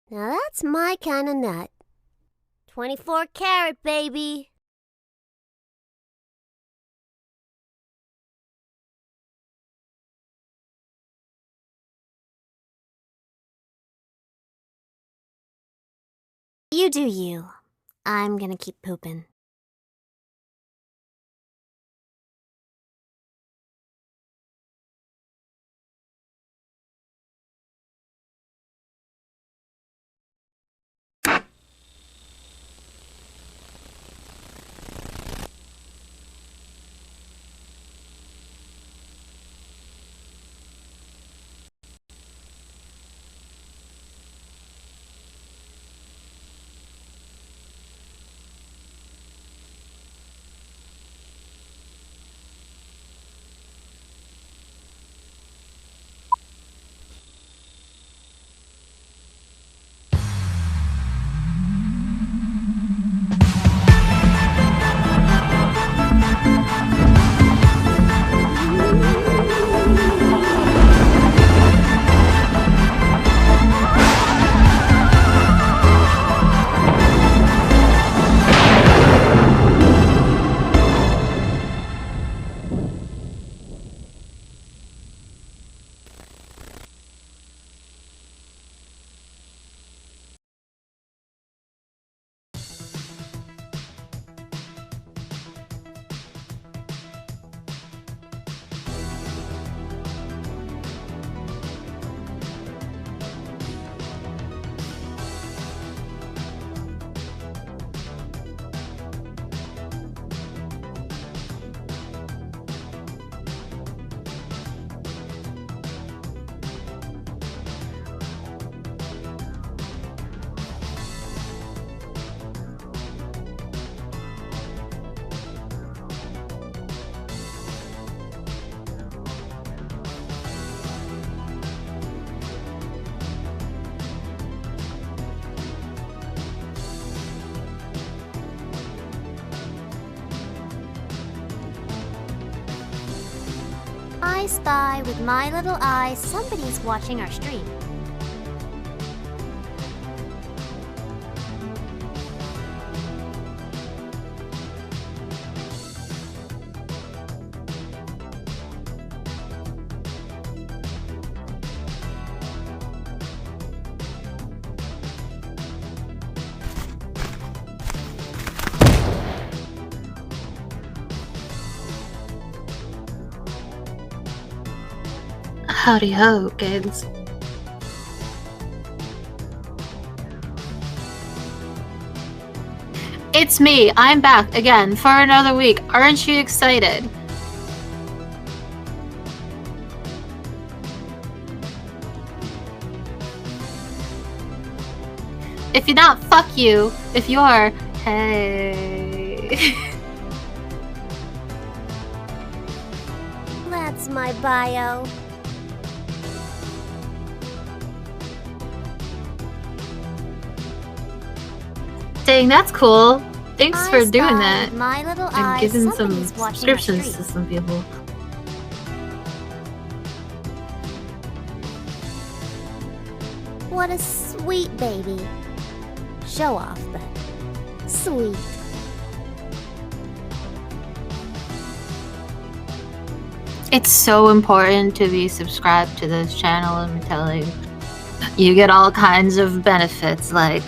Now that's my kind of nut. 24 karat, baby. You do you. I'm gonna keep pooping. I spy with my little eye somebody's watching our stream. Howdy ho, kids. It's me, I'm back again for another week. Aren't you excited? If you're not, fuck you. If you are, hey. That's my bio. Dang, that's cool. Thanks I for doing spy that. with my little And eye giving some somebody's watching our subscriptions stream. to some people. What a sweet baby. Show off, but sweet. It's so important to be subscribed to this channel, I'm telling you. You get all kinds of benefits like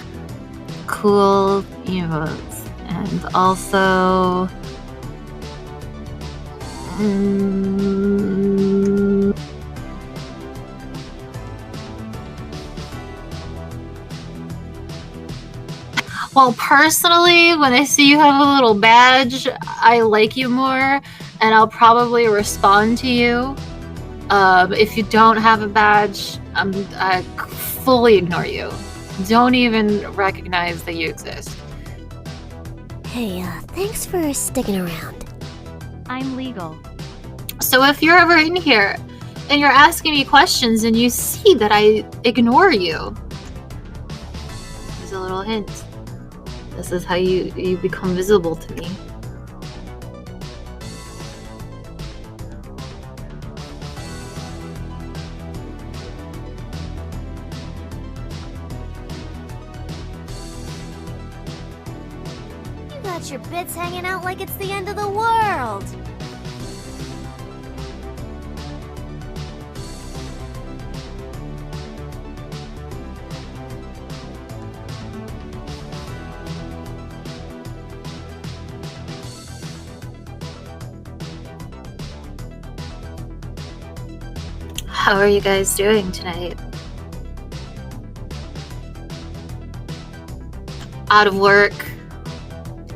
cool emotes and also well, personally, when I see you have a little badge, I like you more and I'll probably respond to you. If you don't have a badge, I fully ignore you. Don't even recognize that you exist. Hey, thanks for sticking around. I'm legal. So if you're ever in here and you're asking me questions and you see that I ignore you, here's a little hint. This is how you become visible to me. got your bits hanging out like it's the end of the world. How are you guys doing tonight? Out of work.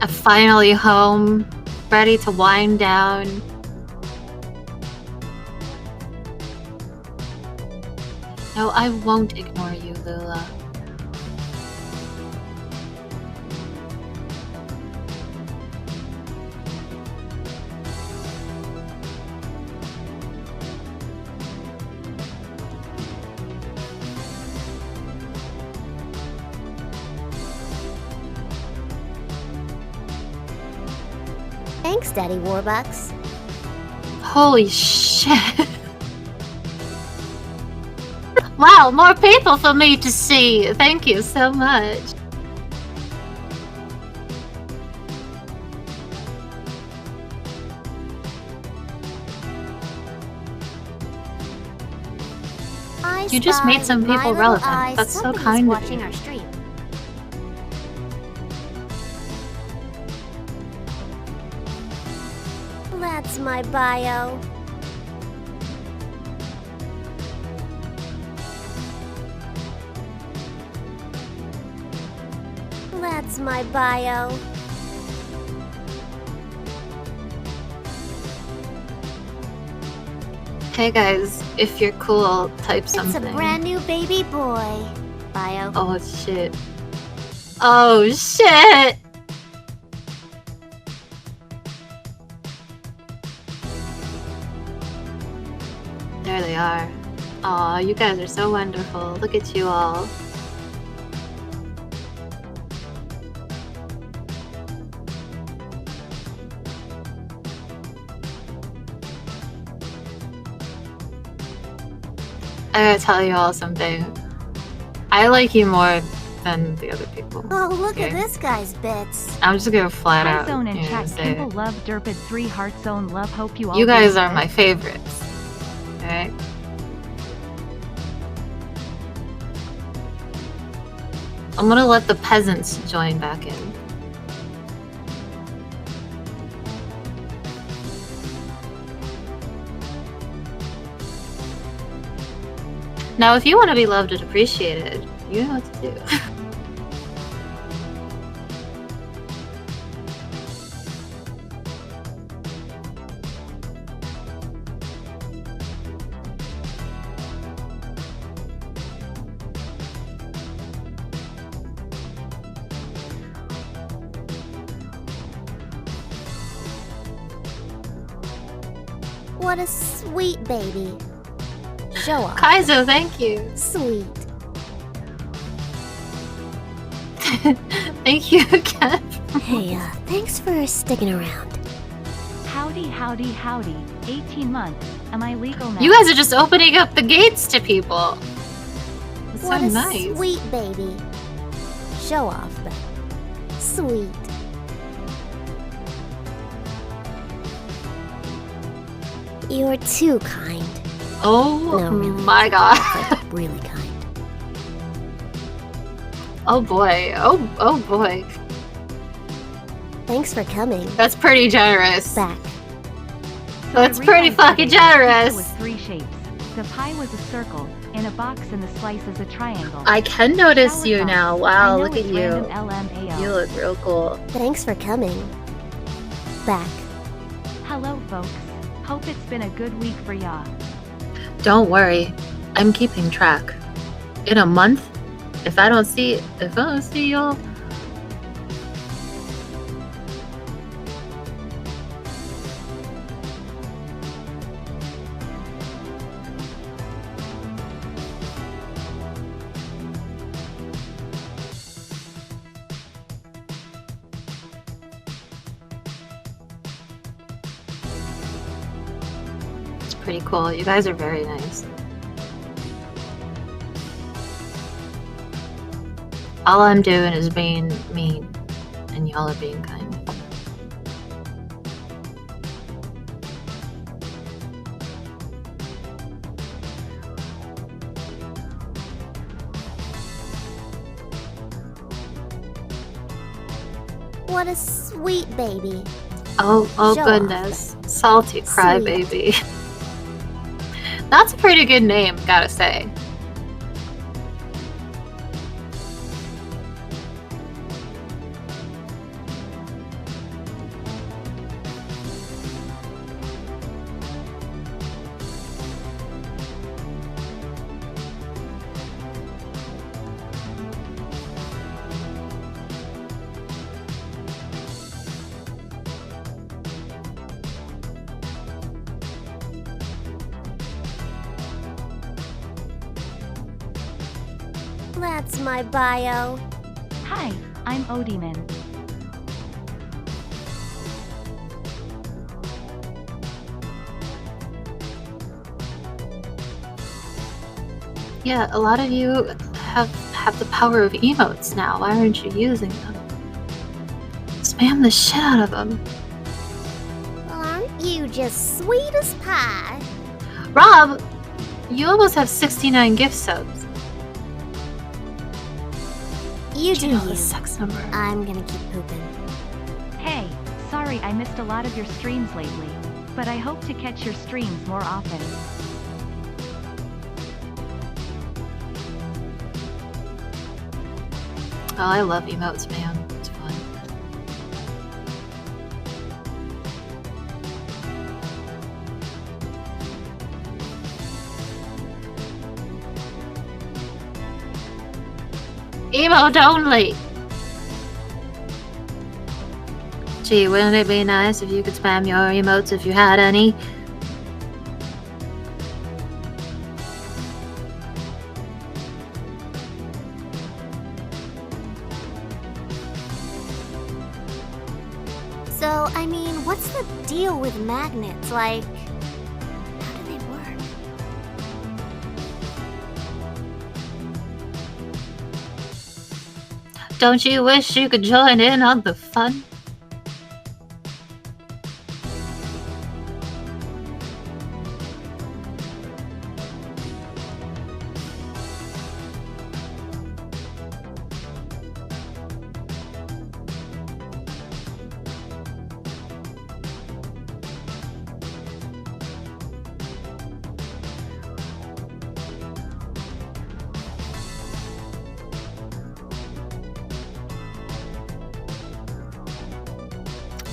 I'm finally home, ready to wind down. No, I won't ignore you, Lula. Thanks, Daddy Warbucks. Holy shit. Wow, more people for me to see. Thank you so much. You just made some people relevant. That's so kind of you. Our stream. That's my bio. That's my bio. Hey guys, if you're cool, type something. It's a brand new baby boy. Bio. Oh shit. Oh shit! There they are. Aw, you guys are so wonderful. Look at you all. I gotta tell you all something. I like you more than the other people. Oh, look here. at this guy's bits. I'm just gonna flat Hi out. Zone and you know, chat. say Simple it. love Derpid 3 Heart Zone love. Hope you all. You guys doing are good. my favorites. Alright? I'm gonna let the peasants join back in. Now, if you want to be loved and appreciated, you know what to do. What a sweet baby. Show off. Kaizo, thank you. Sweet. Thank you again. Hey, thanks for sticking around. Howdy, howdy, howdy. 18 months. Am I legal now? You guys are just opening up the gates to people. It's What so a nice. sweet baby. Show off, but sweet. You're too kind. Oh No, really. my god. Like, really kind. Oh boy. Oh boy. Thanks for coming. That's pretty generous. Back. So I That's pretty realized fucking today that the pizza generous. was 3 shapes. The pie was a circle, in a box, and the slice is a triangle. I can notice Shower you thoughts. now. I Wow, know look at it's you. random LMAO. You look real cool. Thanks for coming. Back. Hello, folks. Hope it's been a good week for ya. Don't worry. I'm keeping track. In a month, if I don't see y'all, it's pretty cool. You guys are very nice. All I'm doing is being mean, and y'all are being kind. What a sweet baby. Oh Show goodness. Salty crybaby. That's a pretty good name, gotta say. That's my bio. Hi, I'm Odiman. Yeah, a lot of you have the power of emotes now. Why aren't you using them? Spam the shit out of them. Well, aren't you just sweet as pie? Rob, you almost have 69 gift subs. You do know the you. sex number. I'm gonna keep pooping. Hey, sorry I missed a lot of your streams lately, but I hope to catch your streams more often. Oh, I love emotes, man. It's fun. Emote only! Gee, wouldn't it be nice if you could spam your emotes if you had any? So, I mean, what's the deal with magnets? Like, how do they work? Don't you wish you could join in on the fun?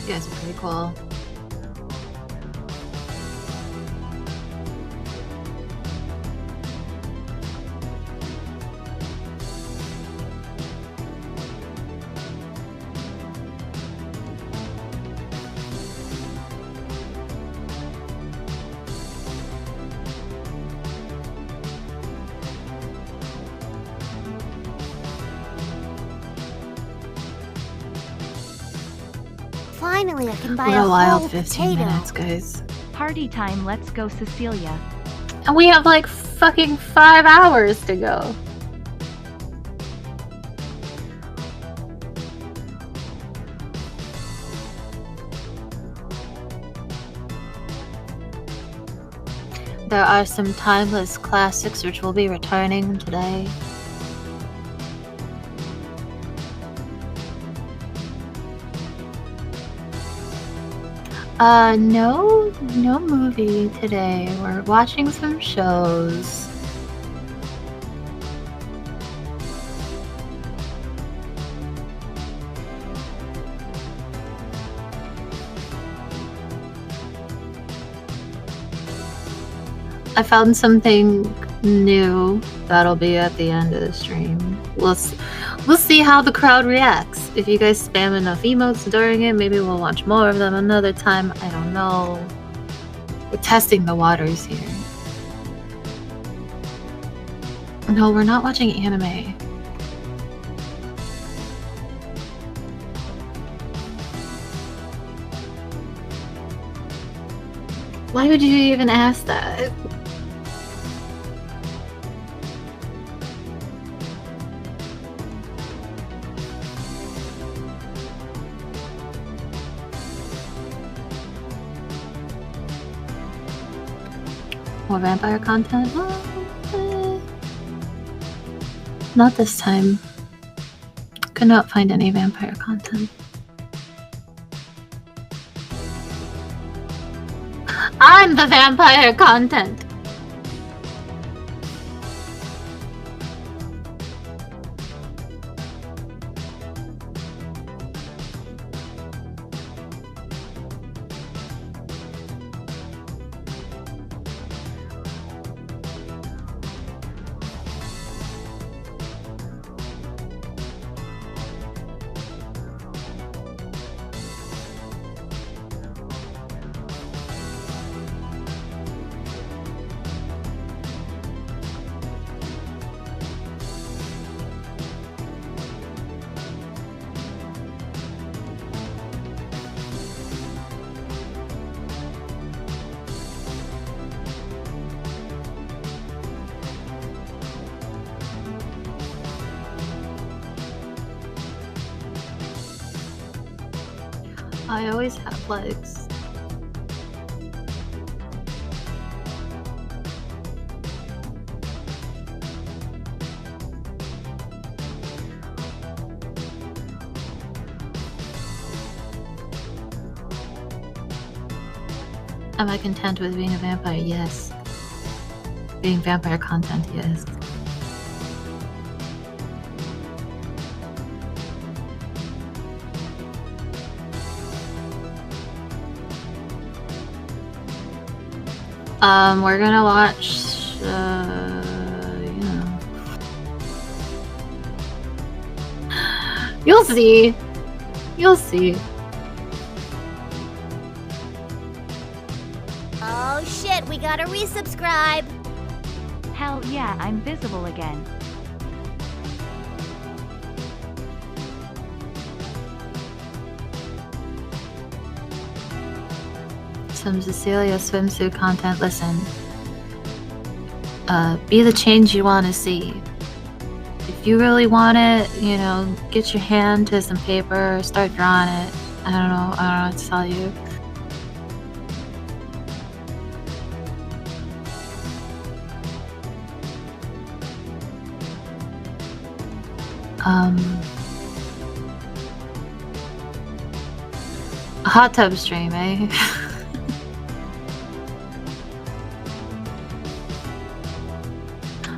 You guys are pretty cool. Finally, I can buy What a a wild whole 15 potato. minutes, guys. Party time, let's go Cecilia. And we have like fucking 5 hours to go. There are some timeless classics which will be returning today. No movie today. We're watching some shows. I found something new that'll be at the end of the stream. We'll see how the crowd reacts. If you guys spam enough emotes during it, maybe we'll watch more of them another time. I don't know. We're testing the waters here. No, we're not watching anime. Why would you even ask that? More vampire content? Not this time. Could not find any vampire content. am the vampire content. I always have legs. Am I content with being a vampire? Yes. Being vampire content? Yes. We're gonna watch, you know. You'll see. You'll see. Oh shit, we gotta resubscribe. Hell yeah, I'm visible again. Some Cecilia swimsuit content. Listen. Be the change you want to see. If you really want it, you know, get your hand to some paper, start drawing it. I don't know what to tell you. A hot tub stream, eh?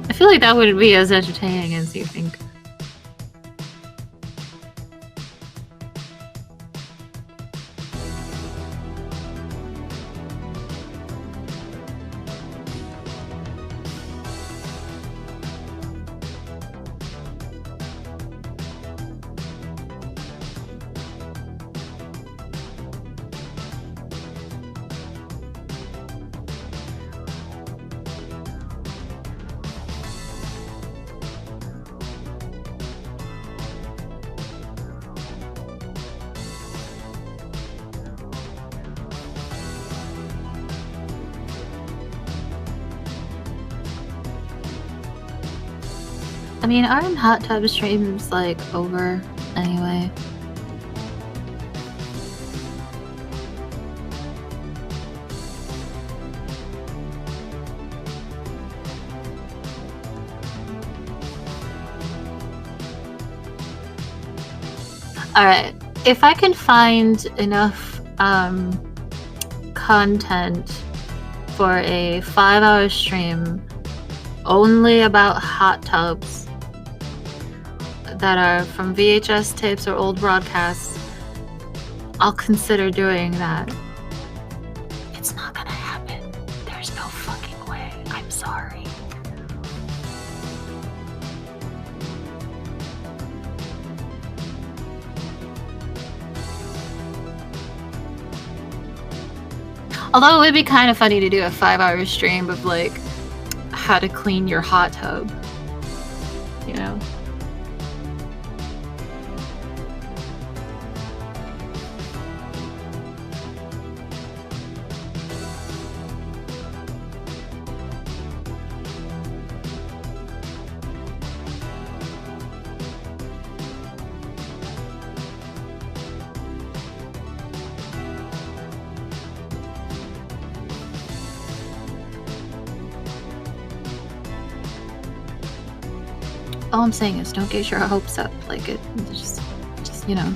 I feel like that wouldn't be as entertaining as you think. I mean, aren't hot tub streams like over anyway? Alright, if I can find enough content for a 5-hour stream only about hot tubs that are from VHS tapes or old broadcasts, I'll consider doing that. It's not gonna happen. There's no fucking way. I'm sorry. Although it would be kind of funny to do a 5-hour stream of like how to clean your hot tub, you know? All I'm saying is don't get your hopes up. Like it just you know.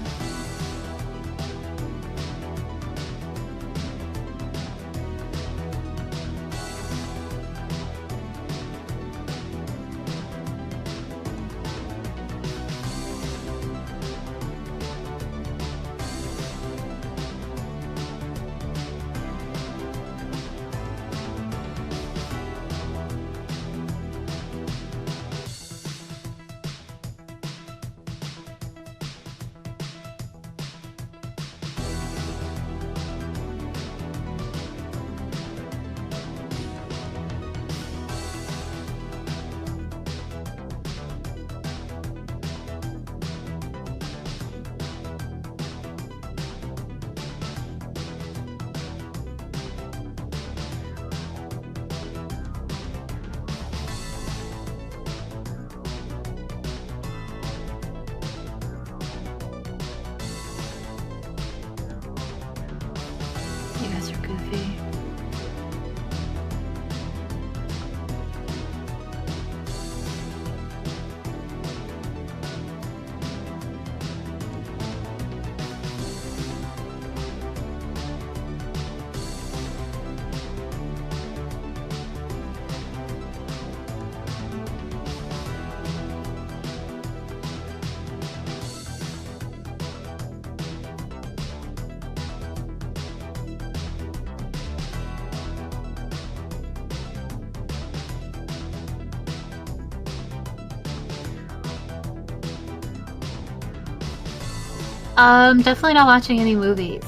Definitely not watching any movies.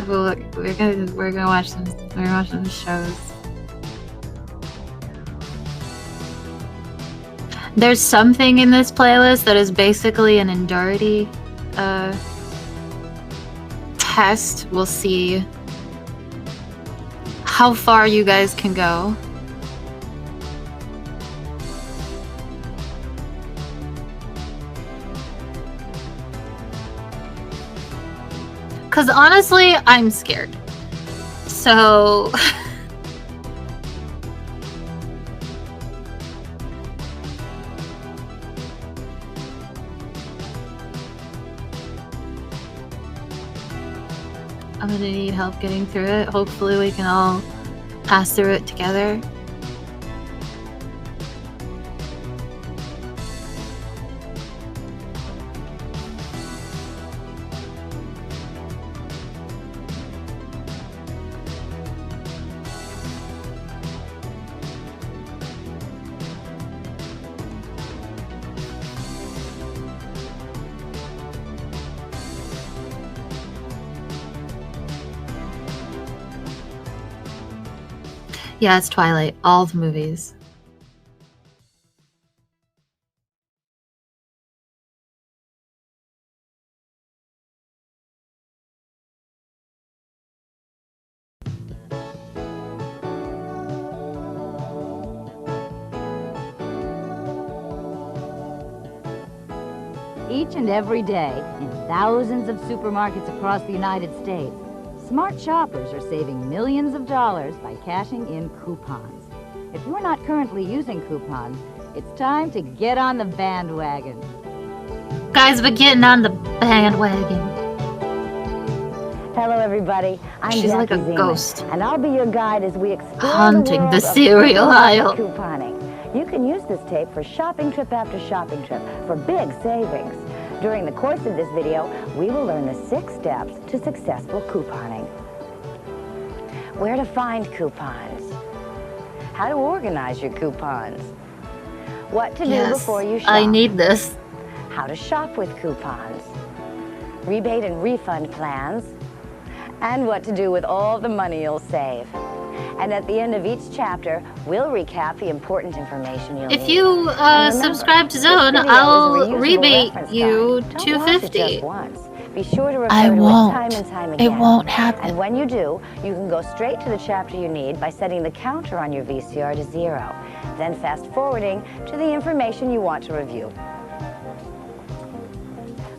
We're gonna watch some shows. There's something in this playlist that is basically an endurity test. We'll see how far you guys can go. Because honestly, I'm scared. So... I'm gonna need help getting through it. Hopefully we can all pass through it together. Yeah, it's Twilight. All the movies. Each and every day, in thousands of supermarkets across the United States, smart shoppers are saving millions of dollars by cashing in coupons. If you're not currently using coupons, it's time to get on the bandwagon. Guys, we're getting on the bandwagon. Hello, everybody. I'm She's Jackie like a Zeman, ghost. and I'll be your guide as we explore Haunting the the world of cereal aisle. couponing. You can use this tape for shopping trip after shopping trip for big savings. During the course of this video, we will learn the 6 steps to successful couponing. Where to find coupons. How to organize your coupons. What to do before you shop. I need this. How to shop with coupons. Rebate and refund plans. And what to do with all the money you'll save. And at the end of each chapter, we'll recap the important information you'll need. If you subscribe to Zone, I'll rebate you $2.50. Be sure to refer I to won't. it time and time again. It won't happen. And when you do, you can go straight to the chapter you need by setting the counter on your VCR to 0, then fast forwarding to the information you want to review.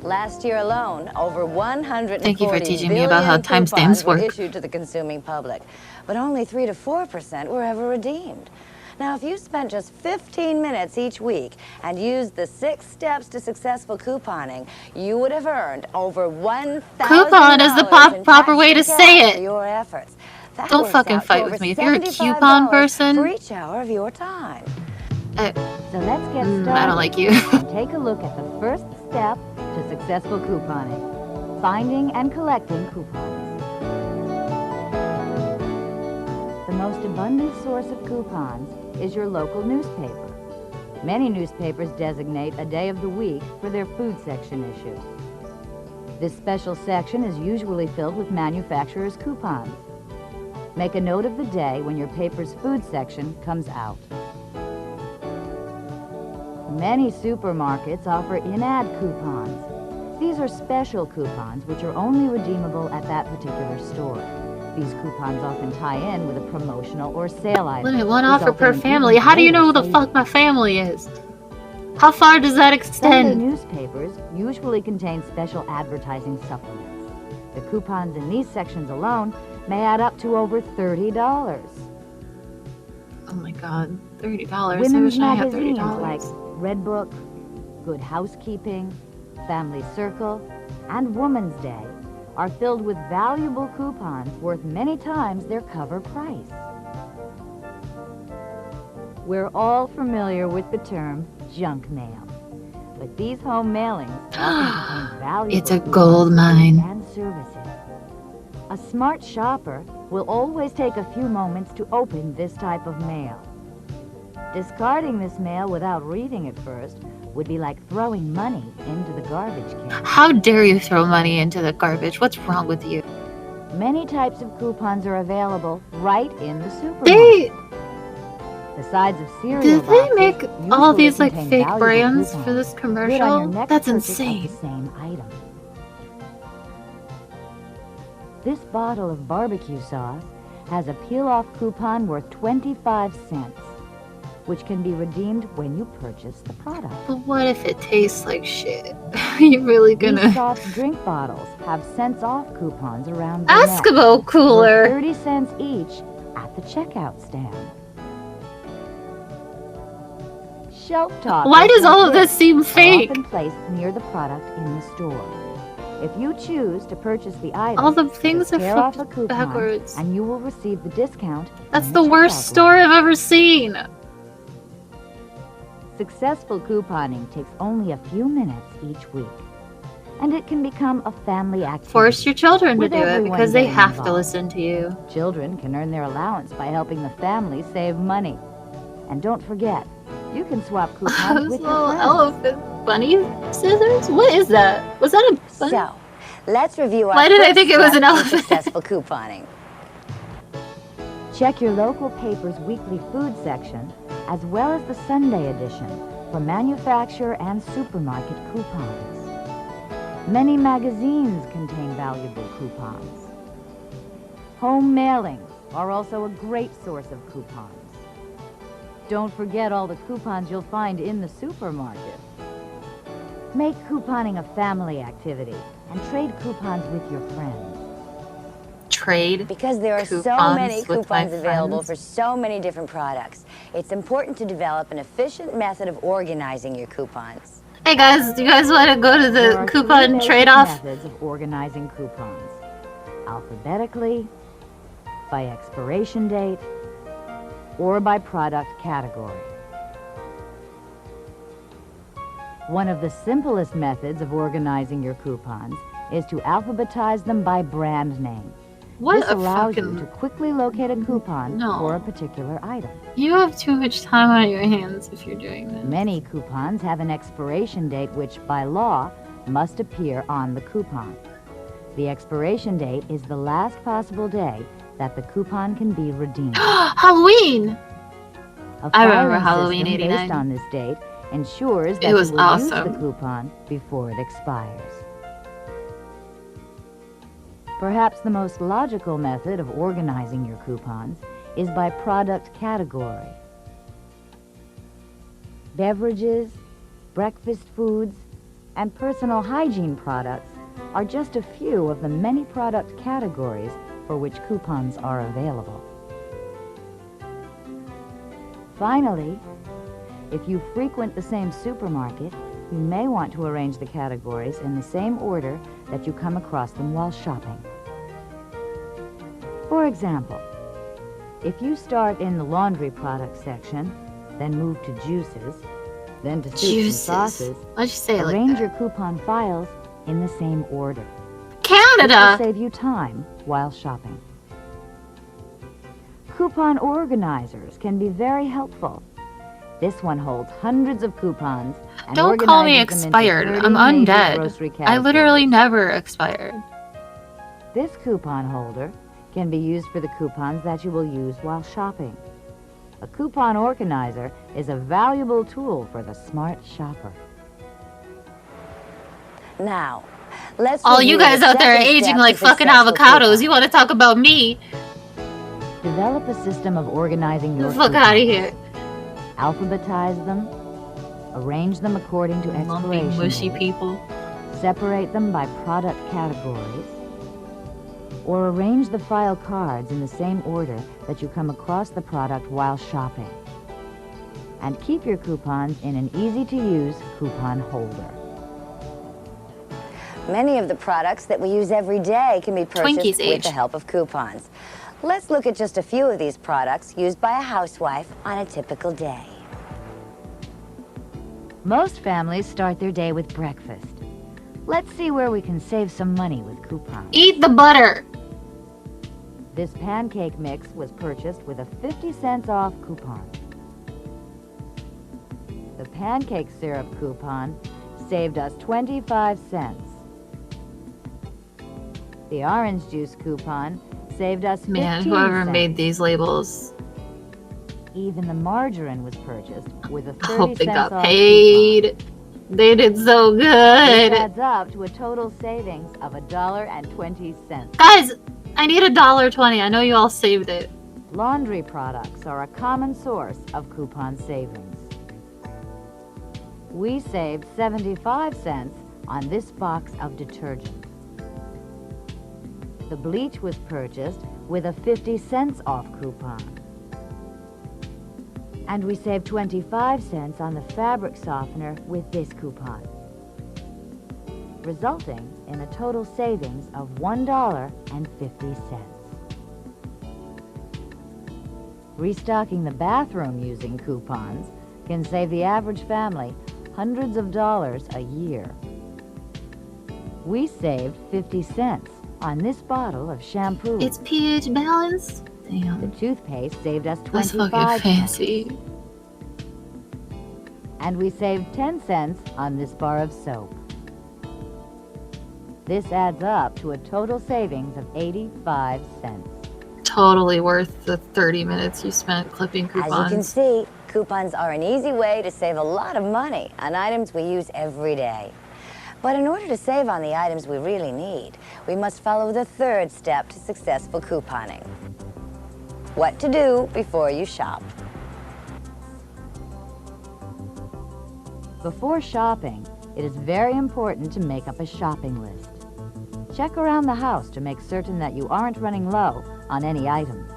Last year alone, over 140 Thank you for teaching me about how timestamps were work. issued to the consuming public, but only 3 to 4% were ever redeemed. Now, if you spent just 15 minutes each week and used the 6 steps to successful couponing, you would have earned over $1,000 Coupon is the proper way to say it. for your efforts. That Don't works fucking out to fight over with me. If you're a $75 coupon person, for each hour of your time. So let's get started. I don't like you. Take a look at the first step to successful couponing: finding and collecting coupons. The most abundant source of coupons is your local newspaper. Many newspapers designate a day of the week for their food section issue. This special section is usually filled with manufacturers' coupons. Make a note of the day when your paper's food section comes out. Many supermarkets offer in-ad coupons. These are special coupons which are only redeemable at that particular store. These coupons often tie in with a promotional or sale item. Limit one offer resulting per in family. even How do you know who greater the fuck my family is? How far does that Sunday extend? newspapers usually contain special advertising supplements. The coupons in these sections alone may add up to over $30. Oh my god, $30. I Women's wish I had magazines $30. like Red Book, Good Housekeeping, Family Circle, and Woman's Day are filled with valuable coupons worth many times their cover price. We're all familiar with the term junk mail, but these home mailings often contain valuable It's a coupons gold for mine. goods and services. A smart shopper will always take a few moments to open this type of mail. Discarding this mail without reading it first would be like throwing money into the garbage can. How dare you throw money into the garbage? What's wrong with you? Many types of coupons are available right in the supermarket. They The sides of cereal did they boxes make all usually these like contain fake valuable brands coupons for this good on commercial? your next That's purchase of insane. the same item. This bottle of barbecue sauce has a peel-off coupon worth 25 cents, which can be redeemed when you purchase the product. But what if it tastes like shit? You really These gonna soft drink bottles have cents off coupons around their neck, Eskimo worth cooler? 30 cents each at the checkout stand. Shelf toppers. Why does all of like this seem are fake? often placed near the product in the store. If you choose to purchase the item, All the things are tear off a flipped coupon, backwards. and you will receive the discount. That's in the worst checkout story line. I've ever seen. Successful couponing takes only a few minutes each week, and it can become a family activity. Force your children to With do it everyone because they getting have to involved. listen to you. Children can earn their allowance by helping the family save money. And don't forget, you can swap coupons Those with little your friends. elephant bunny scissors? What is that? Was that a bunny? So, let's review our Why did I first think it was step an in elephant? successful couponing. Check your local paper's weekly food section, as well as the Sunday edition, for manufacturer and supermarket coupons. Many magazines contain valuable coupons. Home mailings are also a great source of coupons. Don't forget all the coupons you'll find in the supermarket. Make couponing a family activity and trade coupons with your friends. Trade. Because there are so Coupons many with my coupons available friends. for so many different products, it's important to develop an efficient method of organizing your coupons. Hey guys, do you guys want to go to There the are coupon three basic trade-off? methods of organizing coupons: alphabetically, by expiration date, or by product category. One of the simplest methods of organizing your coupons is to alphabetize them by brand name. What This a allows you fucking... to quickly locate a coupon No. for a particular item. You have too much time on your hands if you're doing this. Many coupons have an expiration date which, by law, must appear on the coupon. The expiration date is the last possible day that the coupon can be redeemed. Halloween! A I remember filing Halloween system '89. based on this date ensures that It was you will use awesome. the coupon before it expires. Perhaps the most logical method of organizing your coupons is by product category. Beverages, breakfast foods, and personal hygiene products are just a few of the many product categories for which coupons are available. Finally, if you frequent the same supermarket, you may want to arrange the categories in the same order that you come across them while shopping. For example, if you start in the laundry products section, then move to juices, then to soups and Juices. sauces, Why'd you say it like arrange that? your coupon files in the same order. This will Canada! save you time while shopping. Coupon organizers can be very helpful. This one holds hundreds of coupons and Don't call me organizes them into expired. 30 I'm major undead. grocery I literally categories. never expired. This coupon holder can be used for the coupons that you will use while shopping. A coupon organizer is a valuable tool for the smart shopper. Now, let's All you review the guys out there are second aging step like to fucking successful avocados. couponing. You want to talk about me? Develop a system of organizing Get your the fuck out of coupons. here. Alphabetize them, arrange them according to Lumpy, expiration mushy date, people. separate them by product categories, or arrange the file cards in the same order that you come across the product while shopping. And keep your coupons in an easy-to-use coupon holder. Many of the products that we use every day can be purchased Twinkies with age. the help of coupons. Let's look at just a few of these products used by a housewife on a typical day. Most families start their day with breakfast. Let's see where we can save some money with coupons. Eat the butter. This pancake mix was purchased with a 50 cents off coupon. The pancake syrup coupon saved us 25 cents. The orange juice coupon saved us 15 Man, whoever cents. made these labels, Even the margarine was purchased with a I 30 hope they cents got off paid. They did so coupon. good. This adds up to a total savings of $1.20. Guys, I need $1.20. I know you all saved it. Laundry products are a common source of coupon savings. We saved 75 cents on this box of detergent. The bleach was purchased with a 50 cents off coupon. And we saved 25 cents on the fabric softener with this coupon, resulting in a total savings of $1.50. Restocking the bathroom using coupons can save the average family hundreds of dollars a year. We saved 50 cents on this bottle of shampoo. It's pH balanced? The Damn. toothpaste saved us That's 25 fucking cents. fancy. And we saved 10 cents on this bar of soap. This adds up to a total savings of 85 cents. Totally worth the 30 minutes you spent clipping coupons. As you can see, coupons are an easy way to save a lot of money on items we use every day. But in order to save on the items we really need, we must follow the third step to successful couponing. What to do before you shop. Before shopping, it is very important to make up a shopping list. Check around the house to make certain that you aren't running low on any items.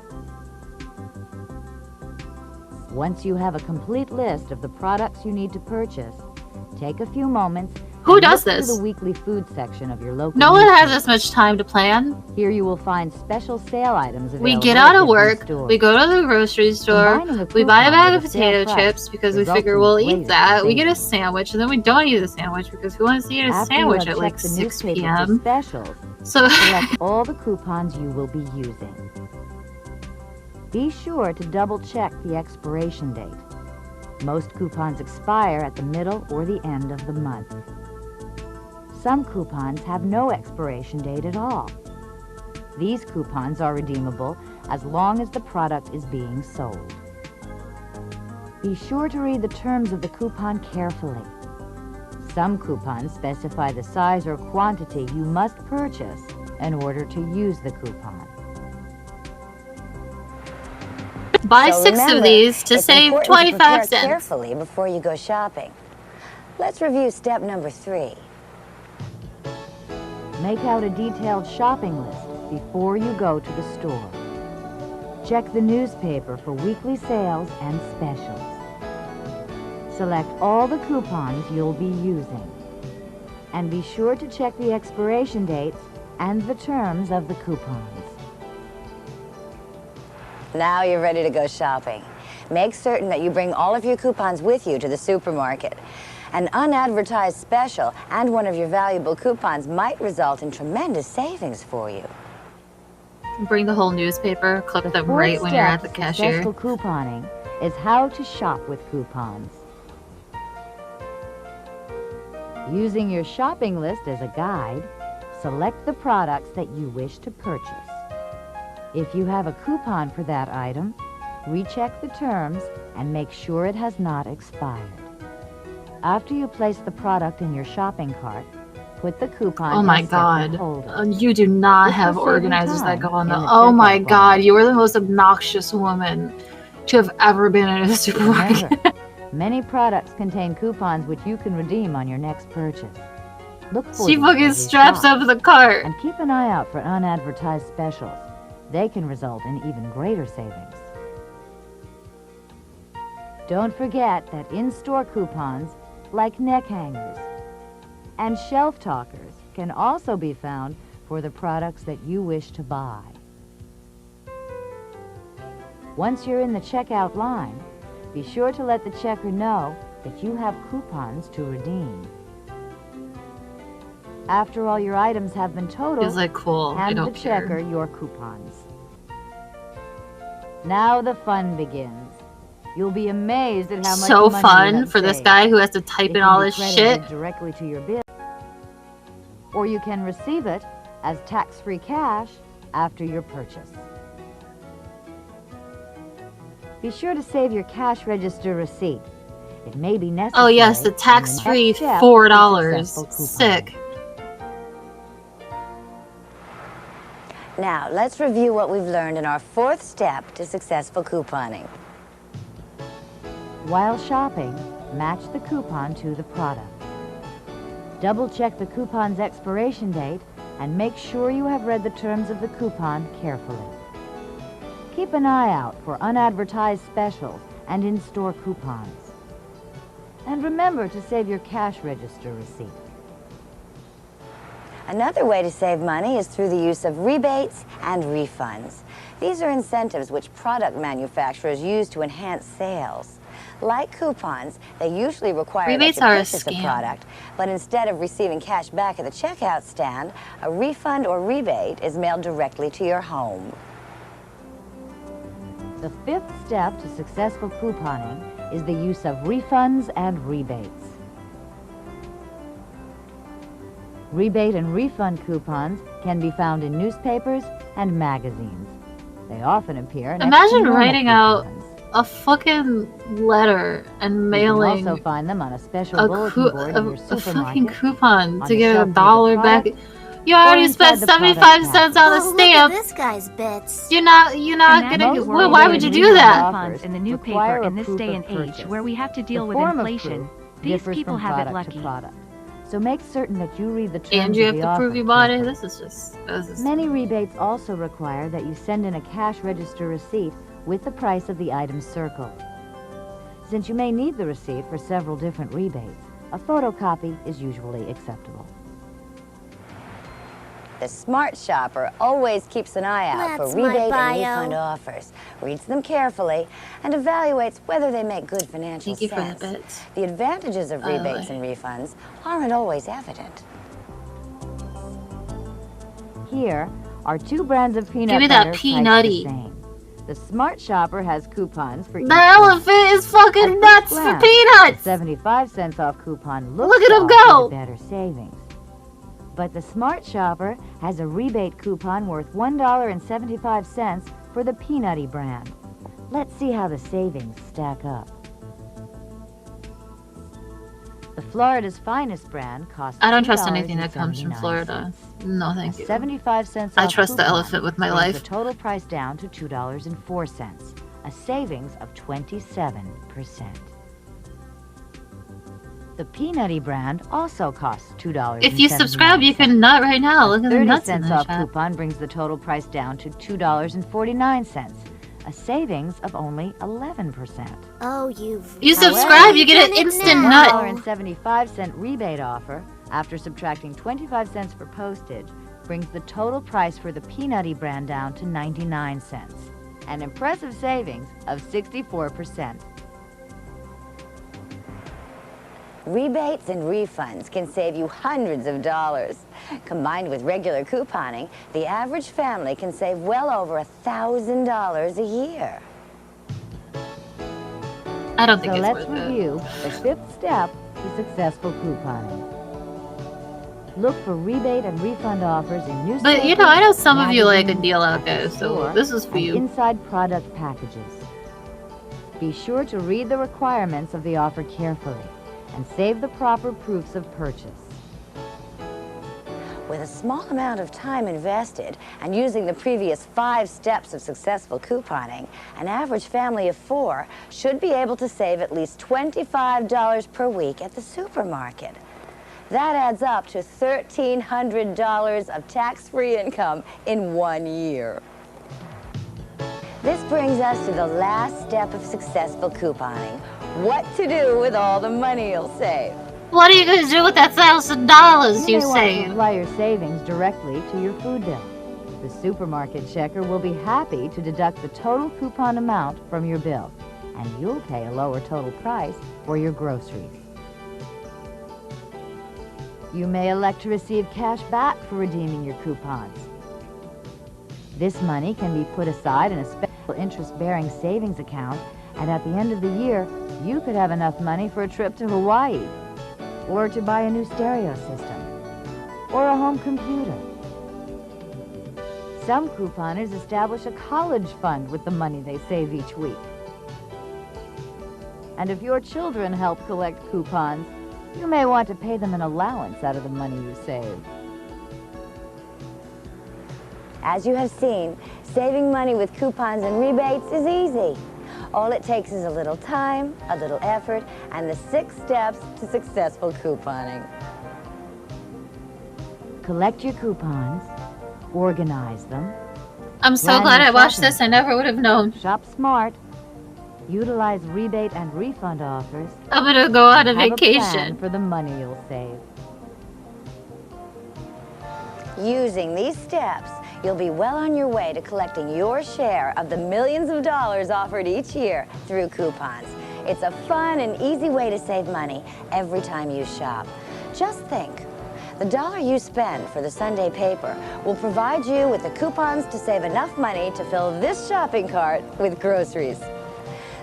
Once you have a complete list of the products you need to purchase, take a few moments. Who and does look this? through the weekly food section of your local No one has newspaper. this much time to plan. Here you will find special sale items available. We get out at of different work, stores. we go to the grocery store, Combining a we buy a coupon bag of with a sale potato price chips because we results figure in we'll greater eat that. We get a savings. sandwich, and then we don't eat the sandwich because who wants to eat a After you sandwich have at like checked the 6 newspaper for p.m.? specials, So select all the coupons you will be using. Be sure to double check the expiration date. Most coupons expire at the middle or the end of the month. Some coupons have no expiration date at all. These coupons are redeemable as long as the product is being sold. Be sure to read the terms of the coupon carefully. Some coupons specify the size or quantity you must purchase in order to use the coupon. buy So 6 remember, of these to it's save important to 25 prepare cents. carefully before you go shopping. Let's review step number 3. Make out a detailed shopping list before you go to the store. Check the newspaper for weekly sales and specials. Select all the coupons you'll be using. And be sure to check the expiration dates and the terms of the coupons. Now you're ready to go shopping. Make certain that you bring all of your coupons with you to the supermarket. An unadvertised special and one of your valuable coupons might result in tremendous savings for you. Bring the whole newspaper, clip The them fourth right when you're step at the to cashier. successful couponing is how to shop with coupons. Using your shopping list as a guide, select the products that you wish to purchase. If you have a coupon for that item, recheck the terms and make sure it has not expired. After you place the product in your shopping cart, put the coupon Oh in my a separate god. holder. You do not This have will save you organizers that time go on in the. the Oh my checkout god, line. you are the most obnoxious woman to have ever been in a supermarket. Remember, many products contain coupons which you can redeem on your next purchase. Look for She them fucking as you straps shop. up the cart. And keep an eye out for unadvertised specials. They can result in even greater savings. Don't forget that in-store coupons, like neck hangers and shelf talkers, can also be found for the products that you wish to buy. Once you're in the checkout line, be sure to let the checker know that you have coupons to redeem. After all your items have been totaled, He's like, cool, I hand the don't care. checker your coupons. Now the fun begins. You'll be amazed at how much So money you fun have for this saved. guy who has to type It in can all be this credited shit. directly to your bill, or you can receive it as tax-free cash after your purchase. Be sure to save your cash register receipt. It may be necessary. Oh yes, the in tax-free next step $4. to successful couponing. Sick. Now, let's review what we've learned in our fourth step to successful couponing. While shopping, match the coupon to the product. Double-check the coupon's expiration date and make sure you have read the terms of the coupon carefully. Keep an eye out for unadvertised specials and in-store coupons. And remember to save your cash register receipt. Another way to save money is through the use of rebates and refunds. These are incentives which product manufacturers use to enhance sales. Like coupons, they usually require Rebates that you are a purchase a scam. product, but instead of receiving cash back at the checkout stand, a refund or rebate is mailed directly to your home. The fifth step to successful couponing is the use of refunds and rebates. Rebate and refund coupons can be found in newspapers and magazines. They often appear next to Imagine normal writing out coupons. a fucking letter and mailing You can also find them on a special a, bulletin board in your a fucking supermarket. coupon on to the get shelf a near the dollar back. product, You already inside spent the product 75 cents on a Oh, look at stamp. this guy's bits. You're not And gonna. that's the Most world Why we would you live do in that? coupons in the newspaper require a in this proof day of and age purchase. where we have to deal The with form of inflation. proof These differs people from have it product to lucky. product. So make certain that you read the terms And you of have the to prove offer you bought it. carefully. This is Many rebates also require that you send in a cash register receipt with the price of the item circled. Since you may need the receipt for several different rebates, a photocopy is usually acceptable. The smart shopper always keeps an eye out That's for my rebate and bio. refund offers, reads them carefully, and evaluates whether they make good financial Thank you for sense. the bits. The advantages of By the rebates way. and refunds aren't always evident. Here are two brands of peanut Give me that butter priced the peanutty. same. The smart shopper has coupons for each The brand. elephant is fucking At nuts first for glance, peanuts. 75 cents off coupon looks Look at to 'em offer go. the better savings. But the smart shopper has a rebate coupon worth $1.75 for the Peanutty brand. Let's see how the savings stack up. The Florida's Finest brand costs I don't trust anything that comes from 2.79. Florida. No, thank you. 75 cents I off trust the coupon elephant with my brings life. the total price down to $2.04, a savings of 27%. The Peanutty brand also costs $2.79. If you subscribe, you can nut right now. Look at the 30 nuts in cents that off shot. coupon brings the total price down to $2.49, a savings of only 11%. Oh, You subscribe, you get an instant nut. $1.75 rebate offer, after subtracting 25 cents for postage, brings the total price for the Peanutty brand down to 99 cents, an impressive savings of 64%. Rebates and refunds can save you hundreds of dollars. Combined with regular couponing, the average family can save well over $1,000 a year. I don't think So it's let's worth it. review the fifth step to successful couponing. Look for rebate and refund offers in newspapers. But you know, I know some of you like a magazines, deal out at there, the so store, this is for and you. inside product packages. Be sure to read the requirements of the offer carefully and save the proper proofs of purchase. With a small amount of time invested and using the previous 5 steps of successful couponing, an average family of 4 should be able to save at least $25 per week at the supermarket. That adds up to $1,300 of tax-free income in 1 year. This brings us to the last step of successful couponing: what to do with all the money you'll save. What are you gonna do with that $1,000 you may want to saved? apply your savings directly to your food bill. The supermarket checker will be happy to deduct the total coupon amount from your bill, and you'll pay a lower total price for your groceries. You may elect to receive cash back for redeeming your coupons. This money can be put aside in a special interest-bearing savings account And at the end of the year, you could have enough money for a trip to Hawaii, or to buy a new stereo system, or a home computer. Some couponers establish a college fund with the money they save each week. And if your children help collect coupons, you may want to pay them an allowance out of the money you save. As you have seen, saving money with coupons and rebates is easy. All it takes is a little time, a little effort, and the 6 steps to successful couponing. Collect your coupons, organize them, I'm so Plan glad your I watched shopping. this. I never would have known. shop smart, utilize rebate and refund offers, I'm gonna go on a have a plan vacation. for the money you'll save. Using these steps, you'll be well on your way to collecting your share of the millions of dollars offered each year through coupons. It's a fun and easy way to save money every time you shop. Just think, the dollar you spend for the Sunday paper will provide you with the coupons to save enough money to fill this shopping cart with groceries.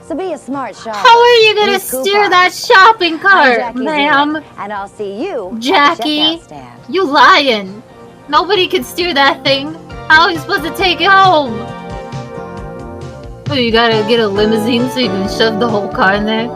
So be a smart shopper. How are you gonna Use steer coupons. that shopping I'm cart, Jackie ma'am? Zink, and I'll see you at the Jackie, checkout stand. you lying. Nobody can steer that thing. How are you supposed to take it home? Oh, you gotta get a limousine so you can shove the whole car in there?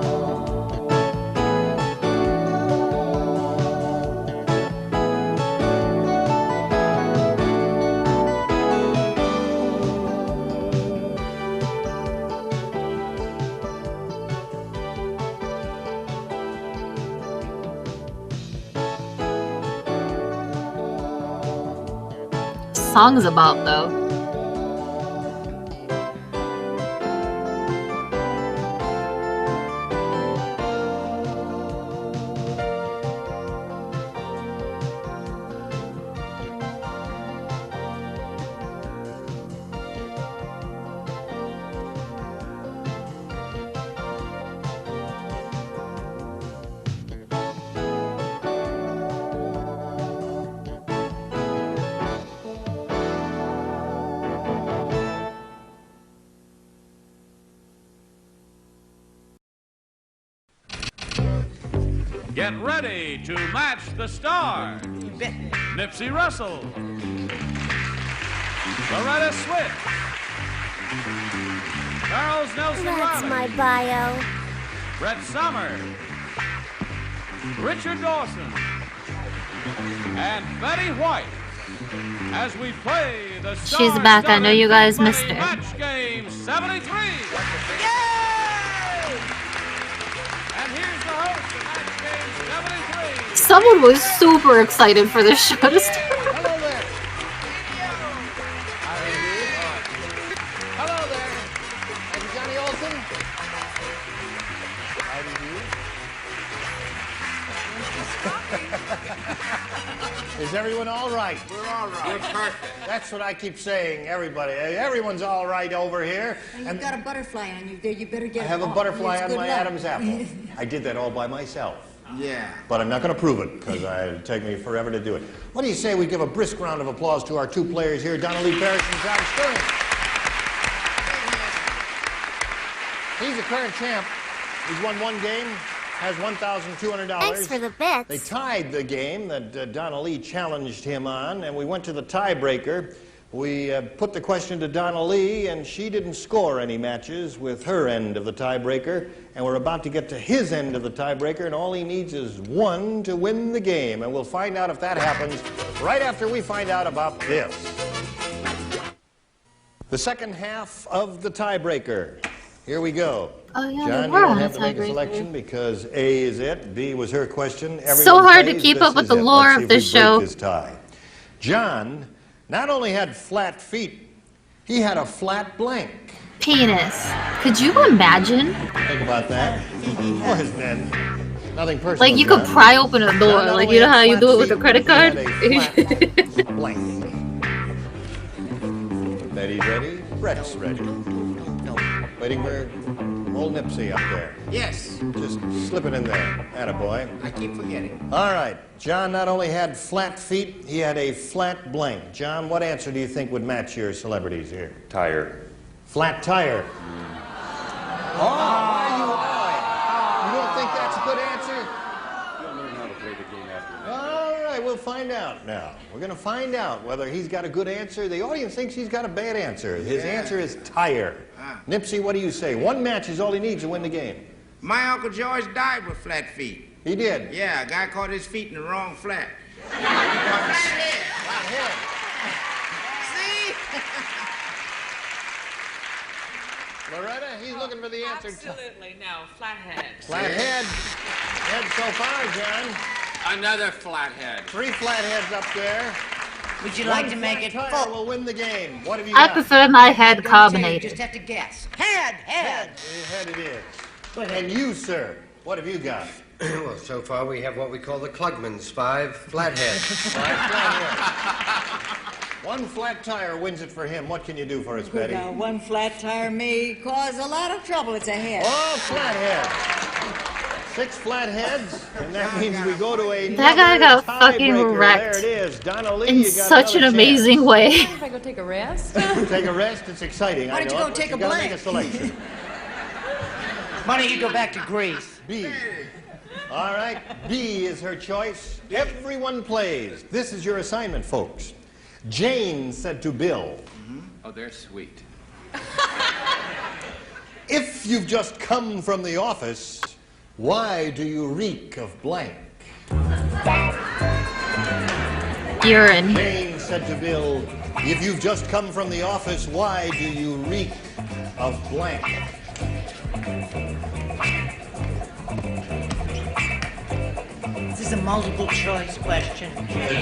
Song's about though. Get ready to match the stars. Nipsey Russell, Loretta Swit, Charles Nelson That's Riley, my bio. Brett Somers, Richard Dawson, and Betty White as we play the She's back. I know you guys Big missed Money her. Match Game 73. Yay! And here's the host of Match Game 73. Someone was super excited for this show to start. Hello there. Hello there. I'm Johnny Olson. Is everyone all right? We're all right. We're perfect. That's what I keep saying, everybody. Everyone's all right over here. You've got a butterfly on you there. You better get I it have a off. butterfly It's on good my luck. Adam's apple. I did that all by myself. Yeah. But I'm not going to prove it, because it'd take me forever to do it. What do you say we give a brisk round of applause to our two players here, Donnelly Parrish and John Stern? He's the current champ. He's won one game, has $1,200. Thanks for the They bits. tied the game that Donnelly challenged him on, and we went to the tiebreaker. We put the question to Donnelly, and she didn't score any matches with her end of the tiebreaker. And we're about to get to his end of the tiebreaker, and all he needs is one to win the game. And we'll find out if that happens right after we find out about this. The second half of the tiebreaker. Here we go. Oh yeah, John, they you were don't on a have to make a tiebreaker. selection because A is it, B was her question. Everyone So hard to plays, keep this up with is the it. lore Let's of see if this we break show. this tie. John not only had flat feet, he had a flat blank. Penis. Could you imagine? Think about that. Or his men. Nothing personal. Like you could John. pry open a door. John not Like only you know had how you flat do it with a feet, credit he card? had a flat blank. Betty's ready. Brett's ready. No. Waiting for old Nipsey up there. Yes. Just slip it in there. Attaboy. I keep forgetting. All right. John not only had flat feet, he had a flat blank. John, what answer do you think would match your celebrities here? Tire. Flat tire. Oh! to play the game after that. All right, we'll find out now. We're going to find out whether he's got a good answer. The audience thinks he's got a bad answer. His answer is tire. Nipsey, what do you say? One match is all he needs to win the game. My Uncle George died with flat feet. He did? Yeah, a guy caught his feet in the wrong flat. Flathead. See? Loretta, he's looking for the answer. Absolutely, no. Flathead. Flathead. Head so far, John. Another flathead. 3 flatheads up there. Would you like to make it Tire full? will win the game. What have you I got? prefer my head You carbonated. just have to guess. Head. Head it is. And you, sir, what have you got? Well, so far we have what we call the Klugman's 5 flatheads. 5 flatheads. 1 flat tire wins it for him. What can you do for us, Betty? Now, one flat tire may cause a lot of trouble. It's a head. Oh, flathead. 6 flatheads, and that means we go to a. That guy got fucking wrecked. There it is. Donna Lee, In you got such an another amazing chance. way. If I go take a rest? Take a rest. It's exciting. Why I don't know you go it, but take a gotta make a blank? selection. Why don't you go back to Greece? B. All right, B is her choice. Everyone plays. This is your assignment, folks. Jane said to Bill, Oh, they're sweet. if you've just come from the office, why do you reek of blank? Urine. Jane said to Bill, if you've just come from the office, why do you reek of blank? This is a multiple choice question.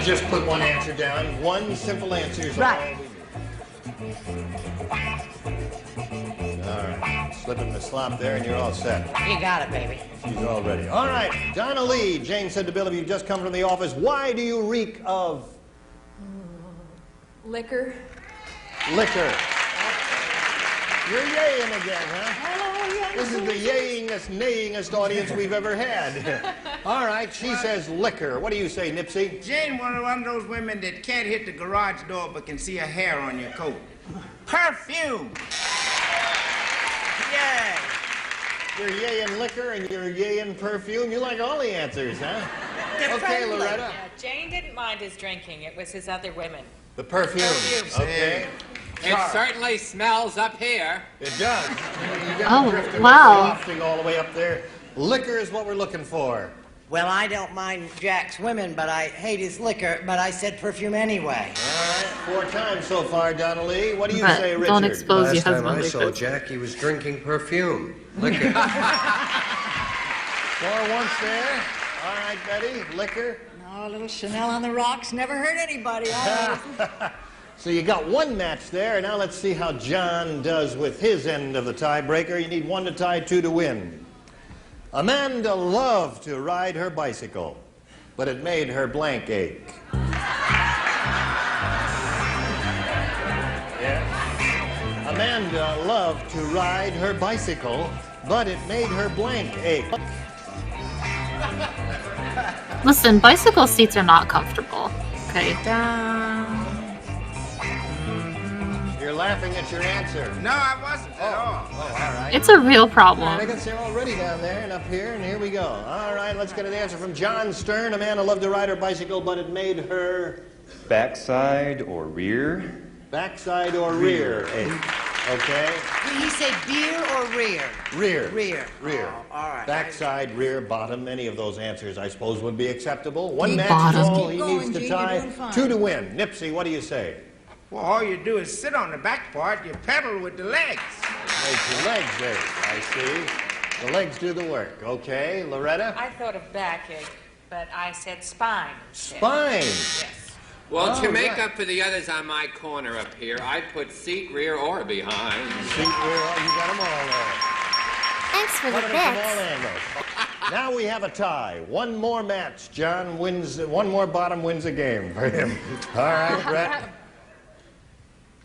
Just put one answer down. One simple answer is Right. all we need. All right. Slip in the slop there and you're all set. You got it, baby. She's all ready. All right. Donna Lee. Jane said to Bill, if you've just come from the office, why do you reek of Liquor. liquor? You're yaying again, huh? This is the yayingest, nayingest audience we've ever had. All right, she says liquor. What do you say, Nipsey? Jane, one of those women that can't hit the garage door but can see a hair on your coat. Perfume. Yay. You're yaying liquor and you're yaying perfume. You like all the answers, huh? Okay, Loretta. Jane didn't mind his drinking. It was his other women. The perfume. Okay. It certainly smells up here. It does. You got Oh, the drifter wow. wafting all the way up there. Liquor is what we're looking for. Well, I don't mind Jack's women, but I hate his liquor, but I said perfume anyway. All right, 4 times so far, Donna Lee. What do you But say, Richard? don't expose your Last time I husband saw like this. Jack, he was drinking perfume. Liquor. 4 once there. All right, Betty. Liquor. Oh, a little Chanel on the rocks never hurt anybody. So you got 1 match there. Now let's see how John does with his end of the tiebreaker. You need 1 to tie, 2 to win. Amanda loved to ride her bicycle, but it made her blank ache. Yeah. Amanda loved to ride her bicycle, but it made her blank ache. Listen, bicycle seats are not comfortable. Okay. You're laughing at your answer. No, I wasn't at all. Oh, all right. It's a real All right, I problem. guess they're already down there and up here, and here we go. All right, let's get an answer from John Stern. Amanda loved to ride her bicycle, but it made her Backside or rear? backside or rear ache. Okay? Did he say beer or rear? Rear. Rear. Rear. Oh, all right. Backside, rear, bottom, any of those answers, I suppose, would be acceptable. 1 The match bottom. is all he Keep going, needs to Gene, you're tie. doing fine. 2 to win. Nipsey, what do you say? Well, all you do is sit on the back part, you pedal with the legs. Make your legs ache, I see. The legs do the work. Okay, Loretta? I thought of backache, but I said spine. Spine. Yes. Well, to Oh, make right. up for the others on my corner up here, I put seat, rear, or behind. See, you got them all there. Thanks for the Covered them from all bits. angles. Now we have a tie. 1 more match. John wins. 1 more bottom wins a game for him. All right, Brett.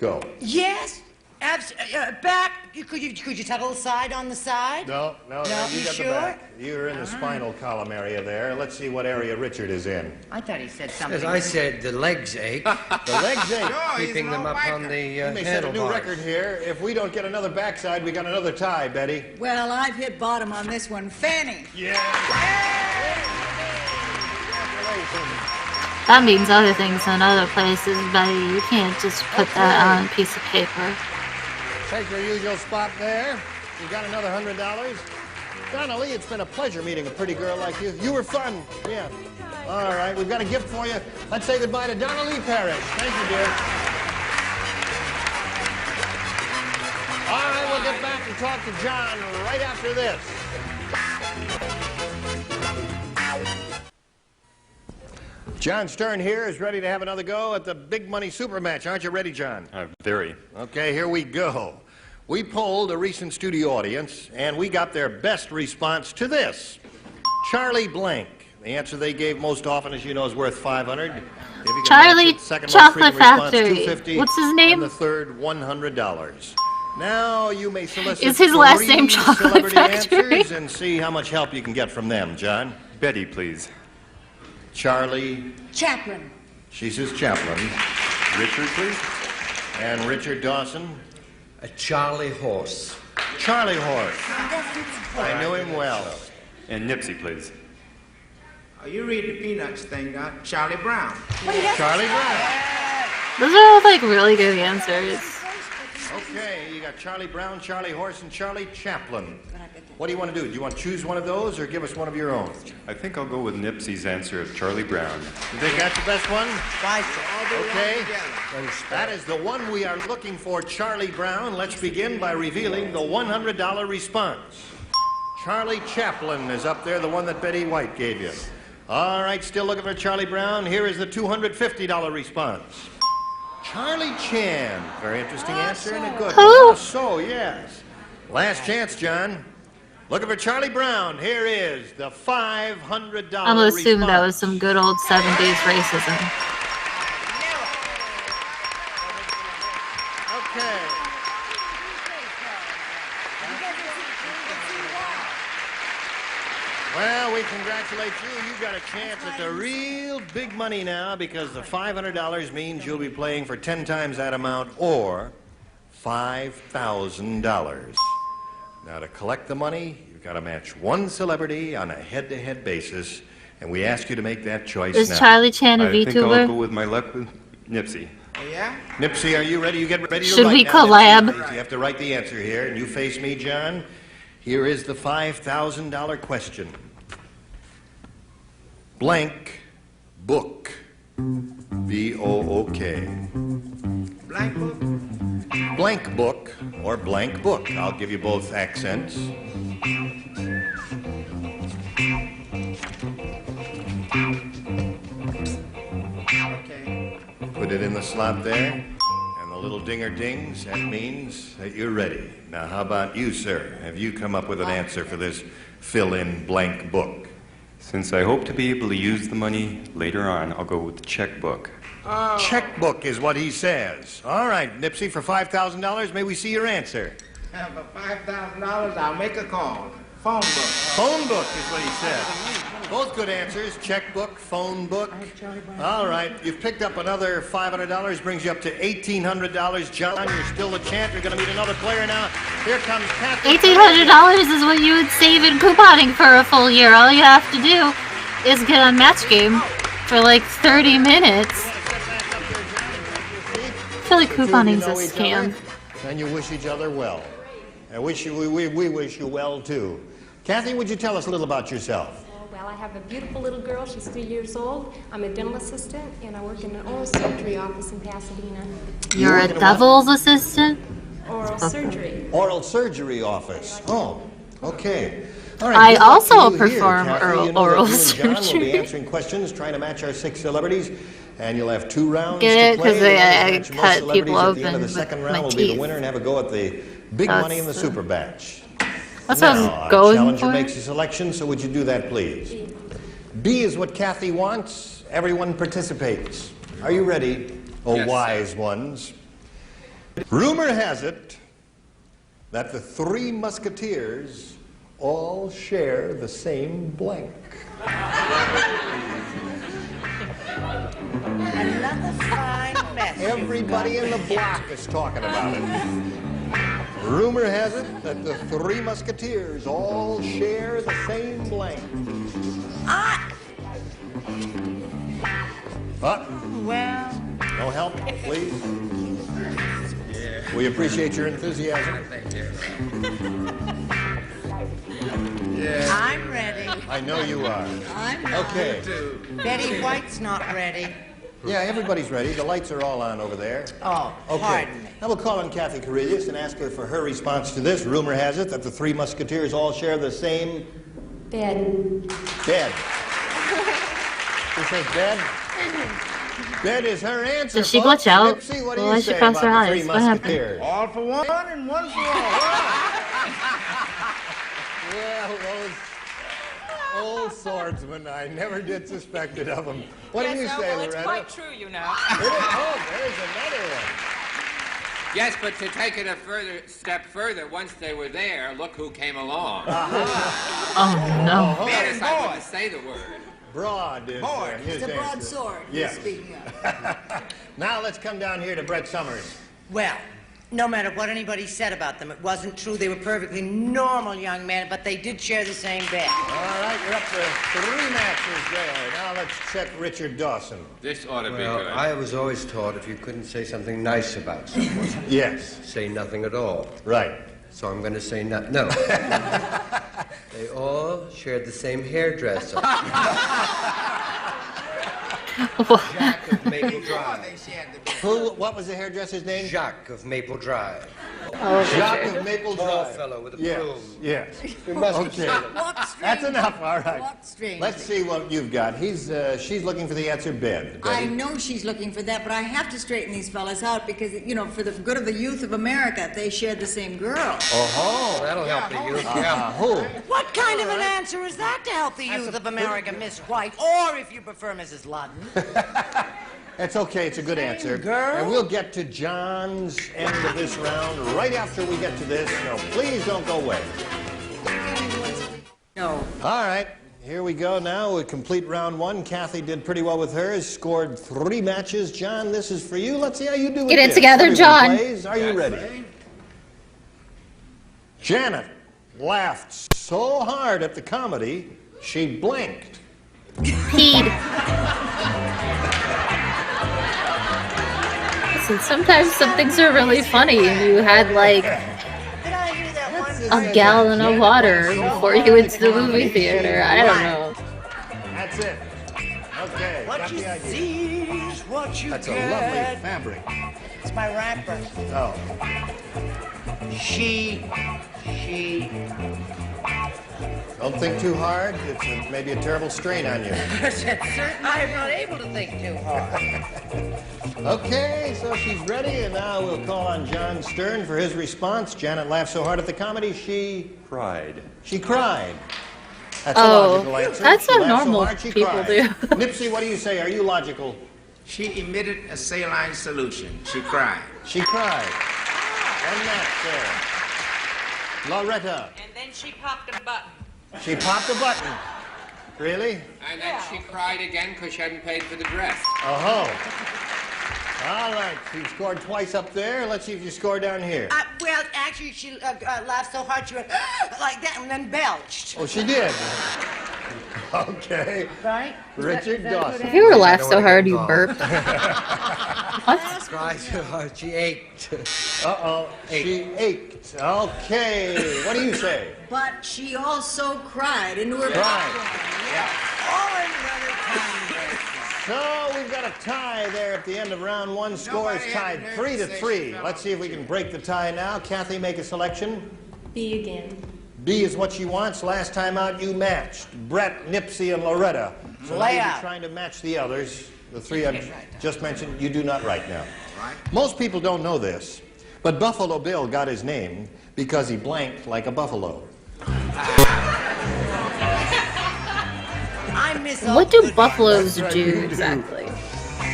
Go. Yes. Back. Could you tuck a little side on the side? No, No, you you got the sure? back. You're in the spinal column area there. Let's see what area Richard is in. I thought he said something. As I said, the legs ache. The legs ache. Sure, he's Keeping an them old up biker. on the We may set a new handlebars. record here. If we don't get another backside, we got another tie, Betty. Well, I've hit bottom on this one. Fanny. Yeah. That means other things in other places, buddy. You can't just put that on a piece of paper. Take your usual spot there. You got another $100. Donna Lee, it's been a pleasure meeting a pretty girl like you. You were fun. Yeah. All right, we've got a gift for you. Let's say goodbye to Donna Lee Parrish. Thank you, dear. All right, we'll get back and talk to John right after this. John Stern here is ready to have another go at the big money super match. Aren't you ready, John? Very. Okay, here we go. We polled a recent studio audience, and we got their best response to this. Charlie Blank. The answer they gave most often, as you know, is worth $500. Charlie Chocolate Factory. $250, What's his name? And the third, $100. Now you may solicit Is his last 3 name Chocolate celebrity Factory? answers and see how much help you can get from them, John. Betty, please. Charlie. Chaplin. She says Chaplin. Richard, please. And Richard Dawson. A Charlie Horse. Charlie Horse. I knew him well. And Nipsey, please. Oh, you read the Peanuts thing, Doc. Charlie Brown. Charlie Brown. Those are all like really good answers. Okay, you got Charlie Brown, Charlie Horse, and Charlie Chaplin. What do you want to do? Do you want to choose one of those or give us one of your own? I think I'll go with Nipsey's answer of Charlie Brown. You think that's the best one? Okay. That is the one we are looking for, Charlie Brown. Let's begin by revealing the $100 response. Charlie Chaplin is up there, the one that Betty White gave you. All right, still looking for Charlie Brown. Here is the $250 response. Charlie Chan. Very interesting answer and a good one. So, yes. Last chance, John. Looking for Charlie Brown. Here is the $500 I'm gonna assume that was some good old 70s racism. Okay. Well, we congratulate you. You got a chance at the real big money now because the $500 means you'll be playing for 10 times that amount or $5,000. Now, to collect the money, you've got to match one celebrity on a head-to-head basis, and we ask you to make that choice now. Is Charlie Chan a I think I'll VTuber? go with my luck with Nipsey. Yeah? Nipsey, are you ready? You get ready to Should write we now, collab? Nipsey. You have to write the answer here, and you face me, John. Here is the $5,000 question. Blank book. B-O-O-K. Blank book? Blank book or blank book. I'll give you both accents. Okay. Put it in the slot there. And the little dinger dings, that means that you're ready. Now, how about you, sir? Have you come up with an answer for this fill-in blank book? Since I hope to be able to use the money later on, I'll go with the checkbook. Checkbook is what he says. All right, Nipsey, for $5,000, may we see your answer? For $5,000, I'll make a call. Phone book. Phone book is what he said. Both good answers. Checkbook, phone book. All right, you've picked up another $500, brings you up to $1,800. John, you're still the champ. You're going to meet another player now. Here comes Kathy. $1,800 is what you would save in couponing for a full year. All you have to do is get on Match Game for like 30 minutes. I feel like couponing's a scam. And you wish each other well. I wish you, we wish you well, too. Kathy, would you tell us a little about yourself? Well, I have a beautiful little girl. She's 3 years old. I'm a dental assistant, and I work in an oral surgery office in Pasadena. You're a devil's assistant? Oral surgery. Oral surgery office. Oh, okay. All I right, also good luck to you perform here, Kathy. You know oral that you and John will surgery. be answering questions, trying to match our 6 celebrities, and you'll have 2 rounds Get to it? play. 'Cause The one I that matches most cut celebrities people at the open end of the with second my round will be the teeth. winner and have a go at the big money in the super batch. That's what I Now, was our going challenger for. makes a selection, so would you do that, please? B is what Kathy wants. Everyone participates. Are you ready, oh Yes, wise ones? Rumor has it that the 3 musketeers all share the same blank. Another fine message. Everybody in the block is talking about it. Rumor has it that the 3 musketeers all share the same blank. Well. No help, please? We appreciate your enthusiasm. Thank you. I'm ready. I know you are. I'm not. Okay. Betty White's not ready. Yeah, everybody's ready. The lights are all on over there. Oh, Okay. pardon me. Now we'll call on Kathy Carillas and ask her for her response to this. Rumor has it that the Three Musketeers all share the same Bed. bed. She says bed? Bed is her answer. Did she folks. glitch out? Nipsey, what do Why you did she say cross about her the Three eyes? What happened? Musketeers? All for one and one for all. Well, those old swordsmen, I never did suspect it of them. What do you Yes, say, well, it's Loretta? quite true, you know. Oh, there's another one. Yes, but to take it a step further, once they were there, look who came along. Oh, no. Yes, I wouldn't say the word. Broad is his It's a answer. broadsword Yes. he's speaking of. Now let's come down here to Brett Summers. Well, no matter what anybody said about them, it wasn't true. They were perfectly normal young men, but they did share the same bed. All right, you're up to 3 matches there. Now let's check Richard Dawson. This ought to be Well, good. I was always taught if you couldn't say something nice about someone, Yes. say nothing at all. Right. So I'm going to say no. They all shared the same hairdresser. Jacques of Maple Drive. Who? What was the hairdresser's name? Jacques of Maple Drive. Oh, Jacques Richard. of Maple Tall Drive. fellow with a Yes. broom. Yes. We must Okay. That's enough. All right. Let's see what you've got. She's looking for the answer bed. I Betty. know she's looking for that, but I have to straighten these fellas out because, you know, for the good of the youth of America, they shared the same girl. Oh, that'll help the youth. Who? What kind of an answer is that to help the youth of America, Miss White? Or, if you prefer, Mrs. Ludden? That's okay. It's a good answer. girl. And we'll get to John's end of this round right after we get to this. So please don't go away. No. All right. Here we go now. We complete round 1. Kathy did pretty well with hers. Scored 3 matches. John, this is for you. Let's see how you do with Get it this. together, Everyone John. plays. Are you ready? Janet laughed so hard at the comedy, she blinked. Peed. Listen, sometimes some things are really funny and you had like a gallon of water before you went to the movie theater. I don't know. That's it. Okay, What got you the idea. see is what you That's a get. lovely fabric. It's my wrapper. Oh. She. Don't think too hard. It's maybe a terrible strain on you. I'm not able to think too hard. Okay, so she's ready, and now we'll call on John Stern for his response. Janet laughed so hard at the comedy, she Cried. cried. That's a Oh, logical answer. that's She what laughed so normal hard, she people cried. do. Nipsey, what do you say? Are you logical? She emitted a saline solution. She cried. She cried. And that's there. Loretta, And then she popped a button. she popped a button. Really? And then she cried again because she hadn't paid for the dress. Oh. All right, you scored twice up there. Let's see if you score down here. Well, actually, she laughed so hard she went like that and then belched. Oh, she did. Okay. Right? Richard Dawson. If you were laughed so hard you burped. What? Cried so hard she ached. Uh-oh, she ached. Okay, what do you say? But she also cried into her Cried. Oh, another time. So we've got a tie there at the end of round 1. Score is Nobody had tied the nerve 3 to to say 3. she fell Let's off see if we the can break the tie now. Kathy, make a selection. B again. B is what she wants. Last time out, you matched Brett, Nipsey, and Loretta. So now Lay you're out. trying to match the others. The 3 I've just mentioned, you do not write now. Most people don't know this, but Buffalo Bill got his name because he blanked like a buffalo. I miss What do buffaloes do exactly?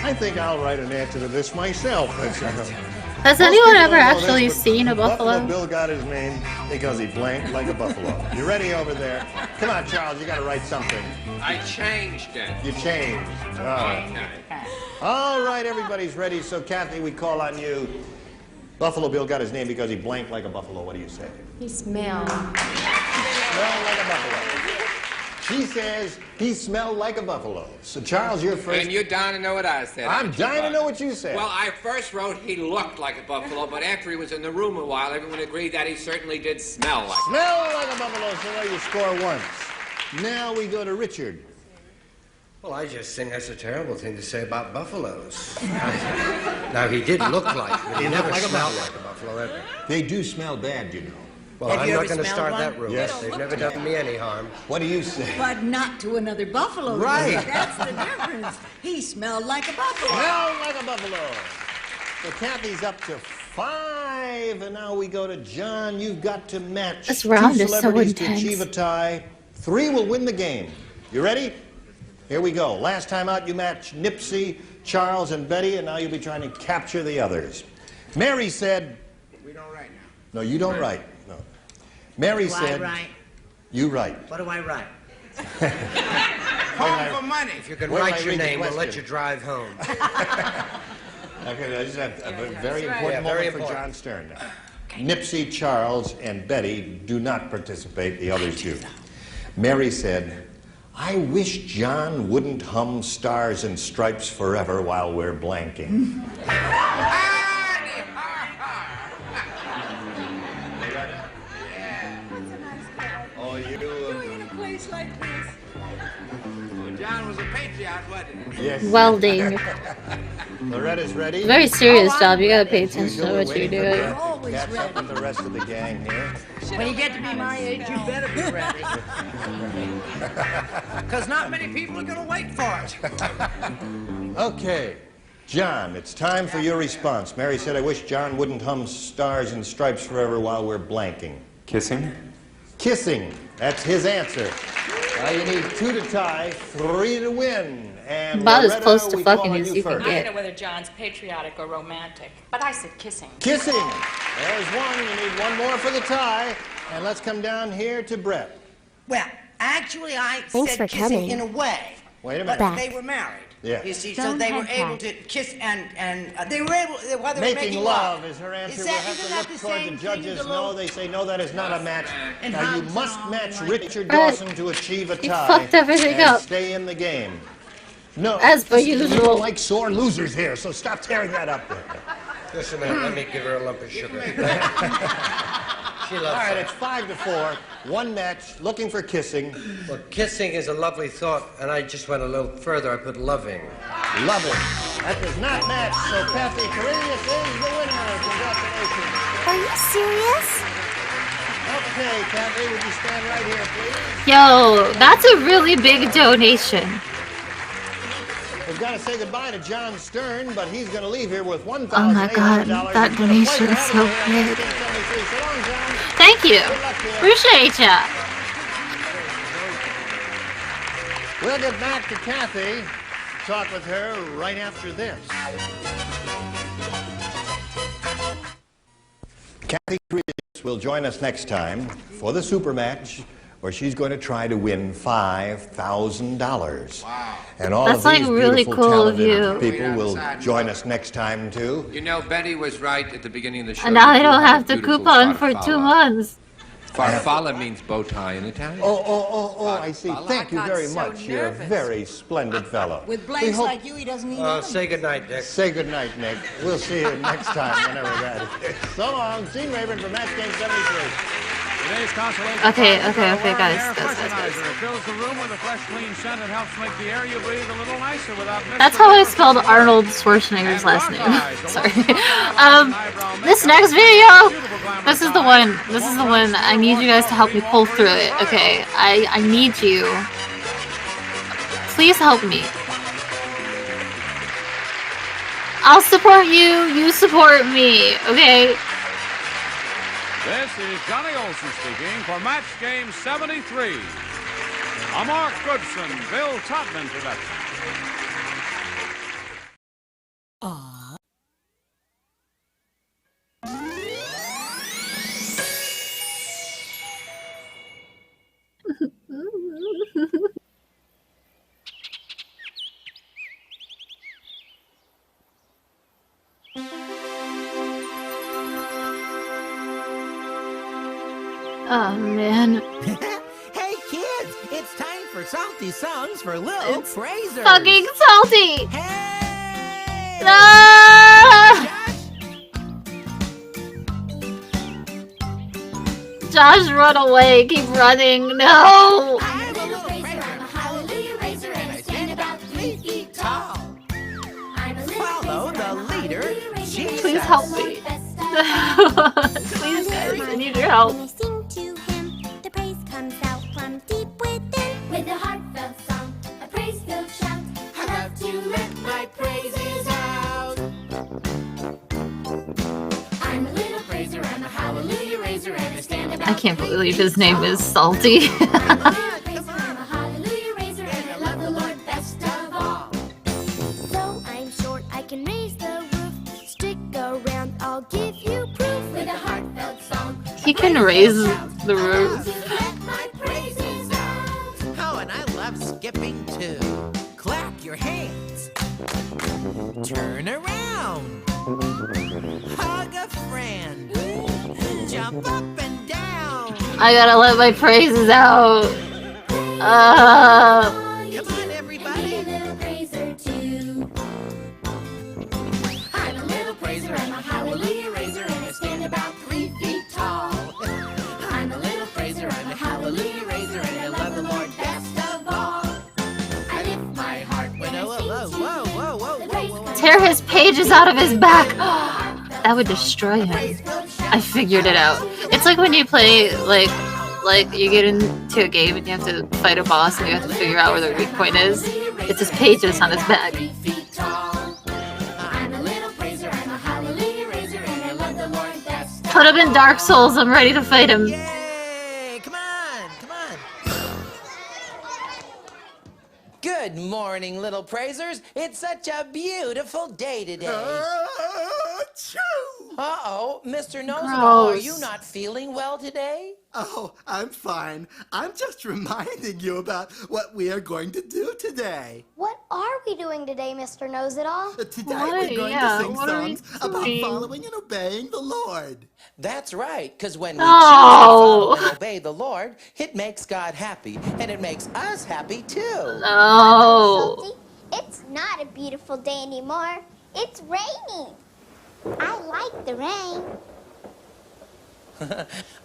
I think I'll write an answer to this myself. Has Most anyone people ever don't know this, actually but seen a Buffalo buffalo? Bill got his name because he blanked like a buffalo. You ready over there? Come on, Charles, you got to write something. I changed it. You changed. All right. Okay. All right, everybody's ready. So, Kathy, we call on you. Buffalo Bill got his name because he blanked like a buffalo. What do you say? He smelled. Smelled like a buffalo. She says he smelled like a buffalo. So, Charles, you're first. And you're dying to know what I said. I'm aren't you, dying to Bud? know what you said. Well, I first wrote he looked like a buffalo, but after he was in the room a while, everyone agreed that he certainly did smell like Smell like a buffalo, so there you score once. Now we go to Richard. Well, I just think that's a terrible thing to say about buffaloes. Now, he did look like, but he never smelled like a buffalo ever. They do smell bad, you know. Well, Have I'm you not ever going to smelled start one? that rumor. Yes. They've never done me any harm. What do you say? But not to another buffalo. Right. That's the difference. He smelled like a buffalo. Smell like a buffalo. So Kathy's up to 5, and now we go to John. You've got to match This round two is so celebrities to intense. achieve a tie. 3 will win the game. You ready? Here we go. Last time out, you matched Nipsey, Charles, and Betty, and now you'll be trying to capture the others. Mary said... We don't write now. No, you don't write. No. Mary Do said... I write? You write. What do I write? Home for money. If you can Wait till I write your read the name, we'll let question. you drive home. Okay, I just have a very Yeah, important very moment for John Stern now. Nipsey, Charles, and Betty do not participate. The others do. Mary said, I wish John wouldn't hum Stars and Stripes Forever while we're blanking. Oh, you In a place like this. John was a patriot, wasn't he? Yes. Welding. Loretta's ready. Very serious job. You gotta pay You attention two to are what you're waiting for doing. Beth to catch up with the rest of the gang here. When you get to be my age, you better be ready. Because not many people are going to wait for it. Okay. John, it's time for your response. Mary said, I wish John wouldn't hum Stars and Stripes Forever while we're blanking. Kissing? Kissing. That's his answer. Now you need 2 to tie, 3 to win. And About as Loretta, close to we call fucking on as you you can first. I don't get. know whether John's patriotic or romantic, but I said kissing. Kissing. There's one. You need 1 more for the tie. And let's come down here to Brett. Well, actually, I Thanks said for kissing coming. in a way. Wait a But minute. they were married. Yeah. You see, so Don't they were head able tap. to kiss and they were able, while they were Making making love is her answer. Is We'll that, have isn't to that look the toward same the thing judges. as a No, little- they say no, that is not a match. And Now you hugs must and all match like- Richard Brett, Dawson to achieve a you tie. fucked everything and up. Stay in the game. No, As per we usual. don't like sore losers here, so stop tearing that up there. Just a minute, let me give her a lump of sugar. She loves All right, that. it's 5 to 4. 1 match, looking for kissing. Well, kissing is a lovely thought, and I just went a little further. I put loving. Loving. That does not match, so Kathy Cornelius is the winner. Congratulations. Are you serious? Okay, Kathy, would you stand right here, please? Yo, that's a really big donation. We've got to say goodbye to John Stern, but he's going to leave here with $1,800. Oh my God, that It's been a pleasure donation is so having you here on big. 1973. So long, John. Thank you. Good luck to you. Appreciate ya. We'll get back to Kathy. Talk with her right after this. Kathy Cornelius will join us next time for the super match, where she's going to try to win $5,000. Wow. And all That's, of like, these really beautiful, cool of talented you. people will join us next time too. You know, Betty was right at the beginning of the show. And now You I don't do have a to beautiful coupon for 2 farfalla. months. Farfalla means bow tie in Italian. Oh, I see. Farfalla. Thank you I got very so much. You're a nervous. very splendid fellow. With We blanks hope- like you, he doesn't need enemies. Say goodnight, Dick. Say goodnight, Nick. We'll see you next time, whenever that is. So long. Gene Rayburn from Match Game 73. Today's consolation Okay, prize is okay, a okay, Warren guys, Air guys. Freshenizer. It fills the room with a fresh, clean scent and helps make the air you breathe a little nicer without That's how I spelled Arnold Schwarzenegger's last name. Sorry. This next video, this is the one. This is the one. I need you guys to help me pull through it. Okay, I need you. Please help me. I'll support you. You support me. Okay. This is Johnny Olson speaking for Match Game 73. A Mark Goodson, Bill Todman production. Oh man. Hey kids, it's time for for Salty Songs for Little Praisers. Fucking Salty! Hey! Ah! Josh, run away. Keep running. No! I'm a little praiser. I'm a hallelujah raiser, and I stand about 3 feet tall. Follow the leader, Jesus. Please help me. Please, guys, I need your help. When I sing to him, the praise comes out from deep within. With a heartfelt song, a praise-filled shout, I love to let my praises out. I'm a little praiser, I'm a hallelujah raiser, and I stand about. I can't believe his name is Salty. He can raise the roof. Oh, and I love skipping too. Clap your hands. Turn around. Hug a friend. Jump up and down. I gotta let my praises out. Come on, everybody. I'm a little praiser too. I'm a little praiser, I'm a hallelujah raiser, and I stand about 3 feet tall. I'm a little praiser, I'm a hallelujah raiser, and I love the Lord best of all. I lift my heart when I whoa. Tear his pages out of his back. That would destroy him. I figured it out. It's like when you play, like you get into a game and you have to fight a boss and you have to figure out where the weak point is. It's his pages on his back. Put him in Dark Souls. I'm ready to fight him. Yay! Come on, come on. Good morning, little praisers. It's such a beautiful day today. Uh-oh, Mr. Know-It-All, are you not feeling well today? Oh, I'm fine. I'm just reminding you about what we are going to do today. What are we doing today, Mr. Knows-It-All? Today we're going to sing songs about following and obeying the Lord. That's right, because when we choose to follow and obey the Lord, it makes God happy, and it makes us happy too. No. It's not a beautiful day anymore. It's raining. I like the rain.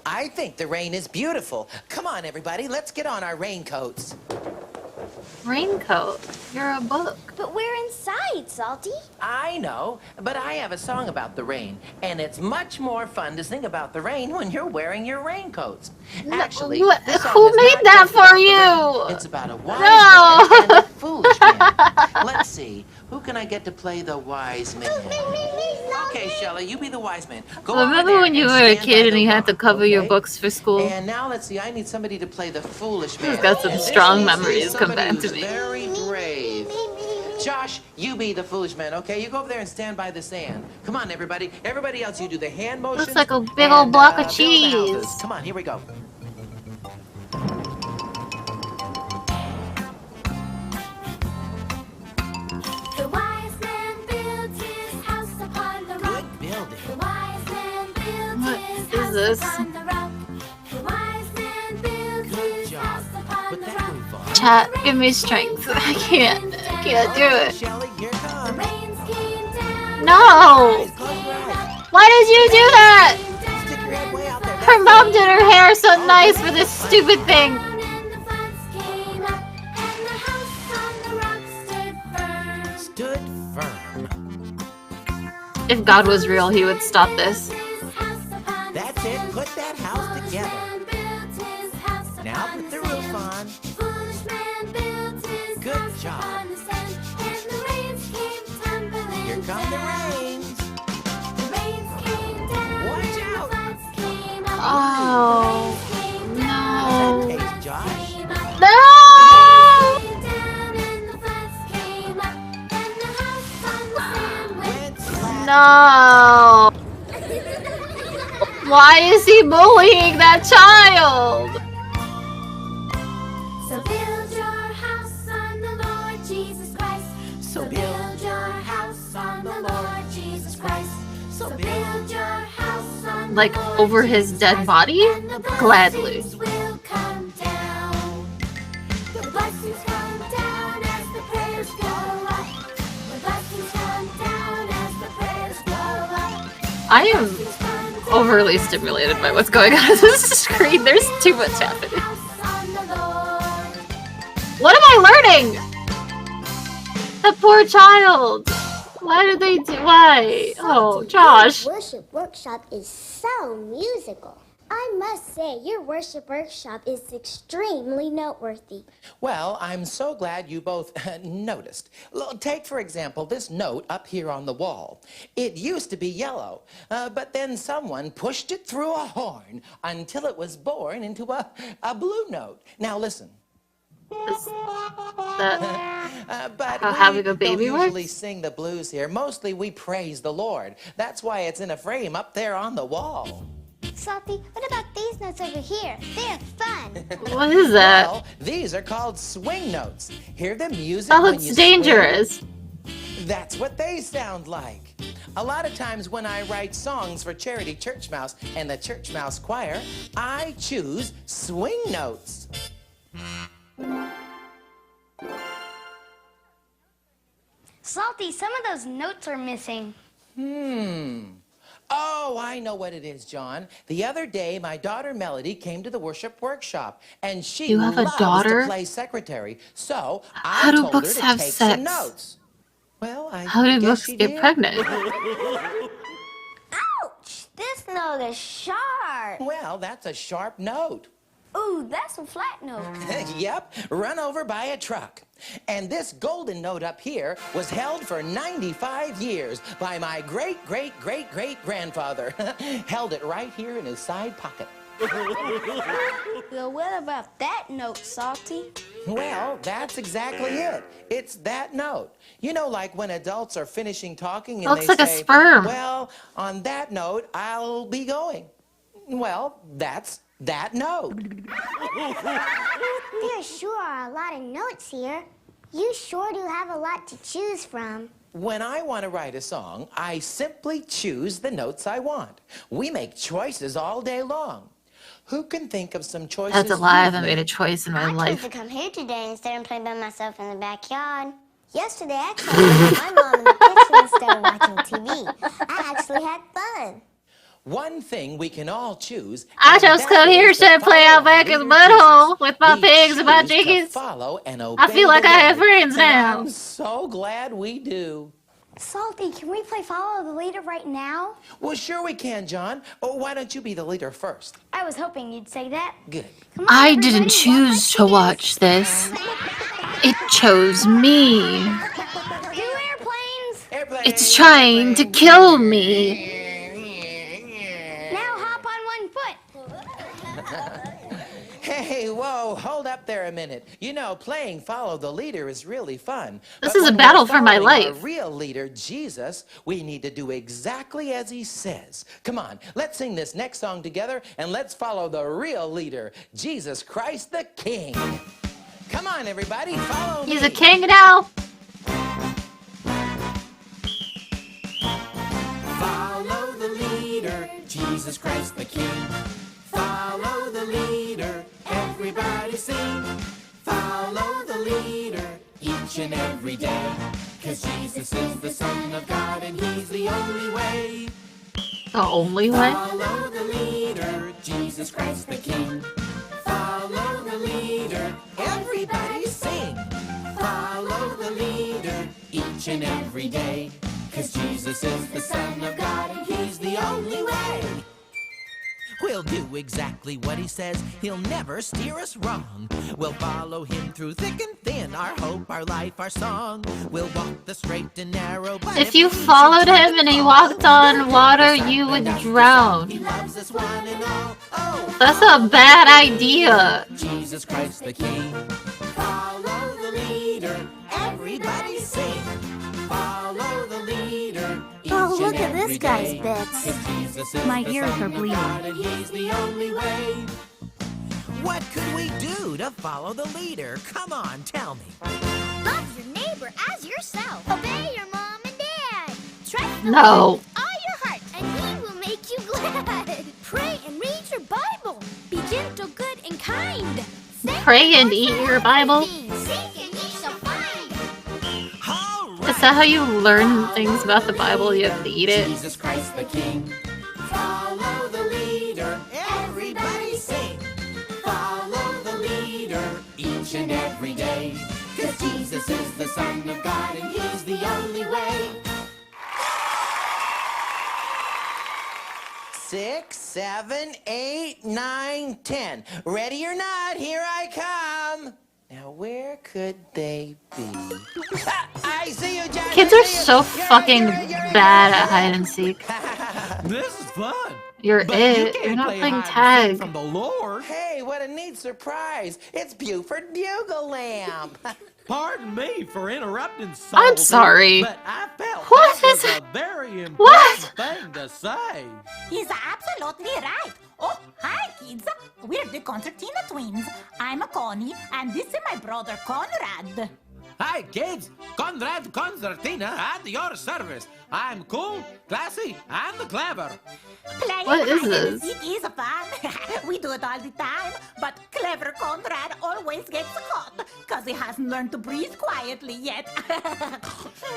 I think the rain is beautiful. Come on, everybody, let's get on our raincoats. Raincoat? You're a book. But we're inside, Salty. I know, but I have a song about the rain, and it's much more fun to sing about the rain when you're wearing your raincoats. Actually, Who this song is made not that just about for the you? rain. It's about a wise man and a foolish man. Let's see, who can I get to play the wise man? Okay, Shelley, you be the wise man. Go over Remember there when you and were a stand by kid and the you had to rock, cover your okay? books for school? And now let's see, I need somebody to play the foolish man. He's got some And this strong needs to be memories come somebody back to who's me. Very brave. Josh, you be the foolish man, okay? You go over there and stand by the sand. Come on, everybody. Everybody else, you do the hand motions. Looks like a big old block of build the cheese. houses. Come on, here we go. The wise man built his house upon the rock. Good building. The wise man built his What is house this? upon the rock. The wise man built his house upon Put the that rock. roof on. Chat, give me strength. I can't do it. Shelley, here The comes. rains came down. No! Close your eyes. Why did you do that? Stick your head way out there. Her mom did her hair so nice for this stupid thing. And the floods came up, and the house on the rock stood firm. Stood firm. If God was real, he would stop this. That's it. Put that house together. Now put the roof on. Good job. Here come the rains. Watch out. Oh, How's no. that taste, Josh? No! Went flat. No! Why is he bullying that child? So build your house on the Lord Jesus Christ. So build your house on the Lord Jesus Christ. So build your house on Like, the Lord over his Jesus dead Christ, body? and the Gladly. blessings will come down. The blessings I am overly stimulated by what's going on this screen. There's too much happening. What am I learning? The poor child. Why did they do? Why? Oh, Josh. Your worship workshop is so musical. I must say, your worship workshop is extremely noteworthy. Well, I'm so glad you both noticed. Take, for example, this note up here on the wall. It used to be yellow, but then someone pushed it through a horn until it was born into a blue note. Now listen. But how having a we baby don't usually works? sing the blues here. Mostly we praise the Lord. That's why it's in a frame up there on the wall. Salty, what about these notes over here? They're fun. What is that? Well, these are called swing notes. Hear the music Oh, when it's you dangerous. swing? That's what they sound like. A lot of times when I write songs for Charity Church Mouse and the Church Mouse Choir, I choose swing notes. Salty, some of those notes are missing. Oh, I know what it is, John. The other day, my daughter Melody came to the worship workshop, and she You have a loves daughter? to play secretary. So How I do told books her to have take sex? some notes. Well, How do guess books she get did. pregnant? Ouch! This note is sharp. Well, that's a sharp note. Ooh, that's a flat note. Yep, run over by a truck. And this golden note up here was held for 95 years by my great-great-great-great-grandfather. Held it right here in his side pocket. Well, what about that note, Salty? Well, that's exactly it. It's that note. You know, like when adults are finishing talking and Looks they like a say, sperm. well, on that note, I'll be going. Well, that's that note. There sure are a lot of notes here. You sure do have a lot to choose from. When I want to write a song, I simply choose the notes I want. We make choices all day long. Who can think of some choices? That's a lie. I you've haven't made a choice in my I chose life. to come here today instead of play by myself in the backyard. Yesterday, I tried to with my mom in the kitchen instead of watching TV. I actually had fun. One thing we can all choose. I and just that come here is to to play follow out back in the leader butthole Jesus. with my We pigs and my choose to chickens. follow and I obey feel like the I have Lord. friends And now. I'm so glad we do. Salty, can we play Follow the Leader right now? Well, sure we can, John. Oh, why don't you be the leader first? I was hoping you'd say that. Good. I didn't choose to watch this. It chose me. Do airplanes! It's trying to kill me. Now hop on one foot. Hey, whoa, hold up there a minute. You know, playing Follow the Leader is really fun. This But is a when we're battle for my following our life. real leader, Jesus, we need to do exactly as he says. Come on, let's sing this next song together, and let's follow the real leader, Jesus Christ the King. Come on, everybody, follow me. He's a king now. Follow the leader, Jesus Christ the King. Follow the leader, everybody sing. Follow the leader each and every day. 'Cause Jesus is the Son of God and he's the only way. The only way? Follow the leader, Jesus Christ the King. Follow the leader, everybody sing. Follow the leader each and every day. 'Cause Jesus is the Son of God and he's the only way. We'll do exactly what he says. He'll never steer us wrong. We'll follow him through thick and thin. Our hope, our life, our song. We'll walk the straight and narrow. But If you followed him and he walked on water, you would drown. He loves us one and all. Oh, That's a bad idea. Jesus Christ the King. Follow the leader, everybody sing. Follow the leader. Oh, look at this guy's bits. My ears are bleeding. And he's the only way. what could we do to follow the leader? Come on, tell me. Love your neighbor as yourself. Obey your mom and dad. Trust the No. Lord with all your heart, and he will make you glad. Pray and read your Bible. Be gentle, good, and kind. Pray and eat your Bible. Seek and ye shall find. Is that how you learn things about the Bible? You have to eat it? Jesus Christ the King. Son of God, and He's the only way. 6, 7, 8, 9, 10. Ready or not, here I come. Now, where could they be? I see you, Johnny. Kids are so fucking bad at hide and seek. This is fun. You're it. You're not playing tag. From the Lord. Hey, what a neat surprise. It's Buford Bugle Lamp. Pardon me for interrupting so I'm sorry. but I felt What that is was it? a very important What? thing to say. He's absolutely right. Oh, hi, kids. We're the Concertina twins. I'm Connie, and this is my brother Conrad. Hi, kids. Conrad Concertina at your service. I'm cool, classy, and clever. Playing What is hide and this? seek is fun. We do it all the time, but clever Conrad always gets caught because he hasn't learned to breathe quietly yet.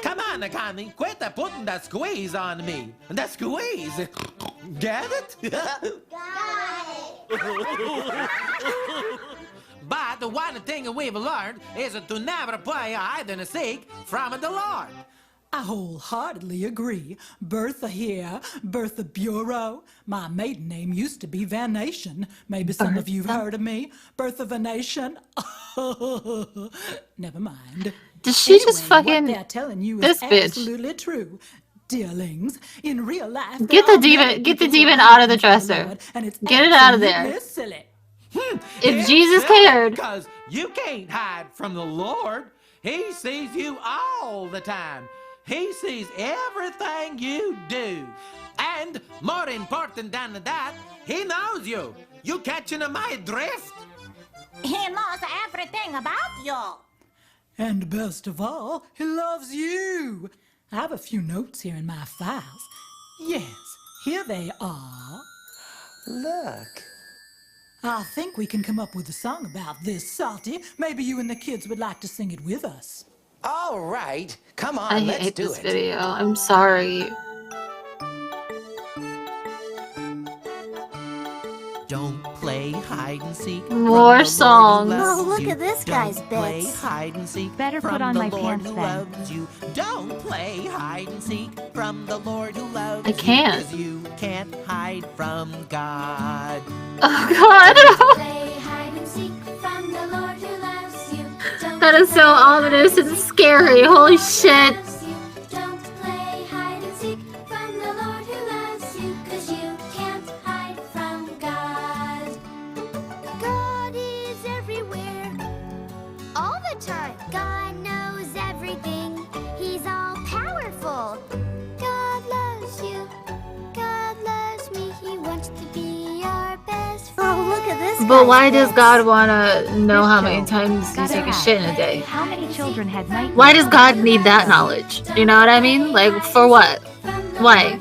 Come on, Connie. Quit putting the squeeze on me. The squeeze. Get it? But the one thing we've learned is to never play hide and seek from the Lord. I wholeheartedly agree. Bertha here, Bertha Bureau. My maiden name used to be Van Nation. Maybe some of you've heard of me. Bertha Van Nation. Never mind. Does she just Anyway, fucking what they're telling you this is bitch? absolutely true. Dearlings, in real life, Get the demon. Get the demon out of the dresser. Get it out of there. Silly. If Jesus cared. Because you can't hide from the Lord. He sees you all the time. He sees everything you do. And more important than that, he knows you. You catching my drift? He knows everything about you. And best of all, he loves you. I have a few notes here in my files. Yes, here they are. Look. I think we can come up with a song about this, Salty. Maybe you and the kids would like to sing it with us. All right. Come on, I let's hate do this it. video. I'm sorry. Don't play hide and seek. More songs. Oh, look at this guy's Don't play bits. hide and seek. Better from put on the my Lord pants who then. loves you. Don't play hide and seek from the Lord who loves I can't. you. 'Cause you can't hide from God. Oh God. Play hide and seek from the Lord who loves you. Don't That is so ominous and scary. Holy shit. Don't play hide and seek from the Lord who loves you, 'cause you can't hide from God. God is everywhere, all the time. God knows everything. He's all powerful. God loves you. God loves me. He wants to be our best friend. Oh, look at this. But why does God wanna know how many times you take a shit in a day? How many children had nightmares? Why does God need that knowledge? You know what I mean? Like, for what? Why?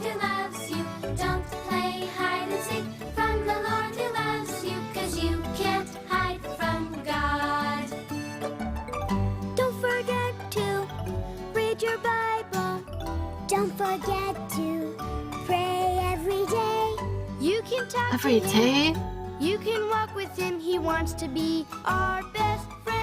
Don't play hide and seek from the Lord who loves you, 'cause you can't hide from God. Don't forget to read your Bible. Don't forget to pray every day. You can talk Every to him. day? You can walk with him. He wants to be our best friend.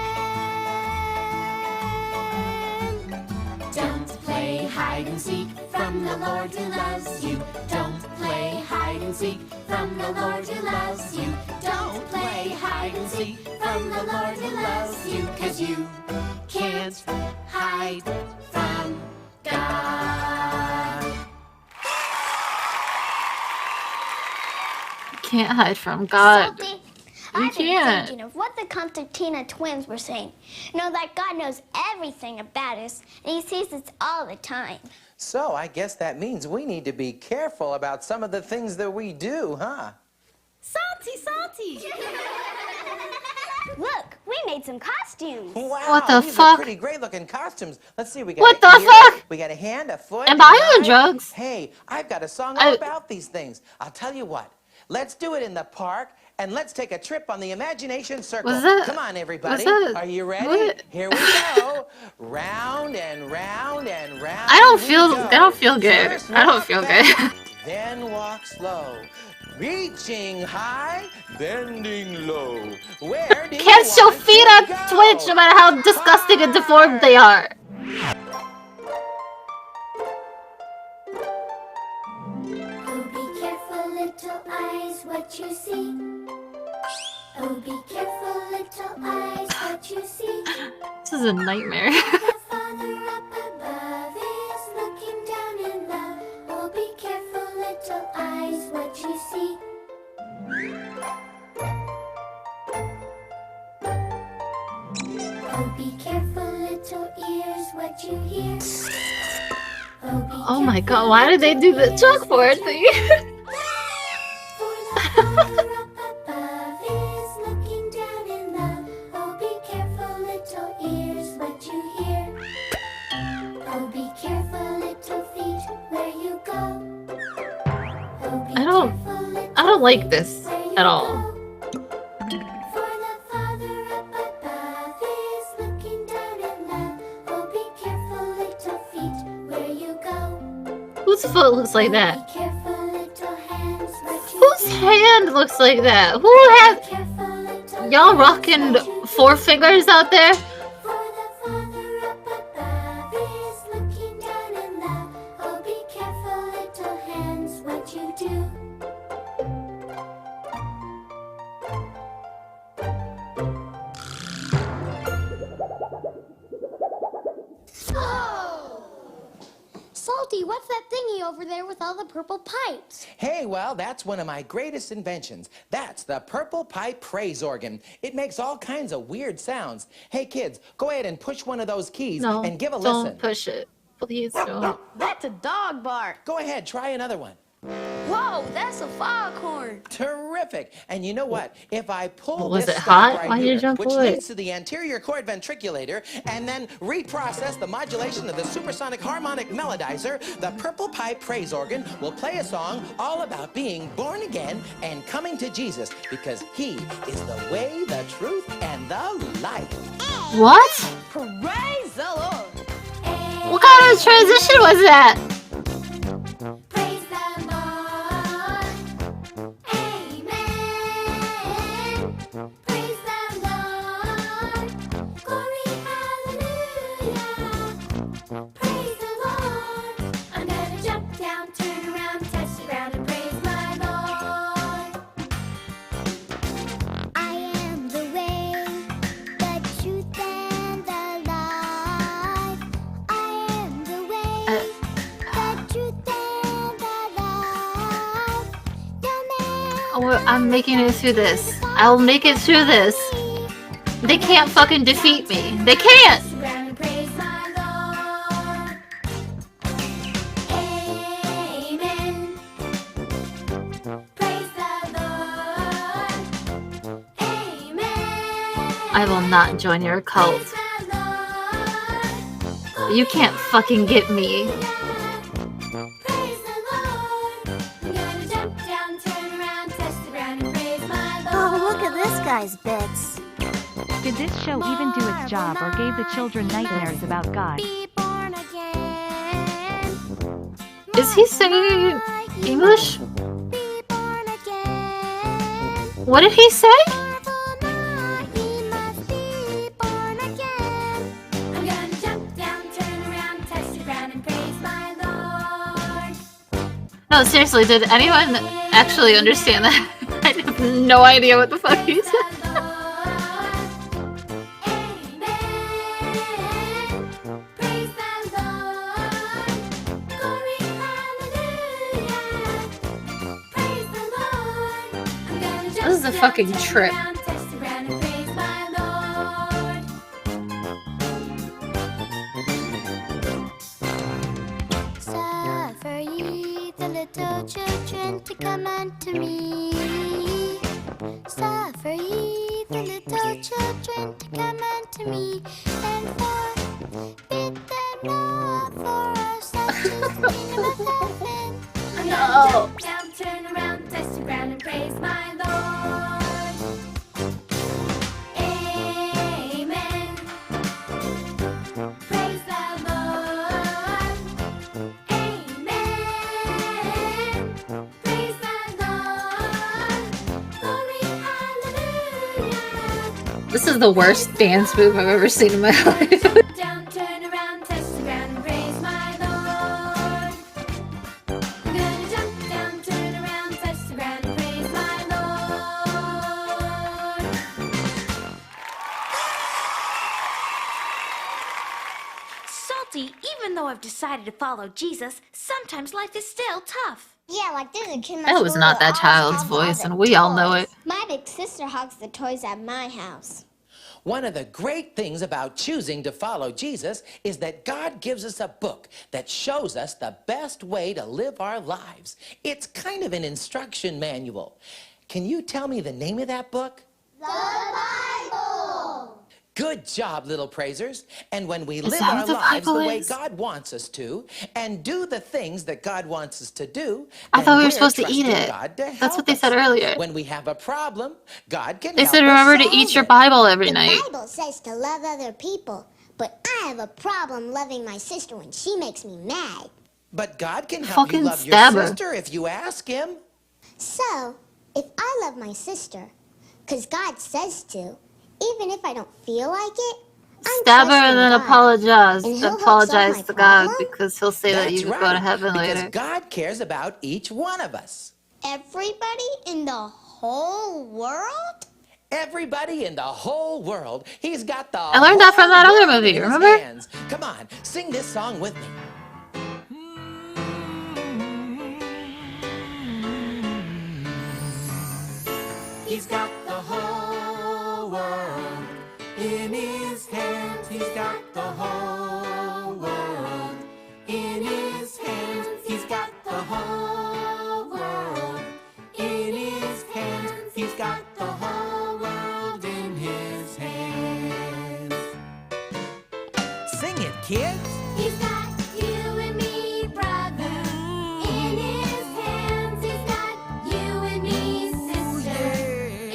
Don't play hide and seek from the Lord who loves you. Don't play hide and seek from the Lord who loves you. Don't play hide and seek from the Lord who loves you, 'cause you can't hide from God. Can't hide from God. Salty, You I've been can't. thinking of what the Concertina twins were saying. You know that God knows everything about us, and He sees us all the time. So I guess that means we need to be careful about some of the things that we do, huh? Salty, salty! Look, we made some costumes. Wow, What the these fuck? are pretty great looking costumes. Let's see, we got What a the ear, fuck? We got a hand, a foot. Am an I on eye. drugs? Hey, I've got a song all about these things. I'll tell you what. Let's do it in the park, and let's take a trip on the imagination circle. Was that- Come on, everybody. was that- Are you ready? what? Here we go. Round and round and round. I don't we feel. go. I don't feel good. First I don't walk feel back, good. Then walk slow. Reaching high, bending low. Where do Can't you show want feet to on go? Twitch, no matter how disgusting and deformed they are. Oh, be careful, little eyes, what you see. Oh, be careful, little eyes, what you see. This is a nightmare. The Father up above is looking down in love. Oh, be careful, little eyes, what you see. Oh, be careful, little ears, what you hear. Oh my god, why did they do the chalkboard thing? Above is looking down in love. Oh, be careful, little ears, what you hear. Oh, be careful, little feet, where you go. Oh, be I don't like this at all. For the Father up above is looking down in love. Oh, be careful, little feet, where you go. Whose foot looks like that? Be careful, little hands, what you Whose hand looks like that? Who has... Y'all rocking 4 fingers out there? For the Father up above is looking down in love. Oh, be careful, little hands, what you do. Salty, what's that thingy over there with all the purple pipes? Hey, well, that's one of my greatest inventions. That's the purple pipe praise organ. It makes all kinds of weird sounds. Hey, kids, go ahead and push one of those keys No, and give a don't listen. push it. Please don't. That's a dog bark. Go ahead, try another one. Whoa, that's a foghorn. Terrific. And you know what? If I pull Was this it stuff hot? right Why did here, you jump which away? leads to the anterior cord ventriculator, and then reprocess the modulation of the supersonic harmonic melodizer, the purple pipe praise organ will play a song all about being born again and coming to Jesus, because he is the way, the truth, and the life. What? Praise the Lord. What kind of transition was that? Praise the Lord. Amen. Praise the Lord. Glory, hallelujah. Praise the Lord. I'm gonna jump down, turn around, touch the ground, and praise my Lord. I am the way, the truth, and the life. I am the way, the truth, and the life. Oh, I'm making it through this. I'll make it through this. They can't fucking defeat me. They can't! Ground and praise my Lord. Amen. Praise the Lord. Amen. I will not join your cult. You can't fucking get me. Praise the Lord. I'm gonna jump down, turn around, touch the ground, and praise my Lord. Oh, look at this guy's bits. Did this show even do its job or gave the children nightmares about God? Be born again. Is he singing English? Be born again. What did he say? He must be born again. I'm gonna jump down, turn around, touch the ground, and praise my Lord. No, seriously, did anyone actually understand that? I have no idea what the fuck he said. Praise the Lord. Glory, hallelujah. Praise the Lord. I'm gonna jump This is a fucking down, turn trip. around, touch the ground, and praise my Lord. Suffer ye the little children to come unto me. Suffer ye the little children to come unto me, and forbid them not, for of such is the kingdom of heaven. I'm gonna jump down, turn around, touch the ground, and praise my Lord. Amen. Praise the Lord. Amen. Praise the Lord. Glory, hallelujah. This is the worst dance move I've ever seen in my life. Down, turn around, touch Even though I've decided to follow Jesus, sometimes life is still tough. Yeah, like there's a kid in my That was school not that that always child's hogs all voice, the and we all know toys. it. My big sister hogs the toys at my house. One of the great things about choosing to follow Jesus is that God gives us a book that shows us the best way to live our lives. It's kind of an instruction manual. Can you tell me the name of that book? The Bible! Good job, little praisers. And when we live that our what the lives the Bible way is? God wants us to, and do the things that God wants us to do, I thought we were then supposed to trusting eat it. God to That's help what they said us. earlier. When we have a problem, God can They help said us remember to solve eat your it. Bible every The night. Bible says to love other people, but I have a problem loving my sister when she makes me mad. But God can help Fucking you love stab your her. sister if you ask him. So, if I love my sister, because God says to, even if I don't feel like it, I'm Stab her trusting and then God, apologize. and he'll help solve Apologize my to God problem? because he'll say that That's you could right, go to heaven because later. God cares about each one of us. Everybody in the whole world? Everybody in the whole world. He's got the I learned that from that whole other world movie, in his remember? hands. Come on, sing this song with me. He's got the whole world in his hands. He's got the whole world in his hands. He's got the whole world in his hands. He's got the whole world in his hands. Sing it, kids. He's got you and me, brother, in his hands. He's got you and me, sister,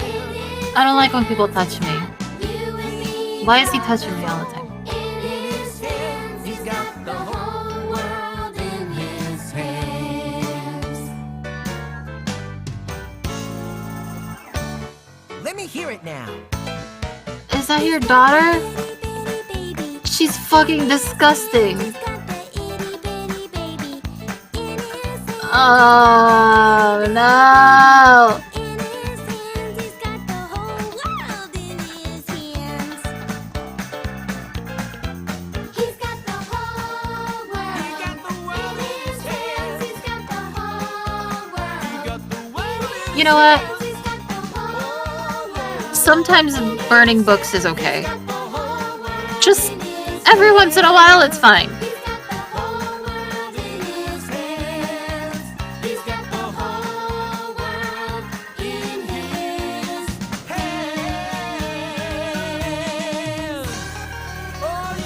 in his I don't like when people touch me. you and me. Why is he touching me all the time? In his hands, he's got the whole world in his hands. Let me hear it now. Is that your daughter? She's fucking disgusting. Oh no! He's got the whole world in his hands. He's got the whole world. You know what? Sometimes burning books is okay. Just every once in a while, it's fine. He's got the whole world in his hands. Oh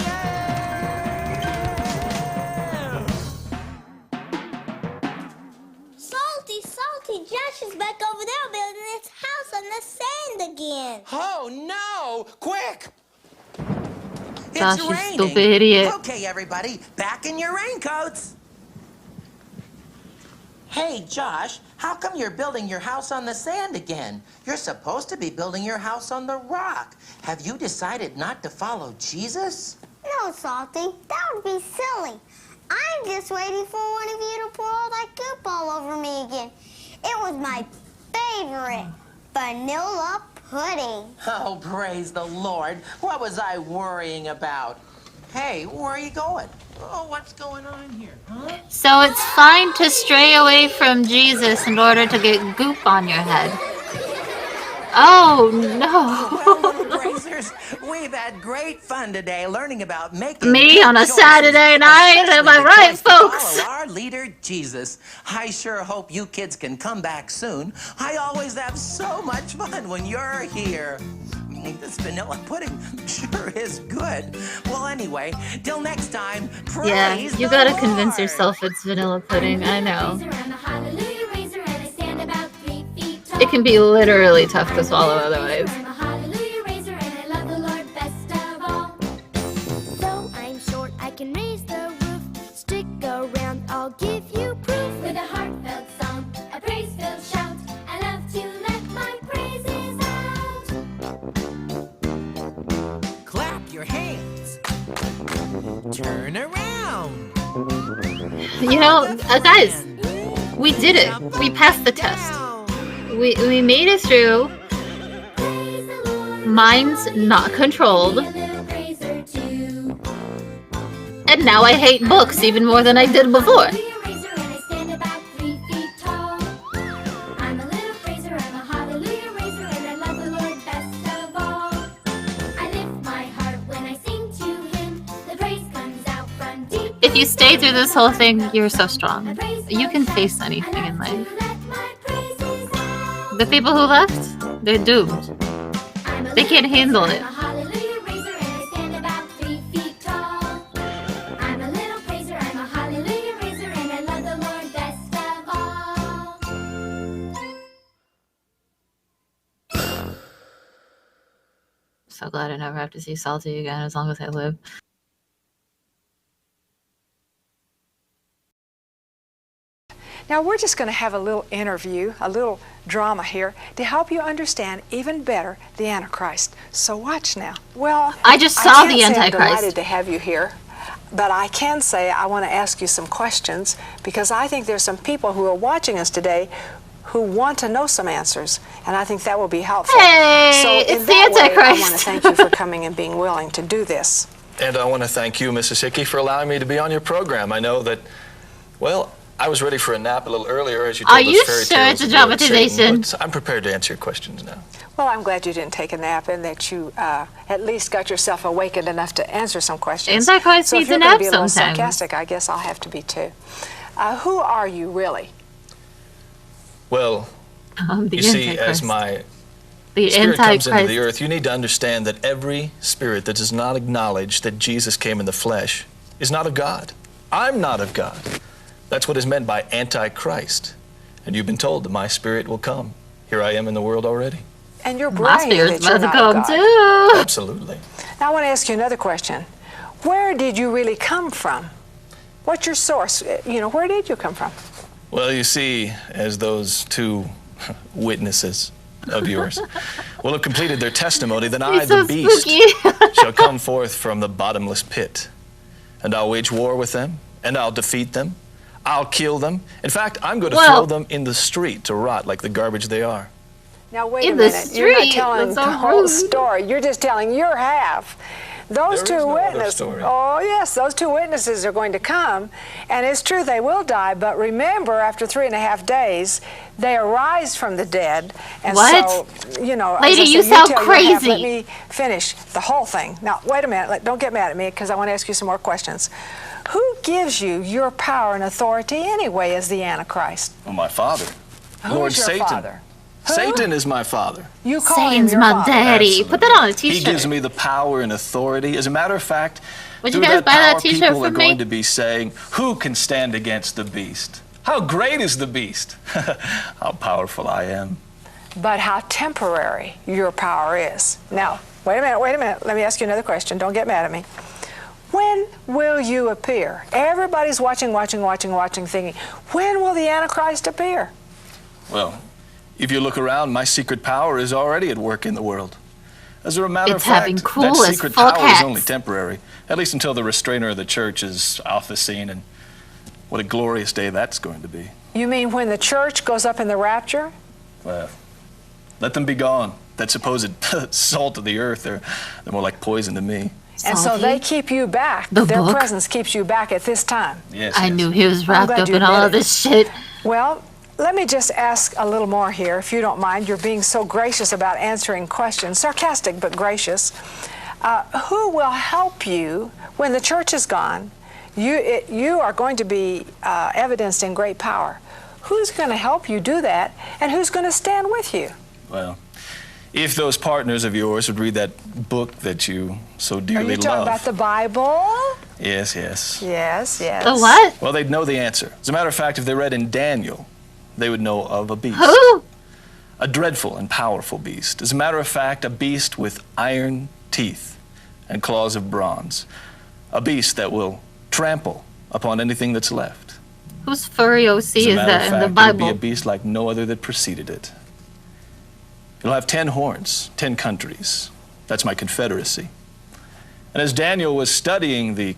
Salty, Salty, Josh is back over there building his house on the sand again. Oh no! Quick! Josh, It's you raining. stupid idiot. Okay, everybody, back in your raincoats. Hey, Josh, how come you're building your house on the sand again? You're supposed to be building your house on the rock. Have you decided not to follow Jesus? No, Salty, that would be silly. I'm just waiting for one of you to pour all that goop all over me again. It was my favorite vanilla pudding. Oh, praise the Lord. What was I worrying about? Hey, where are you going? Oh, what's going on here, huh? So it's fine to stray away from Jesus in order to get goop on your head. Oh no! Well, little bracers, we've had great fun today learning about making Me good on a choices, Saturday night, am I especially the right, choice to folks? Follow our leader, Jesus. I sure hope you kids can come back soon. I always have so much fun when you're here. This vanilla pudding sure is good. Well, anyway, till next time, praise Yeah, you the gotta Lord. convince yourself it's vanilla pudding. I know. It can be literally tough to swallow otherwise. Though I'm short, I can raise the roof. Stick around, I'll give you proof. With a heartfelt song, a praise-filled shout, I love to let my praises out. Clap your hands. Turn around. You know, guys, we did it. We passed the test. We made it through. Mine's not controlled. And And now I hate books even more than I did before. If you stay through this whole thing, you're so strong. You can face anything in life. The people who left, they're doomed. They can't handle it. So glad I never have to see Salty again as long as I live. Now we're just going to have a little interview, a little drama here to help you understand even better the Antichrist. So watch now. Well, I just saw the I'm Antichrist. delighted to have you here, but I can say I want to ask you some questions because I think there's some people who are watching us today who want to know some answers, and I think that will be helpful. Hey, so it's in the that way, Antichrist. I want to thank you for coming and being willing to do this. And I want to thank you, Mrs. Hickey, for allowing me to be on your program. I know that, well, I was ready for a nap a little earlier as you told Are us you fairy sure tales it's a of the Lord Satan, dramatization? but I'm prepared to answer your questions now. Well, I'm glad you didn't take a nap and that you at least got yourself awakened enough to answer some questions. Antichrist so if needs you're a going to nap be a little sometimes. sarcastic, I guess I'll have to be too. Who are you really? Well, The you see, Antichrist. as my The spirit comes into Antichrist. the earth, you need to understand that every spirit that does not acknowledge that Jesus came in the flesh is not of God. I'm not of God. That's what is meant by Antichrist. And you've been told that my spirit will come. Here I am in the world already. And you're My bragging spirit's that you're about to not come of God. too. Absolutely. Now I want to ask you another question. Where did you really come from? What's your source? You know, where did you come from? Well, you see, as those two witnesses of yours will have completed their testimony, then I, He's so the beast, spooky. shall come forth from the bottomless pit. And I'll wage war with them, and I'll defeat them. I'll kill them. In fact, I'm going to throw them in the street to rot like the garbage they are. Now wait In a the minute. You're not street? telling That's so the whole rude. story. You're just telling your half. Those There is two no other witnesses. story. Oh yes, those two witnesses are going to come, and it's true they will die. But remember, after 3.5 days, they arise from the dead. And What? so, you know, Lady, as I you say, sound tell your half. crazy. Let me finish the whole thing. Now wait a minute. Don't get mad at me because I want to ask you some more questions. Who gives you your power and authority anyway as the Antichrist? Well, my father, Who Lord is your Satan. father? Who? Satan is my father. You call Satan's him your my father. daddy. Put that on a He t-shirt. gives me the power and authority. As a matter of fact, Would you through guys buy that power, t-shirt people are from going me? to be saying, who can stand against the beast? How great is the beast? How powerful I am. But how temporary your power is. Now, wait a minute. Let me ask you another question. Don't get mad at me. When will you appear? Everybody's watching, thinking, when will the Antichrist appear? Well, if you look around, my secret power is already at work in the world. As a matter It's of fact, having cool that as secret fuck power is hats. only temporary, at least until the restrainer of the church is off the scene, and what a glorious day that's going to be. You mean when the church goes up in the rapture? Well, let them be gone. That supposed salt of the earth, they're more like poison to me. And so they keep you back. The Their book? presence keeps you back at this time. Yes, I knew he was I'm wrapped glad up you in all admit of it. this shit. Well, let me just ask a little more here, if you don't mind. You're being so gracious about answering questions, sarcastic but gracious. Who will help you when the church is gone? You are going to be evidenced in great power. Who's going to help you do that, and who's going to stand with you? Well, if those partners of yours would read that book that you so Are dearly you talking love. about the Bible? Yes, yes. Yes, yes. The what? Well, they'd know the answer. As a matter of fact, if they read in Daniel, they would know of a beast. Who? A dreadful and powerful beast. As a matter of fact, a beast with iron teeth and claws of bronze. A beast that will trample upon anything that's left. Whose furry OC As a is matter that of in fact, the it would be Bible? a beast like no other that preceded it. You'll have 10 horns, 10 countries. That's my confederacy. And as Daniel was studying the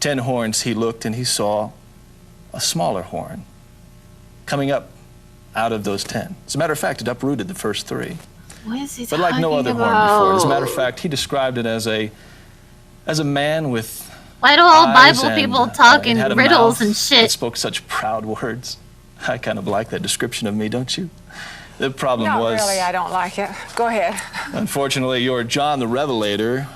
10 horns, he looked and he saw a smaller horn coming up out of those 10. As a matter of fact, it uprooted the first 3. What is he But like no talking other horn before. As a matter about? of fact, he described it as a man with Why do all eyes Bible and, people talk it in had a riddles mouth and shit? that spoke such proud words. I kind of like that description of me, don't you? The problem Not was... really, I don't like it. Go ahead. Unfortunately, your John the Revelator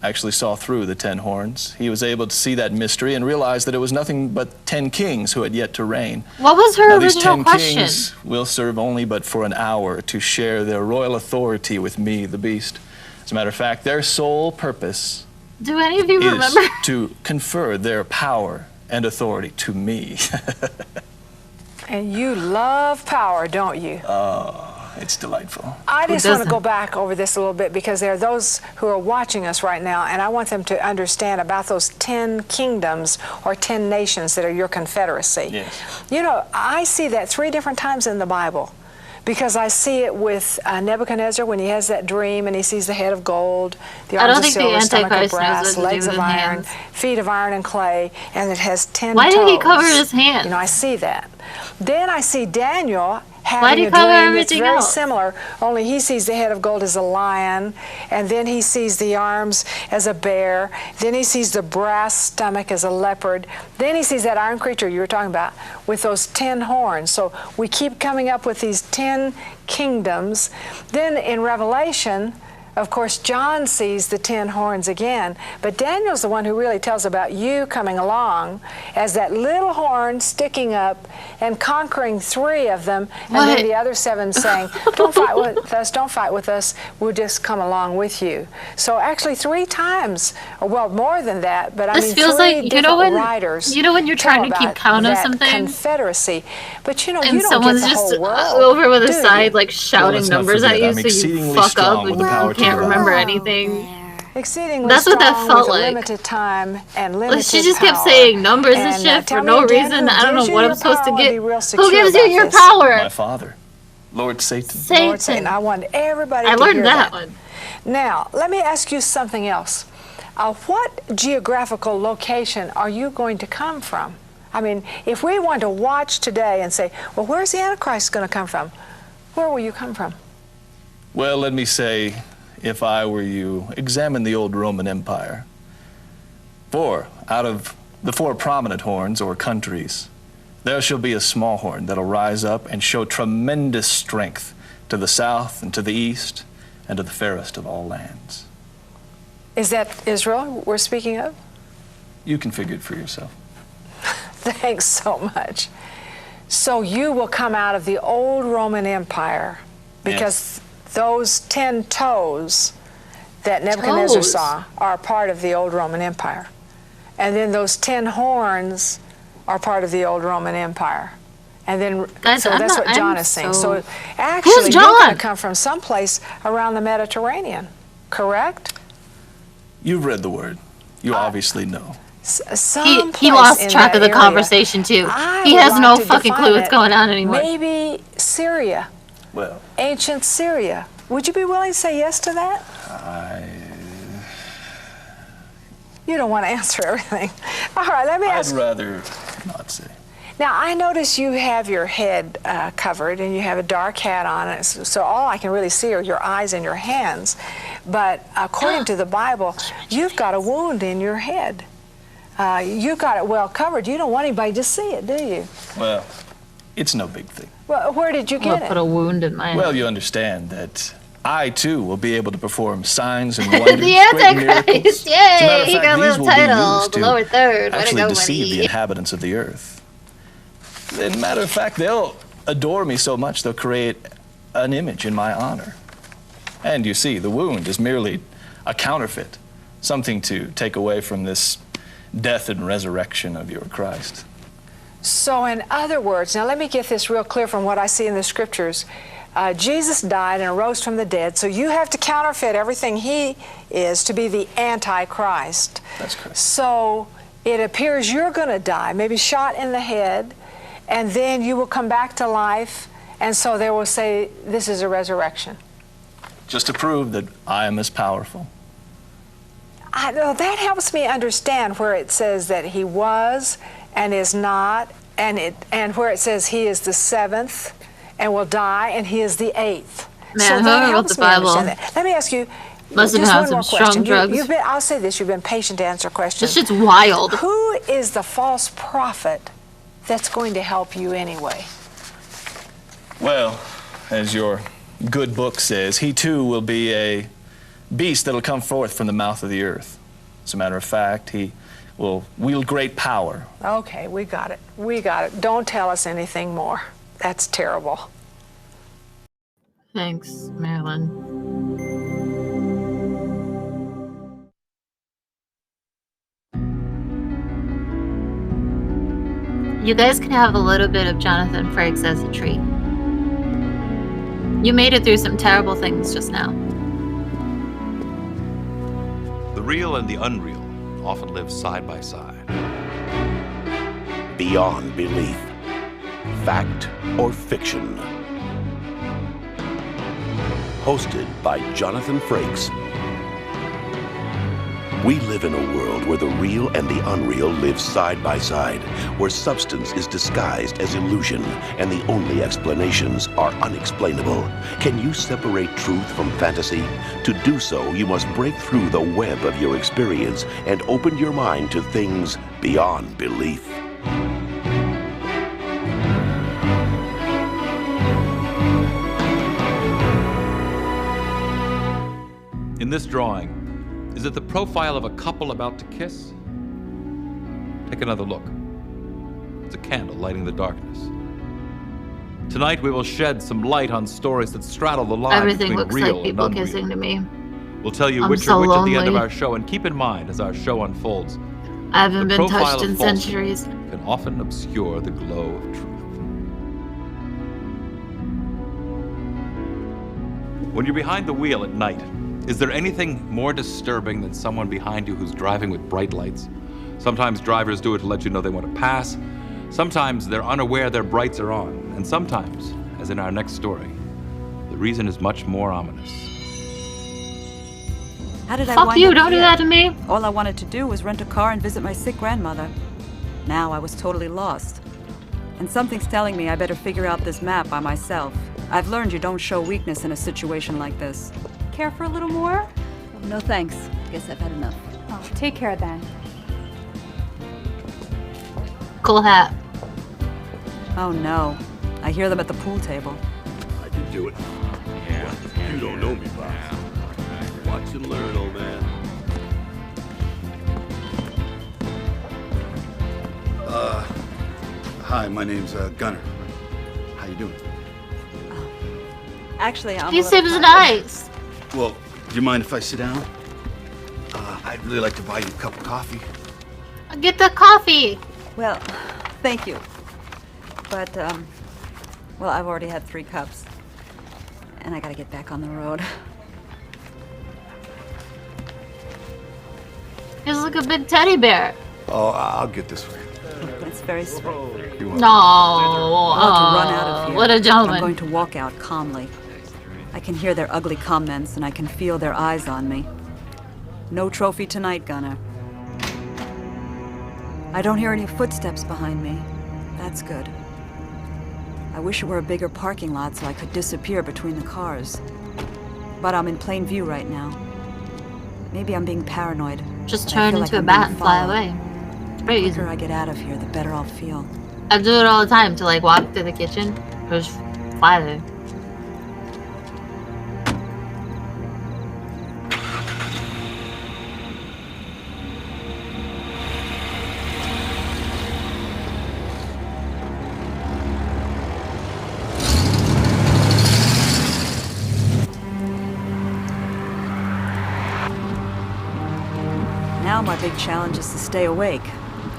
actually saw through the 10 horns. He was able to see that mystery and realize that it was nothing but 10 kings who had yet to reign. What was her Now, these original 10 question? kings will serve only but for an hour to share their royal authority with me, the beast. As a matter of fact, their sole purpose Do any of you is remember? to confer their power and authority to me. And you love power, don't you? Oh, it's delightful. I Who just want to doesn't? go back over this a little bit because there are those who are watching us right now, and I want them to understand about those 10 kingdoms or 10 nations that are your confederacy. Yes. You know, I see that 3 different times in the Bible because I see it with Nebuchadnezzar when he has that dream and he sees the head of gold, the I arms don't of think the silver, stomach of Antichrist knows brass, what to do legs with of his iron, hands. feet of iron and clay, and it has 10 Why toes. did he cover his hands? You know, I see that. Then I see Daniel Why having do you a cover dream that's everything very else? similar, only he sees the head of gold as a lion, and then he sees the arms as a bear, then he sees the brass stomach as a leopard, then he sees that iron creature you were talking about with those 10 horns. So we keep coming up with these 10 kingdoms. Then in Revelation, of course, John sees the 10 horns again, but Daniel's the one who really tells about you coming along as that little horn sticking up and conquering 3 of them, and What? then the other 7 saying, don't fight with us, we'll just come along with you. So actually 3 times, or well, more than that, but I This mean feels 3 like, you know different when- writers you know when you're trying tell to keep about count of that something? confederacy. But you know, And you don't someone's get the just whole world, over with a do side, you? like shouting let's not numbers at forget, you I'm so you exceedingly fuck strong up with and the power you to can't do remember that. anything. Exceedingly That's what that strong felt with a like. limited time and limited She just kept power. saying numbers and shit tell for me no again, reason. who I don't gives know you what your I'm supposed to power? get. Be real Who secure gives you about your this. power? My father, Lord Satan. Lord Satan. I want everybody I to learned hear that one. Now, let me ask you something else. What geographical location are you going to come from? I mean, if we want to watch today and say, well, where's the Antichrist going to come from? Where will you come from? Well, let me say, if I were you, examine the old Roman Empire. 4 out of the 4 prominent horns or countries, there shall be a small horn that'll rise up and show tremendous strength to the south and to the east and to the fairest of all lands. Is that Israel we're speaking of? You can figure it for yourself. Thanks so much. So you will come out of the old Roman Empire because those 10 toes that Nebuchadnezzar Toes? saw are part of the old Roman Empire. And then those 10 horns are part of the old Roman Empire. And then, Guys, so I'm that's not- what John I'm is saying. so- So actually, Who's you're going to John? come from someplace around the Mediterranean, correct? You've read the word. You obviously know. He lost track of the conversation too. He has no fucking clue what's going on anymore. Maybe Syria, Well, ancient Syria. Would you be willing to say yes to that? You don't want to answer everything. All right, let me I'd ask. rather not say. Now, I notice you have your head covered and you have a dark hat on, and so all I can really see are your eyes and your hands. But according to the Bible, you've got a wound in your head. You've got it well covered. You don't want anybody to see it, do you? Well, it's no big thing. Well, where did you get it? Put a wound in my Well, you understand that I, too, will be able to perform signs and wonders. The great Antichrist! miracles. As a matter Yay! of He fact, got a these little will be title, used the to lower third. Way to actually go, deceive buddy. the inhabitants of the earth. As a matter of fact, they'll adore me so much they'll create an image in my honor. And you see, the wound is merely a counterfeit, something to take away from this death and resurrection of your Christ. So in other words, now let me get this real clear from what I see in the scriptures. Jesus died and arose from the dead, so you have to counterfeit everything he is to be the Antichrist. That's correct. So it appears you're going to die, maybe shot in the head, and then you will come back to life, and so they will say this is a resurrection. Just to prove that I am as powerful. I know that helps me understand where it says that he was and is not, and where it says he is the 7th and will die, and he is the 8th. Man, so whoever that wrote helps the me Bible. understand that. Let me ask you, Must have Just had one some more strong question. drugs. You've been, I'll say this, you've been patient to answer questions. This shit's wild. Who is the false prophet that's going to help you anyway? Well, as your good book says, he too will be a beast that'll come forth from the mouth of the earth. As a matter of fact, he will wield great power. Okay, we got it. We got it. Don't tell us anything more. That's terrible. Thanks, Marilyn. You guys can have a little bit of Jonathan Frakes as a treat. You made it through some terrible things just now. The real and the unreal often live side by side. Beyond belief. Fact or fiction. Hosted by Jonathan Frakes. We live in a world where the real and the unreal live side by side, where substance is disguised as illusion and the only explanations are unexplainable. Can you separate truth from fantasy? To do so, you must break through the web of your experience and open your mind to things beyond belief. In this drawing, is it the profile of a couple about to kiss? Take another look. It's a candle lighting the darkness. Tonight we will shed some light on stories that straddle the line Everything between looks real like people and unreal. kissing to me. We'll tell you I'm which so are which at the end of lonely. our show, and keep in mind as our show unfolds, I haven't the been profile touched of in falsehood centuries. can often obscure the glow of truth. When you're behind the wheel at night, is there anything more disturbing than someone behind you who's driving with bright lights? Sometimes drivers do it to let you know they want to pass. Sometimes they're unaware their brights are on. And sometimes, as in our next story, the reason is much more ominous. How did I Fuck wind you, up don't do here? that to me. All I wanted to do was rent a car and visit my sick grandmother. Now I was totally lost. And something's telling me I better figure out this map by myself. I've learned you don't show weakness in a situation like this. Care for a little more? No thanks. Guess I've had enough. Oh, take care then. Cool hat. Oh no. I hear them at the pool table. I can do it. Yeah. You don't know me, boss. Watch and learn, old man. Hi, my name's Gunner. How you doing? Actually, I'm He a little seems tired. nice. Well, do you mind if I sit down? I'd really like to buy you a cup of coffee. Get the coffee. Well, thank you. But, well, I've already had 3 cups. And I gotta get back on the road. He's like a big teddy bear. Oh, I'll get this for you. It's very sweet. No. I want to run out of here. What a gentleman. I'm going to walk out calmly. I can hear their ugly comments and I can feel their eyes on me. No trophy tonight, Gunner. I don't hear any footsteps behind me. That's good. I wish it were a bigger parking lot so I could disappear between the cars. But I'm in plain view right now. Maybe I'm being paranoid. Just but I turn feel into like a I'm bat being and fly followed. away. It's very The easy. quicker I get out of here, the better I'll feel. I do it all the time to like walk through the kitchen. Just fly there. Now my big challenge is to stay awake.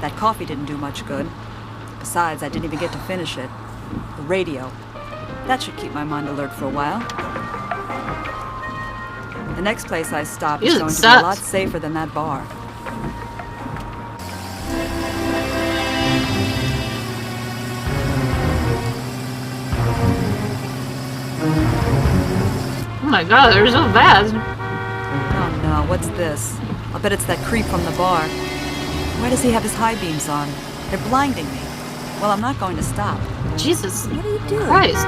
That coffee didn't do much good. Besides, I didn't even get to finish it. The radio. That should keep my mind alert for a while. The next place I stop is Ew, going to be a sucks. lot safer than that bar. Oh my god, they're so fast. Oh no, what's this? I'll bet it's that creep from the bar. Why does he have his high beams on? They're blinding me. Well, I'm not going to stop. Jesus What are you doing? Christ.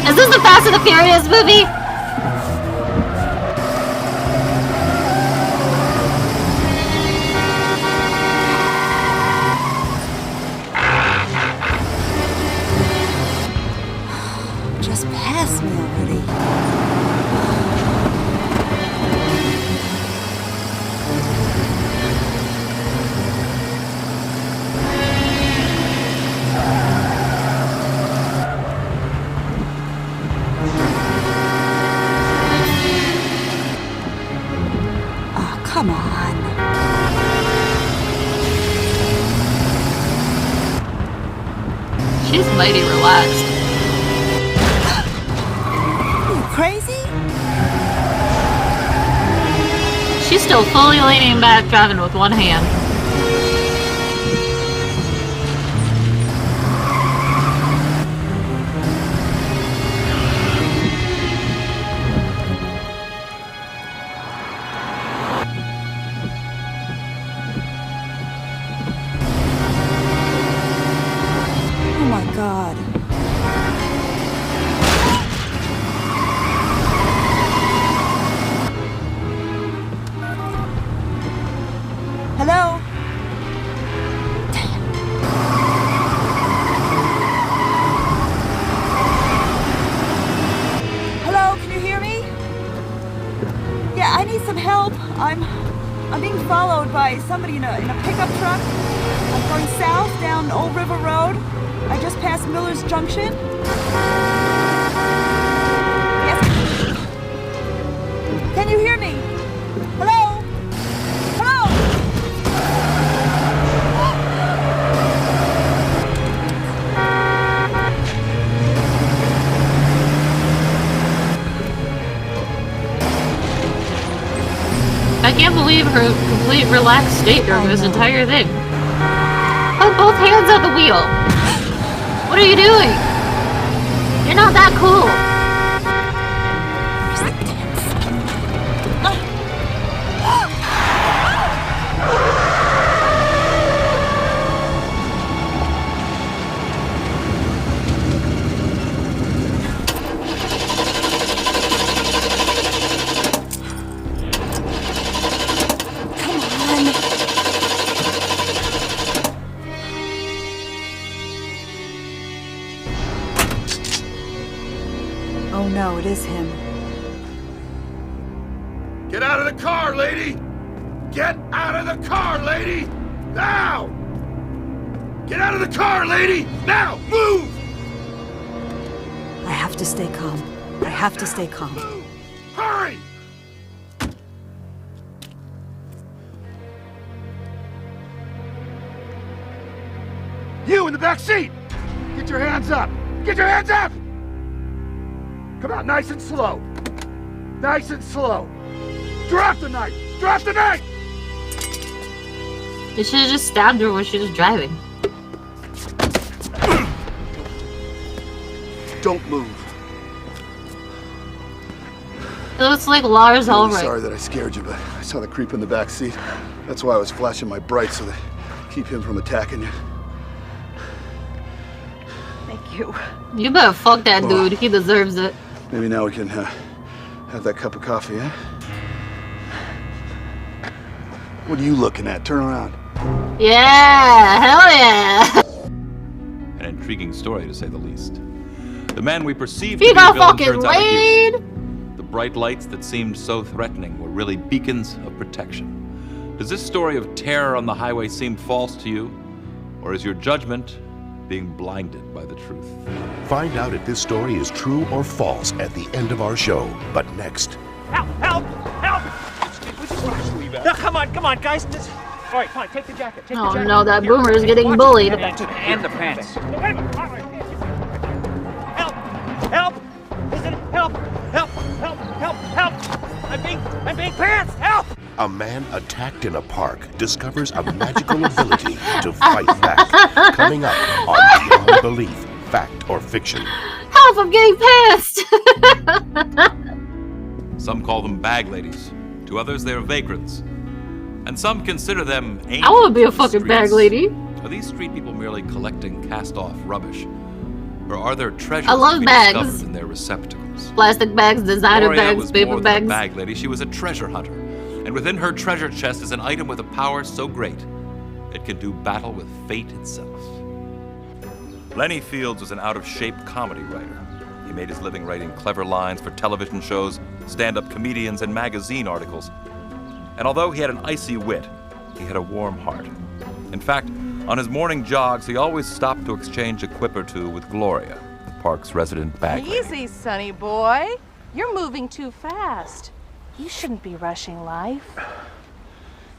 Is this the Fast and the Furious movie? She's mighty relaxed. You crazy? She's still fully leaning back, driving with one hand. Oh my God. Hello? Hello, can you hear me? Yeah, I need some help. I'm being followed by somebody in a pickup truck. I'm going south down Old River Road. I just passed Miller's Junction. Yes. Can you hear me? Hello? Hello? I can't believe her complete relaxed state during this entire thing. Put both hands on the wheel. What are you doing? You're not that cool. Oh no, it is him. Get out of the car, lady! Get out of the car, lady! Now! Get out of the car, lady! Now! Move! I have to stay calm. I have to stay calm. Hurry! You in the back seat! Get your hands up! Get your hands up! Come out nice and slow. Nice and slow. Drop the knife! Drop the knife! You should have just stabbed her when she was driving. Don't move. It looks like Lars I'm really Ulrich. sorry that I scared you, but I saw the creep in the back seat. That's why I was flashing my brights so that keep him from attacking you. Thank you. You better fuck that dude. He deserves it. Maybe now we can have that cup of coffee, eh? What are you looking at? Turn around. Yeah, hell yeah. An intriguing story, to say the least. The man we perceived He to be a got villain fucking turns out a hero. laid. The bright lights that seemed so threatening were really beacons of protection. Does this story of terror on the highway seem false to you? Or is your judgment being blinded by the truth? Find out if this story is true or false at the end of our show. But next, Help! Help! Help! No, come on, guys. All right, fine. Take the jacket. Take the Oh jacket. no, that Here. boomer is getting Watch bullied. it. And the pants. Help! Help! Listen! Help! Help! Help! Help! Help! I'm being pants! Help! a man attacked in a park discovers a magical ability to fight back. Coming up on Beyond Belief, Fact or Fiction. Help, I'm getting pissed! Some call them bag ladies. To others, they are vagrants. And some consider them angels. I want to be a of the fucking streets. bag lady. Are these street people merely collecting cast-off rubbish? Or are there treasures I love to be bags. discovered in their receptacles? Plastic bags, designer Gloria bags, was paper more than a bags. bag lady. She was a treasure hunter. And within her treasure chest is an item with a power so great, it can do battle with fate itself. Lenny Fields was an out-of-shape comedy writer. He made his living writing clever lines for television shows, stand-up comedians, and magazine articles. And although he had an icy wit, he had a warm heart. In fact, on his morning jogs, he always stopped to exchange a quip or two with Gloria, the park's resident bag lady. Easy, sonny boy. You're moving too fast. You shouldn't be rushing life.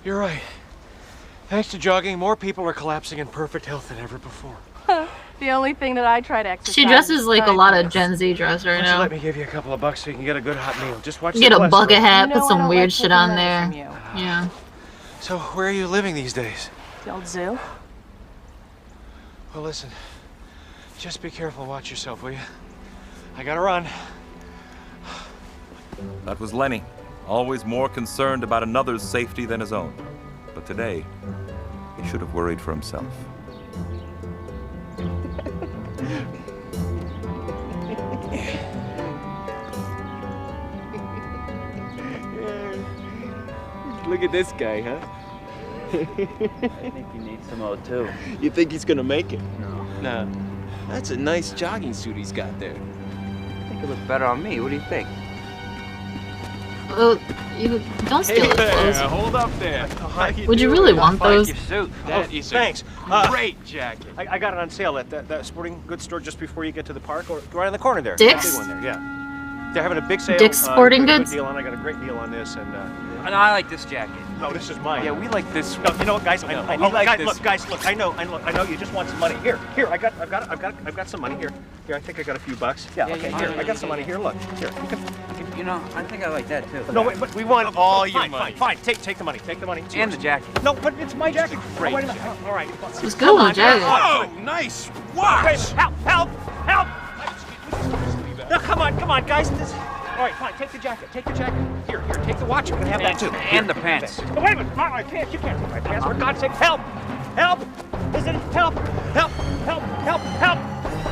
You're right. Thanks to jogging, more people are collapsing in perfect health than ever before. The only thing that I try to exercise. She dresses like a lot of kindness. Gen Z dress right Why don't you now. let me give you a couple of bucks so you can get a good hot meal? Just watch Get the a bucket cholesterol. hat, You put know I some don't weird like shit taking on money there. from you. Yeah. So where are you living these days? The old zoo. Well, listen. Just be careful. Watch yourself, will you? I gotta run. That was Lenny, always more concerned about another's safety than his own. But today, he should have worried for himself. Look at this guy, huh? I think you need some O2. You think he's gonna make it? No. No. That's a nice jogging suit he's got there. I think it looks better on me. What do you think? Well, you don't steal his clothes. Hold up there. Would you really want those? Your suit. That is Thanks. great jacket. I got it on sale at that sporting goods store just before you get to the park, or right in the corner there. Dick's? That big one there, yeah. They're having a big sale. Dick's Sporting good Goods? Deal on. I got a great deal on this, and No, I like this jacket. no, this is mine. Yeah, we like this. No, you know what, guys? No, I we like guys, this. look, guys, look. I know. You just want some money. Here. I've got some money here. Here, I think I got a few bucks. Yeah. Okay. Here, I got some money here. Look. Here. You know, I think I like that too. No, wait, but we want all your money. Fine. Take the money. Take the money. It's And yours. the jacket. No, but it's my jacket. great Oh, wait a minute. All right. It's good with jacket. Oh, nice wait, watch! help! No, come on, guys. All right, fine. Take the jacket. Here. Take the watch. You can have that too. And the pants. Oh, wait a minute. Not my pants. You can't take my pants. For God's sake, help! Listen, help!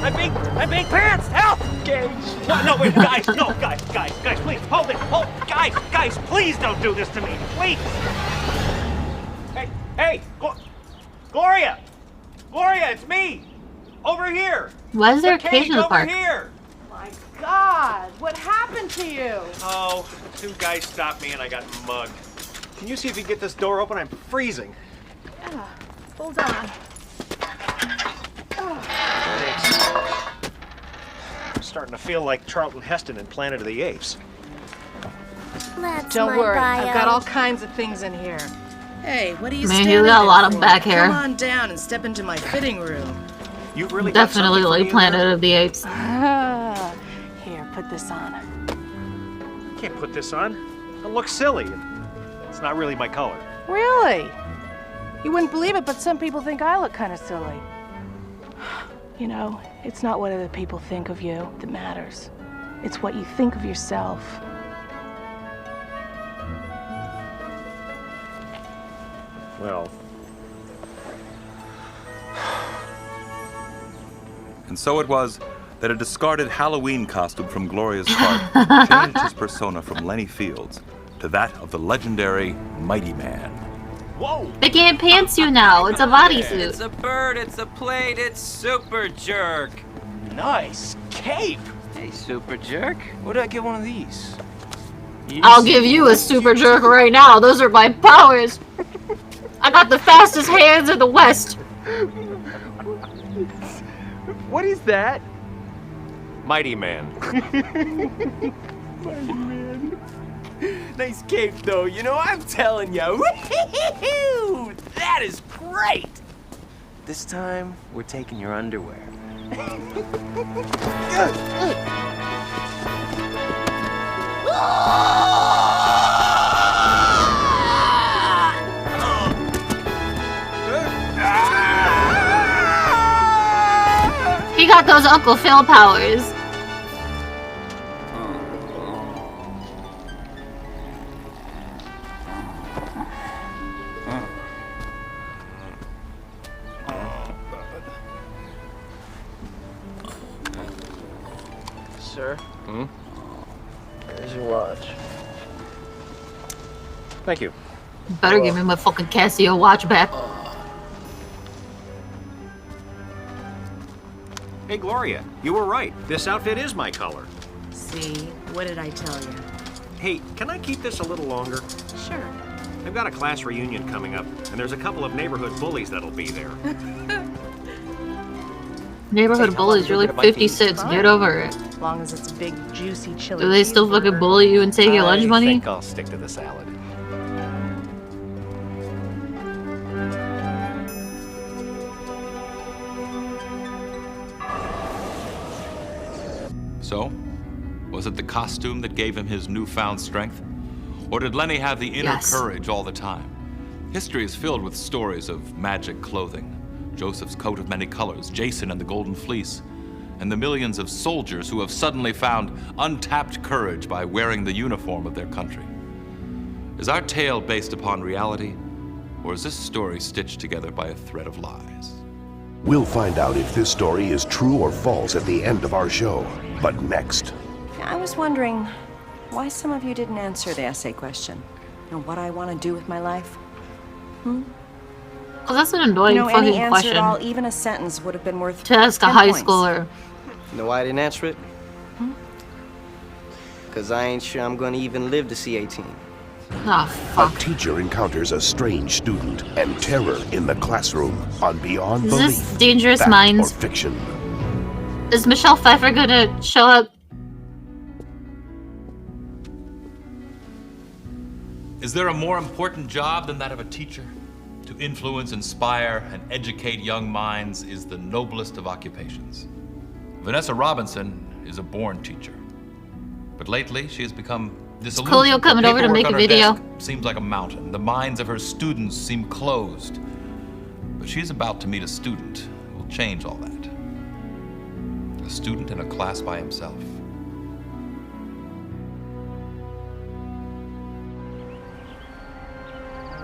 I'm being pantsed. Help! No, wait, guys, please, hold it. Guys, please don't do this to me, please. Hey, Gloria, it's me, over here. Why is there a The cage in the over park? here. My God, what happened to you? Oh, two guys stopped me and I got mugged. Can you see if you can get this door open? I'm freezing. Yeah, hold on. I'm starting to feel like Charlton Heston in Planet of the Apes. That's Don't my worry, bio. I've got all kinds of things in here. Hey, what are you Man, standing you got a there lot of for? back hair. Come on down and step into my fitting room. You really got Definitely something for like me in Planet there? of the Apes. Here, put this on. I can't put this on. It looks silly. It's not really my color. Really? You wouldn't believe it, but some people think I look kind of silly. You know, it's not what other people think of you that matters. It's what you think of yourself. Well, And so it was that a discarded Halloween costume from Gloria's park changed his persona from Lenny Fields to that of the legendary Mighty Man. Whoa! They can't pants you now. It's a bodysuit. It's a bird, it's a plate, it's Super Jerk. Nice cape. Hey, Super Jerk. Where do I get one of these? I'll give you a super jerk right now. Those are my powers. I got the fastest hands in the West. What is that? Mighty Man. Mighty Man. Nice cape, though. You know, I'm telling you. Woo-hoo-hoo! That is great. This time, we're taking your underwear. He got those Uncle Phil powers. Sir? There's your watch. Thank you. Better give me my fucking Casio watch back. Hey, Gloria, you were right. This outfit is my color. See, what did I tell you? Hey, can I keep this a little longer? Sure. I've got a class reunion coming up, and there's a couple of neighborhood bullies that'll be there. Neighborhood bullies, you're like 56. Get over it. As long as it's a big, juicy chili. Do they still fucking bully you and take your lunch money? I think I'll stick to the salad. So, was it the costume that gave him his newfound strength? Or did Lenny have the inner courage all the time? History is filled with stories of magic clothing. Joseph's coat of many colors, Jason and the Golden Fleece, and the millions of soldiers who have suddenly found untapped courage by wearing the uniform of their country. Is our tale based upon reality, or is this story stitched together by a thread of lies? We'll find out if this story is true or false at the end of our show. But next, I was wondering why some of you didn't answer the essay question. You know, what I want to do with my life? Oh, that's an annoying any fucking answer question at all, even a sentence would have been worth to ask a 10 high points. schooler. You know why I didn't answer it? Because I ain't sure I'm going to even live to see 18. a teacher encounters a strange student and terror in the classroom on Beyond Is Belief. this Dangerous Fact Minds? or fiction? Is Michelle Pfeiffer gonna show up? Is there a more important job than that of a teacher? To influence, inspire, and educate young minds is the noblest of occupations. Vanessa Robinson is a born teacher. But lately, she has become disillusioned. Coolio coming The over to paperwork make on a her video. desk seems like a mountain. The minds of her students seem closed. But she's about to meet a student who will change all that. A student in a class by himself.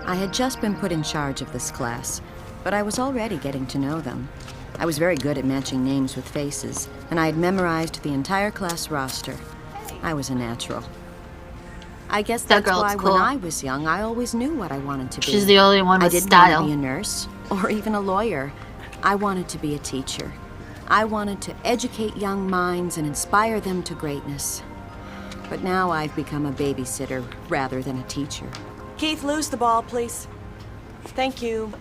I had just been put in charge of this class, but I was already getting to know them. I was very good at matching names with faces, and I had memorized the entire class roster. I was a natural. I guess That that's girl why looks cool. when I was young, I always knew what I wanted to be. She's the only one with I didn't style. want to be a nurse or even a lawyer. I wanted to be a teacher. I wanted to educate young minds and inspire them to greatness. But now I've become a babysitter rather than a teacher. Keith, lose the ball, please. Thank you.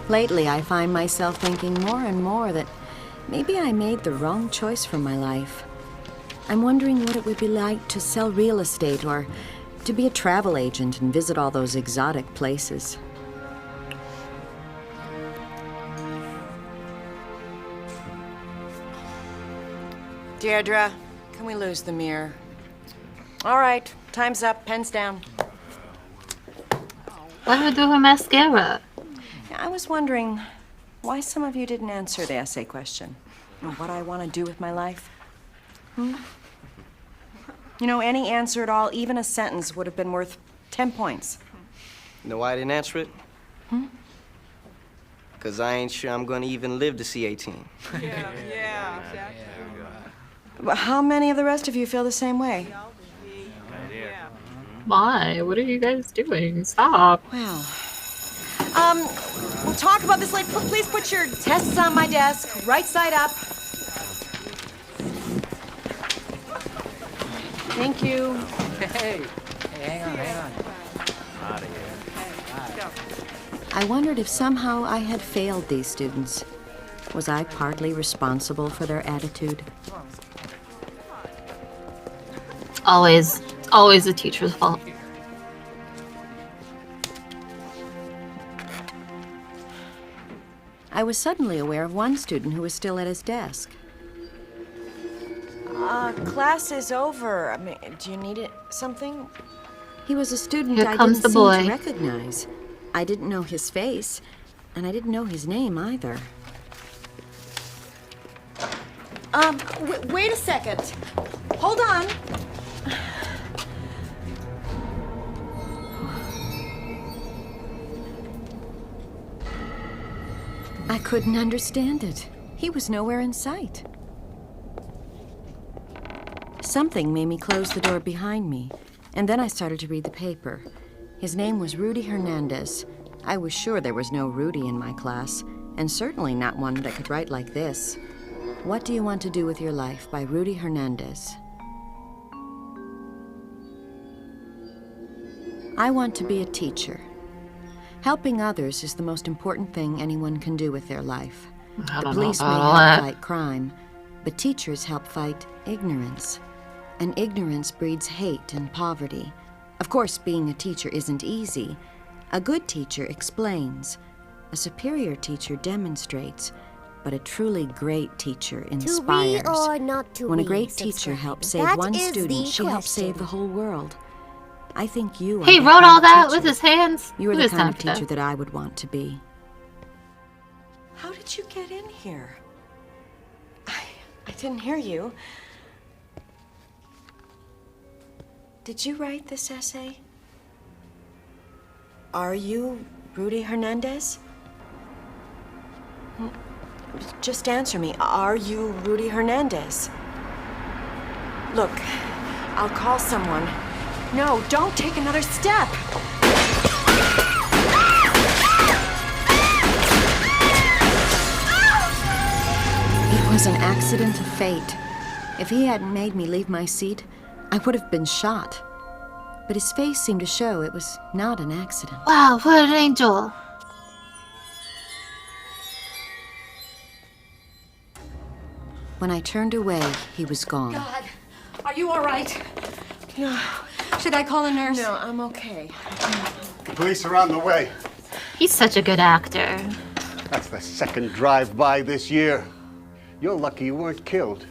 Lately, I find myself thinking more and more that maybe I made the wrong choice for my life. I'm wondering what it would be like to sell real estate or to be a travel agent and visit all those exotic places. Deirdre, can we lose the mirror? All right, time's up. Pens down. What do we do with mascara? I was wondering why some of you didn't answer the essay question. You know, what I want to do with my life. You know, any answer at all, even a sentence, would have been worth 10 points. You know why I didn't answer it? Because I ain't sure I'm going to even live to see 18. But how many of the rest of you feel the same way? Why? What are you guys doing? Stop. Well, We'll talk about this later. Please put your tests on my desk, right side up. Thank you. Hey, hang on. I wondered if somehow I had failed these students. Was I partly responsible for their attitude? Always the teacher's fault. I was suddenly aware of one student who was still at his desk. Class is over. I mean, do you need something? He was a student Here I comes didn't the boy. seem to recognize. I didn't know his face, and I didn't know his name either. Wait a second. Hold on. I couldn't understand it. He was nowhere in sight. Something made me close the door behind me, and then I started to read the paper. His name was Rudy Hernandez. I was sure there was no Rudy in my class, and certainly not one that could write like this. What Do You Want to Do with Your Life by Rudy Hernandez. I want to be a teacher. Helping others is the most important thing anyone can do with their life. I The don't know police may about all help that. fight crime, but teachers help fight ignorance. And ignorance breeds hate and poverty. Of course, being a teacher isn't easy. A good teacher explains. A superior teacher demonstrates. but a truly great teacher inspires. To read or not to When a read, great teacher subscribe. helps save That one is student, the she helps save the question. whole world. I think you are He that wrote kind all of that teacher. with his hands. You are Look the at his kind of time teacher today. that I would want to be. How did you get in here? I didn't hear you. Did you write this essay? Are you Rudy Hernandez? Just answer me. Are you Rudy Hernandez? Look, I'll call someone. No, don't take another step. It was an accident of fate. If he hadn't made me leave my seat, I would have been shot. But his face seemed to show it was not an accident. Wow, what an angel. When I turned away, he was gone. God, are you all right? No. Should I call a nurse? No, I'm okay. The police are on the way. He's such a good actor. That's the second drive-by this year. You're lucky you weren't killed.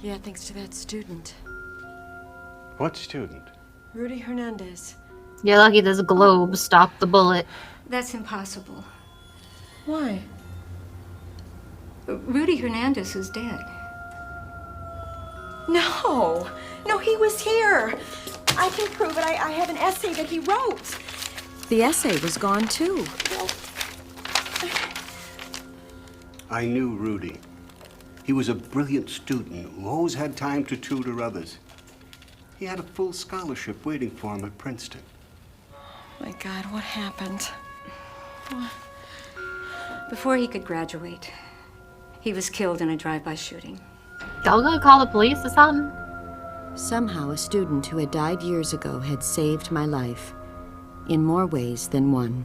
Yeah, thanks to that student. What student? Rudy Hernandez. You're lucky this globe stopped the bullet. That's impossible. Why? Rudy Hernandez is dead. No! No, he was here! I can prove it. I have an essay that he wrote. The essay was gone too. I knew Rudy. He was a brilliant student who always had time to tutor others. He had a full scholarship waiting for him at Princeton. My God, what happened? Before he could graduate, he was killed in a drive-by shooting. Y'all gonna call the police or something? Somehow, a student who had died years ago had saved my life. In more ways than one.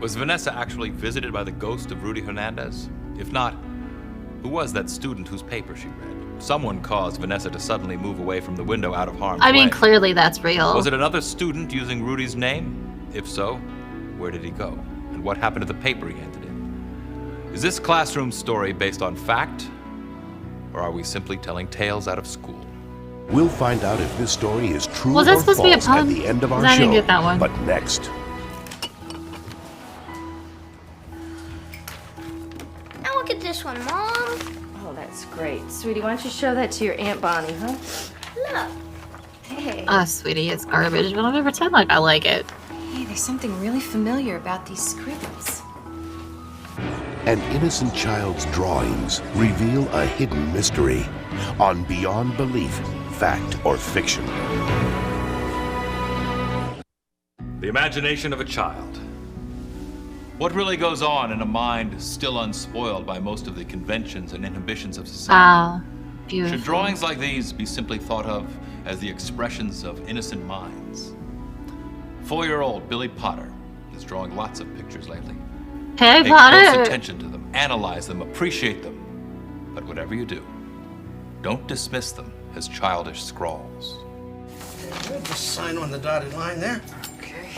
Was Vanessa actually visited by the ghost of Rudy Hernandez? If not, who was that student whose paper she read? Someone caused Vanessa to suddenly move away from the window out of harm's way. I mean, clearly that's real. Was it another student using Rudy's name? If so, where did he go? And what happened to the paper he handed in? Is this classroom story based on fact? Or are we simply telling tales out of school? We'll find out if this story is true Was or that supposed to be a false at pun? the end of our I show. didn't get that one. But next. Now look at this one, Mom. Oh, that's great. Sweetie, why don't you show that to your Aunt Bonnie, huh? Look. Hey. Sweetie, it's garbage, but I'm gonna pretend like I like it. Hey, there's something really familiar about these scribbles. An innocent child's drawings reveal a hidden mystery on Beyond Belief, Fact or Fiction. The imagination of a child. What really goes on in a mind still unspoiled by most of the conventions and inhibitions of society? Wow, beautiful. Should drawings like these be simply thought of as the expressions of innocent minds? 4-year-old Billy Potter is drawing lots of pictures lately. Hey, Pay Potter. close attention to them, analyze them, appreciate them. But whatever you do, don't dismiss them as childish scrawls. Just sign on the dotted line there. Okay.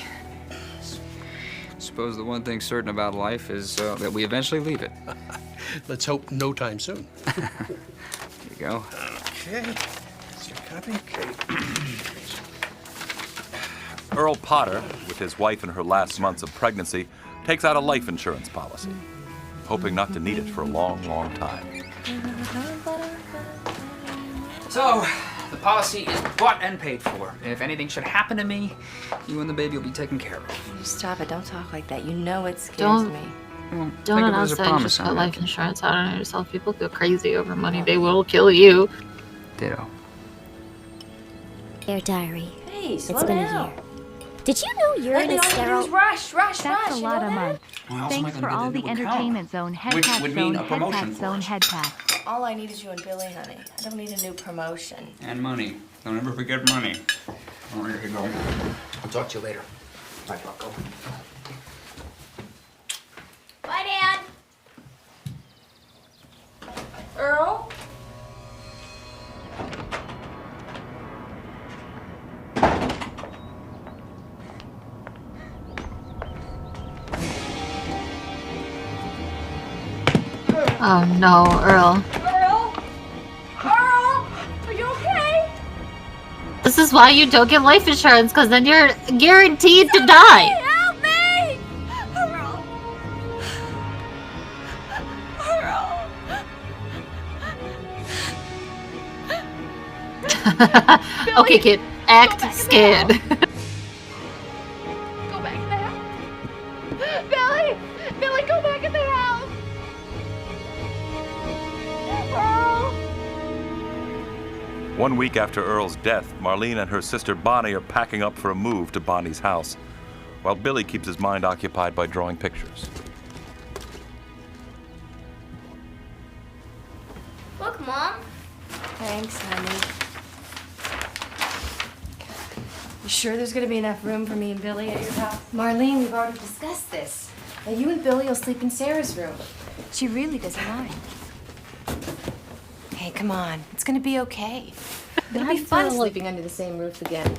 Suppose the one thing certain about life is that we eventually leave it. Let's hope no time soon. There you go. Okay. That's your copy. Earl Potter, with his wife in her last months of pregnancy, takes out a life insurance policy, hoping not to need it for a long, long time. So, the policy is bought and paid for. If anything should happen to me, you and the baby will be taken care of. Stop it. Don't talk like that. You know it scares Don't- me. Well, Don't think of it announce as a that you promise just on put that. life insurance out on yourself. People go crazy over money. They will kill you. Ditto. Dear diary. Hey, It's slow been down. a year. Did you know you're in a sterile... Rush. That's a you lot know of that? money. Well, how else am I Thanks gonna for get all the the new account? entertainment zone, head Which pack would zone, mean a head promotion pack for zone, us. head pack. All I need is you and Billy, honey. I don't need a new promotion. And money. Don't ever forget money. All right, here you go. I'll talk to you later. Bye, Bucko. Bye, Dad. Earl? Oh no, Earl. Earl? Earl? Are you okay? This is why you don't get life insurance, because then you're guaranteed to die. Help me! Earl! Earl! Okay, kid. Act scared. Go back in the house. Billy! Billy, go back in the house! Earl! 1 week after Earl's death, Marlene and her sister Bonnie are packing up for a move to Bonnie's house, while Billy keeps his mind occupied by drawing pictures. Look, Mom. Thanks, honey. You sure there's gonna be enough room for me and Billy at your house? Marlene, we've already discussed this. Now you and Billy will sleep in Sarah's room. She really doesn't mind. Hey, come on. It's gonna be okay. It'll be fun sleeping under the same roof again.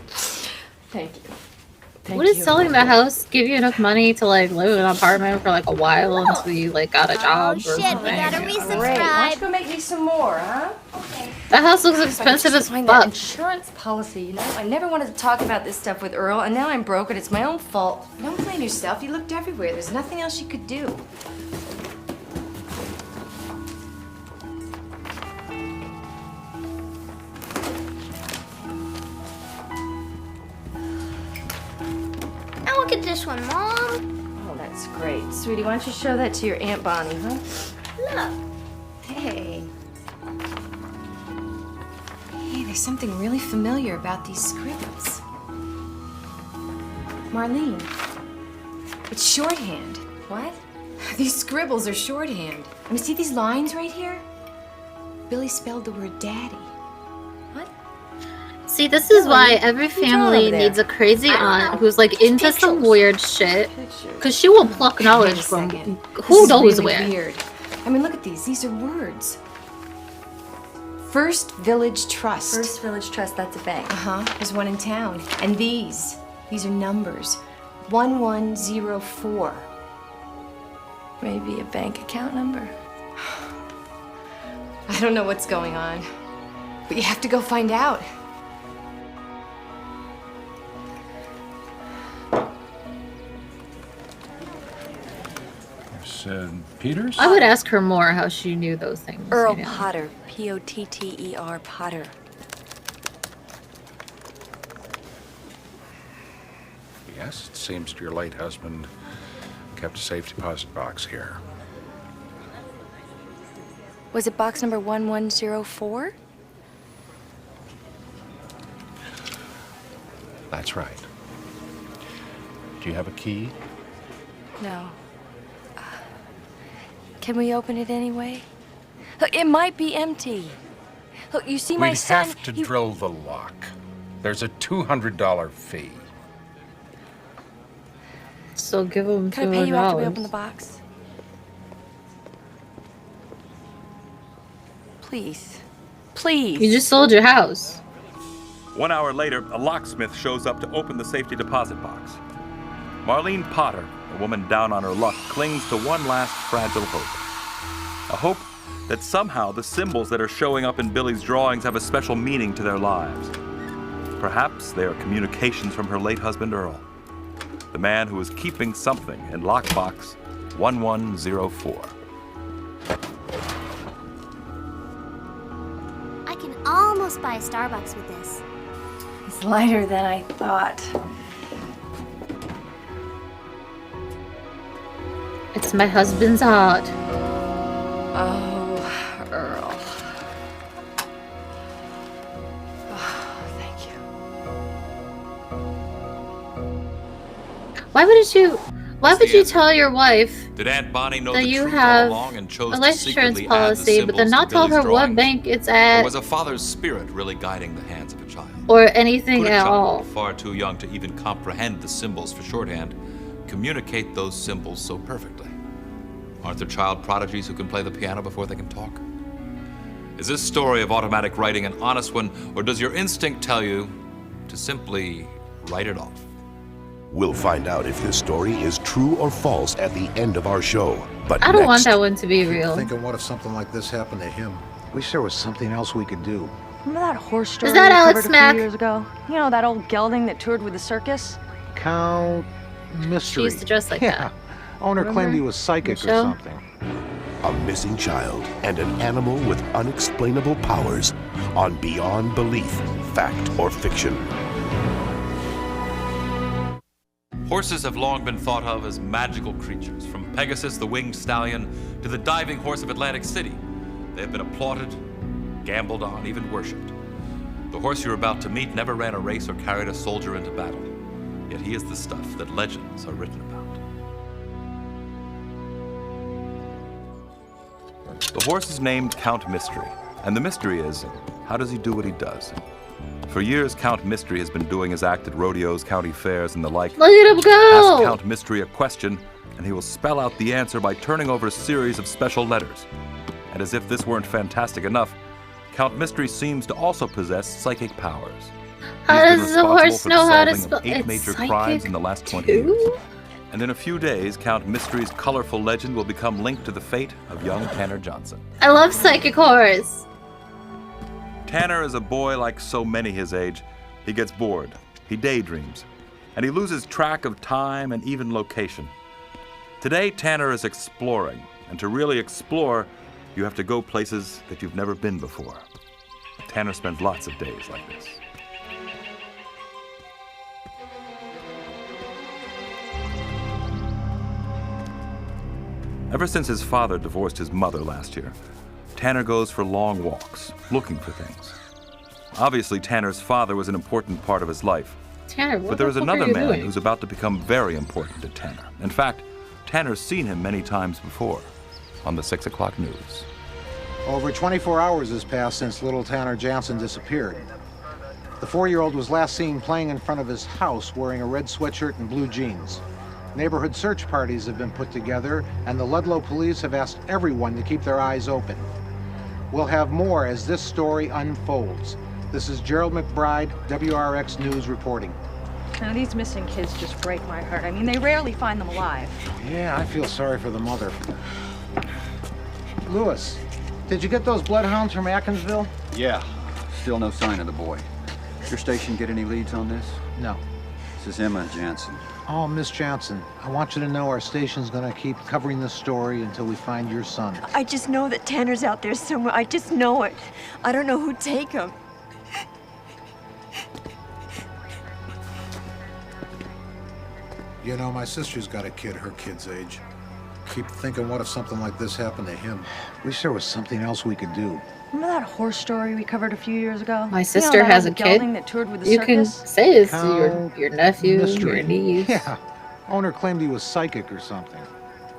Thank you. Wouldn't selling the house give you enough money to like live in an apartment for like a while until you like got a job or something? We gotta resubscribe. Great. Why don't you go make me some more, huh? Okay. That house looks expensive as Find that fuck. insurance policy, you know? I never wanted to talk about this stuff with Earl, and now I'm broke, and it's my own fault. Don't blame yourself. You looked everywhere. There's nothing else you could do. Now look at this one, Mom. Oh, that's great. Sweetie, why don't you show that to your Aunt Bonnie, huh? Look. Hey. Hey, there's something really familiar about these scribbles. Marlene, it's shorthand. What? These scribbles are shorthand. I mean, see these lines right here? Billy spelled the word daddy. See, this is why every Who's drawing family over there? needs a crazy I don't aunt know. who's like into some weird shit. Because she will pluck knowledge Wait a from second. who This is knows really where. Weird. I mean, look at these. These are words. First Village Trust. First Village Trust, that's a bank. Uh-huh. There's one in town. And these are numbers. 1104. Maybe a bank account number. I don't know what's going on. But you have to go find out. Peters? I would ask her more how she knew those things. Earl you know? Potter. P-O-T-T-E-R Potter. Yes, it seems your late husband kept a safe deposit box here. Was it box number 1104? That's right. Do you have a key? No. Can we open it anyway? Look, it might be empty. Look, you see my We'd son. have to drill the lock. There's a $200 fee. So give him Can I pay you after we $200. open the box? Please. Please. You just sold your house. 1 hour later, a locksmith shows up to open the safety deposit box. Marlene Potter, a woman down on her luck, clings to one last fragile hope. A hope that somehow the symbols that are showing up in Billy's drawings have a special meaning to their lives. Perhaps they are communications from her late husband, Earl, the man who is keeping something in lockbox 1104. I can almost buy a Starbucks with this. It's lighter than I thought. It's my husband's heart. Oh, Earl. Oh, thank you. Why would you tell your wife Did Aunt Bonnie know that the you truth all have along and chose a to life insurance secretly add the policy, but then symbols not to tell her Billy's what drawings? bank it's Or at was a father's spirit really guiding the hands of a child? or anything Could a at child, all? far too young to even comprehend the symbols for shorthand, communicate those symbols so perfectly? Aren't there child prodigies who can play the piano before they can talk? Is this story of automatic writing an honest one, or does your instinct tell you to simply write it off? We'll find out if this story is true or false at the end of our show. But I don't want next, that one to be real. Thinking, what if something like this happened to him? Wish there was something else we could do. Remember that horse story Is that we Alex covered Mack? a few years ago? You know, that old gelding that toured with the circus? Count Mystery. She used to dress like Yeah. that. Owner Remember? claimed he was psychic Michelle? or something. a missing child and an animal with unexplainable powers on Beyond Belief, Fact or Fiction. Horses have long been thought of as magical creatures, from Pegasus the winged stallion to the diving horse of Atlantic City. They have been applauded, gambled on, even worshipped. The horse you're about to meet never ran a race or carried a soldier into battle, yet he is the stuff that legends are written about. The horse is named Count Mystery, and the mystery is, how does he do what he does? For years, Count Mystery has been doing his act at rodeos, county fairs, and the like. Look at him go! Ask Count Mystery a question, and he will spell out the answer by turning over a series of special letters. And as if this weren't fantastic enough, Count Mystery seems to also possess psychic powers. How He's been does the horse responsible know for how to solving spell? 8 It's major psychic crimes in the last 20 too? years. And in a few days, Count Mystery's colorful legend will become linked to the fate of young Tanner Johnson. I love psychic horrors. Tanner is a boy like so many his age. He gets bored, he daydreams, and he loses track of time and even location. Today, Tanner is exploring, and to really explore, you have to go places that you've never been before. Tanner spends lots of days like this. Ever since his father divorced his mother last year, Tanner goes for long walks, looking for things. Obviously, Tanner's father was an important part of his life. Tanner, what But there the is fuck another are you man doing? who's about to become very important to Tanner. In fact, Tanner's seen him many times before on the 6 o'clock news. Over 24 hours has passed since little Tanner Johnson disappeared. The 4-year-old was last seen playing in front of his house wearing a red sweatshirt and blue jeans. Neighborhood search parties have been put together, and the Ludlow police have asked everyone to keep their eyes open. We'll have more as this story unfolds. This is Gerald McBride, WRX News reporting. Now, these missing kids just break my heart. I mean, they rarely find them alive. Yeah, I feel sorry for the mother. Lewis, did you get those bloodhounds from Atkinsville? Yeah, still no sign of the boy. Your station get any leads on this? No. This is Emma Jansen. Oh, Miss Johnson, I want you to know our station's gonna keep covering this story until we find your son. I just know that Tanner's out there somewhere. I just know it. I don't know who'd take him. You know, my sister's got a kid her kid's age. Keep thinking, what if something like this happened to him? Wish there was something else we could do. Remember that horse story we covered a few years ago? My sister has a kid. Gelding that toured with the You circus? can say this to your nephew, Mystery. your niece. Yeah. Owner claimed he was psychic or something.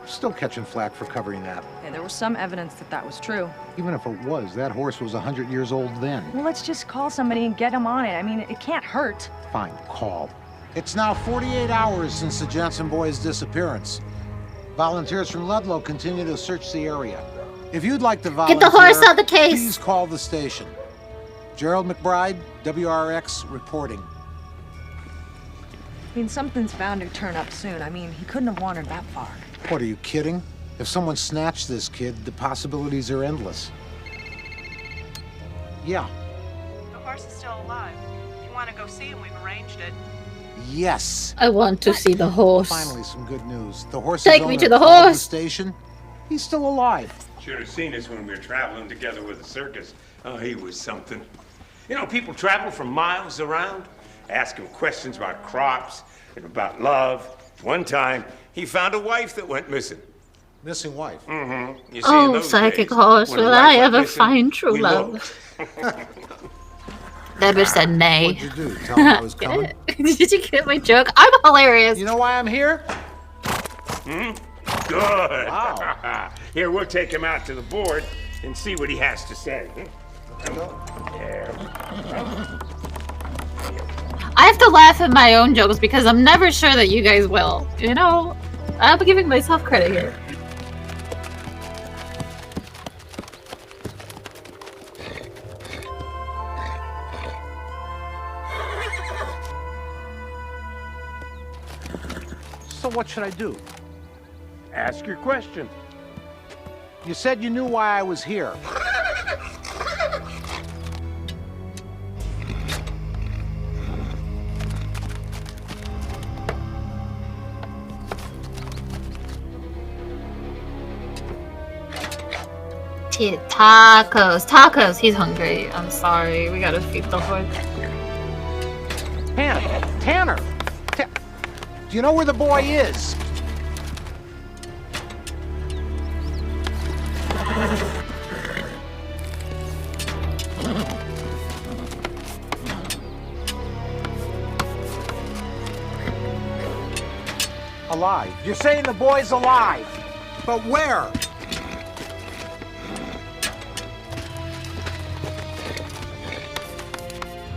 Still catching flack for covering that. Yeah, there was some evidence that that was true. Even if it was, that horse was 100 years old then. Well, let's just call somebody and get him on it. I mean, it can't hurt. Fine, call. It's now 48 hours since the Johnson boy's disappearance. Volunteers from Ludlow continue to search the area. If you'd like to volunteer, Get the horse out of the case. Please call the station. Gerald McBride, WRX, reporting. I mean, something's bound to turn up soon. I mean, he couldn't have wandered that far. What, are you kidding? If someone snatched this kid, the possibilities are endless. Yeah. The horse is still alive. If you want to go see him, we've arranged it. Yes. I want to see the horse. Finally, some good news. The horse Take me to the horse. Station. He's still alive. Should have seen us when we were traveling together with the circus. Oh, he was something. You know, people travel from miles around, ask him questions about crops and about love. One time, he found a wife that went missing. Missing wife? Mm-hmm. You see, in Oh, those psychic days, horse, when a will wife I went ever missing, find true we love? looked. That bitch said nay. What'd you do? Tell him I was coming? Did you get my joke? I'm hilarious. You know why I'm here? Hmm? Good. Wow. Here, we'll take him out to the board and see what he has to say. I have to laugh at my own jokes because I'm never sure that you guys will. You know, I'm giving myself credit here. So what should I do? Ask your question. You said you knew why I was here. Tacos. He's hungry. I'm sorry. We gotta feed the horse. Tanner! Do you know where the boy is? Alive. You're saying the boy's alive. But where?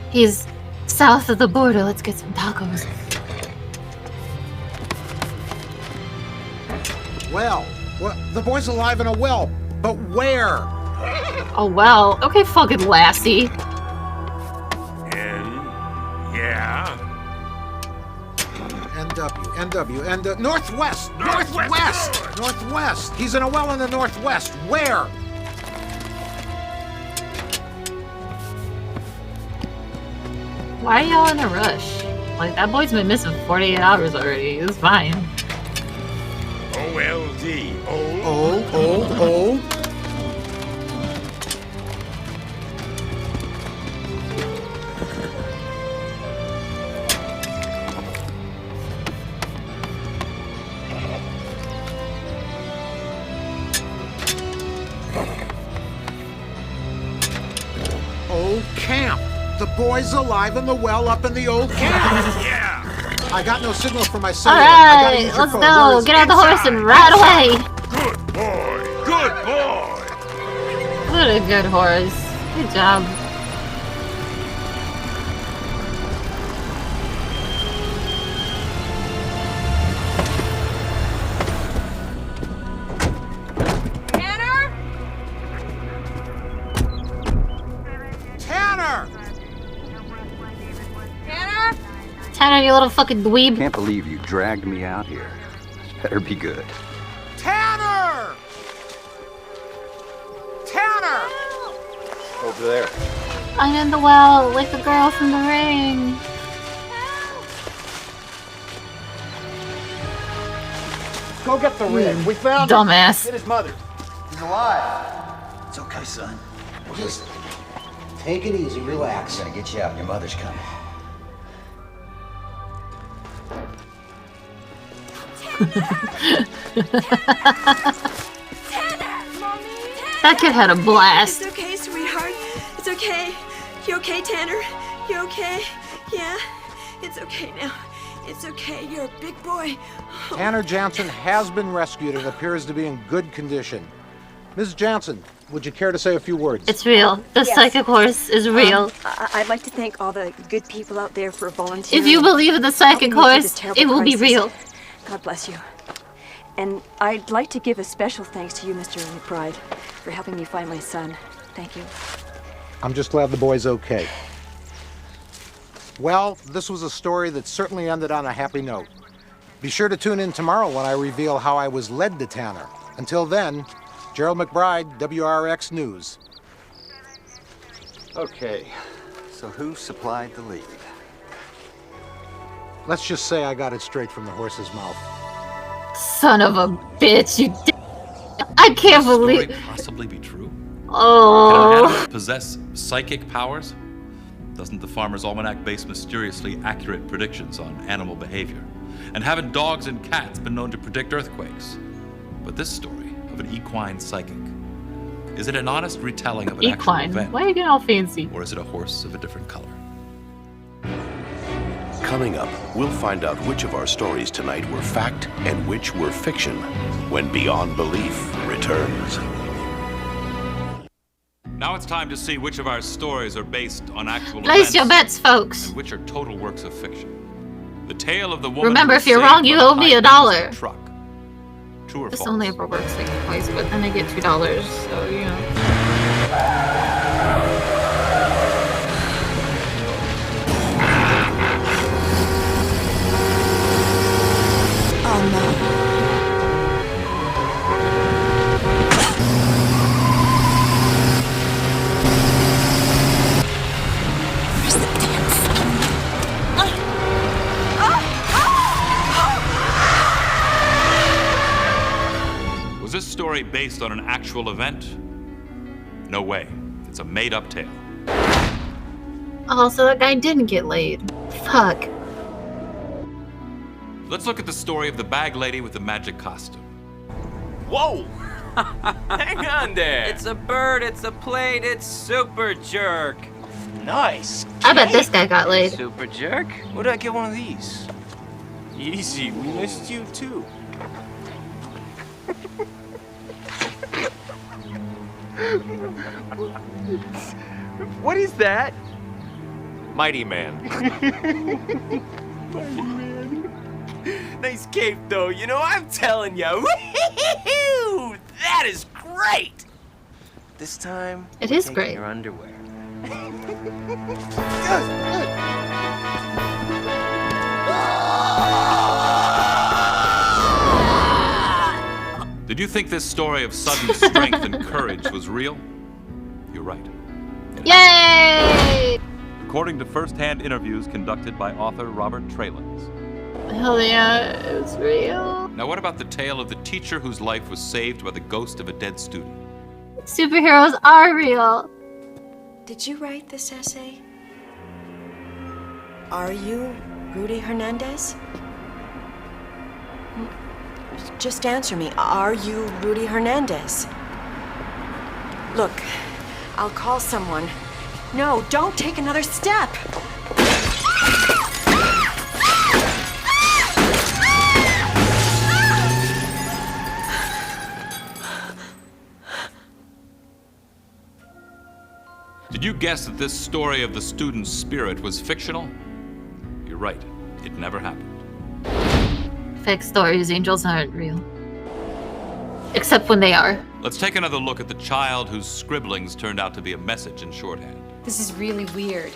He's south of the border. Let's get some tacos. Well, the boy's alive in a well. But where? Oh, well. Okay, fucking lassie. Yeah. NW, Northwest! Northwest! He's in a well in the Northwest. Where? Why are y'all in a rush? Like, that boy's been missing 48 hours already. It's fine. OLD. Old. Old camp. The boy's alive in the well up in the old camp. Yeah. I got no signal from my cellular. Alright, let's go. Get on the horse and ride away. Good boy. What a good horse. Good job. Tanner, you little fucking dweeb. Can't believe you dragged me out here. This better be good. Tanner! Over there. I'm in the well, like the girl from the ring. Go get the ring. We found dumbass. Get his mother. He's alive. It's okay, son. Just take it easy, relax. I'm gonna get you out. Your mother's coming. That kid had a blast. It's okay, sweetheart. It's okay. You okay, Tanner? You okay? Yeah? It's okay now. It's okay. You're a big boy. Tanner Jansen has been rescued and appears to be in good condition. Ms. Jansen, would you care to say a few words? It's real. The psychic horse is real. I'd like to thank all the good people out there for volunteering. If you believe in the psychic horse, it will be real. God bless you. And I'd like to give a special thanks to you, Mr. McBride, for helping me find my son. Thank you. I'm just glad the boy's okay. Well, this was a story that certainly ended on a happy note. Be sure to tune in tomorrow when I reveal how I was led to Tanner. Until then, Gerald McBride, WRX News. Okay, so who supplied the lead? Let's just say I got it straight from the horse's mouth. Son of a bitch, you I can't believe. Could this story possibly be true? Oh. Can animals possess psychic powers? Doesn't the Farmer's Almanac base mysteriously accurate predictions on animal behavior? And haven't dogs and cats been known to predict earthquakes? But this story of an equine psychic, is it an honest retelling of an actual event? Why are you getting all fancy? Or is it a horse of a different color? Coming up, we'll find out which of our stories tonight were fact and which were fiction when Beyond Belief returns. Now it's time to see which of our stories are based on actual Place events your bets, folks. and which are total works of fiction. The tale of the woman. Remember, who if you're saved wrong, you from owe me behind $1. the truck. True or This false? only ever works like twice, but then I get $2, so you know. Was this story based on an actual event? No way. It's a made-up tale. Oh, so that guy didn't get laid. Fuck. Let's look at the story of the bag lady with the magic costume. Whoa! Hang on there! It's a bird, it's a plane, it's Super Jerk. Nice. I bet this guy got laid. Super Jerk? Where did I get one of these? Easy, we missed you too. What is that? Mighty Man. Mighty Man. Nice cape though, you know, I'm telling you. Woo-hoo-hoo! That is great! This time, It we're is taking great. your underwear. Did you think this story of sudden strength and courage was real? You're right. Yay! According to first-hand interviews conducted by author Robert Tralins. Hell yeah, it's real. Now what about the tale of the teacher whose life was saved by the ghost of a dead student? Superheroes are real. Did you write this essay? Are you Rudy Hernandez? Just answer me. Are you Rudy Hernandez? Look, I'll call someone. No, don't take another step. Did you guess that this story of the student's spirit was fictional? You're right. It never happened. Fake stories, angels aren't real. Except when they are. Let's take another look at the child whose scribblings turned out to be a message in shorthand. This is really weird.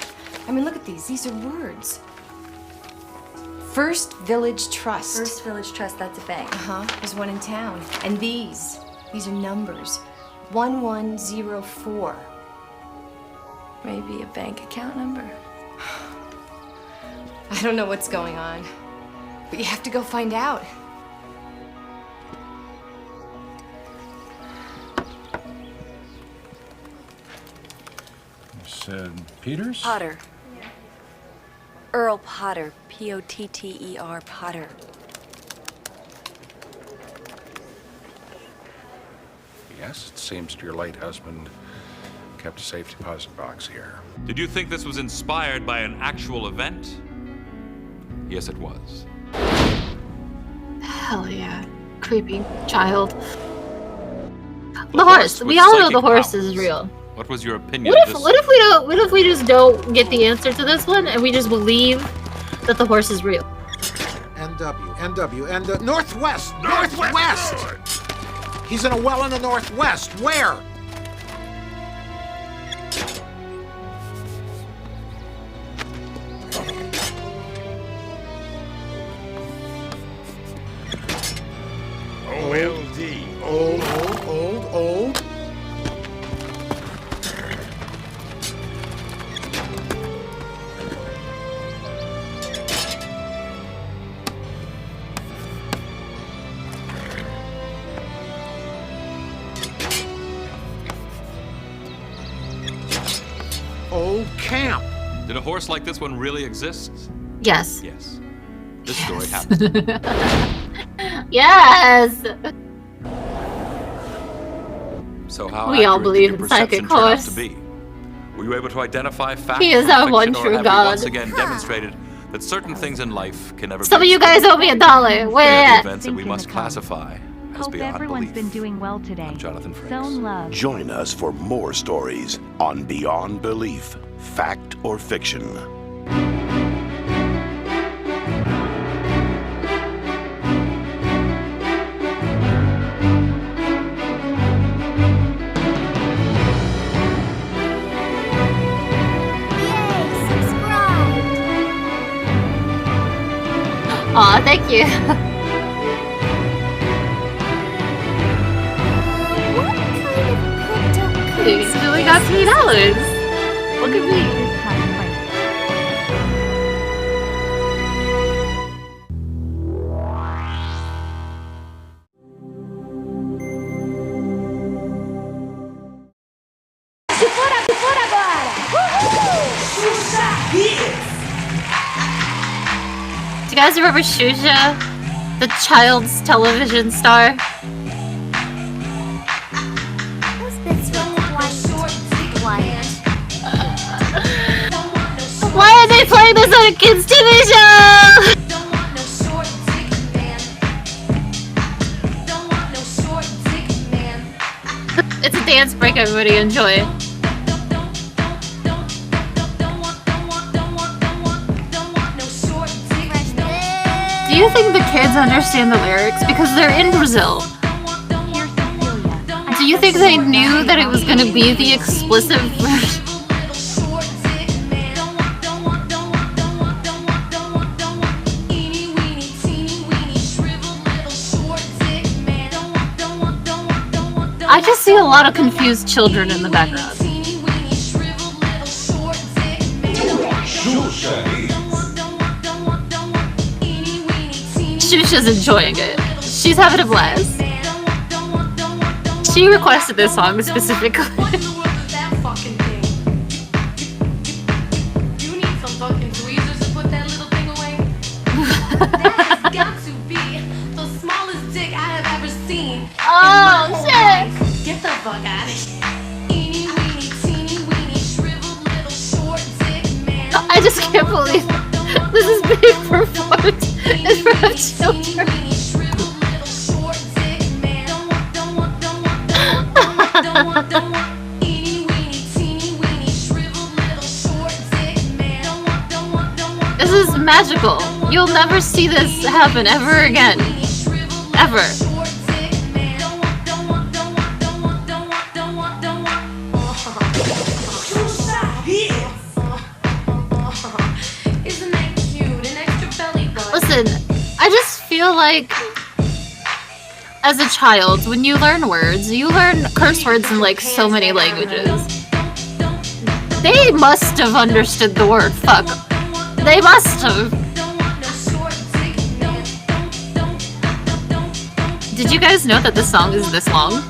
I mean, look at these. These are words. First Village Trust. First Village Trust, that's a bank. Uh-huh. There's one in town. And these are numbers. 1104. Maybe a bank account number. I don't know what's going on, but you have to go find out. You said Peters? Potter. Earl Potter. P-O-T-T-E-R, Potter. Yes, it seems your late husband kept a safe deposit box here. Did you think this was inspired by an actual event? Yes, it was. Hell yeah. Creepy child. The horse horse. with We all know psychic the horse powers. is real. What was your opinion What of this? what if we just don't get the answer to this one and we just believe that the horse is real? NW, and northwest! Northwest! He's in a well in the northwest. Where? OLD. Old. Old camp. Did a horse like this one really exist? Yes. Yes. This story happened. Yes. So how We all accurate believe did your in psychic perception turn out horse. to be? Were you able to identify fact He is from our fiction, one or true have God. we once again demonstrated that certain things in life can never Some be of you guys owe me $1. Where There are at? events that we must classify as Hope beyond everyone's belief. been doing well today. I'm Jonathan Frakes. Zone love. Join us for more stories on Beyond Belief, Fact or Fiction. Aw, thank you. We got $3. Look at me. you guys remember Shusha? The child's television star? Why are they playing this on a kids' TV show? It's a dance break, everybody enjoy. Do you think the kids understand the lyrics? Because they're in Brazil. Do you think they knew that it was going to be the explicit version? I just see a lot of confused children in the background. Shusha's enjoying it. She's having a blast. She requested this song specifically. Oh shit! Get the fuck out of here. I just can't believe this is being performed in front of children. This is magical. You'll never see this happen ever again. Ever. Listen, I just feel like as a child, when you learn words, you learn curse words in like so many languages. They must have understood the word fuck. They must have. Did you guys know that the song is this long?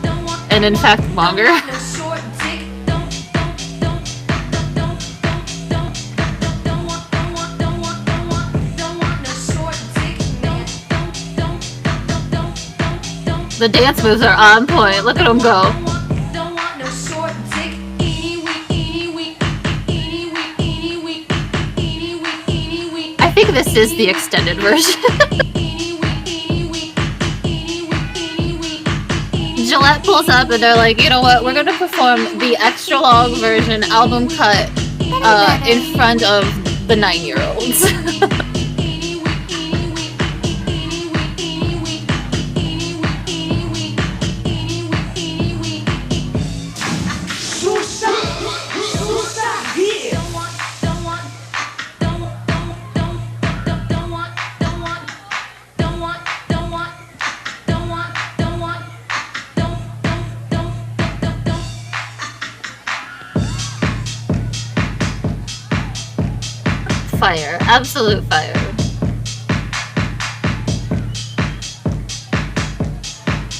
And in fact, longer? The dance moves are on point. Look at them go. I think this is the extended version. Gillette pulls up and they're like, you know what? We're gonna perform the extra long version, album cut, in front of the 9-year-olds. Fire, absolute fire.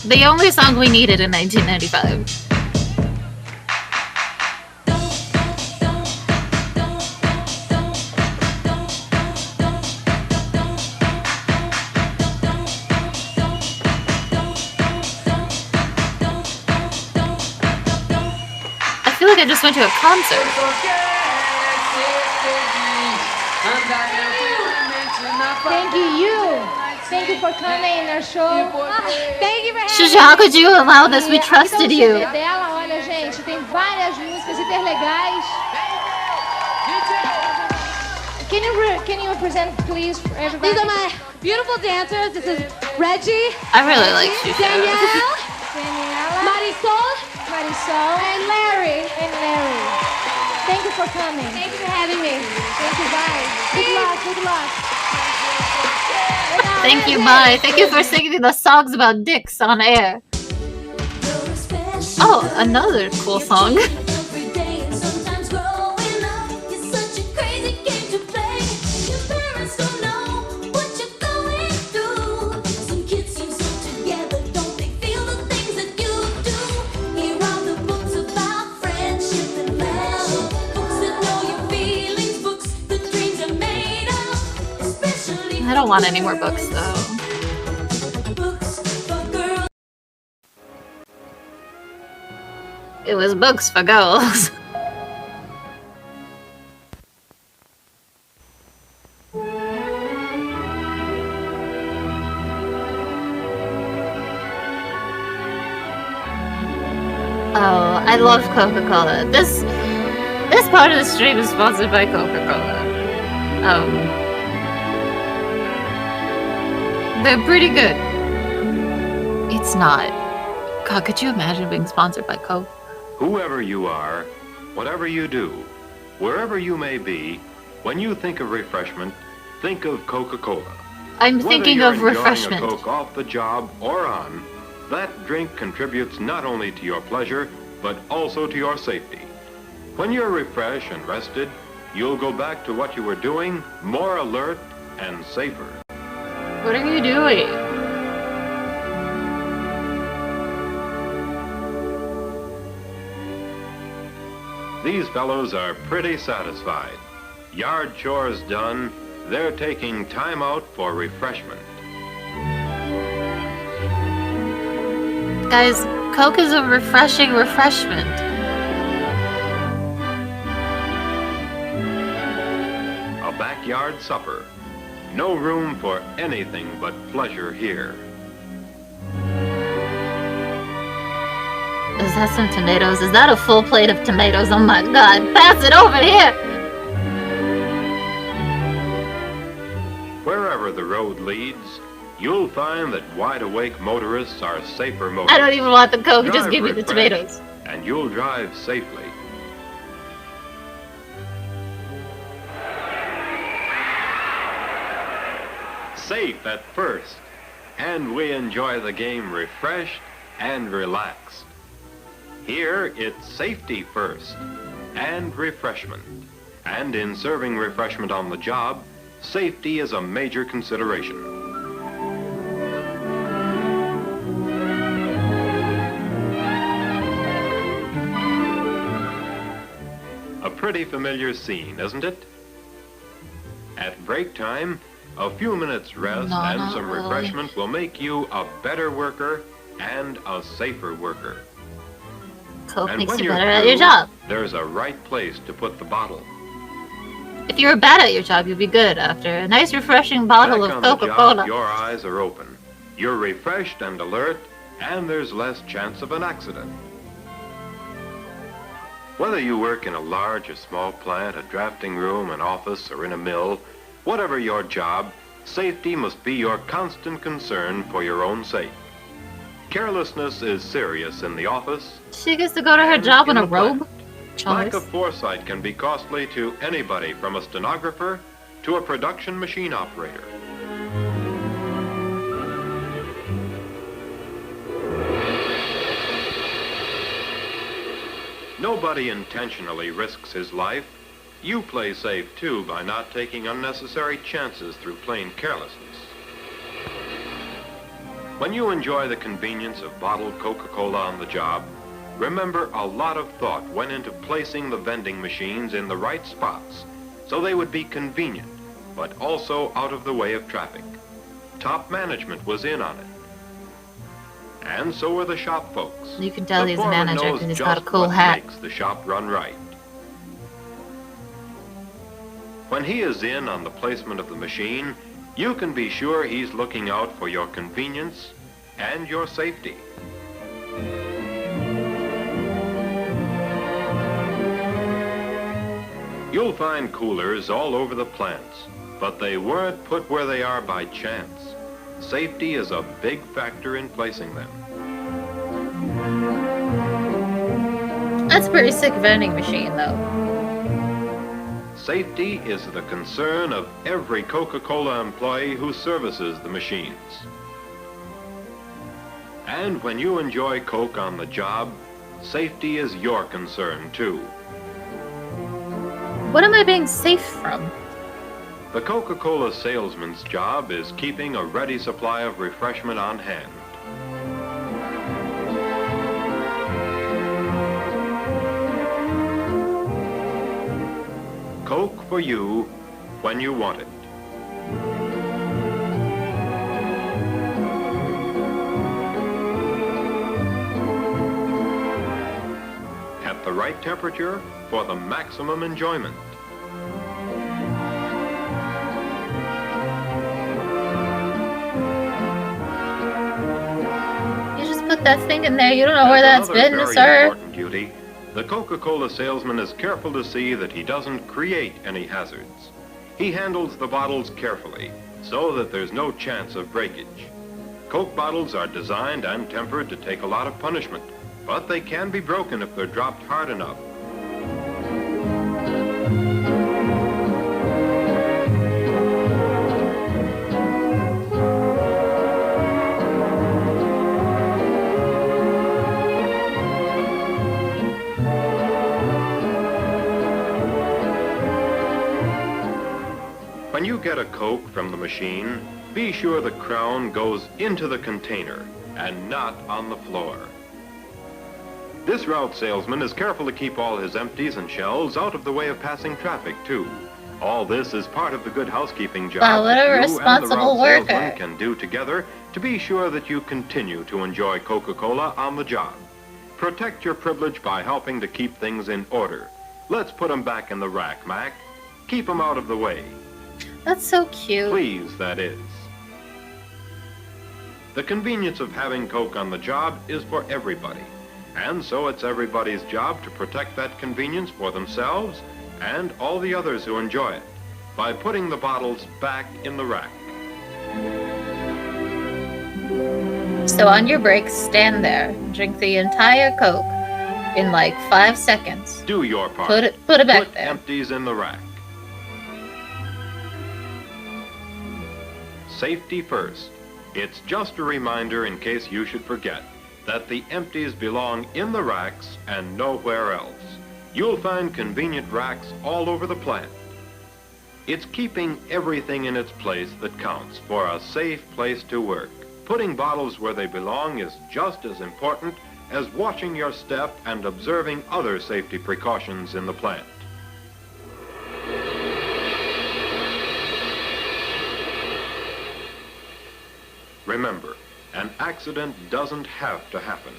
The only song we needed in 1995. I feel like I just went to a concert. Thank you for coming in our show. Thank you for having Shusha, how could you allow this? We trusted you. Dela, olha, gente, tem várias músicas super legais. Can you present, please, for everybody? These are my beautiful dancers. This is Reggie. I really like Shusha. Danielle. Marisol. And Larry. Thank you for coming. Thank you for having me. Thank you, bye. Good luck. Thank you, bye. Thank you for singing the songs about dicks on air. Oh, another cool song. I don't want any more books, though. It was books for girls. Oh, I love Coca-Cola. This part of the stream is sponsored by Coca-Cola. They're pretty good. It's not. God, could you imagine being sponsored by Coke? Whoever you are, whatever you do, wherever you may be, when you think of refreshment, think of Coca-Cola. I'm thinking of refreshment. Whether you're enjoying a Coke off the job or on, that drink contributes not only to your pleasure, but also to your safety. When you're refreshed and rested, you'll go back to what you were doing more alert and safer. What are you doing? These fellows are pretty satisfied. Yard chores done, they're taking time out for refreshment. Guys, Coke is a refreshing refreshment. A backyard supper. No room for anything but pleasure here. Is that some tomatoes? Is that a full plate of tomatoes? Oh my god, pass it over here! Wherever the road leads, you'll find that wide-awake motorists are safer motorists. I don't even want the Coke, just Drive give me the refreshed, tomatoes. And you'll drive safely. Safe at first, and we enjoy the game refreshed and relaxed. Here, it's safety first, and refreshment. And in serving refreshment on the job, safety is a major consideration. A pretty familiar scene, isn't it? At break time, a few minutes rest and some refreshment will make you a better worker and a safer worker. Coke And makes when you you're better at your through, job. there's a right place to put the bottle. If you were bad at your job, you'd be good after a nice refreshing bottle Back of on the job, Coca-Cola. your eyes are open. You're refreshed and alert, and there's less chance of an accident. Whether you work in a large or small plant, a drafting room, an office, or in a mill, whatever your job, safety must be your constant concern for your own sake. Carelessness is serious in the office. She gets to go to her job in a robe? Lack Choice. of foresight can be costly to anybody, from a stenographer to a production machine operator. Nobody intentionally risks his life. You play safe too by not taking unnecessary chances through plain carelessness. When you enjoy the convenience of bottled Coca-Cola on the job, remember a lot of thought went into placing the vending machines in the right spots so they would be convenient, but also out of the way of traffic. Top management was in on it. And so were the shop folks. You can tell The he's a foreman manager knows because he's got a just cool what hat. makes the shop run right. When he is in on the placement of the machine, you can be sure he's looking out for your convenience and your safety. You'll find coolers all over the plants, but they weren't put where they are by chance. Safety is a big factor in placing them. That's a pretty sick vending machine, though. Safety is the concern of every Coca-Cola employee who services the machines. And when you enjoy Coke on the job, safety is your concern too. What am I being safe from? The Coca-Cola salesman's job is keeping a ready supply of refreshment on hand. Coke for you when you want it. right temperature for the maximum enjoyment. You just put that thing in there. You don't know where that's Another been, very sir. important duty. The Coca-Cola salesman is careful to see that he doesn't create any hazards. He handles the bottles carefully so that there's no chance of breakage. Coke bottles are designed and tempered to take a lot of punishment, but they can be broken if they're dropped hard enough. When you get a Coke from the machine, be sure the crown goes into the container and not on the floor. This route salesman is careful to keep all his empties and shells out of the way of passing traffic, too. All this is part of the good housekeeping job Wow, what that a you responsible and the route worker. salesman can do together to be sure that you continue to enjoy Coca-Cola on the job. Protect your privilege by helping to keep things in order. Let's put them back in the rack, Mac. Keep them out of the way. That's so cute. Please, that is. The convenience of having Coke on the job is for everybody. And so it's everybody's job to protect that convenience for themselves and all the others who enjoy it by putting the bottles back in the rack. So on your break, stand there, drink the entire Coke in like 5 seconds. Do your part. Put it back Put there. empties in the rack. Safety first. It's just a reminder in case you should forget that the empties belong in the racks and nowhere else. You'll find convenient racks all over the plant. It's keeping everything in its place that counts for a safe place to work. Putting bottles where they belong is just as important as watching your step and observing other safety precautions in the plant. Remember, an accident doesn't have to happen.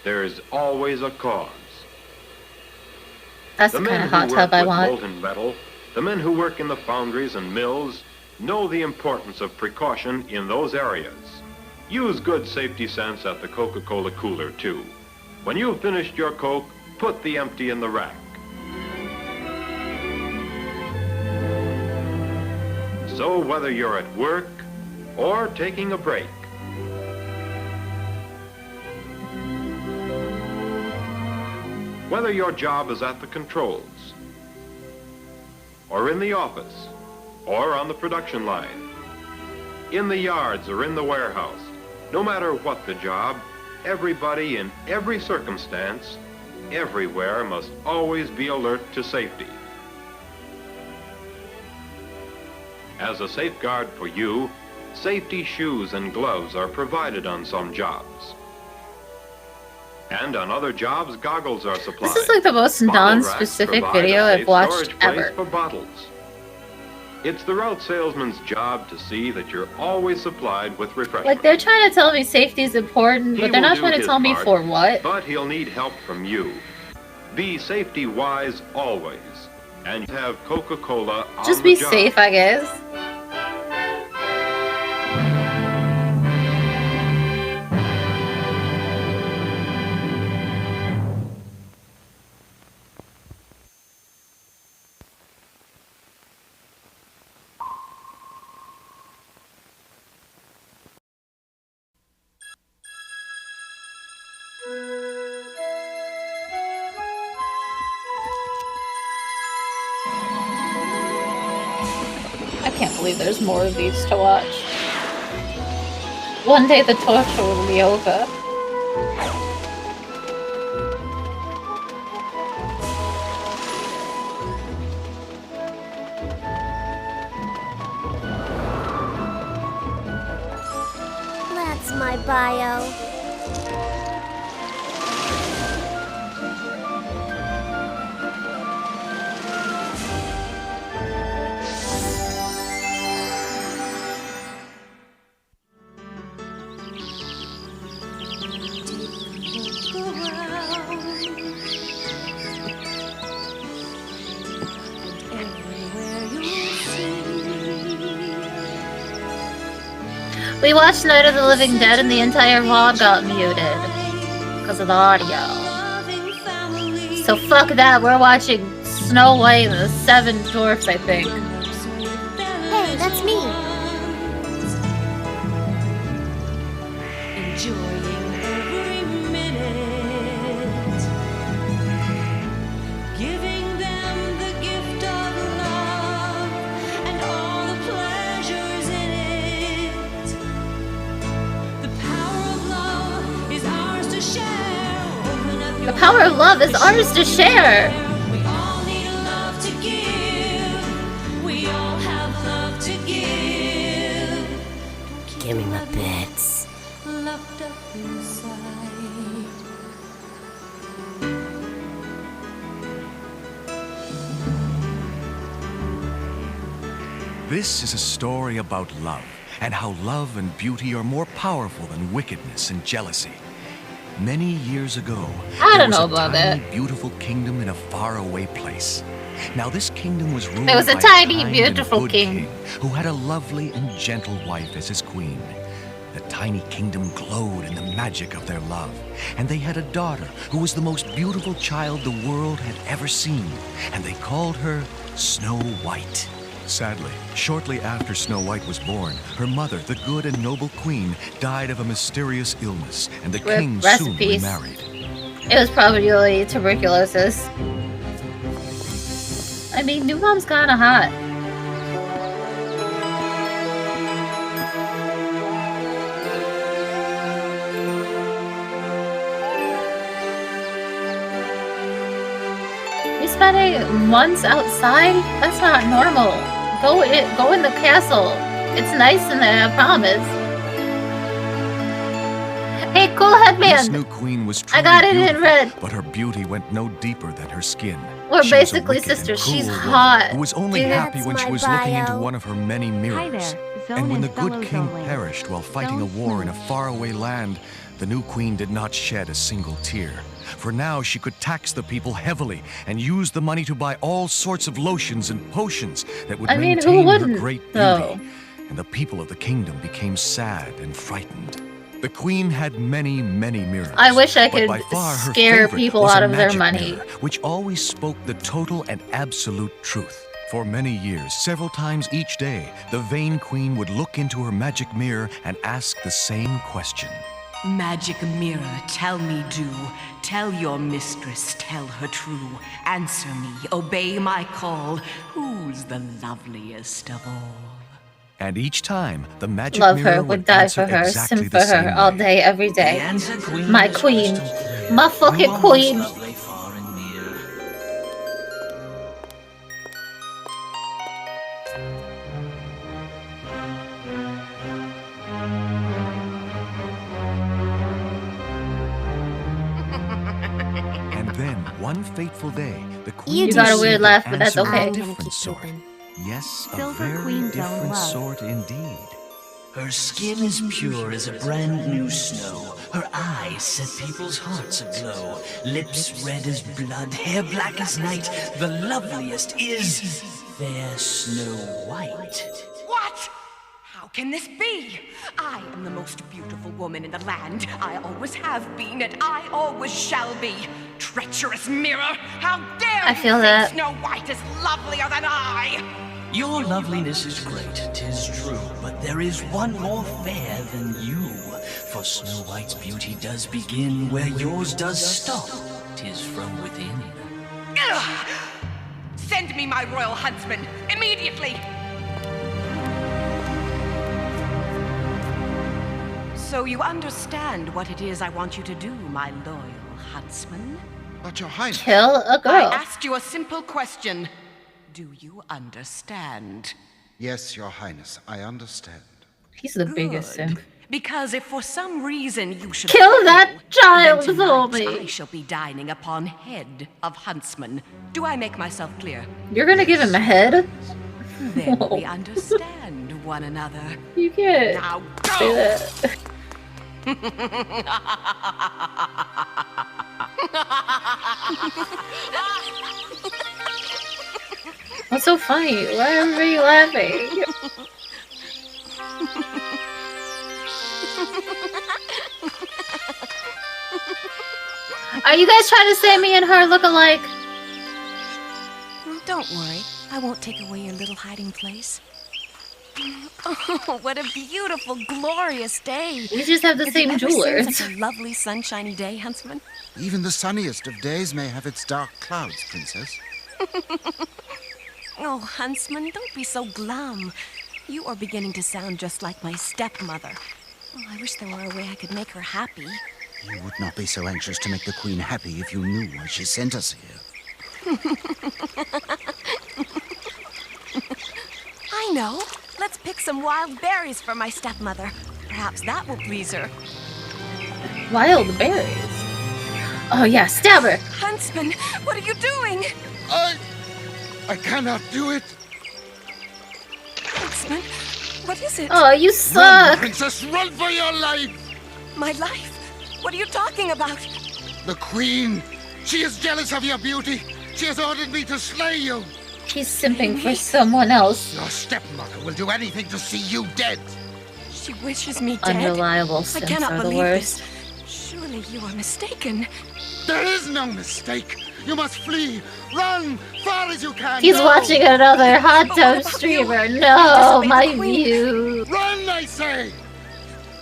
There's always a cause. That's the kind of hot tub I want. Molten metal, the men who work in the foundries and mills know the importance of precaution in those areas. Use good safety sense at the Coca-Cola cooler, too. When you've finished your Coke, put the empty in the rack. So whether you're at work or taking a break, whether your job is at the controls, or in the office, or on the production line, in the yards or in the warehouse, no matter what the job, everybody in every circumstance, everywhere must always be alert to safety. As a safeguard for you, safety shoes and gloves are provided on some jobs. And on other jobs, goggles are supplied. This is like the most Bottle racks non-specific provide video a I've safe watched storage place ever. for bottles. It's the route salesman's job to see that you're always supplied with refreshment. Like, they're trying to tell me safety is important, but He they're will not do trying to his tell me part, for what. But he'll need help from you. Be safety wise always, and have Coca-Cola on Just the be job. safe, I guess. I can't believe there's more of these to watch. One day the torture will be over. That's my bio. We watched Night of the Living Dead and the entire VOD got muted because of the audio. So fuck that, we're watching Snow White and the Seven Dwarfs, I think. Hey, that's me. Enjoying every minute, giving them the gift of love and all the pleasures in it. The power of love is ours to share. Open up your The power of love is ours to share. We all need love to give. We all have love to give. Give me my bits. Locked up inside. This is a story about love, and how love and beauty are more powerful than wickedness and jealousy. Many years ago, I there don't was know a about tiny, that. beautiful kingdom in a faraway place. Now, this kingdom was ruled There was a by tiny, kind beautiful and good king. who had a lovely and gentle wife as his queen. The tiny kingdom glowed in the magic of their love, and they had a daughter who was the most beautiful child the world had ever seen, and they called her Snow White. Sadly, shortly after Snow White was born, her mother, the good and noble queen, died of a mysterious illness, and the king Rest soon in peace. remarried. It was probably tuberculosis. I mean, new mom's kinda hot. You spending months outside? That's not normal. Go in the castle. It's nice in there, I promise. Hey, cool This headband! new queen was I truly got it in beautiful, red. but her beauty went no deeper than her skin. We're She was a basically wicked and sisters. cruel She's woman hot. Who was only Dude. happy when That's she my was looking into bio. one of her many mirrors. there. Zone And when the and good fellow king zonelings. perished while fighting a Zone war in a smooth. faraway land, the new queen did not shed a single tear. For now she could tax the people heavily and use the money to buy all sorts of lotions and potions that would I mean, who maintain her wouldn't, great though? beauty. And the people of the kingdom became sad and frightened. The queen had many, many mirrors. I wish I but could by far her scare favorite people was a out of their magic money. mirror, which always spoke the total and absolute truth. For many years, several times each day, the vain queen would look into her magic mirror and ask the same question. Magic mirror, tell me do. Tell your mistress, tell her true. Answer me, obey my call. Who's the loveliest of all? And each time, the magic Love mirror her, would die answer for her, exactly sim the for same her, all way. day, every day. answer, queen, My is queen. crystal My fucking queen. And then, one fateful day, the queen You got a received weird an laugh, but that's answer of okay. a different sort. Yes, a Silver very Queen's own different love. sort indeed. Her skin is pure as a brand new snow. Her eyes set people's hearts aglow. Lips red as blood, hair black as night. The loveliest is fair Snow White. What? How can this be? I am the most beautiful woman in the land. I always have been, and I always shall be. Treacherous mirror! How dare I you feel think that. Snow White is lovelier than I? Your loveliness is great, 'tis true, but there is one more fair than you. For Snow White's beauty does begin where yours does stop. 'Tis from within. Ugh! Send me my royal huntsman, immediately! So you understand what it is I want you to do, my loyal huntsman? But your highness... Kill a I girl. asked you a simple question. Do you understand? Yes, your highness, I understand. He's the biggest simp. Because if for some reason you should Kill fail, that child then for tonight me. I shall be dining upon head of huntsman. Do I make myself clear? You're gonna give him a head? Then No. we understand one another. You can't Now say that. What's so funny? Why are everybody laughing? Are you guys trying to say me and her look alike? Don't worry. I won't take away your little hiding place. Oh, what a beautiful, glorious day. You just have the same Have you ever jewelers. seen such a lovely, sunshiny day, Huntsman? Even the sunniest of days may have its dark clouds, Princess. Oh, Huntsman, don't be so glum. You are beginning to sound just like my stepmother. Oh, I wish there were a way I could make her happy. You would not be so anxious to make the Queen happy if you knew why she sent us here. I know. Let's pick some wild berries for my stepmother. Perhaps that will please her. Wild berries? Oh yeah, stab her! Huntsman, what are you doing? I cannot do it. Huntsman, what is it? Oh, you Run, suck! Princess, run for your life! My life? What are you talking about? The Queen! She is jealous of your beauty! She has ordered me to slay you! She's simping for someone else. Your stepmother will do anything to see you dead! She wishes me dead. Unreliable I simps cannot are the believe worst. this. Surely you are mistaken. There is no mistake! You must flee! Run! Far as you can! He's Go! watching another hot tub streamer. No, my view. Run, I say!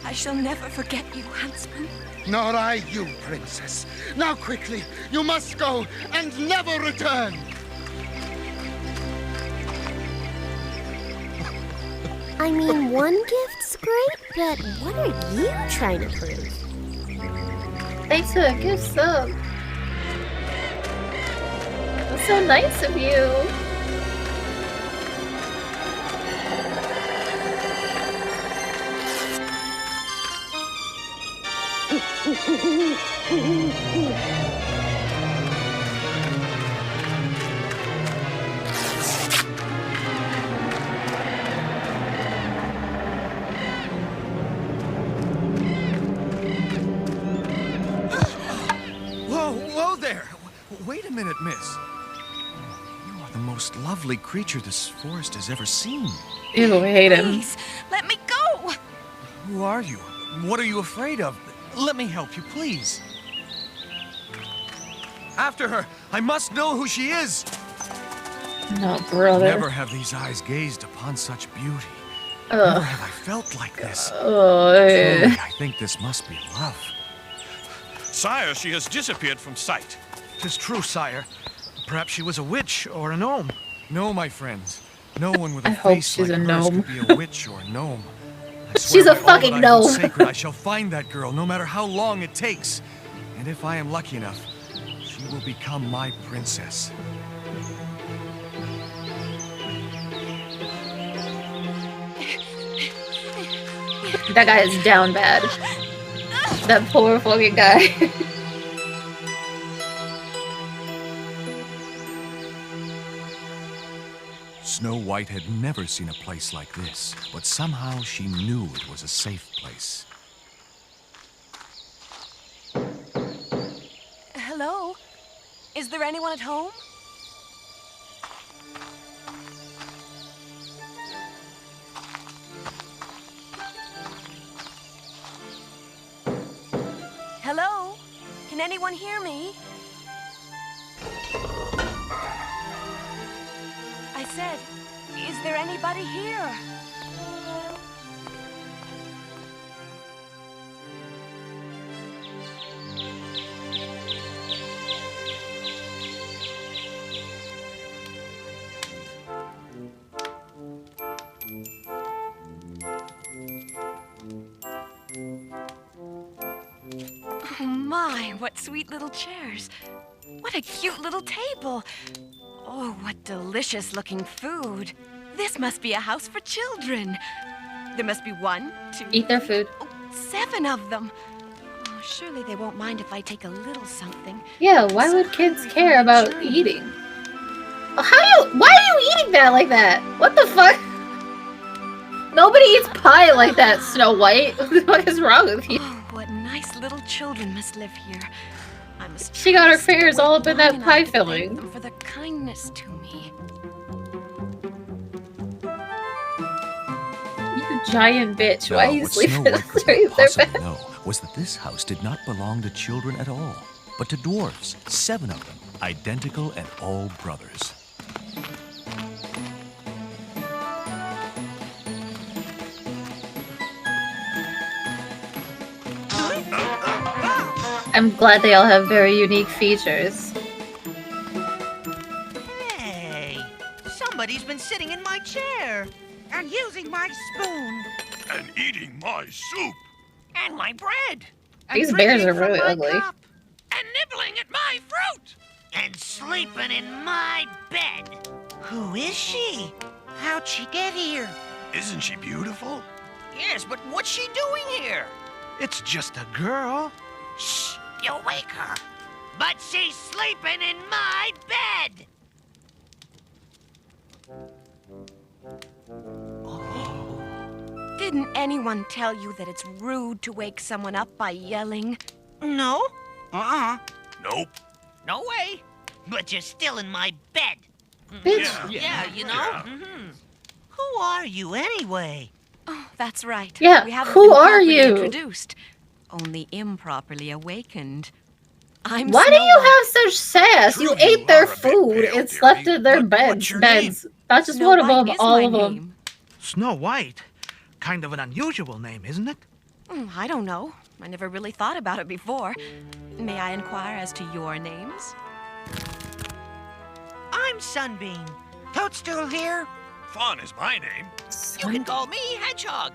I shall never forget you, Huntsman. Nor I you, Princess. Now quickly, you must go and never return! I mean, one gift's great, but what are you trying to prove? Thanks for the gift sub. That's so nice of you. Whoa there! Wait a minute, miss. You are the most lovely creature this forest has ever seen. Ew, I hate him. Please, let me go! Who are you? What are you afraid of? Let me help you, please. After her! I must know who she is! No, brother. Never have these eyes gazed upon such beauty. Ugh. Never have I felt like this. Ugh. Truly, I think this must be love. Sire, she has disappeared from sight. 'Tis true, sire. Perhaps she was a witch or a gnome. No, my friends. No one with a I hope face she's like a hers gnome. could be a witch or a gnome. I swear She's a by all fucking that I hold gnome. sacred, I shall find that girl, no matter how long it takes. And if I am lucky enough, she will become my princess. That guy is down bad. That poor fucking guy. Snow White had never seen a place like this, but somehow she knew it was a safe place. Hello? Is there anyone at home? Hello? Can anyone hear me? I said, is there anybody here? Oh my, what sweet little chairs. What a cute little table. Oh, what delicious looking food. This must be a house for children. There must be 1, 2, Eat their food. 7 of them. Oh, surely they won't mind if I take a little something. Yeah, why would kids care about eating? Oh, why are you eating that like that? What the fuck? Nobody eats pie like that, Snow White. What the fuck is wrong with you? Oh, what nice little children must live here. I must She got her stay fingers awake all up in that long pie enough to thank filling. them for their kindness to me. You could giant bitch. Why Now, are you what Snow sleeping White could underneath not their possibly bed? know was that this house did not belong to children at all, but to dwarfs, 7 of them, identical and all brothers. I'm glad they all have very unique features. Hey, somebody's been sitting in my chair and using my spoon And eating my soup. and my bread. And These bears drinking are from really my ugly. cup. And nibbling at my fruit. And sleeping in my bed. Who is she? How'd she get here? Isn't she beautiful? Yes, but what's she doing here? It's just a girl. Shh, you'll wake her. But she's sleeping in my bed. Didn't anyone tell you that it's rude to wake someone up by yelling? No. Nope. No way. But you're still in my bed. Bitch. Yeah, you know. Who are you anyway? Oh, that's right. Yeah, we haven't who been are properly you? Introduced, only improperly awakened. I'm Why do Snow you White. have such sass? You ate their food. It's left in their beds. Not just Snow one of White them, is all my of them. name. Snow White. Kind of an unusual name, isn't it? I don't know. I never really thought about it before. May I inquire as to your names? I'm Sunbeam. Toadstool here. Fawn is my name. You can call me Hedgehog.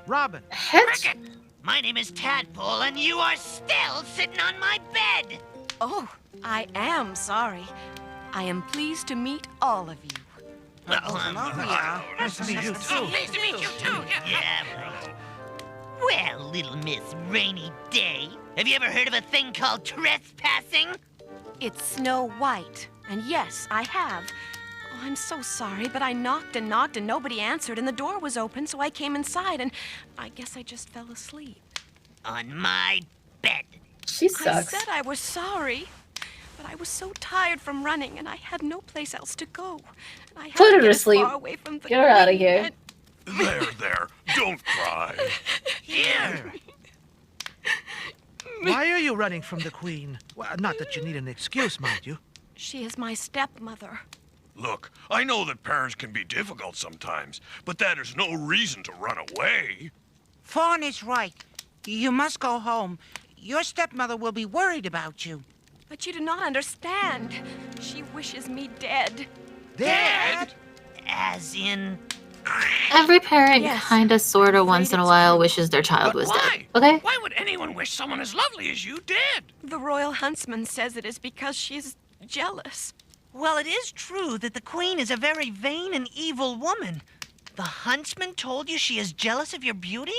Robin. Cricket. My name is Tadpole, and you are still sitting on my bed. Oh, I am sorry. I am pleased to meet all of you. Nice to meet you, too. Nice to meet you, too. Yeah, well, little Miss Rainy Day, have you ever heard of a thing called trespassing? It's Snow White. And yes, I have. Oh, I'm so sorry, but I knocked and knocked and nobody answered, and the door was open, so I came inside, and I guess I just fell asleep. On my bed. She I sucks. said I was sorry, but I was so tired from running, and I had no place else to go. And I had Put to her get to as sleep. far away from the Get her out of queen, here. and- There. Don't cry. Here. Why are you running from the Queen? Well, not that you need an excuse, mind you. She is my stepmother. Look, I know that parents can be difficult sometimes, but that is no reason to run away. Fawn is right. You must go home. Your stepmother will be worried about you. But you do not understand. She wishes me dead. Dead? As in... Every parent Yes. kinda, sorta, once in a while wishes their child was dead. Okay? Why would anyone wish someone as lovely as you dead? The royal huntsman says it is because she is jealous. Well, it is true that the Queen is a very vain and evil woman. The huntsman told you she is jealous of your beauty?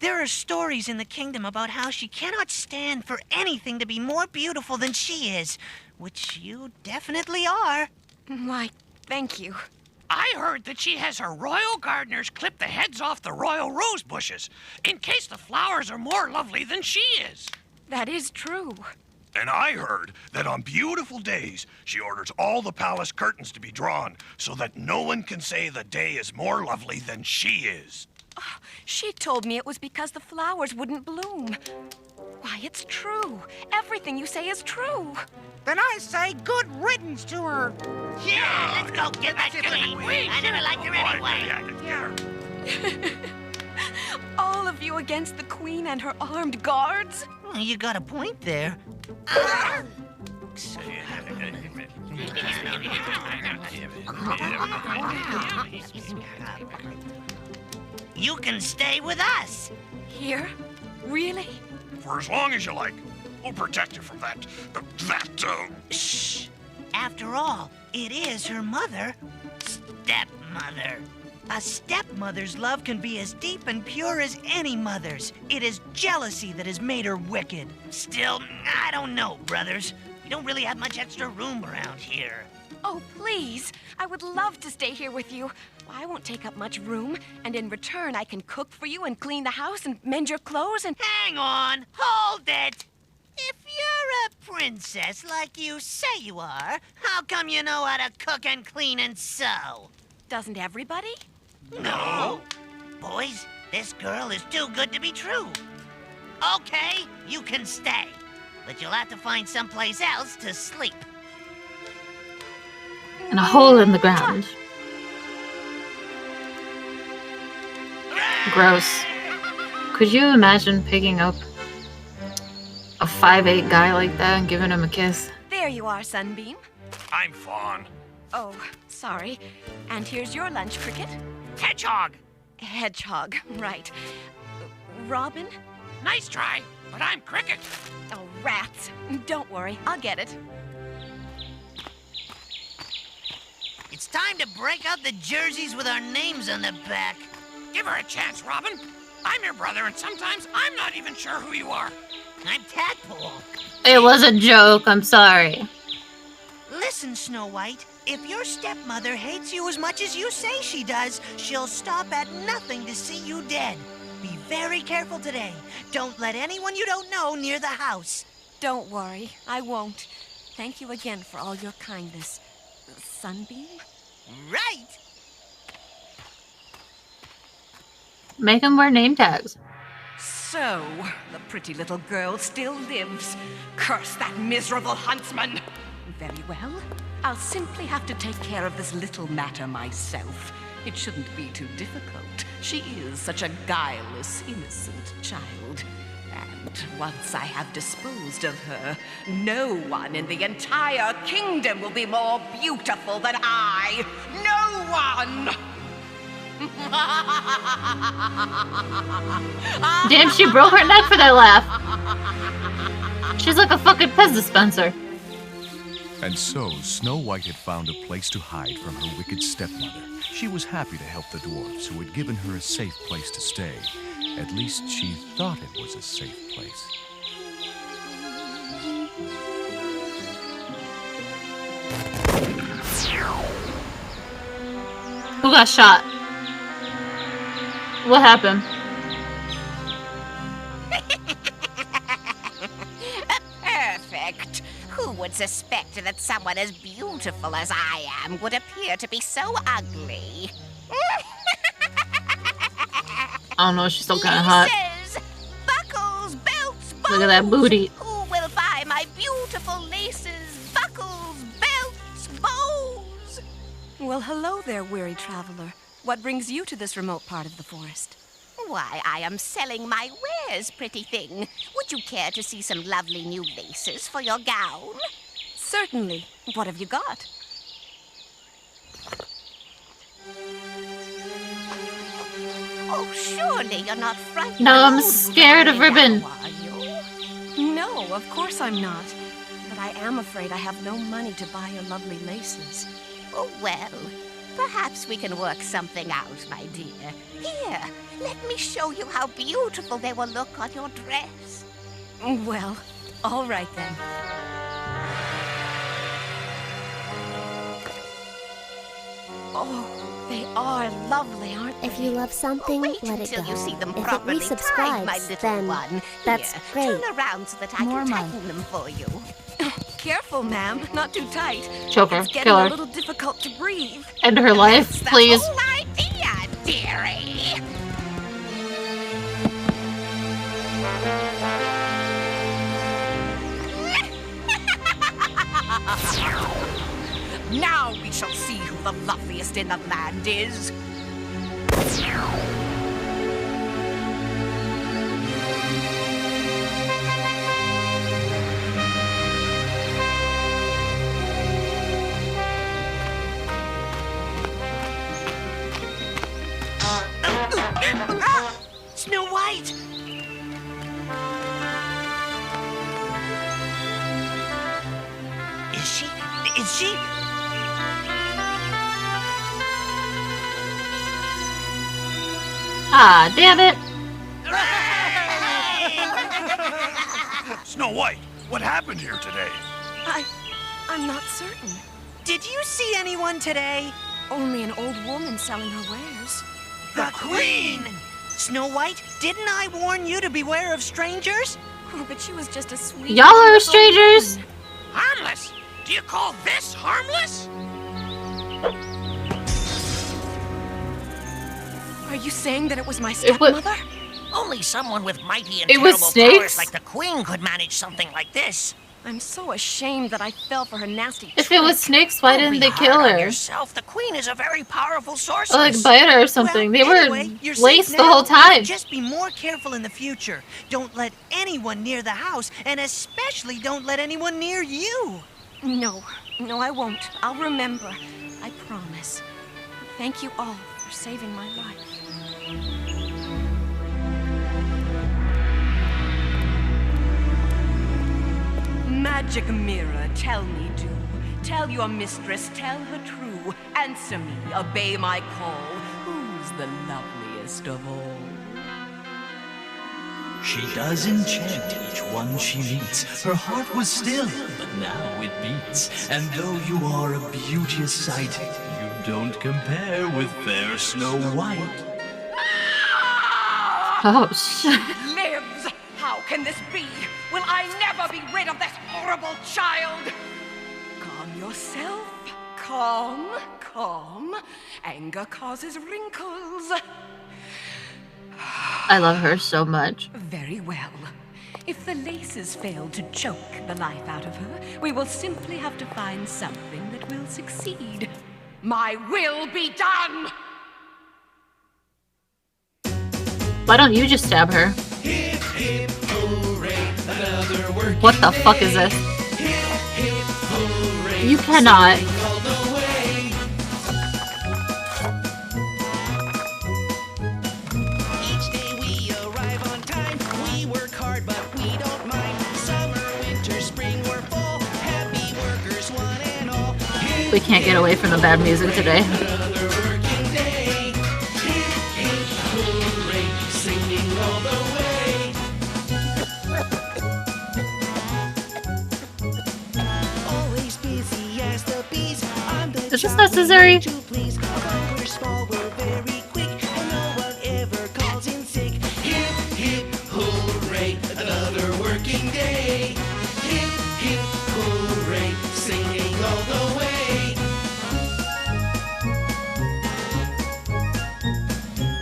There are stories in the kingdom about how she cannot stand for anything to be more beautiful than she is, which you definitely are. Why, thank you. I heard that she has her royal gardeners clip the heads off the royal rose bushes in case the flowers are more lovely than she is. That is true. And I heard that on beautiful days, she orders all the palace curtains to be drawn so that no one can say the day is more lovely than she is. She told me it was because the flowers wouldn't bloom. Why, it's true. Everything you say is true. Then I say good riddance to her. Yeah, let's go get that Queen. I never liked her anyway. All of you against the queen and her armed guards? Well, you got a point there. You can stay with us. Here? Really? For as long as you like. We'll protect you from that. Shh. After all, it is her mother. Stepmother. A stepmother's love can be as deep and pure as any mother's. It is jealousy that has made her wicked. Still, I don't know, brothers. We don't really have much extra room around here. Oh, please. I would love to stay here with you. I won't take up much room, and in return, I can cook for you and clean the house and mend your clothes and... Hang on. Hold it. If you're a princess like you say you are, how come you know how to cook and clean and sew? Doesn't everybody? No. Boys, this girl is too good to be true. Okay, you can stay. But you'll have to find someplace else to sleep. And a hole in the ground. Gross. Could you imagine picking up a 5'8" guy like that and giving him a kiss? There you are, Sunbeam. I'm Fawn. Oh, sorry. And here's your lunch, Cricket. Hedgehog. Hedgehog, right. Robin? Nice try, but I'm Cricket. Oh, rats. Don't worry, I'll get it. It's time to break out the jerseys with our names on the back. Give her a chance, Robin. I'm your brother, and sometimes I'm not even sure who you are. I'm Tadpole. It was a joke, I'm sorry. Listen, Snow White. If your stepmother hates you as much as you say she does, she'll stop at nothing to see you dead. Be very careful today. Don't let anyone you don't know near the house. Don't worry, I won't. Thank you again for all your kindness. Sunbeam? Right! Make him wear name tags. So, the pretty little girl still lives. Curse that miserable huntsman! Very well. I'll simply have to take care of this little matter myself. It shouldn't be too difficult. She is such a guileless, innocent child. And once I have disposed of her, no one in the entire kingdom will be more beautiful than I. No one! Damn, she broke her neck for that laugh. She's like a fucking Pez dispenser. And so, Snow White had found a place to hide from her wicked stepmother. She was happy to help the dwarfs who had given her a safe place to stay. At least she thought it was a safe place. Who got shot? What happened? Perfect. Who would suspect that someone as beautiful as I am would appear to be so ugly? I don't know, she's still kind of hot. Laces, buckles, belts, bows. Look at that booty. Who will buy my beautiful laces, buckles, belts, bows? Well, hello there, weary traveler. What brings you to this remote part of the forest? Why, I am selling my wares, pretty thing. Would you care to see some lovely new laces for your gown? Certainly. What have you got? Oh, surely you're not frightened. No, I'm scared of Ribbon. No, of course I'm not. But I am afraid I have no money to buy your lovely laces. Oh, well, perhaps we can work something out, my dear. Here, let me show you how beautiful they will look on your dress. Well, all right then. Oh, they are lovely, aren't they? If you love something, Wait let it go. until you see them If it properly tied, my resubscribes, little then one. that's Here, great. Turn around so that I More can money. tighten them for you. Careful, ma'am. Not too tight. Choke her, It's getting kill a her. little difficult to breathe. End her life, That's the please. whole idea, dearie. Now we shall see who the loveliest in the land is. Snow White! Is she? Ah, damn it. Snow White, what happened here today? I'm not certain. Did you see anyone today? Only an old woman selling her wares. The Queen! Snow White, didn't I warn you to beware of strangers? Oh, but she was just a sweet... Y'all are strangers. Harmless? Do you call this harmless? Are you saying that it was my stepmother? Only someone with mighty and It was terrible snakes? powers like the Queen could manage something like this. I'm so ashamed that I fell for her nasty If it was snakes, why didn't they kill Hard on her? yourself. The Queen is a very powerful Or sorceress. like bite her or something. They were You're laced safe the now. whole time. Just be more careful in the future. Don't let anyone near the house, and especially don't let anyone near you. No, I won't. I'll remember. I promise. Thank you all for saving my life. Magic mirror, tell me do. Tell your mistress, tell her true. Answer me, obey my call. Who's the loveliest of all? She does enchant each one she meets. Her heart was still, but now it beats. And though you are a beauteous sight, you don't compare with fair Snow White. Oh, shit. She lives! How can this be? Will I never be rid of this horrible child? Calm yourself. Calm, calm. Anger causes wrinkles. I love her so much. Very well. If the laces fail to choke the life out of her, we will simply have to find something that will succeed. My will be done! Why don't you just stab her? What the fuck is this? You cannot. Each day we arrive on time. We work hard, but we don't mind. Summer, winter, spring, or fall. Happy workers, one and all. We can't get away from the bad music today. Another working day. Hip, hip, hooray, singing all the way. Always busy as the bees. On the Is this necessary? to please. Although we're small, we're very quick, and no one ever calls in sick. Hip, hip, hooray, another working day. Hip, hip, hooray, singing all the way.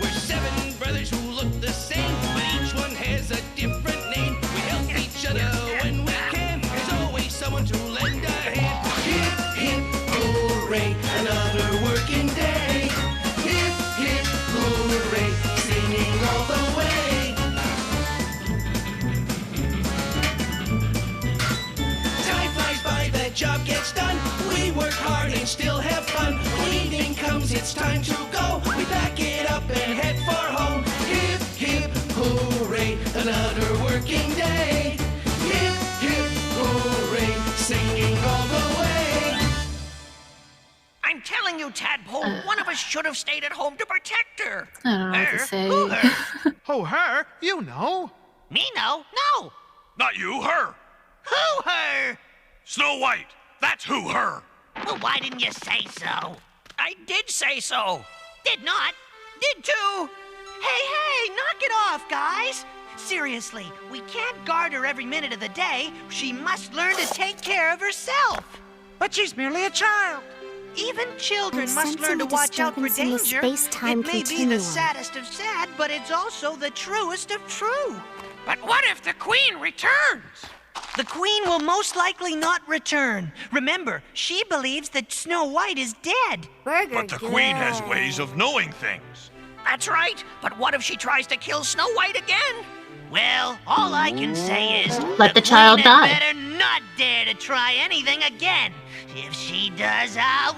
We're 7 brothers who look the same, but each one has a different name. We help each other when we can. There's always someone to lend a hand. Hip, hip, hooray, another working day. Hip, hip, hooray, singing all the way. Time flies by, the job gets done. We work hard and still have fun. When evening comes, it's time to go. We pack it up and head for home. Hip, hip, hooray, another working day. Hip, hip, hooray, singing all the way. I'm telling you, Tadpole, one of us should have stayed at home to protect her. I don't know what to Her? say. Who her? Oh, her? You know. Me no? No. Not you, her. Who her? Snow White. That's who, her. Well, why didn't you say so? I did say so. Did not. Did too. Hey, knock it off, guys. Seriously, we can't guard her every minute of the day. She must learn to take care of herself. But she's merely a child. Even children I'm must learn to sensing a watch out for disturbance in the danger. space-time It may be continuum. the saddest of sad, but it's also the truest of true. But what if the Queen returns? The Queen will most likely not return. Remember, she believes that Snow White is dead. But the Queen has ways of knowing things. That's right, but what if she tries to kill Snow White again? Well, all I can say is... Let the child Queen had die. better not dare to try anything again. If she does, I'll...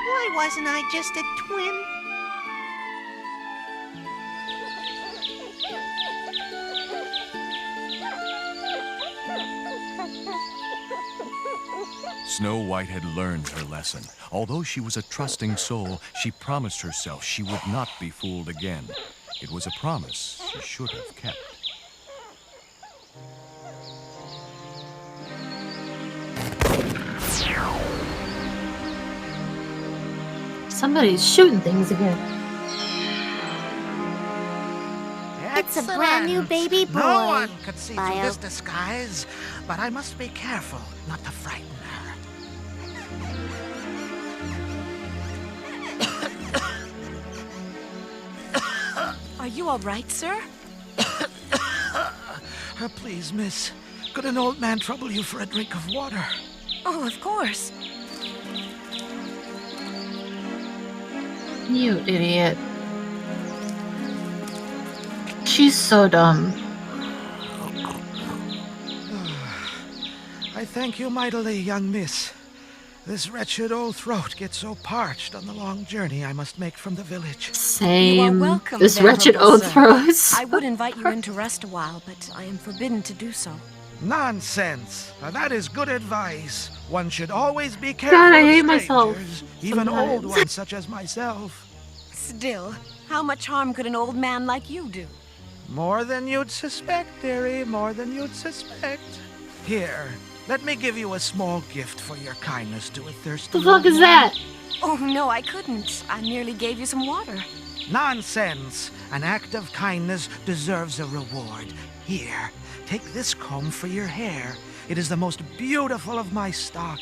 Why wasn't I just a twin? Snow White had learned her lesson. Although she was a trusting soul, she promised herself she would not be fooled again. It was a promise she should have kept. Somebody's shooting things again. That's a brand new baby boy. No one could see through Bio. this disguise, but I must be careful not to frighten her. Are you all right, sir? Please, miss, could an old man trouble you for a drink of water? Oh, of course. You idiot. She's so dumb. I thank you mightily, young miss. This wretched old throat gets so parched on the long journey I must make from the village. Same. You are welcome, This wretched venerable old sir. throat. I would invite you in to rest a while, but I am forbidden to do so. Nonsense! That is good advice. One should always be careful God, I of hate myself. strangers, even old sometimes. ones such as myself. Still, how much harm could an old man like you do? More than you'd suspect, dearie, more than you'd suspect. Here, let me give you a small gift for your kindness to a thirsty The fuck old is man. that? Oh, no, I couldn't. I merely gave you some water. Nonsense! An act of kindness deserves a reward. Here, take this comb for your hair. It is the most beautiful of my stock.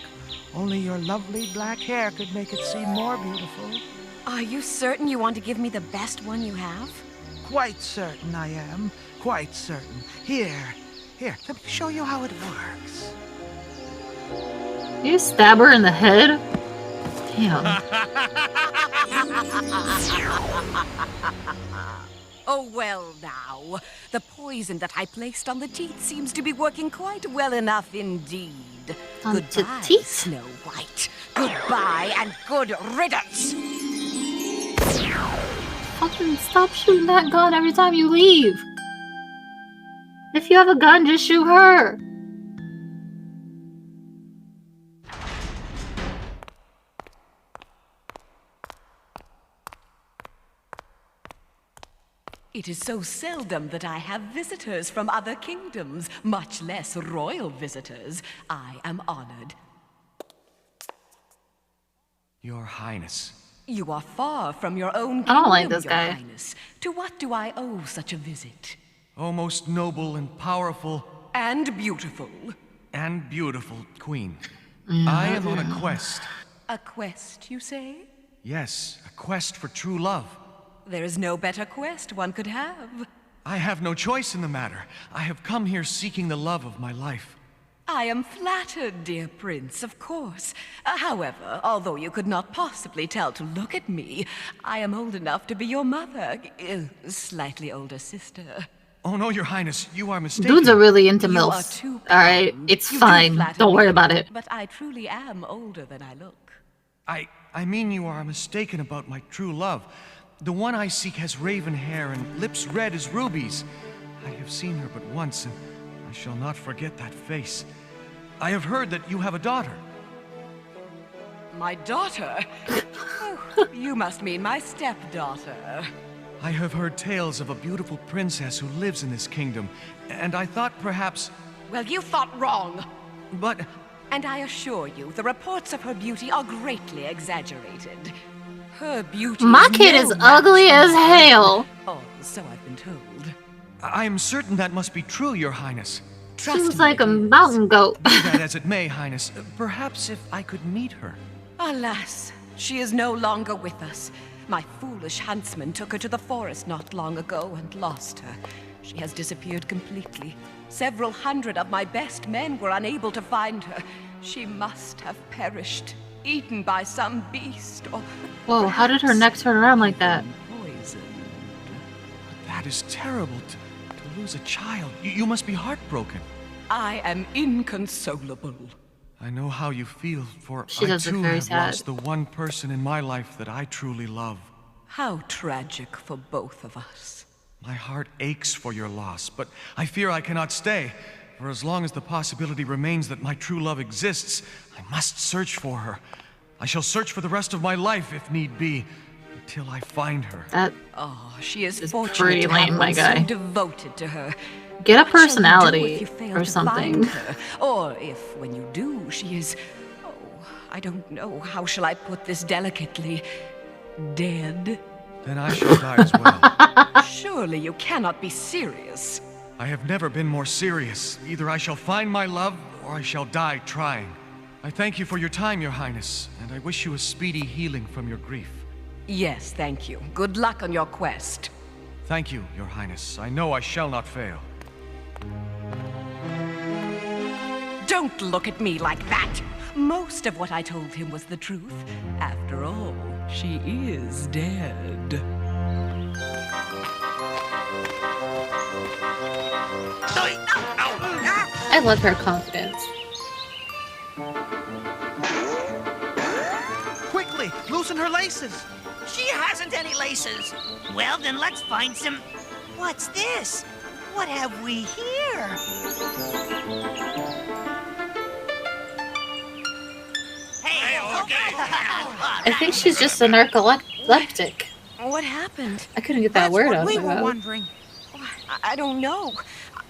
Only your lovely black hair could make it seem more beautiful. Are you certain you want to give me the best one you have? Quite certain I am. Quite certain. Here, let me show you how it works. You stab her in the head? Damn. Oh, well now. The poison that I placed on the teeth seems to be working quite well enough indeed. On the Goodbye, teeth? Snow White. Goodbye and good riddance. Fucking stop shooting that gun every time you leave. If you have a gun, just shoot her. It is so seldom that I have visitors from other kingdoms, much less royal visitors. I am honored. Your Highness. You are far from your own kingdom, I don't like this Your guy. Highness. To what do I owe such a visit? O most noble and powerful And beautiful. and beautiful Queen. I am on a quest. A quest, you say? Yes, a quest for true love. There is no better quest one could have. I have no choice in the matter. I have come here seeking the love of my life. I am flattered, dear Prince, of course. However, although you could not possibly tell to look at me, I am old enough to be your mother, slightly older sister. Oh no, Your Highness, you are mistaken. Dudes are really into You are MILFs. too Alright, kind. it's You do fine. flatter Don't worry me, about it. But I truly am older than I look. I mean you are mistaken about my true love. The one I seek has raven hair and lips red as rubies. I have seen her but once, and I shall not forget that face. I have heard that you have a daughter. My daughter? Oh, you must mean my stepdaughter. I have heard tales of a beautiful princess who lives in this kingdom, and I thought perhaps... Well, you thought wrong. But... And I assure you, the reports of her beauty are greatly exaggerated. Her beauty My is kid no is match ugly for as mine. hell. Oh, so I've been told. I am certain that must be true, Your Highness. Seems like a mountain goat. Be that as it may, Highness, perhaps if I could meet her. Alas, she is no longer with us. My foolish huntsman took her to the forest not long ago and lost her. She has disappeared completely. Several hundred of my best men were unable to find her. She must have perished, eaten by some beast, or... Whoa, how did her neck turn around like that? Poisoned. That is terrible, to lose a child. You must be heartbroken. I am inconsolable. I know how you feel, for She I does look too very have sad. lost the one person in my life that I truly love. How tragic for both of us. My heart aches for your loss, but I fear I cannot stay. For as long as the possibility remains that my true love exists, I must search for her. I shall search for the rest of my life, if need be, until I find her. That Oh, she is is fortunate pretty to have lame, my one guy. so devoted to her. Get a What shall you do personality if you fail or to something. find her? Or if, when you do, she is... Oh, I don't know. How shall I put this delicately? Dead? Then I shall die as well. Surely you cannot be serious. I have never been more serious. Either I shall find my love, or I shall die trying. I thank you for your time, Your Highness, and I wish you a speedy healing from your grief. Yes, thank you. Good luck on your quest. Thank you, Your Highness. I know I shall not fail. Don't look at me like that! Most of what I told him was the truth. After all, she is dead. I love her confidence. Quickly, loosen her laces. She hasn't any laces. Well, then let's find some... What's this? What have we here? Hey, okay. I think she's just a narcoleptic. What happened? I couldn't get that word out. We of were my mouth. wondering. I don't know.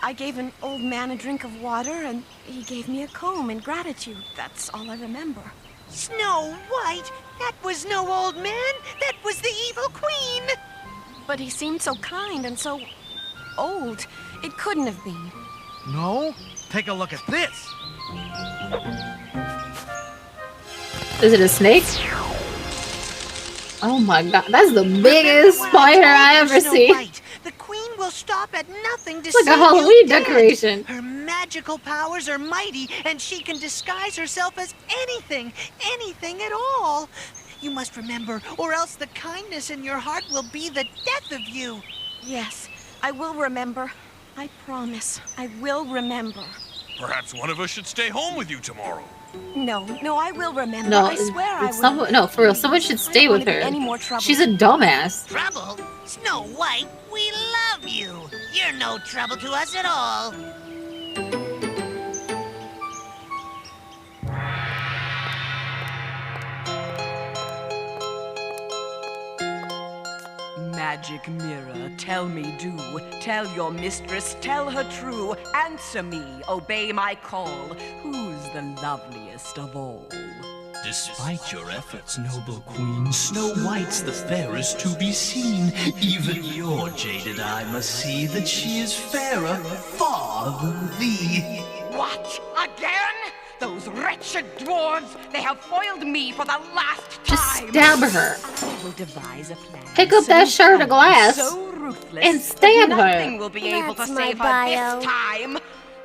I gave an old man a drink of water, and he gave me a comb in gratitude. That's all I remember. Snow White? That was no old man. That was the evil queen. But he seemed so kind and so old. It couldn't have been. No? Take a look at this. Is it a snake? Oh my god, that's the biggest spider I ever seen. The queen will stop at nothing to It's like see a Halloween you dead. decoration. Her magical powers are mighty, and she can disguise herself as anything at all. You must remember, or else the kindness in your heart will be the death of you. Yes, I will remember. I promise. I will remember. Perhaps one of us should stay home with you tomorrow. No, I will remember. No, I swear I will. someone, no, for real, someone should stay with her. Any more trouble. She's a dumbass. Trouble? Snow White, we love you. You're no trouble to us at all. Magic mirror, tell me do. Tell your mistress, tell her true. Answer me, obey my call. Who's the loveliest of all? Despite your efforts, noble queen, Snow White's the fairest to be seen. Even your jaded eye must see that she is fairer far than thee. What? Again? Those wretched dwarves! They have foiled me for the last Just time! stab her. I will devise a plan. Pick up that shard of glass So ruthless and stab that her. nothing will be able to That's my save her bio. this time.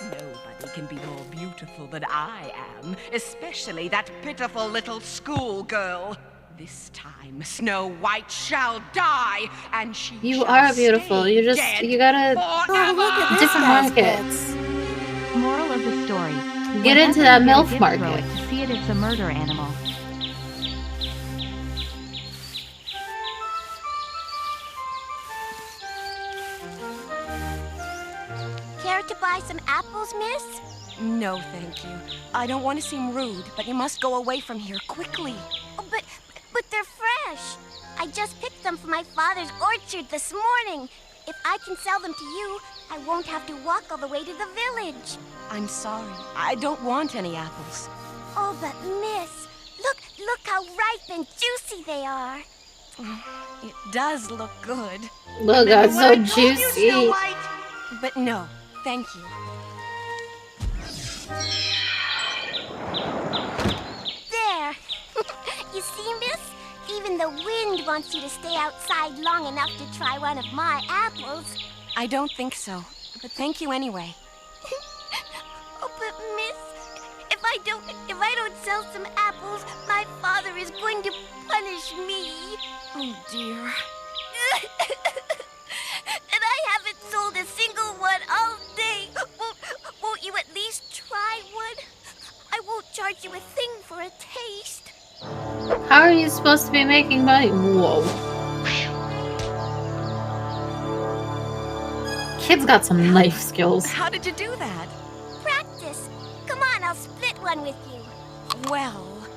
Nobody can be more beautiful than I am, especially that pitiful little schoolgirl. This time, Snow White shall die, and she You shall are beautiful. stay You just, dead you gotta, forever. different markets. Moral of the story. Get into that MILF market. To see it, it's a murder animal. Care to buy some apples, miss? No, thank you. I don't want to seem rude, but you must go away from here quickly. Oh, but they're fresh. I just picked them from my father's orchard this morning. If I can sell them to you, I won't have to walk all the way to the village. I'm sorry. I don't want any apples. Oh, but miss, look how ripe and juicy they are. It does look good. Look, that's so juicy. But no, thank you. There. You see, miss? Even the wind wants you to stay outside long enough to try one of my apples. I don't think so, but thank you anyway. Oh, but miss, if I don't sell some apples, my father is going to punish me. Oh dear. And I haven't sold a single one all day. Won't you at least try one? I won't charge you a thing for a taste. How are you supposed to be making money? Whoa. Kid's got some life skills. How did you do that? Practice. Come on, I'll split one with you. Well.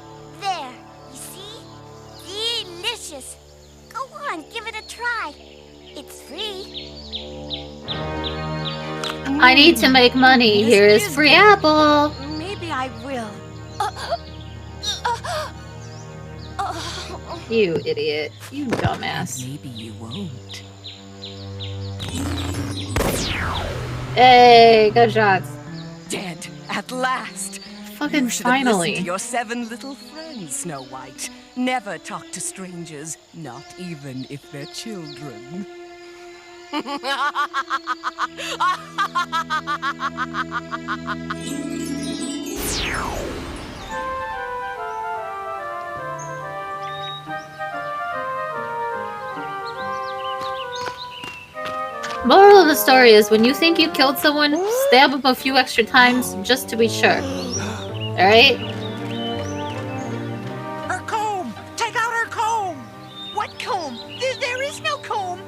There. You see? Delicious. Go on, give it a try. It's free. I need to make money. Here is free apple. Maybe I will. You idiot. You dumbass. Maybe you won't. Hey, good shots. Dead at last. Fucking You should have finally. listened to your 7 little friends, Snow White. Never talk to strangers, not even if they're children. Moral of the story is when you think you killed someone, stab them a few extra times just to be sure. Alright? Her comb! Take out her comb! What comb? There is no comb!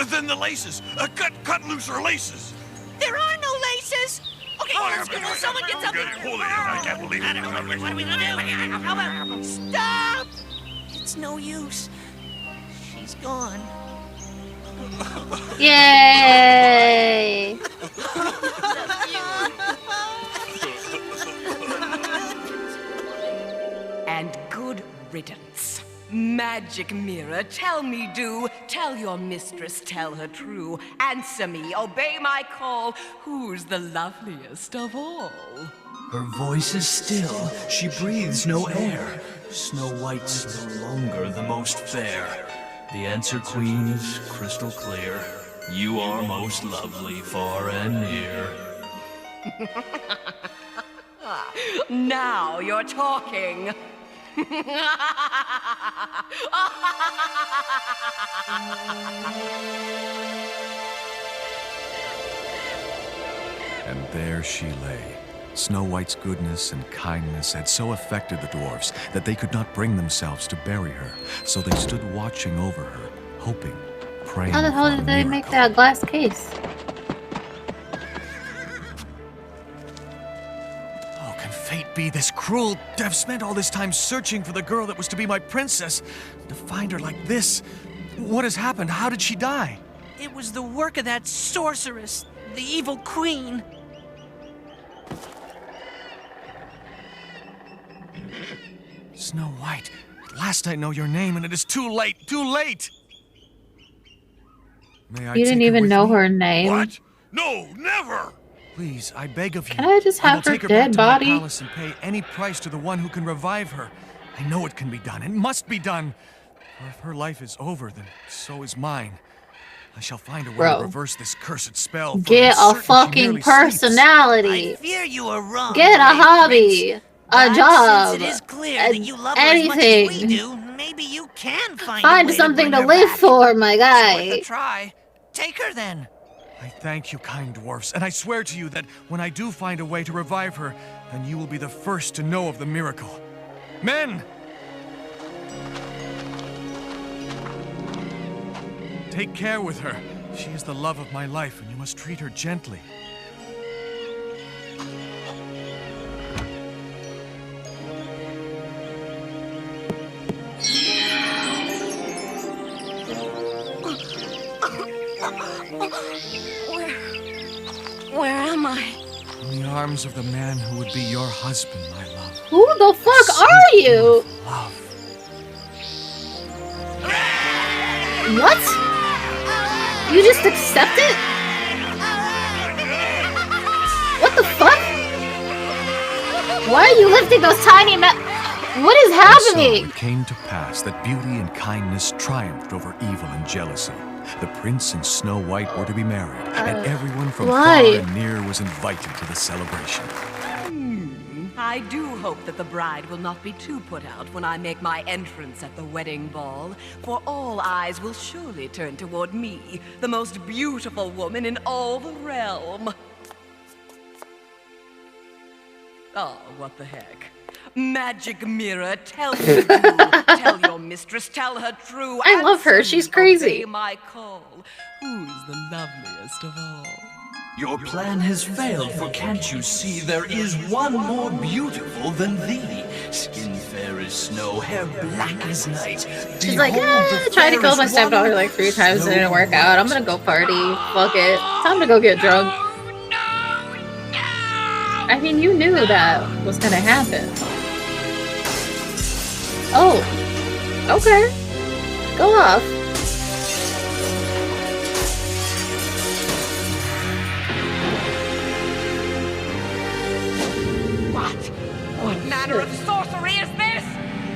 Then the laces. Cut loose her laces. There are no laces! Okay, let's go. Someone get something. Hold it in. I can't believe it. What are we gonna do? How about... Stop! It's no use. She's gone. Yay! And good riddance. Magic mirror, tell me do. Tell your mistress, tell her true. Answer me, obey my call. Who's the loveliest of all? Her voice is still, she breathes no air. Snow White's no longer the most fair. The answer, Queen, is crystal clear. You are most lovely far and near. Now you're talking. And there she lay. Snow White's goodness and kindness had so affected the dwarfs that they could not bring themselves to bury her. So they stood watching over her, hoping, praying. How the hell for did a they miracle. make that glass case? Oh, can fate be this cruel? To have spent all this time searching for the girl that was to be my princess, to find her like this. What has happened? How did she die? It was the work of that sorceress, the evil queen. Snow White, at last I know your name, and it is too late, too late! May I You didn't take her even with know me? her name. What? No, never! Please, I beg of you. Can I just will have her take her dead back body? to my palace and pay any price to the one who can revive her. I know it can be done. It must be done. For if her life is over, then so is mine. I shall find a way Bro. to reverse this cursed spell. for Get I'm a certain she fucking merely sleeps. personality. I fear you are wrong. Get a brave hobby. prince. A But job. Since it is clear and that you love her as much as we anything. do, maybe you can find a Find way something to to bring her live back. for, my It's worth guy. a try. Take her then. I thank you, kind dwarfs, and I swear to you that when I do find a way to revive her, then you will be the first to know of the miracle. Men! Take care with her. She is the love of my life, and you must treat her gently. Where am I? In the arms of the man who would be your husband, my love. Who the fuck are you? Love. What? You just accept it? What the fuck? Why are you lifting those tiny What is happening? So it came to pass that beauty and kindness triumphed over evil and jealousy. The prince and Snow White were to be married, and everyone from why? far and near was invited to the celebration. I do hope that the bride will not be too put out when I make my entrance at the wedding ball, for all eyes will surely turn toward me, the most beautiful woman in all the realm. Oh, what the heck. Magic mirror, tell me do. Tell your mistress, tell her true. I love her. Answer She's me, crazy. obey my call. Who's the loveliest of all? Your plan has failed, for can't you see there is one more beautiful than thee? Skin fair as snow, hair black as night. She's like, I tried to kill my stepdaughter like 3 times and it didn't work out. I'm gonna go party. Fuck it. Time to go get drunk. I mean, you knew that was gonna happen. Oh. Okay. Go off. What manner of sorcery is this?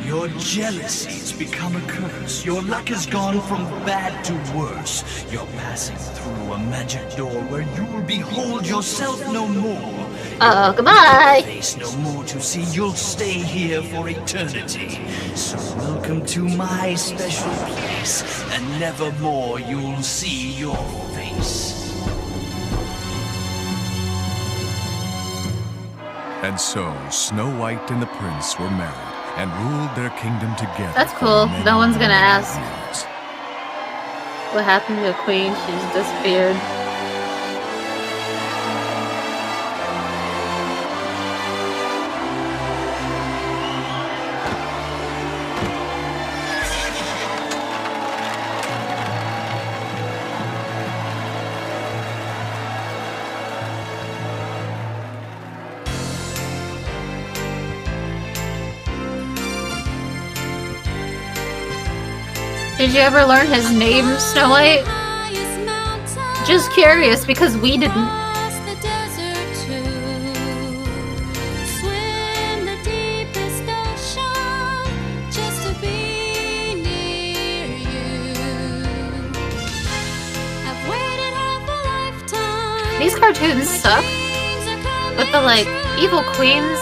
Your jealousy's become a curse. Your luck has gone from bad to worse. You're passing through a magic door where you'll behold yourself no more. Oh, goodbye. Face no more to see. You'll stay here for eternity. So welcome to my special place, and nevermore you'll see your face. And so, Snow White and the Prince were married and ruled their kingdom together. That's cool. No one's gonna ask what happened to the queen. She just disappeared. Did you ever learn his name, Snow White? Just curious, because we didn't. These cartoons suck, but the, like, evil queens,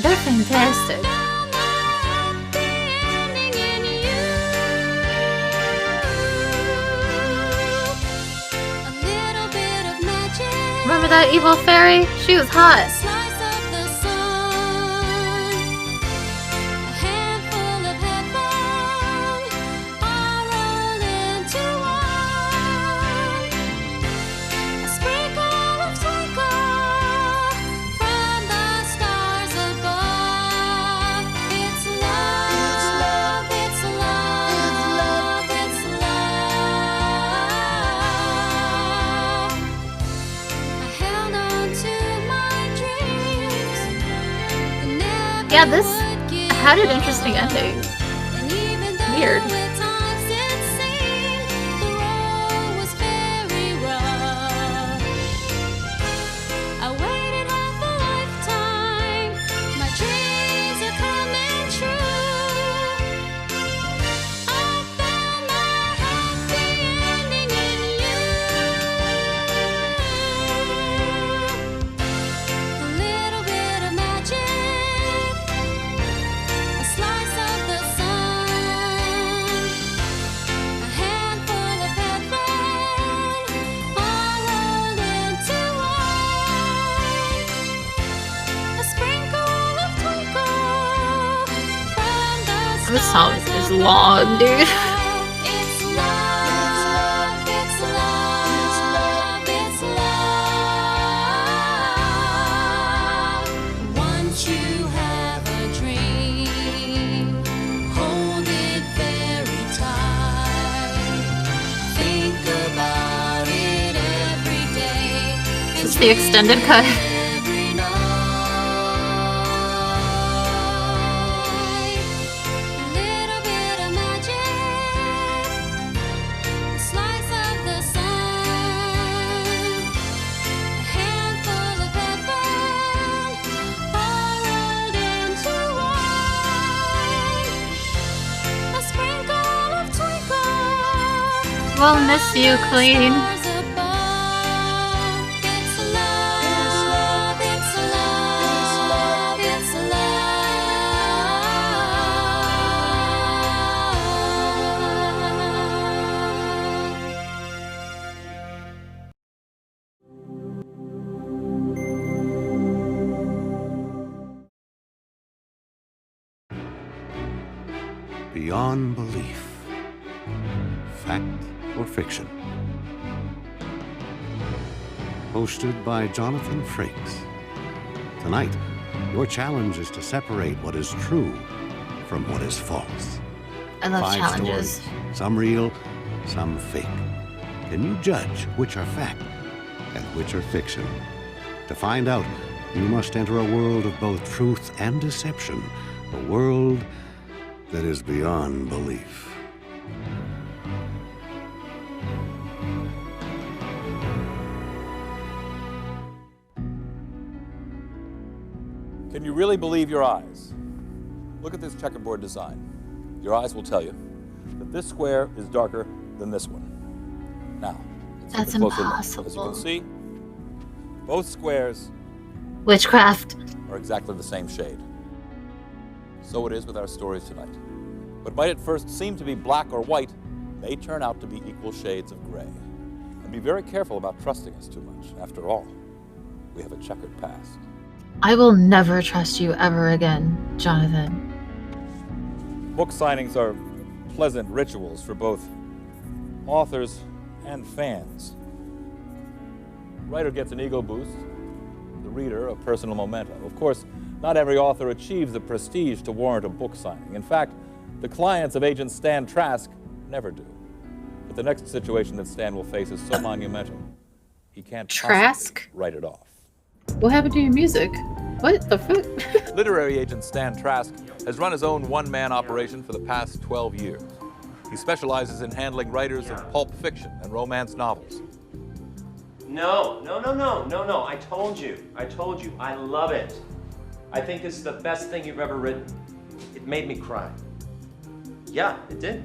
they're fantastic. Remember that evil fairy? She was hot. Yeah, this had an interesting ending. Weird. This song is long, dude. This is the extended cut. We'll miss you, Queen. Beyond belief. Fact or fiction? Hosted by Jonathan Frakes. Tonight, your challenge is to separate what is true from what is false. I love 5 challenges. stories, some real, some fake. Can you judge which are fact and which are fiction? To find out, you must enter a world of both truth and deception, a world that is beyond belief. Can you really believe your eyes? Look at this checkerboard design. Your eyes will tell you that this square is darker than this one. Now, let's That's take a closer look. impossible. As you can see, both squares Witchcraft. are exactly the same shade. So it is with our stories tonight. What might at first seem to be black or white may turn out to be equal shades of gray. And be very careful about trusting us too much. After all, we have a checkered past. I will never trust you ever again, Jonathan. Book signings are pleasant rituals for both authors and fans. The writer gets an ego boost, the reader a personal memento. Of course, not every author achieves the prestige to warrant a book signing. In fact, the clients of agent Stan Trask never do. But the next situation that Stan will face is so monumental, he can't possibly write it off. What happened to your music? What the fuck? Literary agent Stan Trask has run his own one-man operation for the past 12 years. He specializes in handling writers of pulp fiction and romance novels. No. I told you. I love it. I think this is the best thing you've ever written. It made me cry. Yeah, it did.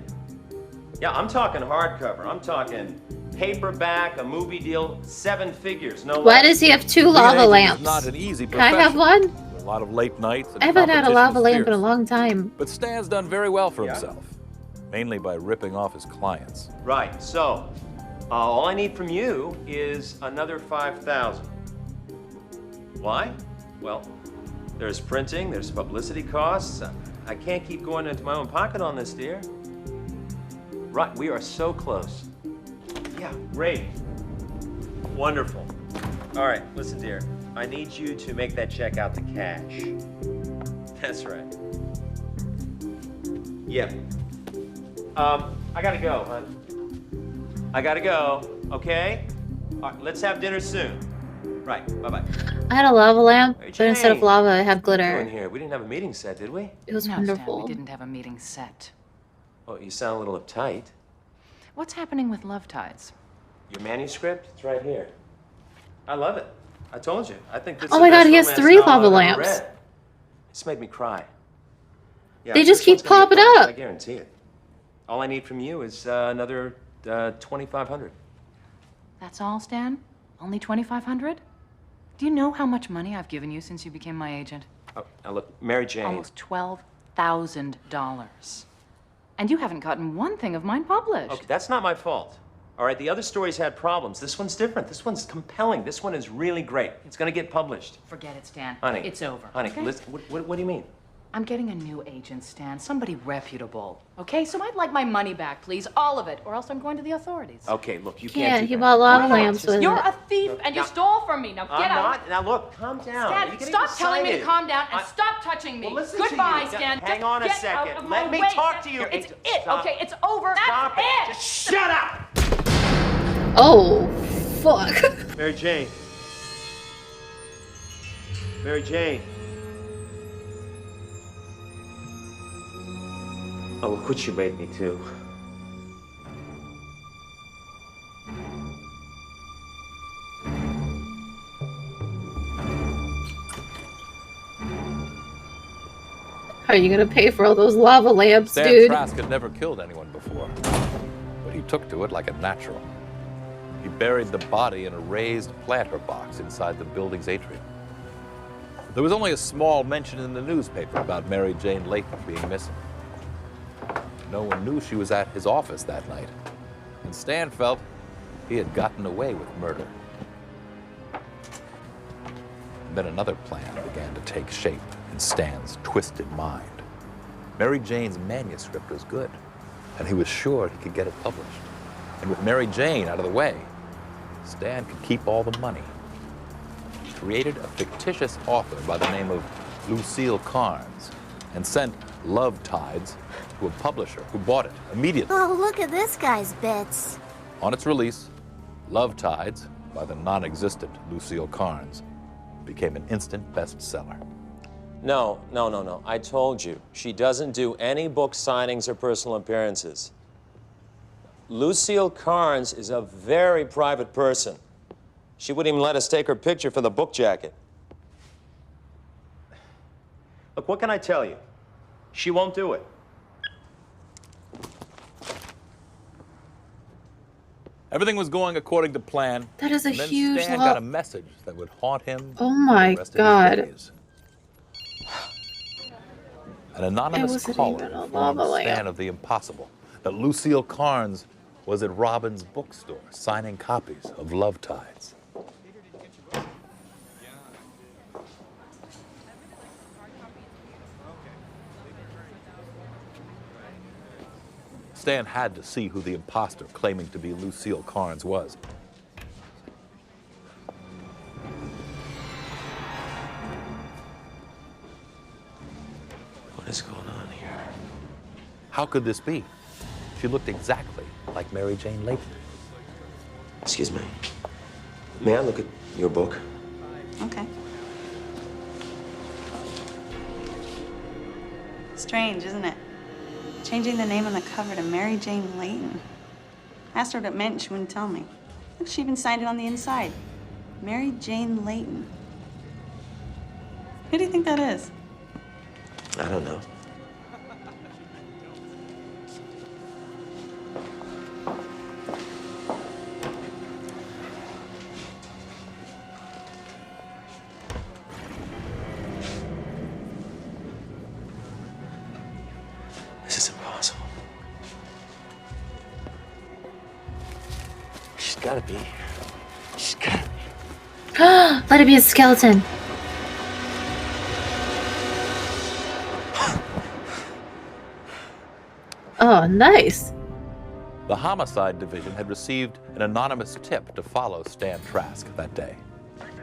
Yeah, I'm talking hardcover. I'm talking paperback, a movie deal, 7 figures. No Why less. does he have 2 Being an lava agent lamps? is not an easy Can I profession. have one? A lot of late nights and I haven't had a competition lava is lamp in fierce. a long time. But Stan's done very well for himself, mainly by ripping off his clients. Right, so all I need from you is another 5,000. Why? Well, there's printing, there's publicity costs. I can't keep going into my own pocket on this, dear. Right, we are so close. Yeah, great. Wonderful. All right, listen, dear. I need you to make that check out to cash. That's right. Yeah. I gotta go, hon. I gotta go, okay? All right, let's have dinner soon. Right, bye-bye. I had a lava lamp, Mary but instead of Jane, lava, it had what are you doing glitter. here? We didn't have a meeting set, did we? It was No, wonderful. Stan, we didn't have a meeting set. Oh, you sound a little uptight. What's happening with Love Tides? Your manuscript? It's right here. I love it. I told you. I think this Oh is my the God, best he has romance 3 novel lava I've ever lamps. read. It's made me cry. Yeah, They just this keep one's gonna popping get published, up. I guarantee it. All I need from you is another 2,500. That's all, Stan? Only 2,500? Do you know how much money I've given you since you became my agent? Oh, now look, Mary Jane. Almost $12,000. And you haven't gotten one thing of mine published. Okay, that's not my fault. All right, the other stories had problems. This one's different. This one's compelling. This one is really great. It's gonna get published. Forget it, Stan. Honey. It's over. Honey, okay? listen, what do you mean? I'm getting a new agent, Stan. Somebody reputable. Okay, so I'd like my money back, please. All of it. Or else I'm going to the authorities. Okay, look, you Yeah, can't do he that. bought lava Why not? lamps with You're it. a thief and you stole from me. Now get I'm out. not. Now look, calm down. Stan, You're getting stop telling me to excited. calm down and stop touching me. Well, listen to Goodbye, you. Stan. Hang Just on a get second. out of Let my me way. talk to you. It's Stop. it. Okay, it's over. Stop That's it. Just shut up. Oh, fuck. Mary Jane. Mary Jane. Oh, look what you made me do. How are you gonna pay for all those lava lamps, Stan dude? Trask had never killed anyone before, but he took to it like a natural. He buried the body in a raised planter box inside the building's atrium. There was only a small mention in the newspaper about Mary Jane Layton being missing. No one knew she was at his office that night, and Stan felt he had gotten away with murder. And then another plan began to take shape in Stan's twisted mind. Mary Jane's manuscript was good, and he was sure he could get it published. And with Mary Jane out of the way, Stan could keep all the money. He created a fictitious author by the name of Lucille Carnes and sent Love Tides to a publisher who bought it immediately. Oh, look at this guy's bits. On its release, Love Tides, by the non-existent Lucille Carnes, became an instant bestseller. No. I told you. She doesn't do any book signings or personal appearances. Lucille Carnes is a very private person. She wouldn't even let us take her picture for the book jacket. Look, what can I tell you? She won't do it. Everything was going according to plan. That is a and then huge Stan love. got a message that would haunt him Oh for my the rest of God. his days. An anonymous wasn't caller even a informed lava Stan lamp. of the impossible, that Lucille Carnes was at Robin's bookstore signing copies of Love Tides. Stan had to see who the imposter claiming to be Lucille Carnes was. What is going on here? How could this be? She looked exactly like Mary Jane Layton. Excuse me. May I look at your book? Okay. Strange, isn't it? Changing the name on the cover to Mary Jane Layton. I asked her what it meant and she wouldn't tell me. Look, she even signed it on the inside. Mary Jane Layton. Who do you think that is? I don't know. This is impossible. She's gotta be here. She's gotta be. Let it be a skeleton. Oh, nice. The Homicide Division had received an anonymous tip to follow Stan Trask that day.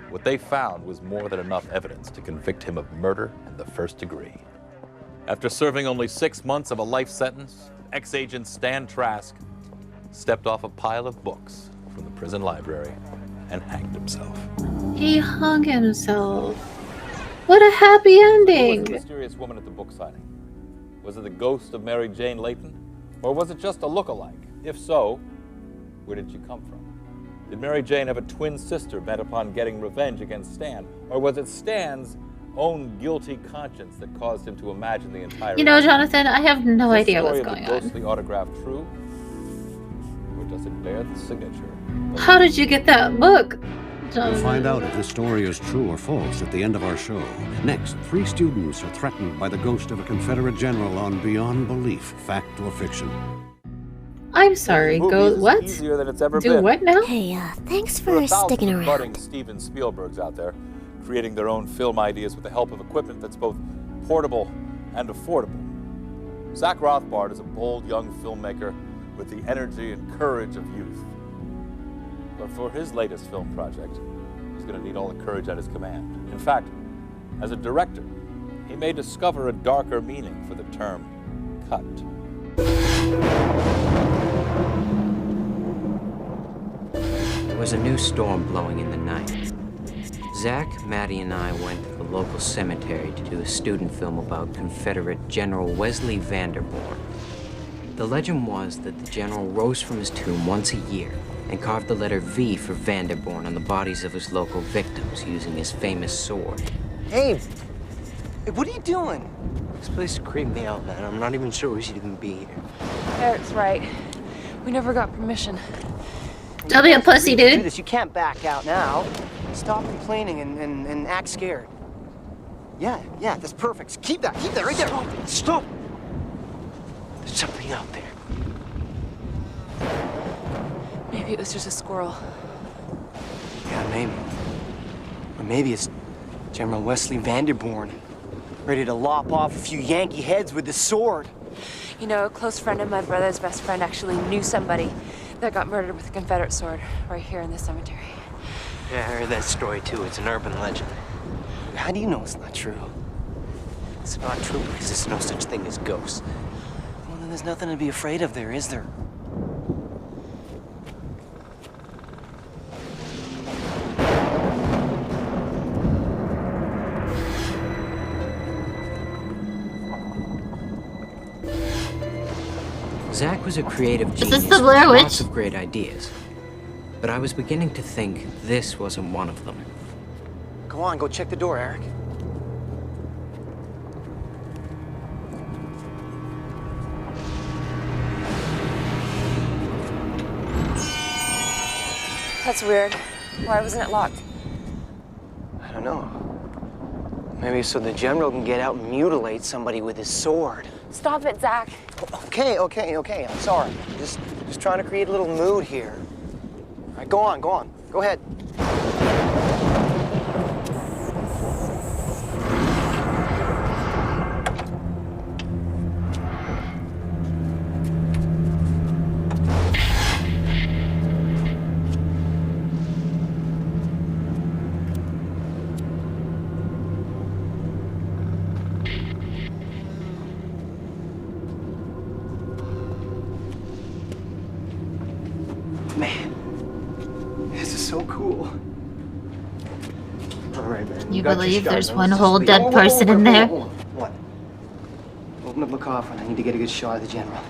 What they found was more than enough evidence to convict him of murder in the first degree. After serving only 6 months of a life sentence, ex-agent Stan Trask stepped off a pile of books from the prison library and hanged himself. He hung himself. What a happy Who was ending. the mysterious woman at the book signing? Was it the ghost of Mary Jane Layton? Or was it just a look-alike? If so, where did she come from? Did Mary Jane have a twin sister bent upon getting revenge against Stan? Or was it Stan's own guilty conscience that caused him to imagine the entire... You know, Jonathan, I have no Is idea the what's story going of the on. ghostly autograph true? Or does it bear the signature? How did you get that book? We'll find out if this story is true or false at the end of our show. Next, 3 students are threatened by the ghost of a Confederate general on Beyond Belief, Fact or Fiction. I'm sorry, go what? Easier than it's ever Do been. what now? Hey, thanks There are for thousands sticking of around. budding Steven Spielbergs out there, creating their own film ideas with the help of equipment that's both portable and affordable. Zach Rothbard is a bold young filmmaker with the energy and courage of youth. But for his latest film project, he's going to need all the courage at his command. In fact, as a director, he may discover a darker meaning for the term cut. There was a new storm blowing in the night. Zach, Maddie, and I went to the local cemetery to do a student film about Confederate General Wesley Vanderborn. The legend was that the general rose from his tomb once a year and carved the letter V for Vanderborn on the bodies of his local victims using his famous sword. Hey, what are you doing? This place creeped me out, man. I'm not even sure we should even be here. Eric's right. We never got permission. Don't be a pussy, Do dude. this. You can't back out now. Stop complaining and act scared. Yeah, that's perfect. Keep that right there. Stop. There's something out there. Maybe it was just a squirrel. Yeah, maybe. Or maybe it's General Wesley Vanderborn, ready to lop off a few Yankee heads with his sword. You know, a close friend of my brother's best friend actually knew somebody that got murdered with a Confederate sword right here in this cemetery. Yeah, I heard that story too. It's an urban legend. How do you know it's not true? It's not true because there's no such thing as ghosts. Well, then there's nothing to be afraid of there, is there? Zach was a creative Is genius this the with Blair Witch? lots of great ideas. But I was beginning to think this wasn't one of them. Go on, go check the door, Eric. That's weird. Why wasn't it locked? I don't know. Maybe so the general can get out and mutilate somebody with his sword. Stop it, Zach. Okay. I'm sorry. Just trying to create a little mood here. All right, go on. Go ahead. So cool. All right, man. You got your believe shot. there's Now one let's whole just dead leave. person in there? Hold on. What? Open up the coffin. I need to get a good shot of the general.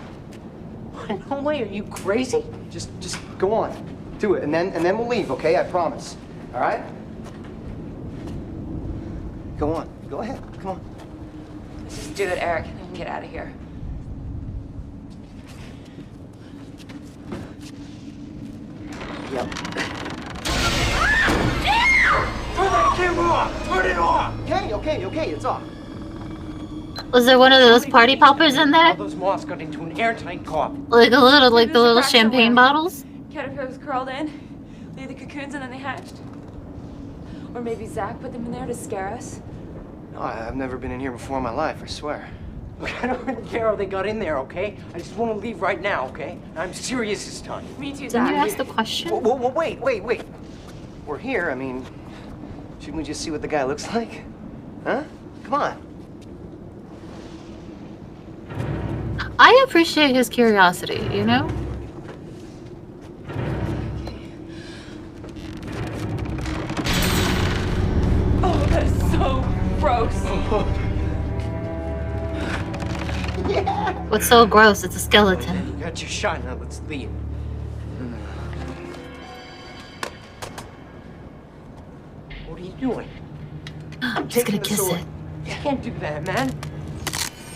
No way. Are you crazy? Just go on. Do it, and then we'll leave. Okay? I promise. All right? Go on. Go ahead. Come on. Let's just do it, Eric, and we can get out of here. Yep. Turn that camera off! Turn it off! Okay, it's off. Was there one of those party poppers in there? All those moths got into an airtight coffin. Like the little champagne bottles? Caterpillars crawled in, laid the cocoons, and then they hatched. Or maybe Zach put them in there to scare us. No, I've never been in here before in my life, I swear. Look, I don't really care how they got in there, okay? I just want to leave right now, okay? I'm serious this time. Me too, Didn't Zach. you ask the question? Well, wait. We're here, I mean, shouldn't we just see what the guy looks like? Huh? Come on. I appreciate his curiosity, you know? Oh, that is so gross. Yeah! What's so gross? It's a skeleton. You got your shot, now let's leave. What are you doing? I'm just gonna kiss it. You can't do that, man.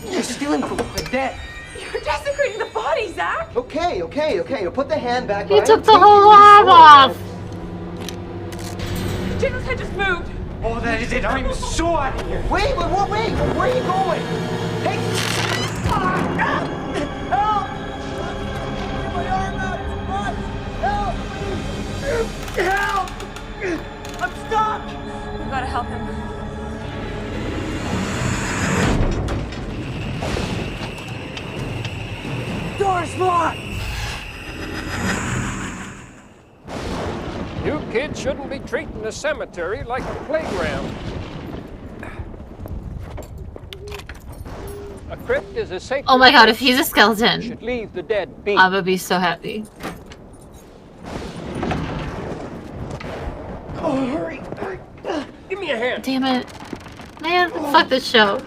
You're stealing from the dead. You're desecrating the body, Zach. Okay. I'll put the hand back. You right? took the Take whole arm off. The general's head just moved. Oh, that is it. I'm so out of here. Wait. Where are you going? Hey! Help! My arm out. Help! I'm stuck. We've got to help him. Door's locked. You kids shouldn't be treating the cemetery like a playground. A crypt is a sacred Oh my god, if place. he's a skeleton, Should leave the dead be. I'm gonna be so happy. Oh, hurry. Give me a hand. Damn it. Man, fuck this show.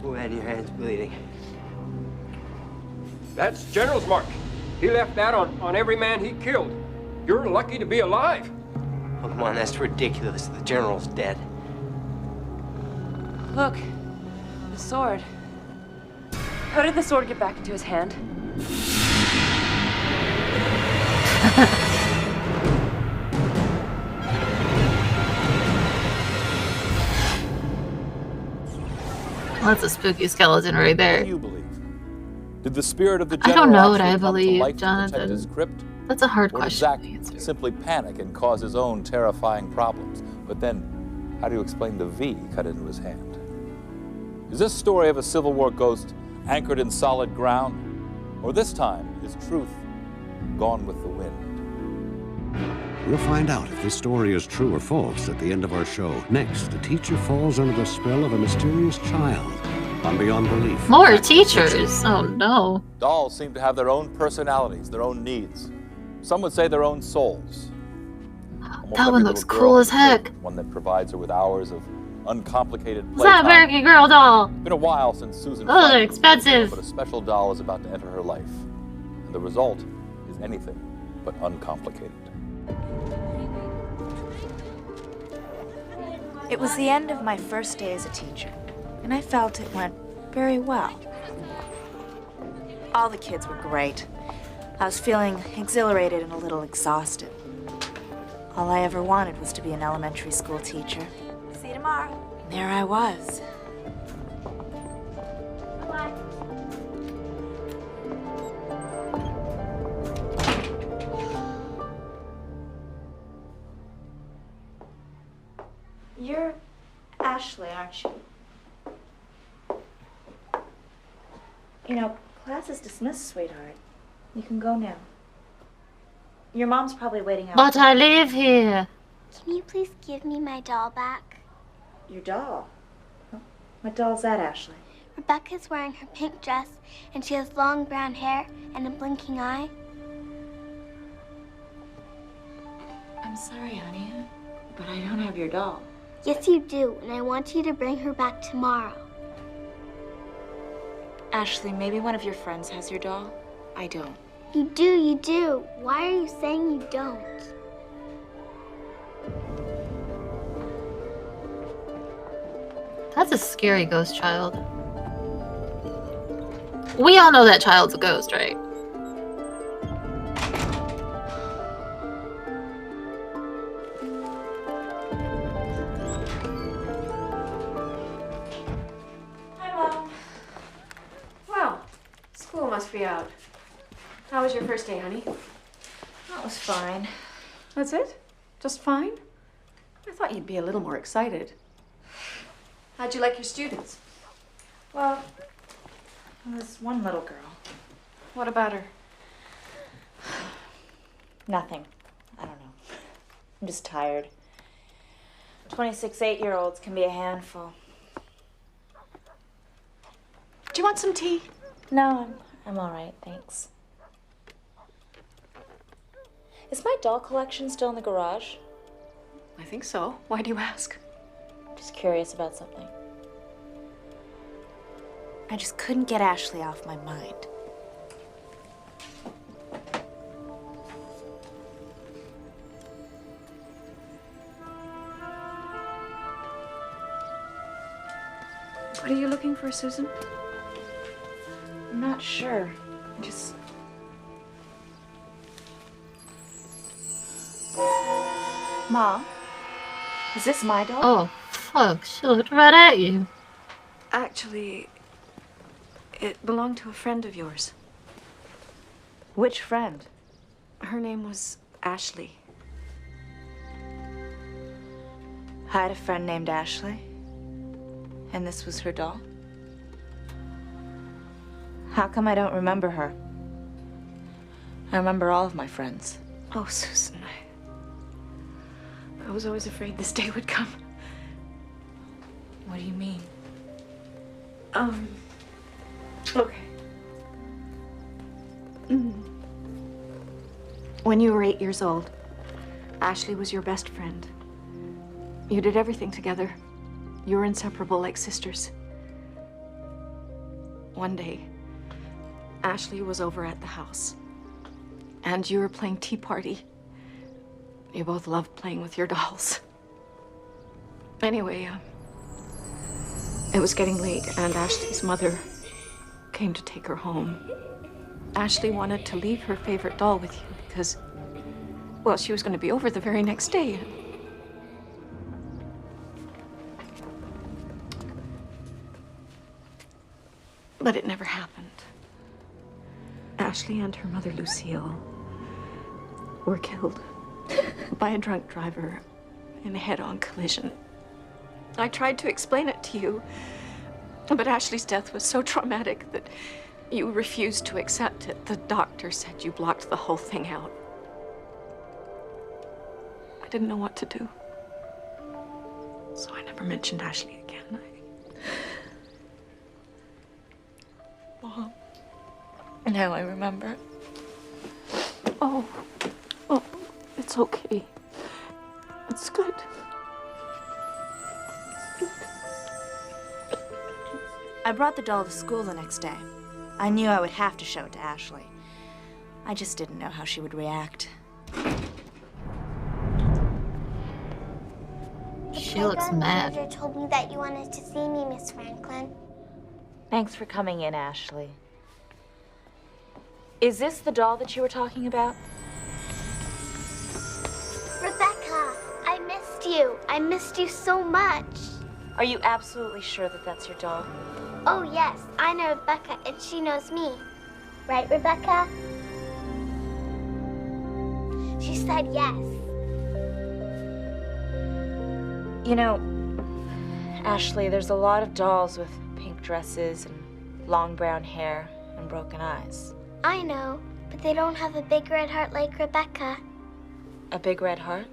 Oh, man, your hand's bleeding. That's General's mark. He left that on every man he killed. You're lucky to be alive. Oh, come on, that's ridiculous. The general's dead. Look, the sword. How did the sword get back into his hand? That's a spooky skeleton right there. What do you believe? Did the spirit of the I general don't know what actually I come to believe, life to protect Jonathan. his crypt? That's a hard Or did question. Zach simply panic and cause his own terrifying problems? But then, how do you explain the V cut into his hand? Is this story of a Civil War ghost anchored in solid ground? Or this time, is truth gone with the wind? We'll find out if this story is true or false at the end of our show. Next, a teacher falls under the spell of a mysterious child on Beyond Belief. More teachers. Oh no. Dolls seem to have their own personalities, their own needs. Some would say their own souls. Almost That every one looks little cool girl as heck. deserves one that provides her with hours of uncomplicated It's not playtime. an American Girl doll. Been a while since Susan. Oh, they're Franklin was expensive. there, but a special doll is about to enter her life, and the result is anything but uncomplicated. It was the end of my first day as a teacher, and I felt it went very well. All the kids were great. I was feeling exhilarated and a little exhausted. All I ever wanted was to be an elementary school teacher. See you tomorrow. And there I was. Bye-bye. You're Ashley, aren't you? You know, class is dismissed, sweetheart. You can go now. Your mom's probably waiting out. But I live here. Can you please give me my doll back? Your doll? What doll's that, Ashley? Rebecca's wearing her pink dress, and she has long brown hair and a blinking eye. I'm sorry, honey, but I don't have your doll. Yes, you do, and I want you to bring her back tomorrow. Ashley, maybe one of your friends has your doll? I don't. You do, you do. Why are you saying you don't? That's a scary ghost child. We all know that child's a ghost, right? Hi, Mom. Well, school must be out. How was your first day, honey? That was fine. That's it? Just fine? I thought you'd be a little more excited. How'd you like your students? Well, there was one little girl. What about her? Nothing. I don't know. I'm just tired. 26 8-year-olds can be a handful. Do you want some tea? No, I'm all right, thanks. Is my doll collection still in the garage? I think so. Why do you ask? Just curious about something. I just couldn't get Ashley off my mind. What are you looking for, Susan? I'm not sure. Just... Mom? Is this my doll? Oh, fuck. She looked right at you. Actually, it belonged to a friend of yours. Which friend? Her name was Ashley. I had a friend named Ashley. And this was her doll? How come I don't remember her? I remember all of my friends. Oh, Susan, I was always afraid this day would come. What do you mean? Okay. When you were 8 years old, Ashley was your best friend. You did everything together. You were inseparable like sisters. One day, Ashley was over at the house, and you were playing tea party. You both loved playing with your dolls. Anyway, it was getting late, and Ashley's mother came to take her home. Ashley wanted to leave her favorite doll with you because, well, she was going to be over the very next day. But it never happened. Ashley and her mother, Lucille, were killed by a drunk driver in a head-on collision. I tried to explain it to you, but Ashley's death was so traumatic that you refused to accept it. The doctor said you blocked the whole thing out. I didn't know what to do, so I never mentioned Ashley again. Mom. Now I remember. Oh, it's okay. It's good. I brought the doll to school the next day. I knew I would have to show it to Ashley. I just didn't know how she would react. She looks mad. The told me that you wanted to see me, Miss Franklin. Thanks for coming in, Ashley. Is this the doll that you were talking about? Rebecca, I missed you. I missed you so much. Are you absolutely sure that that's your doll? Oh, yes. I know Rebecca, and she knows me. Right, Rebecca? She said yes. You know, Ashley, there's a lot of dolls with pink dresses and long brown hair and broken eyes. I know, but they don't have a big red heart like Rebecca. A big red heart?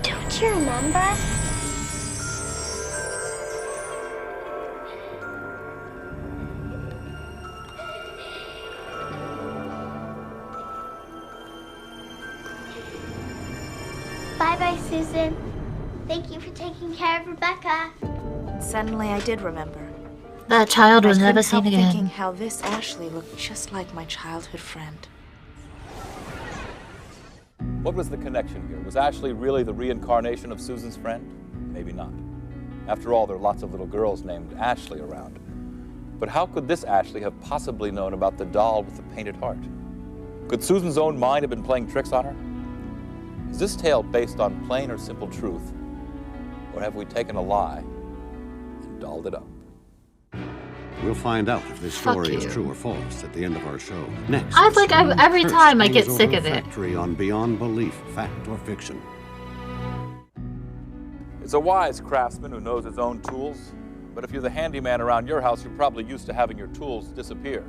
Don't you remember? Bye-bye, Susan. Thank you for taking care of Rebecca. Suddenly I did remember. That child was never I seen couldn't help again. thinking how this Ashley looked just like my childhood friend. What was the connection here? Was Ashley really the reincarnation of Susan's friend? Maybe not. After all, there are lots of little girls named Ashley around. But how could this Ashley have possibly known about the doll with the painted heart? Could Susan's own mind have been playing tricks on her? Is this tale based on plain or simple truth? Or have we taken a lie and dolled it up? We'll find out if this Fuck story is you. true or false at the end of our show. Next, I like every Curse time I get hangs sick over of a it. factory on Beyond Belief, Fact or Fiction. It's a wise craftsman who knows his own tools. But if you're the handyman around your house, you're probably used to having your tools disappear.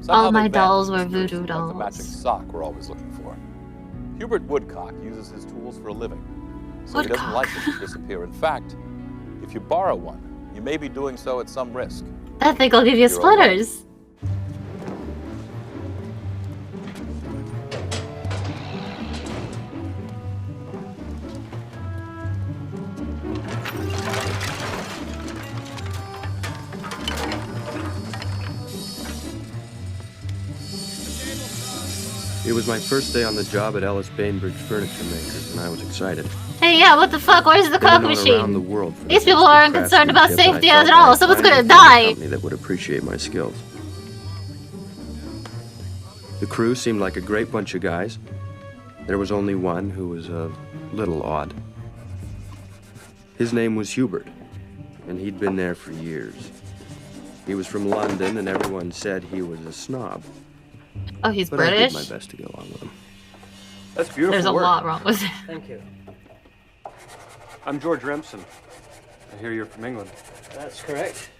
All my they dolls vanish were in voodoo like the dolls. magic sock we're always looking for. Hubert Woodcock uses his tools for a living, so he doesn't like them to disappear. In fact, if you borrow one, you may be doing so at some risk. That thing will give you You're alone. splitters. It was my first day on the job at Ellis Bainbridge Furniture Makers, and I was excited. Hey, yeah, what the fuck? Where's the Been Coke known machine? around the world for These their people aren't concerned about craftsmanship, safety and I at felt all. I'd Someone's finally gonna found a die. company that would appreciate my skills. The crew seemed like a great bunch of guys. There was only one who was a little odd. His name was Hubert, and he'd been there for years. He was from London, and everyone said he was a snob. Oh, he's But British? I did my best to get along with him. That's beautiful There's a work. lot wrong with it. Thank you. I'm George Remsen. I hear you're from England. That's correct.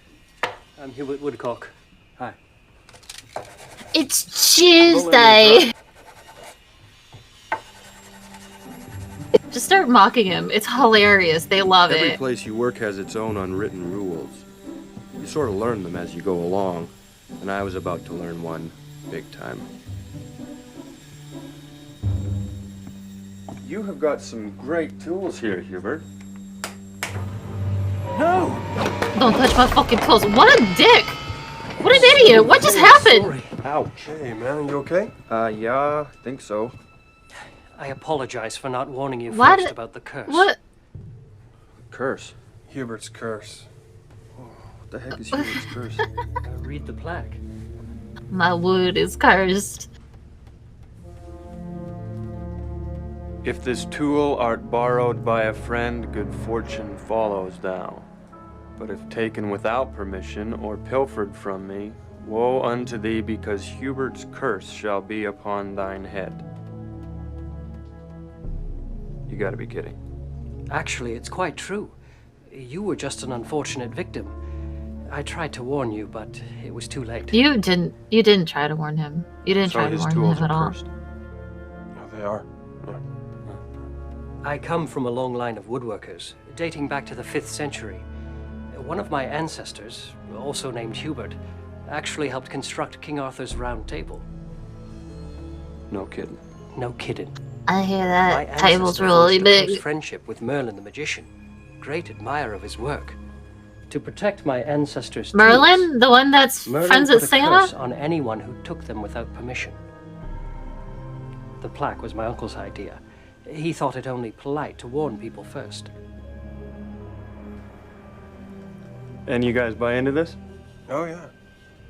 I'm Hubert Woodcock. Hi. It's Tuesday. Just start mocking him. It's hilarious. They love Every it. place you work has its own unwritten rules. You sort of learn them as you go along, and I was about to learn one big time. You have got some great tools here, Hubert. No! Don't touch my fucking clothes. What a dick! What an idiot! What just happened? Ouch. Hey, man, you okay? Yeah, I think so. I apologize for not warning you Why first did- about the curse. What? Curse? Hubert's curse. What the heck is Hubert's curse? Read the plaque. My wood is cursed. If this tool art borrowed by a friend, good fortune follows thou. But if taken without permission or pilfered from me, woe unto thee, because Hubert's curse shall be upon thine head. You gotta be kidding. Actually, it's quite true. You were just an unfortunate victim. I tried to warn you, but it was too late. You didn't try to warn him. You didn't So try to his warn tools him at are all. cursed. They are. I come from a long line of woodworkers, dating back to the 5th century. One of my ancestors, also named Hubert, actually helped construct King Arthur's Round Table. No kidding. No kidding. I hear My that table's ancestor really forged a close big. friendship with Merlin the magician. Great admirer of his work. To protect my ancestors' Merlin? tools, The one that's Merlin friends put with a curse Santa? on anyone who took them without permission. The plaque was my uncle's idea. He thought it only polite to warn people first. And you guys buy into this? Oh, yeah.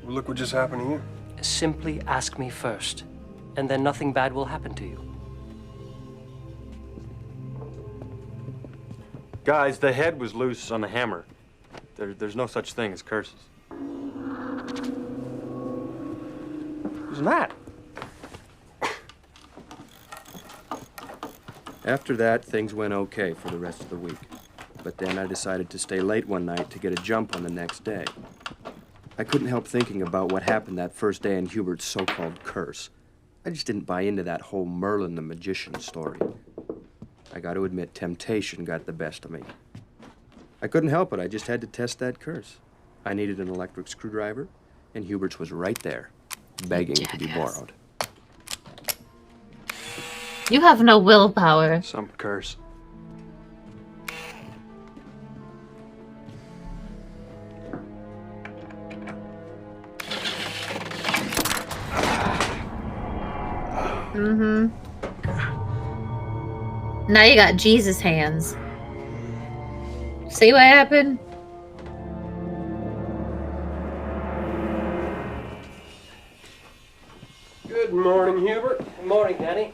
Well, look what just happened to you. Simply ask me first, and then nothing bad will happen to you. Guys, the head was loose on the hammer. There's no such thing as curses. Who's that? After that, things went okay for the rest of the week. But then I decided to stay late one night to get a jump on the next day. I couldn't help thinking about what happened that first day in Hubert's so-called curse. I just didn't buy into that whole Merlin the magician story. I got to admit, temptation got the best of me. I couldn't help it. I just had to test that curse. I needed an electric screwdriver, and Hubert's was right there, begging to be borrowed. You have no willpower. Some curse. Mm-hmm. Now you got Jesus hands. See what happened? Good morning, Hubert. Good morning, Danny.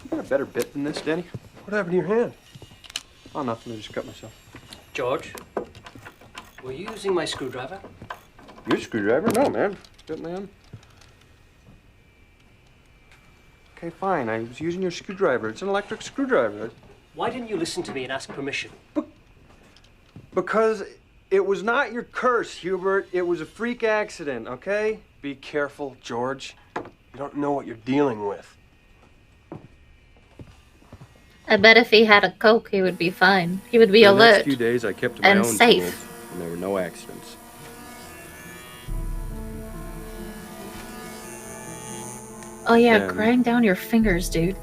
You got a better bit than this, Danny? What happened to your hand? Oh, nothing. I just cut myself. George, were you using my screwdriver? Your screwdriver? No, man. Got my own. Okay, fine. I was using your screwdriver. It's an electric screwdriver. Why didn't you listen to me and ask permission? Because it was not your curse, Hubert. It was a freak accident, okay? Be careful, George. You don't know what you're dealing with. I bet if he had a Coke, he would be fine. He would be For the alert next few days, I kept to my and own safe. tools, and there were no accidents. Oh yeah, Then- grind down your fingers, dude.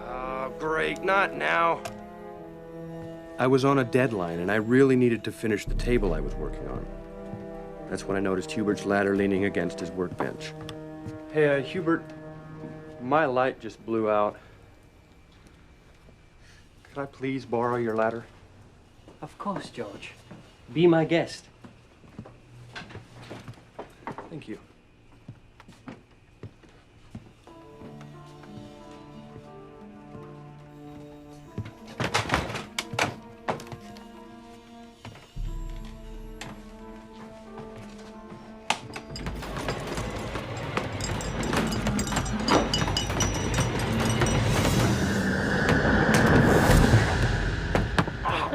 Oh, great. Not now. I was on a deadline, and I really needed to finish the table I was working on. That's when I noticed Hubert's ladder leaning against his workbench. Hey, Hubert, my light just blew out. Could I please borrow your ladder? Of course, George. Be my guest. Thank you.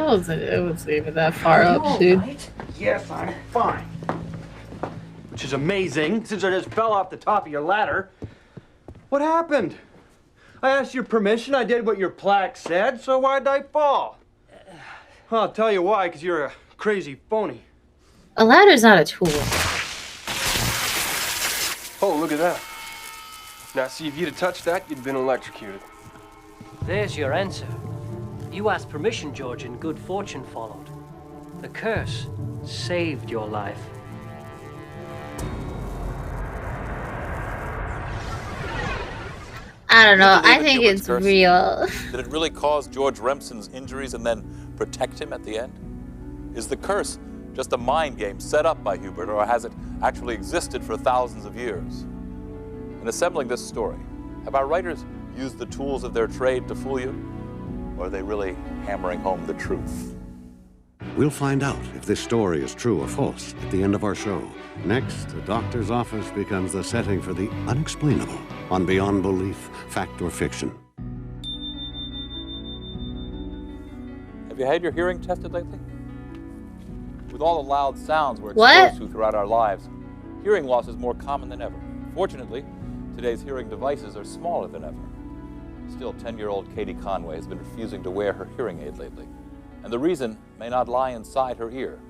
It wasn't even that far up, dude. Yes, I'm fine. Which is amazing, since I just fell off the top of your ladder. What happened? I asked your permission, I did what your plaque said, so why'd I fall? I'll tell you why, because you're a crazy phony. A ladder's not a tool. Oh, look at that. Now, see, if you'd have touched that, you'd been electrocuted. There's your answer. You asked permission, George, and good fortune followed. The curse saved your life. I don't know. I believe in think Hubert's it's curse? real. Did it really cause George Remsen's injuries and then protect him at the end? Is the curse just a mind game set up by Hubert, or has it actually existed for thousands of years? In assembling this story, have our writers used the tools of their trade to fool you? Or are they really hammering home the truth? We'll find out if this story is true or false at the end of our show. Next, the doctor's office becomes the setting for the unexplainable on Beyond Belief, Fact or Fiction. Have you had your hearing tested lately? With all the loud sounds we're What? exposed to throughout our lives, hearing loss is more common than ever. Fortunately, today's hearing devices are smaller than ever. Still, 10-year-old Katie Conway has been refusing to wear her hearing aid lately. And the reason may not lie inside her ear.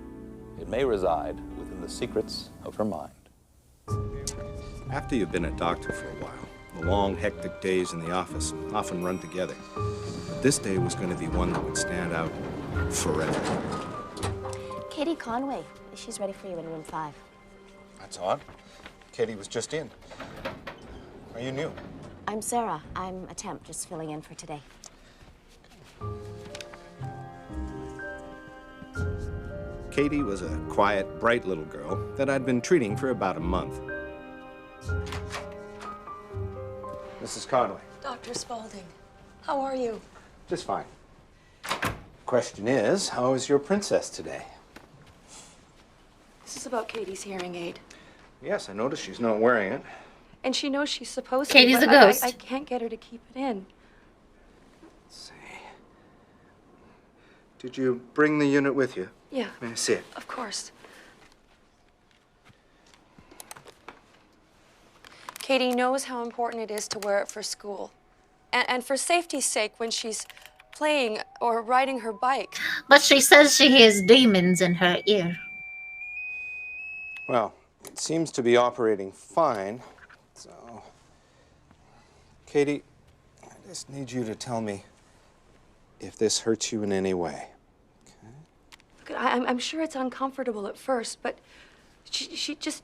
It may reside within the secrets of her mind. After you've been a doctor for a while, the long, hectic days in the office often run together. But this day was going to be one that would stand out forever. Katie Conway. She's ready for you in room 5. That's odd. Katie was just in. Are you new? I'm Sarah. I'm a temp, just filling in for today. Katie was a quiet, bright little girl that I'd been treating for about a month. Mrs. Conway. Dr. Spaulding, how are you? Just fine. Question is, how is your princess today? This is about Katie's hearing aid. Yes, I noticed she's not wearing it. And she knows she's supposed Katie's to, a but ghost. I can't get her to keep it in. Did you bring the unit with you? Yeah. May I see it? Of course. Katie knows how important it is to wear it for school. And for safety's sake, when she's playing or riding her bike. But she says she hears demons in her ear. Well, it seems to be operating fine, so... Katie, I just need you to tell me if this hurts you in any way. Look, I'm sure it's uncomfortable at first, but she just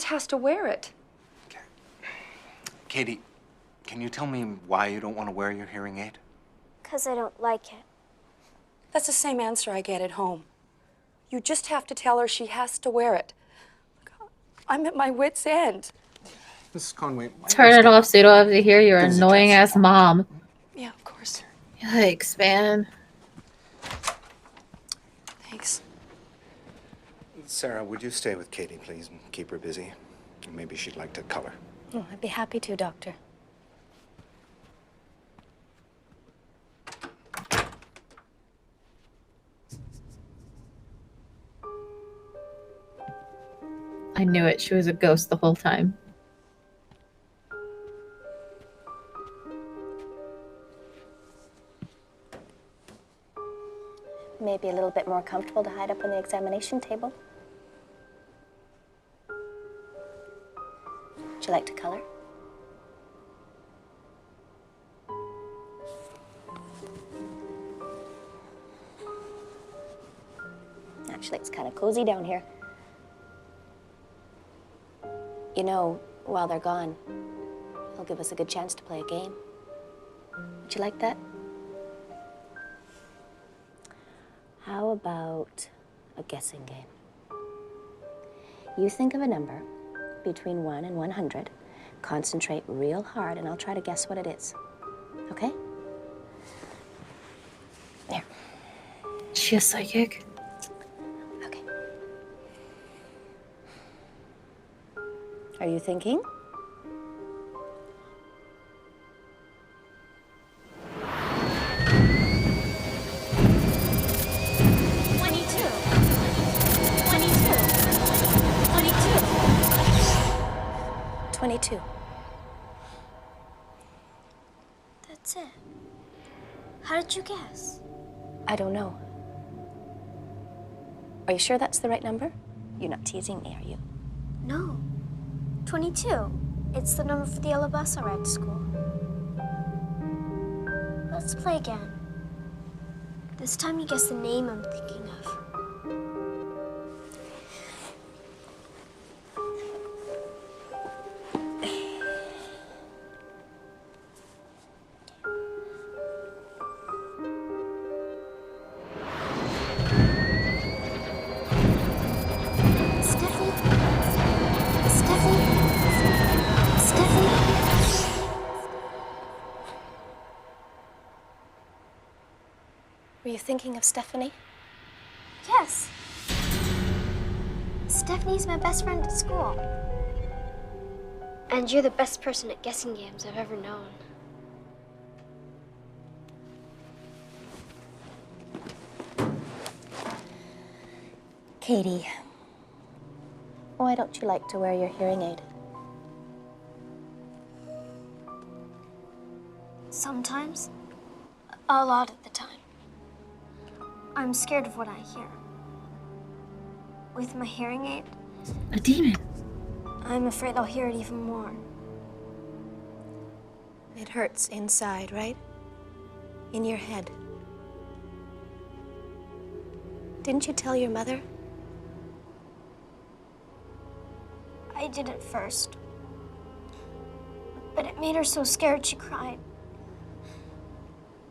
has to wear it. Katie, can you tell me why you don't want to wear your hearing aid? 'Cause I don't like it. That's the same answer I get at home. You just have to tell her she has to wear it. Look, I'm at my wit's end. Mrs. Conway, Turn it off so you don't have to hear your annoying ass mom. Yeah, of course. Yikes, man. Thanks. Sarah, would you stay with Katie, please, and keep her busy? Maybe she'd like to color. Oh, I'd be happy to, Doctor. I knew it. She was a ghost the whole time. Maybe a little bit more comfortable to hide up on the examination table. Would you like to color? Actually, it's kind of cozy down here. You know, while they're gone, it'll give us a good chance to play a game. Would you like that? How about a guessing game? You think of a number between 1 and 100. Concentrate real hard, and I'll try to guess what it is. Okay? There. Is she a psychic? Okay. Are you thinking? That's it. How did you guess? I don't know. Are you sure that's the right number? You're not teasing me, are you? No. 22. It's the number for the yellow bus I ride to school. Let's play again. This time you guess the name I'm thinking of. Were you thinking of Stephanie? Yes. Stephanie's my best friend at school. And you're the best person at guessing games I've ever known. Katie, why don't you like to wear your hearing aid? Sometimes. A lot of the time. I'm scared of what I hear. With my hearing aid, A demon. I'm afraid I'll hear it even more. It hurts inside, right? In your head. Didn't you tell your mother? I did at first. But it made her so scared she cried.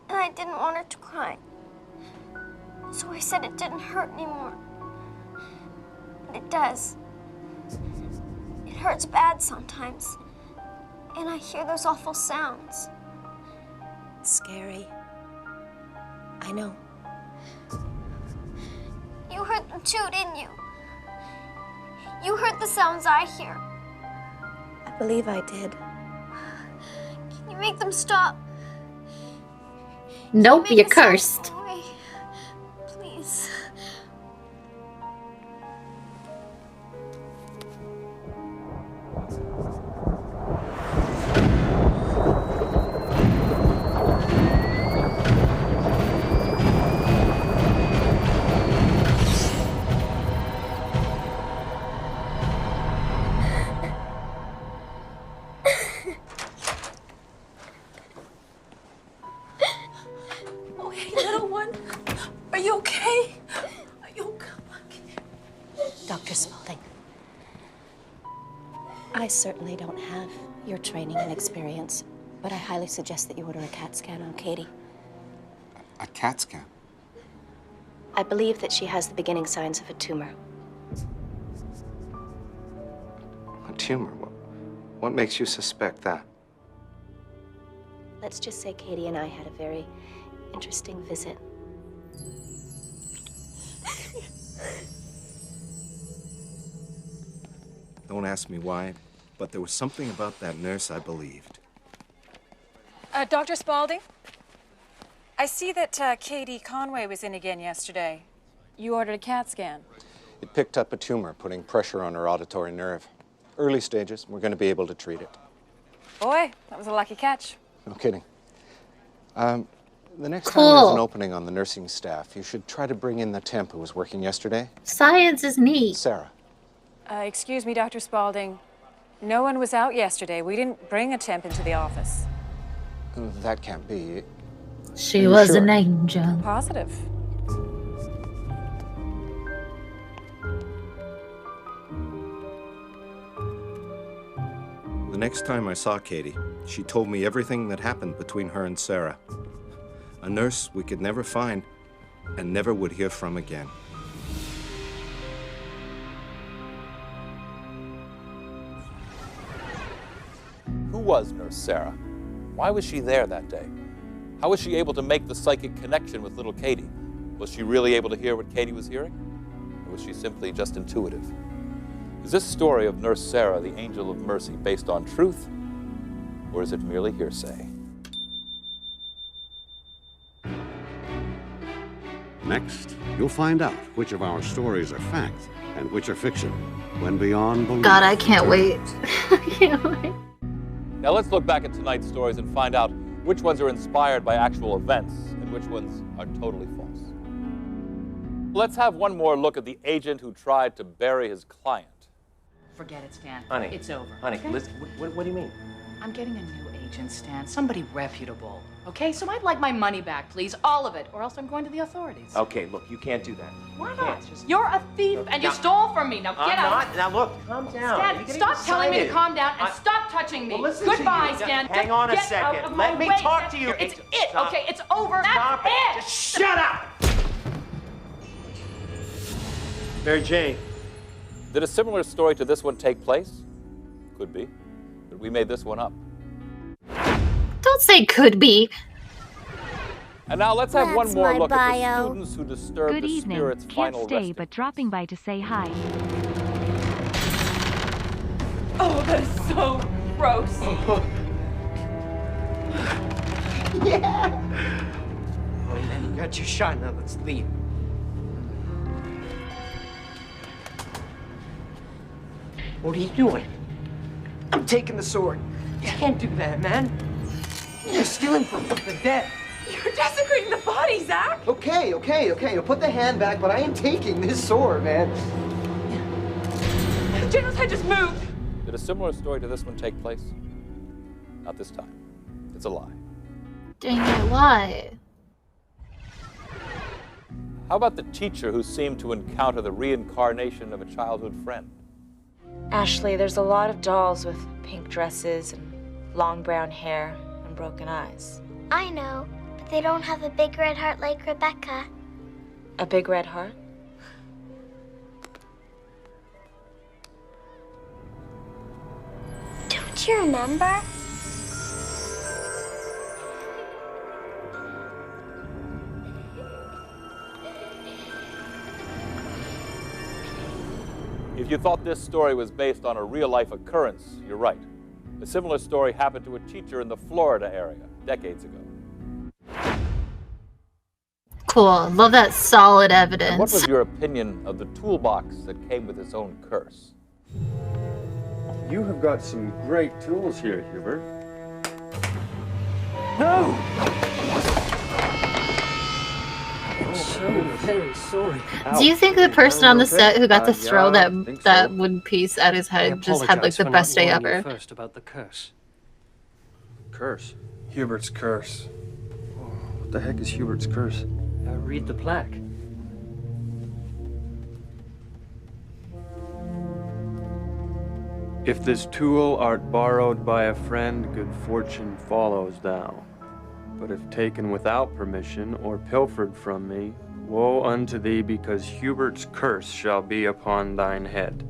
And I didn't want her to cry. So I said it didn't hurt anymore. But it does. It hurts bad sometimes. And I hear those awful sounds. It's scary. I know. You heard them too, didn't you? You heard the sounds I hear. I believe I did. Can you make them stop? Nope, Make you're the sounds cursed. go away? Please. Oh, hey, little one. Are you okay? Are you okay? Dr. Spaulding, I certainly don't have your training and experience, but I highly suggest that you order a CAT scan on Katie. A CAT scan? I believe that she has the beginning signs of a tumor. A tumor? What makes you suspect that? Let's just say Katie and I had a very interesting visit. Don't ask me why, but there was something about that nurse I believed. Dr. Spaulding? I see that Katie Conway was in again yesterday. You ordered a CAT scan. It picked up a tumor, putting pressure on her auditory nerve. Early stages, we're going to be able to treat it. Boy, that was a lucky catch. No kidding. The next time Cool. there's an opening on the nursing staff, you should try to bring in the temp who was working yesterday. Science is neat. Sarah. Excuse me, Dr. Spaulding. No one was out yesterday. We didn't bring a temp into the office. That can't be. She Are you was sure? an angel. Positive. The next time I saw Katie, she told me everything that happened between her and Sarah. A nurse we could never find and never would hear from again. Who was Nurse Sarah? Why was she there that day? How was she able to make the psychic connection with little Katie? Was she really able to hear what Katie was hearing? Or was she simply just intuitive? Is this story of Nurse Sarah, the angel of mercy, based on truth? Or is it merely hearsay? Next, you'll find out which of our stories are fact and which are fiction when Beyond Belief. God, I can't wait. I can't wait. Now let's look back at tonight's stories and find out which ones are inspired by actual events and which ones are totally false. Let's have one more look at the agent who tried to bury his client. Forget it, Stan. Honey. It's over. Honey, okay? listen, what do you mean? I'm getting a new agent, Stan. Somebody reputable. Okay? So I'd like my money back, please. All of it. Or else I'm going to the authorities. Okay, look, you can't do that. Why You not? can't. Just... You're a thief and you Now- stole from me. Now get I'm out. not. Now look, calm down. Stan, You're getting stop telling me to excited. calm down and stop touching me. Well, listen to Goodbye, you. Stan. Hang Just on a get second. out of Let my me way. talk to you. It's Agent, it. stop. Okay, it's over. Stop That's it. Just shut up. Mary Jane. Did a similar story to this one take place? Could be, but we made this one up. Don't say could be. And now let's have one That's more my look at the bio. students who disturbed Good the evening. spirit's Can't final stay, resting. but dropping by to say hi. Oh, that is so gross. Yeah! Oh, man, you got your shot. Now let's leave. What are you doing? I'm taking the sword. You can't do that, man. You're stealing from the dead. You're desecrating the body, Zach. Okay. You'll put the hand back, but I ain't taking this sword, man. General's head just moved. Did a similar story to this one take place? Not this time. It's a lie. Dang it, why? How about the teacher who seemed to encounter the reincarnation of a childhood friend? Ashley, there's a lot of dolls with pink dresses and long brown hair and broken eyes. I know, but they don't have a big red heart like Rebecca. A big red heart? Don't you remember? If you thought this story was based on a real-life occurrence, you're right. A similar story happened to a teacher in the Florida area decades ago. Cool. Love that solid And evidence. what was your opinion of the toolbox that came with its own curse? You have got some great tools here, Hubert. No! I'm so very sorry. Do you think the person on the set who got to throw that wood piece at his head just had like the best day ever? First about the curse. Curse? Hubert's curse. Oh, what the heck is Hubert's curse? Read the plaque. If this tool art borrowed by a friend, good fortune follows thou. But if taken without permission or pilfered from me, woe unto thee, because Hubert's curse shall be upon thine head.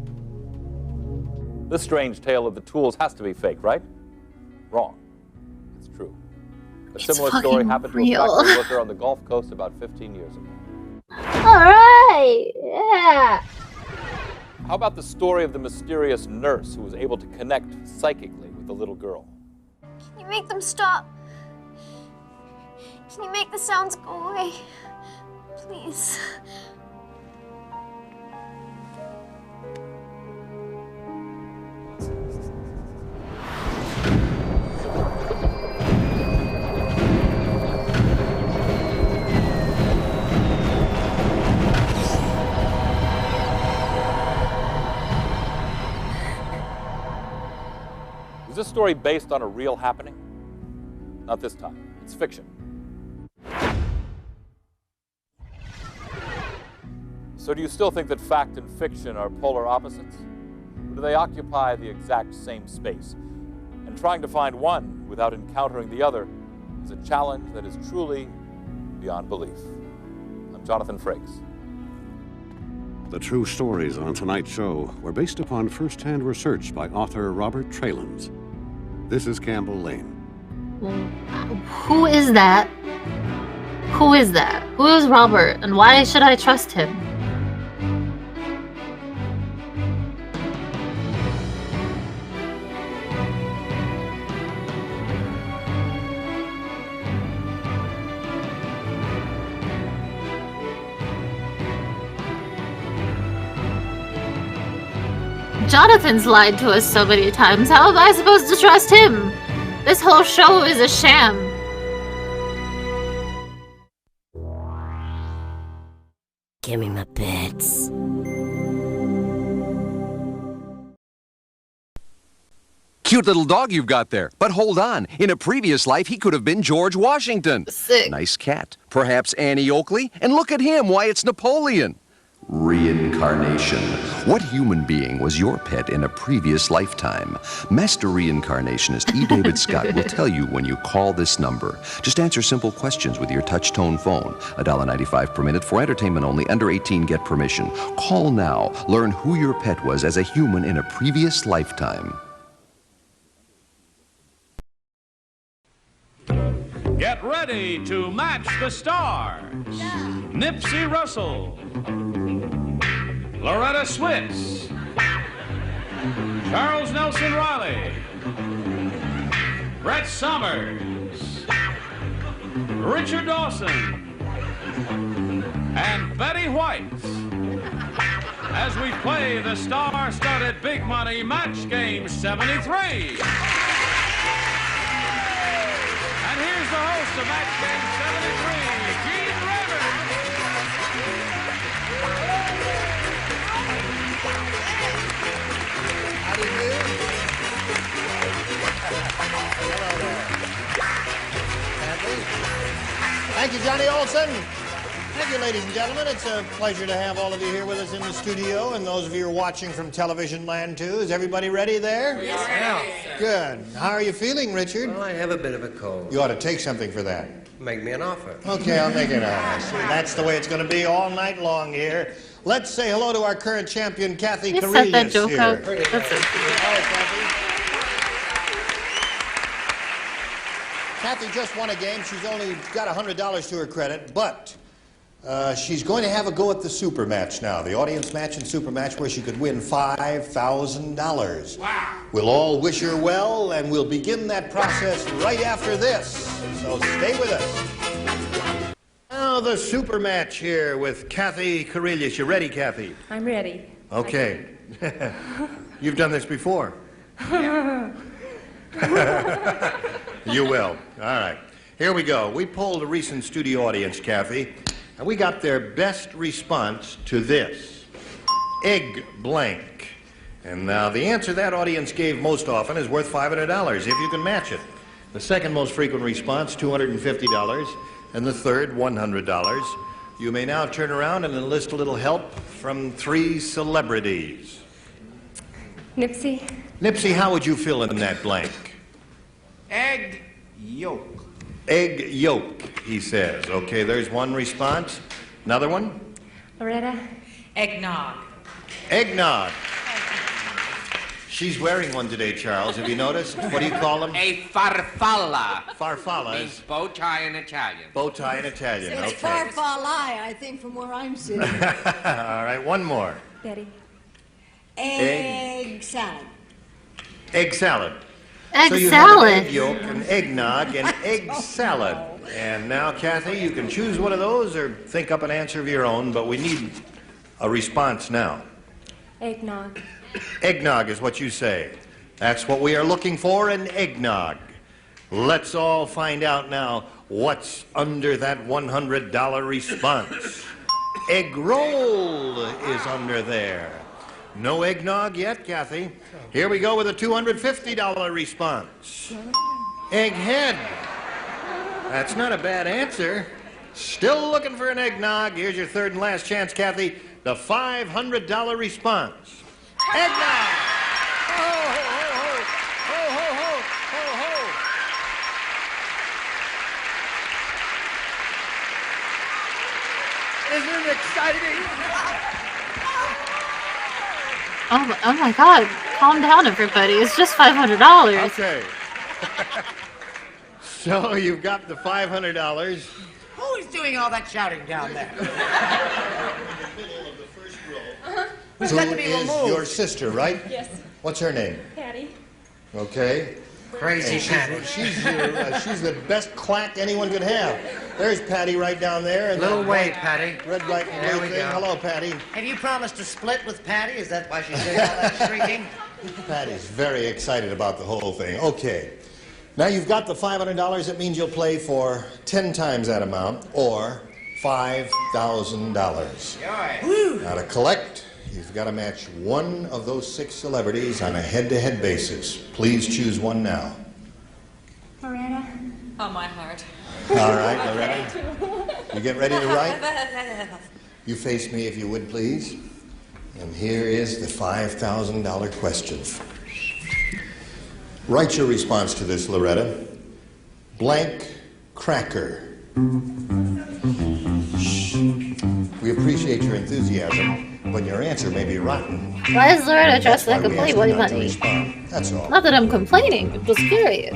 This strange tale of the tools has to be fake, right? Wrong. It's true. A similar story happened to a factory worker on the Gulf Coast about 15 years ago. Alright! Yeah! How about the story of the mysterious nurse who was able to connect psychically with the little girl? Can you make them stop? Can you make the sounds go away? Please. Is this story based on a real happening? Not this time. It's fiction. So do you still think that fact and fiction are polar opposites? Or do they occupy the exact same space? And trying to find one without encountering the other is a challenge that is truly beyond belief. I'm Jonathan Frakes. The true stories on tonight's show were based upon first-hand research by author Robert Tralins. This is Campbell Lane. Who is that? Who is that? Who is Robert, and why should I trust him? Jonathan's lied to us so many times. How am I supposed to trust him? This whole show is a sham. Give me my bits. Cute little dog you've got there. But hold on. In a previous life, he could have been George Washington. Sick. Nice cat. Perhaps Annie Oakley. And look at him. Why, it's Napoleon. Reincarnation. What human being was your pet in a previous lifetime? Master Reincarnationist E. David Scott will tell you when you call this number. Just answer simple questions with your touch-tone phone. $1.95 per minute for entertainment only. Under 18, get permission. Call now. Learn who your pet was as a human in a previous lifetime. Get ready to match the stars. Nipsey Russell, Loretta Switz, Charles Nelson Riley, Brett Somers, Richard Dawson, and Betty White as we play the star-studded Big Money Match Game 73. And here's the host of Match Game 73, Gene Rivers. How do you do? Hello there. Thank you, Johnny Olson. Thank you, ladies and gentlemen. It's a pleasure to have all of you here with us in the studio, and those of you who are watching from television land, too. Is everybody ready there? Yes. Good. How are you feeling, Richard? Well, I have a bit of a cold. You ought to take something for that. Make me an offer. Okay, I'll make it an offer. See, that's the way it's going to be all night long here. Let's say hello to our current champion, Kathy You set that Carillas joke here. out. That's it. Kathy just won a game. She's only got $100 to her credit, but she's going to have a go at the super match now, the audience match and super match where she could win $5,000. Wow. We'll all wish her well, and we'll begin that process right after this. So stay with us. Now the super match here with Kathy Carillas. You ready, Kathy? I'm ready. Okay. You've done this before. You will. All right. Here we go. We polled a recent studio audience, Kathy, and we got their best response to this. Egg blank. And now the answer that audience gave most often is worth $500 if you can match it. The second most frequent response, $250, and the third, $100. You may now turn around and enlist a little help from 3 celebrities. Nipsey. Nipsey, how would you fill in that blank? Egg yolk. Egg yolk, he says. Okay, there's one response. Another one? Loretta. Eggnog. Eggnog. She's wearing one today, Charles. Have you noticed? What do you call them? A farfalla. Farfalla Means bow tie in Italian. bow tie in Italian. It's Okay. farfalle, I think, from where I'm sitting. All right, one more. Betty. Egg salad. Egg salad. Egg so you salad. have an egg yolk, an eggnog, and egg salad. And now, Kathy, you can choose one of those or think up an answer of your own, but we need a response now. Eggnog. Eggnog is what you say. That's what we are looking for, an eggnog. Let's all find out now what's under that $100 response. Egg roll is under there. No eggnog yet, Kathy. Here we go with a $250 response. Egghead. That's not a bad answer. Still looking for an eggnog. Here's your third and last chance, Kathy. The $500 response. Eggnog! Ho, ho, ho, ho, ho, ho, ho, ho. Isn't it exciting? Oh my God! Calm down, everybody. It's just $500. Okay. So you've got the $500. Who is doing all that shouting down there? Who's Who got to be is removed? your sister, right? Yes. What's her name? Patty. Okay. Crazy And Patty. she's the best quack anyone could have. There's Patty right down there. And Little that way, white, Patty. Red, white, and There blue we thing. go. Hello, Patty. Have you promised to split with Patty? Is that why she's doing all that shrieking? Patty's very excited about the whole thing. Okay. Now you've got the $500. That means you'll play for 10 times that amount, or $5,000. Now to collect, you've got to match one of those 6 celebrities on a head-to-head basis. Please choose one now. Loretta. Oh, my heart. All right, Loretta. You get ready to write? You face me if you would, please. And here is the $5,000 question. Write your response to this, Loretta. Blank cracker. Shh. We appreciate your enthusiasm, but your answer may be rotten. Why is Loretta dressed like a That's why we asked Playboy you not to bunny? respond. That's all. Not that I'm complaining. I'm just curious.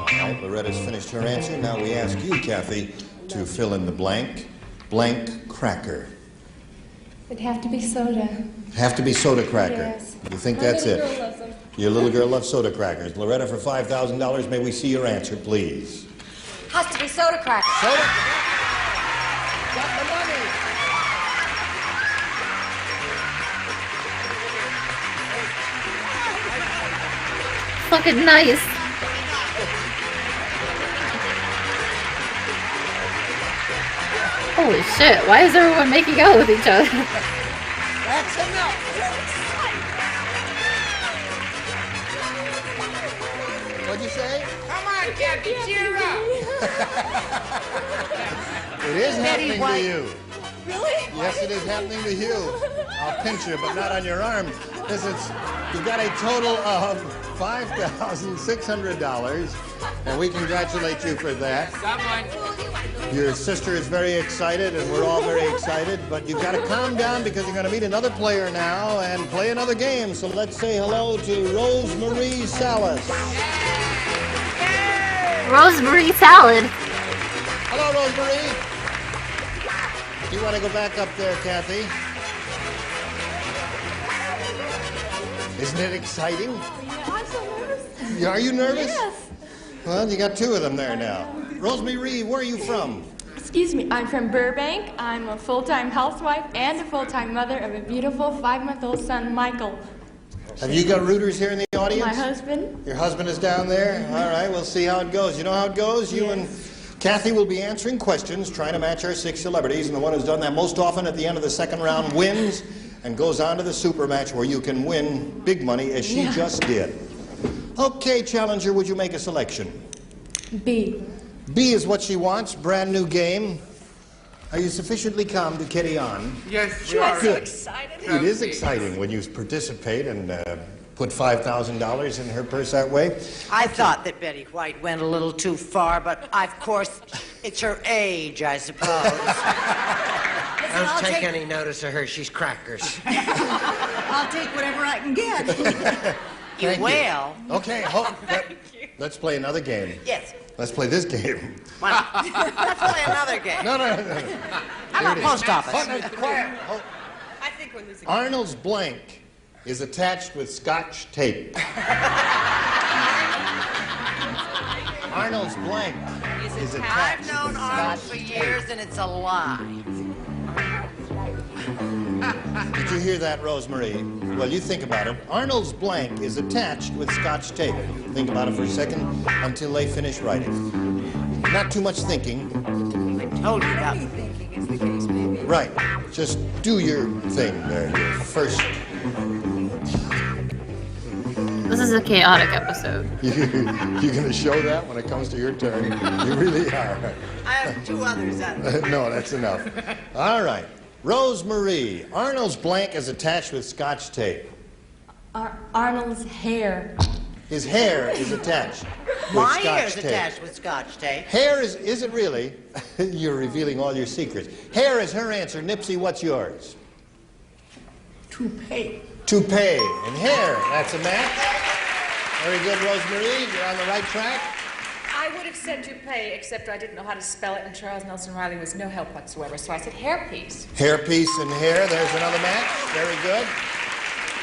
All right, Loretta's finished her answer. Now we ask you, Kathy, to fill in the blank. Blank cracker. It'd have to be soda. Have to be soda cracker. Yes. You think My that's little it? girl loves them. Your little girl loves soda crackers. Loretta, for $5,000, may we see your answer, please? Has to be soda crackers. Soda? Got the money. Fucking nice. Holy shit, why is everyone making out with each other? That's enough. What'd you say? Come on, Captain, cheer up. It is happening to you. Really? Yes, it is happening to you. I'll pinch you, but not on your arm. Listen, you've got a total of $5,600, and we congratulate you for that. Someone. Your sister is very excited, and we're all very excited, but you've got to calm down because you're going to meet another player now and play another game. So let's say hello to Rosemary Salas. Rosemary salad. Hello, Rosemary. Do you want to go back up there, Kathy? Isn't it exciting? I'm so nervous. Are you nervous? Yes. Well, you got two of them there now. Rosemary, where are you from? Excuse me, I'm from Burbank. I'm a full-time housewife and a full-time mother of a beautiful 5-month-old son, Michael. Have you got rooters here in the audience? My husband. Your husband is down there? All right, we'll see how it goes. You know how it goes? You and Kathy will be answering questions, trying to match our 6 celebrities, and the one who's done that most often at the end of the second round wins and goes on to the super match where you can win big money, as she just did. Okay, challenger, would you make a selection? B. B is what she wants, brand new game. Are you sufficiently calm to carry on? Yes, you are. Good. Excited. It is exciting when you participate and put $5,000 in her purse that way. I thought that Betty White went a little too far, but of course, it's her age, I suppose. Don't take any notice of her. She's crackers. I'll take whatever I can get. Thank will. Okay, let's play another game. Yes. Let's play this game. Let's play another game. No. How about post office? Quiet. I think we're losing. Arnold's blank is attached with Scotch tape. Arnold's blank is attached I've known with Arnold Scotch for tape. years, and it's a lie. Did you hear that, Rosemary? Well, you think about it. Arnold's blank is attached with Scotch tape. Think about it for a second until they finish writing. Not too much thinking. I told you that. Right. Just do your thing there. Your first. This is a chaotic episode. You're going to show that when it comes to your turn. You really are. I have 2 others. No, that's enough. All right. Rosemary, Arnold's blank is attached with Scotch tape. Arnold's hair. His hair is attached with My Scotch hair's tape. attached with Scotch tape. Hair is it really? You're revealing all your secrets. Hair is her answer. Nipsey, what's yours? Toupee. Toupee and hair. That's a match. Very good, Rosemary. You're on the right track. I would have said toupee, except I didn't know how to spell it, and Charles Nelson Riley was no help whatsoever, so I said hairpiece. Hairpiece and hair. There's another match. Very good.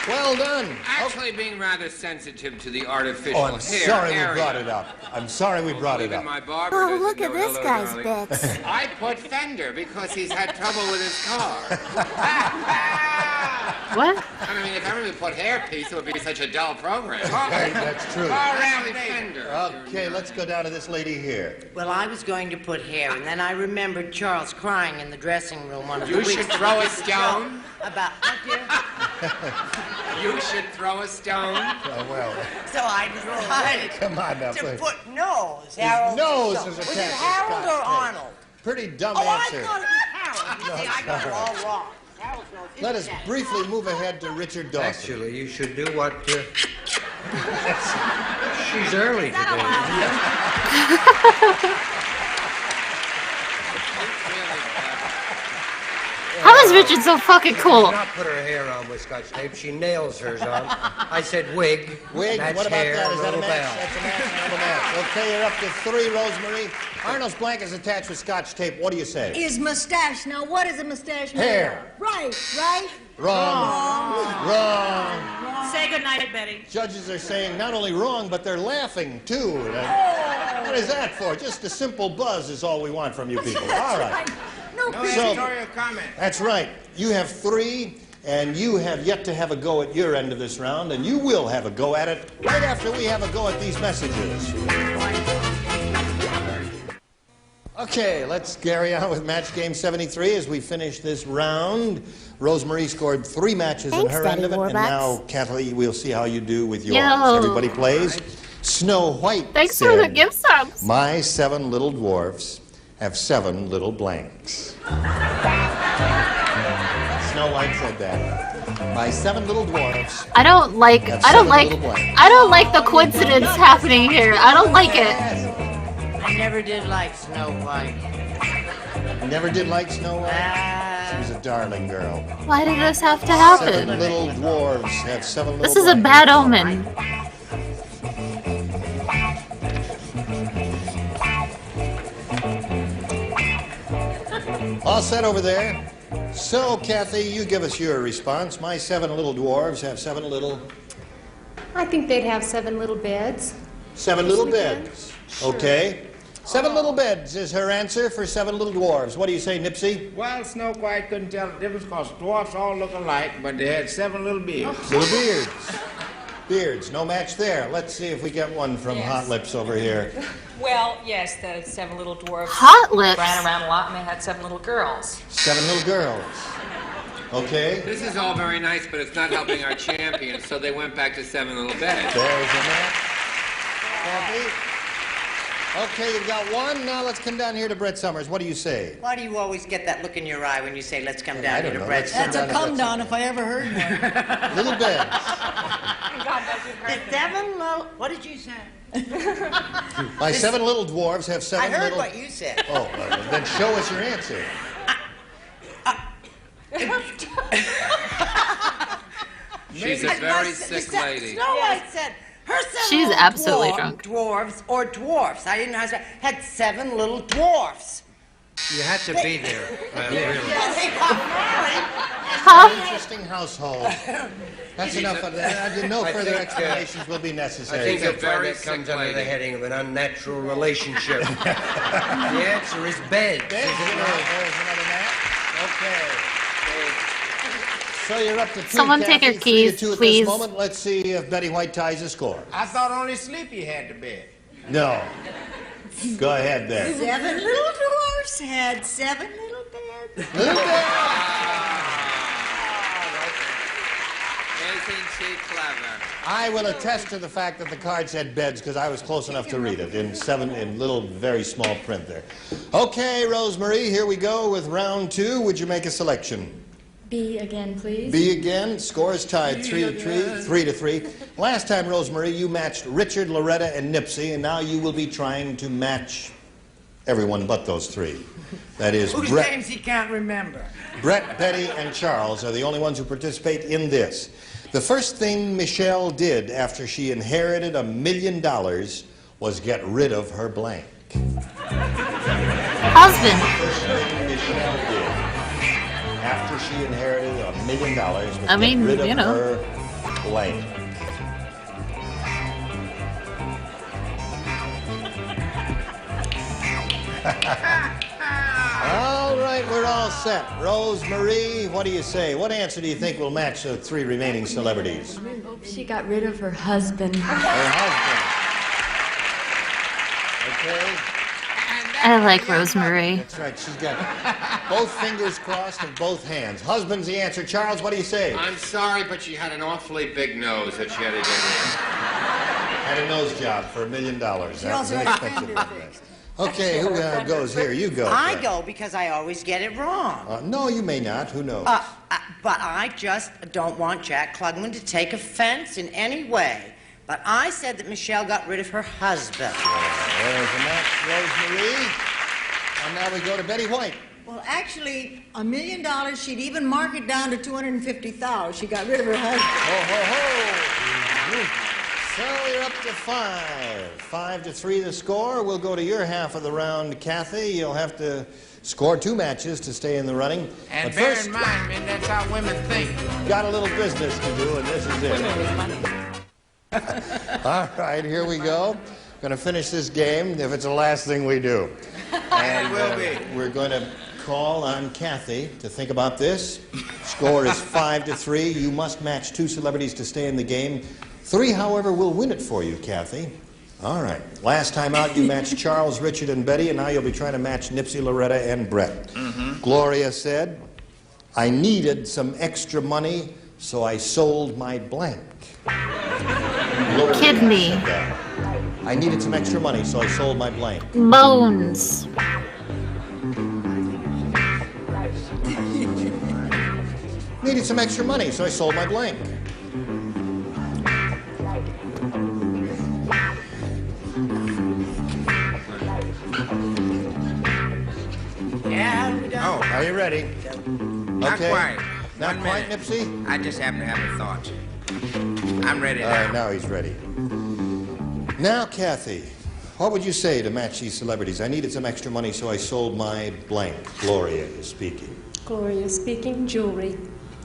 Well done. Actually, being rather sensitive to the artificial Oh, I'm hair sorry we area. brought it up. I'm sorry we brought it Even up. my barber Oh, doesn't look at know this hello, guy's darling. bits. I put Fender because he's had trouble with his car. What? I mean, if everyone put hairpiece, it would be such a dull program. Hey, that's true. Rally Fender. Okay, let's go down to this lady here. Well, I was going to put hair, and then I remembered Charles crying in the dressing room one of the You weeks should that throw we a did the stone. show About what, dear? You should throw a stone. Oh, well. So I decided Come on now, to please. put nose. His Harold nose Stone. is Was attached it to Harold Scotch or tape. Arnold? Pretty dumb Oh, answer. I thought it was Harold. You see, I got it all wrong. Harold's nose is Let us attached. briefly move ahead to Richard Dawson. Actually, you should do what... She's early today. How is Richard so fucking cool? She does not put her hair on with Scotch tape. She nails hers on. I said wig. Wig, That's what about hair, that? Is that a little match? bell. That's a match, another match. Okay, you're up to 3, Rosemary. Arnold's blank is attached with Scotch tape. What do you say? Is mustache. Now, what is a mustache made Hair. of? Right, right? Wrong. Wrong. Say goodnight, Betty. Judges are saying not only wrong, but they're laughing, too. What is that for? Just a simple buzz is all we want from you people. All right. No, No So- editorial comment. That's right. You have 3, and you have yet to have a go at your end of this round, and you will have a go at it right after we have a go at these messages. Okay, let's carry on with match game 73 as we finish this round. Rosemary scored 3 matches in Thanks, her Daddy end of it, and Warbucks. now, Kathleen, we'll see how you do with yours. Yo. Everybody plays. Snow White Thanks said, for the gift subs. "My 7 little dwarfs have 7 little blanks." Snow White said that. "My 7 little dwarfs." I don't like the coincidence happening here. I don't like it. I never did like Snow White. Never did like Snow White? She was a darling girl. Why did this have to 7 happen? little dwarves have 7 little This is a blanks. bad omen. All set over there. So, Kathy, you give us your response. My 7 little dwarves have 7 little... I think they'd have 7 little beds. 7 little beds. Okay. 7 little beds is her answer for 7 little dwarves. What do you say, Nipsey? Well, Snow White couldn't tell the difference because dwarfs all look alike, but they had 7 little beards. Little beards. Beards. No match there. Let's see if we get one from Hot Lips over here. Well, yes, the 7 little dwarfs Hot Lips ran around a lot and they had 7 little girls. 7 little girls. Okay. This is all very nice, but it's not helping our champions, so they went back to 7 little beds. There's a match. Kathy? Okay, you've got one. Now let's come down here to Brett Summers. What do you say? Why do you always get that look in your eye when you say, let's come I down don't here to know. Brett? Let's come That's a come down if I ever heard one. Little beds. God, that's The 7 little... What did you say? My 7 little dwarves have 7 I heard little... what you said. Oh, then show us your answer. She's a very sick lady. Snow White said her 7 She's little absolutely drunk. dwarves or dwarfs. I didn't know how to say. Had 7 little dwarfs. You had to be there. Really. They got married. Interesting household. That's enough of that. No further explanations will be I necessary. think She's a you'll find very that comes sick under the lady. heading of an unnatural relationship. The answer is beds. There's another match. Okay. So you're up to 2, Someone Kathy, take her 3 to keys, 2 at please. this moment. Let's see if Betty White ties the score. I thought only Sleepy had the bed. No. Go ahead there. 7 little dwarfs had 7 little beds. Little bed. Isn't she clever? I will attest to the fact that the card said beds because I was close enough to read it in little, very small print there. Okay, Rosemary, here we go with round 2. Would you make a selection? B again, please. B again. Score is tied 3 to 3. Last time, Rosemary, you matched Richard, Loretta, and Nipsey, and now you will be trying to match everyone but those 3. That is Whose Brett. names he can't remember. Brett, Betty, and Charles are the only ones who participate in this. The first thing Michelle did after she inherited $1 million was get rid of her blank. Husband. The first thing Michelle did after she inherited $1 million was I mean, get rid of you know. her blank. All right, we're all set. Rosemary, what do you say? What answer do you think will match the 3 remaining celebrities? She got rid of her husband. Her husband. Okay. I like Rosemary. That's right. She's got both fingers crossed and both hands. Husband's the answer. Charles, what do you say? I'm sorry, but she had an awfully big nose that she had to get Had a nose job for $1 million. That was also an had expensive fender investment. Okay, who goes here? You go. I Brett. go because I always get it wrong. No, you may not. Who knows? But I just don't want Jack Klugman to take offense in any way. But I said that Michelle got rid of her husband. There's a match, Rosemary. And now we go to Betty White. Well, actually, $1 million, she'd even mark it down to $250,000. She got rid of her husband. Ho, ho, ho. So you're up to 5. 5 to 3 the score. We'll go to your half of the round, Kathy. You'll have to score 2 matches to stay in the running. And But bear first, in mind, man, that's how women think. got a little business to do, and this is it. All right, here we go. Going to finish this game if it's the last thing we do. And it will be. We're going to call on Kathy to think about this. Score is 5 to 3. You must match 2 celebrities to stay in the game. 3, however, will win it for you, Kathy. All right. Last time out, you matched Charles, Richard, and Betty, and now you'll be trying to match Nipsey, Loretta, and Brett. Gloria said, I needed some extra money, so I sold my blank. Gloria Kidney. said that. I needed some extra money, so I sold my blank. Bones. Needed some extra money, so I sold my blank. Yeah, we done. Oh, are you ready? Not Okay. quite. Not One quite, minute. Nipsey? I just happen to have a thought. I'm ready All now. right, now he's ready. Now, Kathy, what would you say to match these celebrities? I needed some extra money, so I sold my blank. Gloria is speaking. Gloria speaking, jewelry.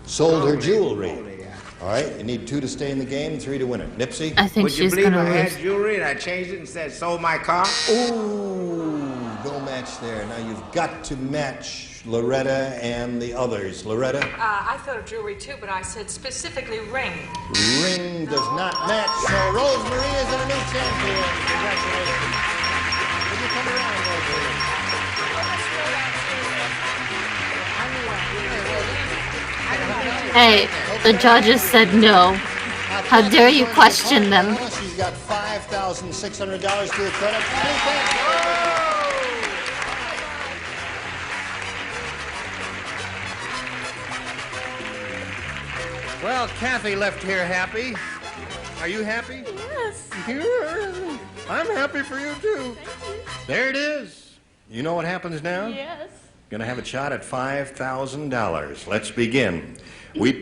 Sold her jewelry. All right, you need 2 to stay in the game, 3 to win it. Nipsey? I think Would you she's believe gonna I lose. had jewelry and I changed it and said sold my car? Ooh, no match there. Now you've got to match Loretta and the others. Loretta? I thought of jewelry too, but I said specifically ring. Ring does not match, so Rosemary is a new champion. Congratulations. Would you come around, Rosemary? Hey, the judges said no. How dare you question them? She's got $5,600 to her credit. Well, Kathy left here happy. Are you happy? Yes. Yes. I'm happy for you, too. There it is. You know what happens now? Yes. Gonna have a shot at $5,000. Let's begin. We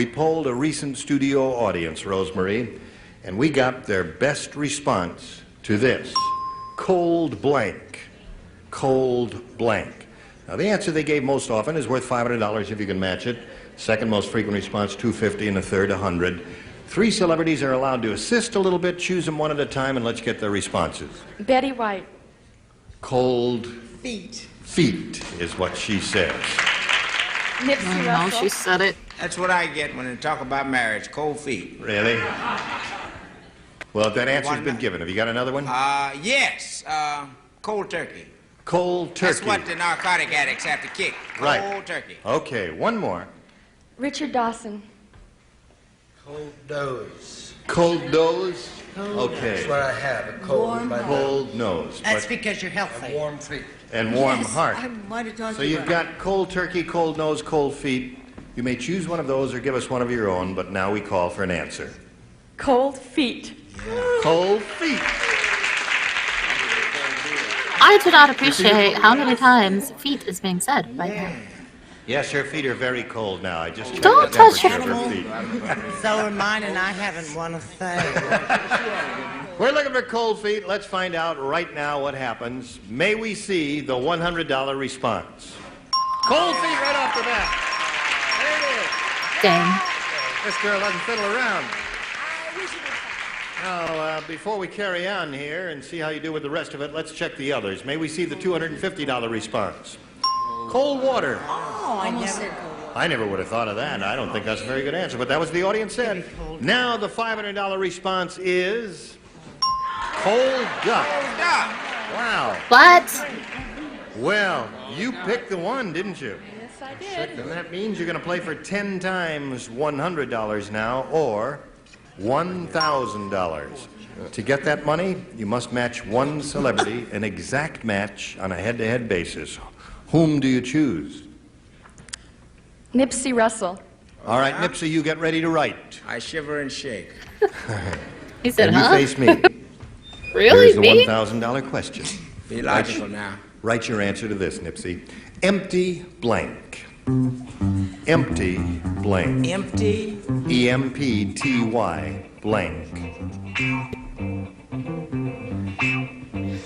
polled a recent studio audience, Rosemary, and we got their best response to this. Cold blank. Cold blank. Now, the answer they gave most often is worth $500 if you can match it. Second most frequent response, $250, and the third, $100. 3 celebrities are allowed to assist a little bit. Choose them one at a time, and let's get their responses. Betty White. Cold Feet. feet is what she says. Nipsey No, Russell. she said it. That's what I get when they talk about marriage, cold feet. Really? Well, that answer's been given. Have you got another one? Yes, cold turkey. Cold turkey. That's what the narcotic addicts have to kick. Cold Right. turkey. Okay, one more. Richard Dawson. Cold nose. Cold nose? That's Okay. what I have, a cold in my nose. Cold nose. That's but- because you're healthy. And warm feet. and warm Yes, heart. I might have talked So you you've right. got cold turkey, cold nose, cold feet. You may choose one of those or give us one of your own, but now we call for an answer. Cold feet. Cold feet. I do not appreciate how many times feet is being said right now. Yes, her feet are very cold now. I just checked Don't the touch temperature her of her feet. So are mine, and I haven't won a thing. We're looking for cold feet. Let's find out right now what happens. May we see the $100 response. Cold feet right off the bat. There it is. Dang. This girl doesn't fiddle around. Now, before we carry on here and see how you do with the rest of it, let's check the others. May we see the $250 response. Cold water. Oh, I never would have thought of that. I don't think that's a very good answer, but that was the audience said. Now the $500 response is cold duck. Wow. What? Well, you picked the one, didn't you? Yes, I did. And that means you're going to play for 10 times $100 now, or $1,000. To get that money, you must match one celebrity, an exact match on a head-to-head basis. Whom do you choose? Nipsey Russell. All right, Nipsey, you get ready to write. I shiver and shake. He said, And you huh? face me. Really? Here's the Me? $1,000 question. Be logical now. Write your answer to this, Nipsey. Empty blank. Empty blank. Empty. E-M-P-T-Y blank.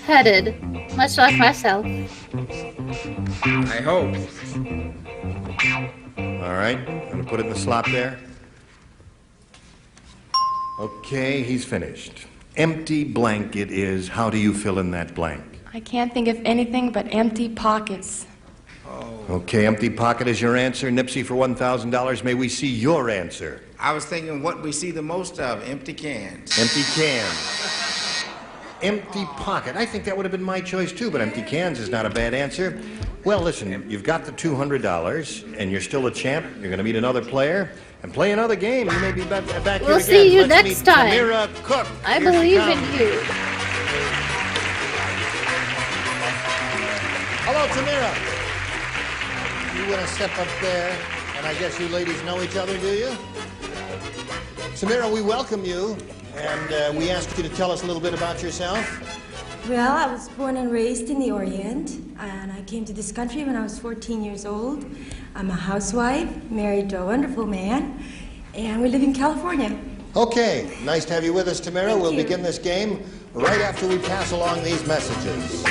Headed, much like myself. I hope. All right, I'm going to put it in the slot there. Okay, he's finished. Empty blank it is. How do you fill in that blank? I can't think of anything but empty pockets. Okay, empty pocket is your answer. Nipsey, for $1,000, may we see your answer? I was thinking what we see the most of, empty cans. Empty cans. Empty pocket. I think that would have been my choice too, but empty cans is not a bad answer. Well, listen, you've got the $200, and you're still a champ. You're going to meet another player and play another game. You may be back here We'll again. see you Let's next meet time. Tamira Cook. I Here she believe comes. in you. Hello, Tamira. You want to step up there? And I guess you ladies know each other, do you? Tamira, we welcome you, and we ask you to tell us a little bit about yourself. Well, I was born and raised in the Orient, and I came to this country when I was 14 years old. I'm a housewife, married to a wonderful man, and we live in California. Okay, nice to have you with us, Tamira. We'll begin this game right after we pass along these messages.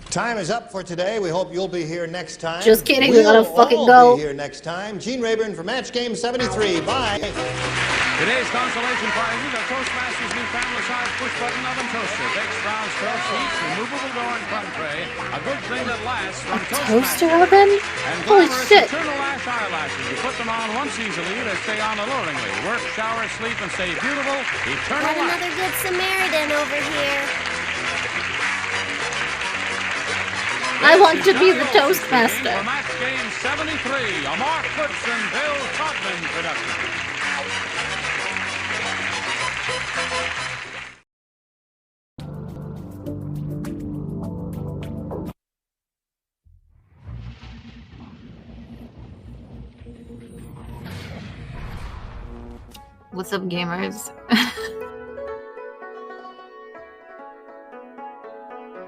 Time is up for today. We hope you'll be here next time. Just kidding, we gotta fucking go. go. Be here next time. Gene Rayburn for Match Game 73. Bye. Today's consolation prizes are Toastmasters' new family-size push-button oven toaster, bakes, browns, toast, heats, removable door and front tray, a good thing that lasts from Toaster oven? And Holy glamorous shit. Eternal Lash eyelashes. You put them on once easily, they stay on alluringly. Work, shower, sleep, and stay beautiful. Eternal Got Lash. another good Samaritan over here. I want to be the Toastmaster. For Match Game 73, a Mark Goodson, Bill Todman production. What's up, gamers?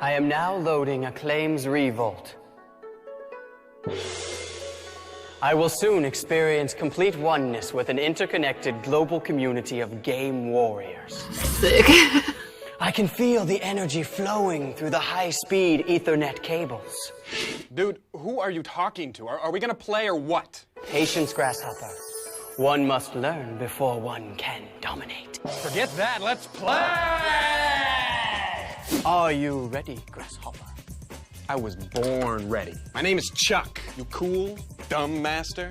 I am now loading Acclaim's Revolt. I will soon experience complete oneness with an interconnected global community of game warriors. Sick. I can feel the energy flowing through the high-speed Ethernet cables. Dude, who are you talking to? Are we gonna play or what? Patience, Grasshopper. One must learn before one can dominate. Forget that, let's play! Are you ready, Grasshopper? I was born ready. My name is Chuck. You cool, dumb master?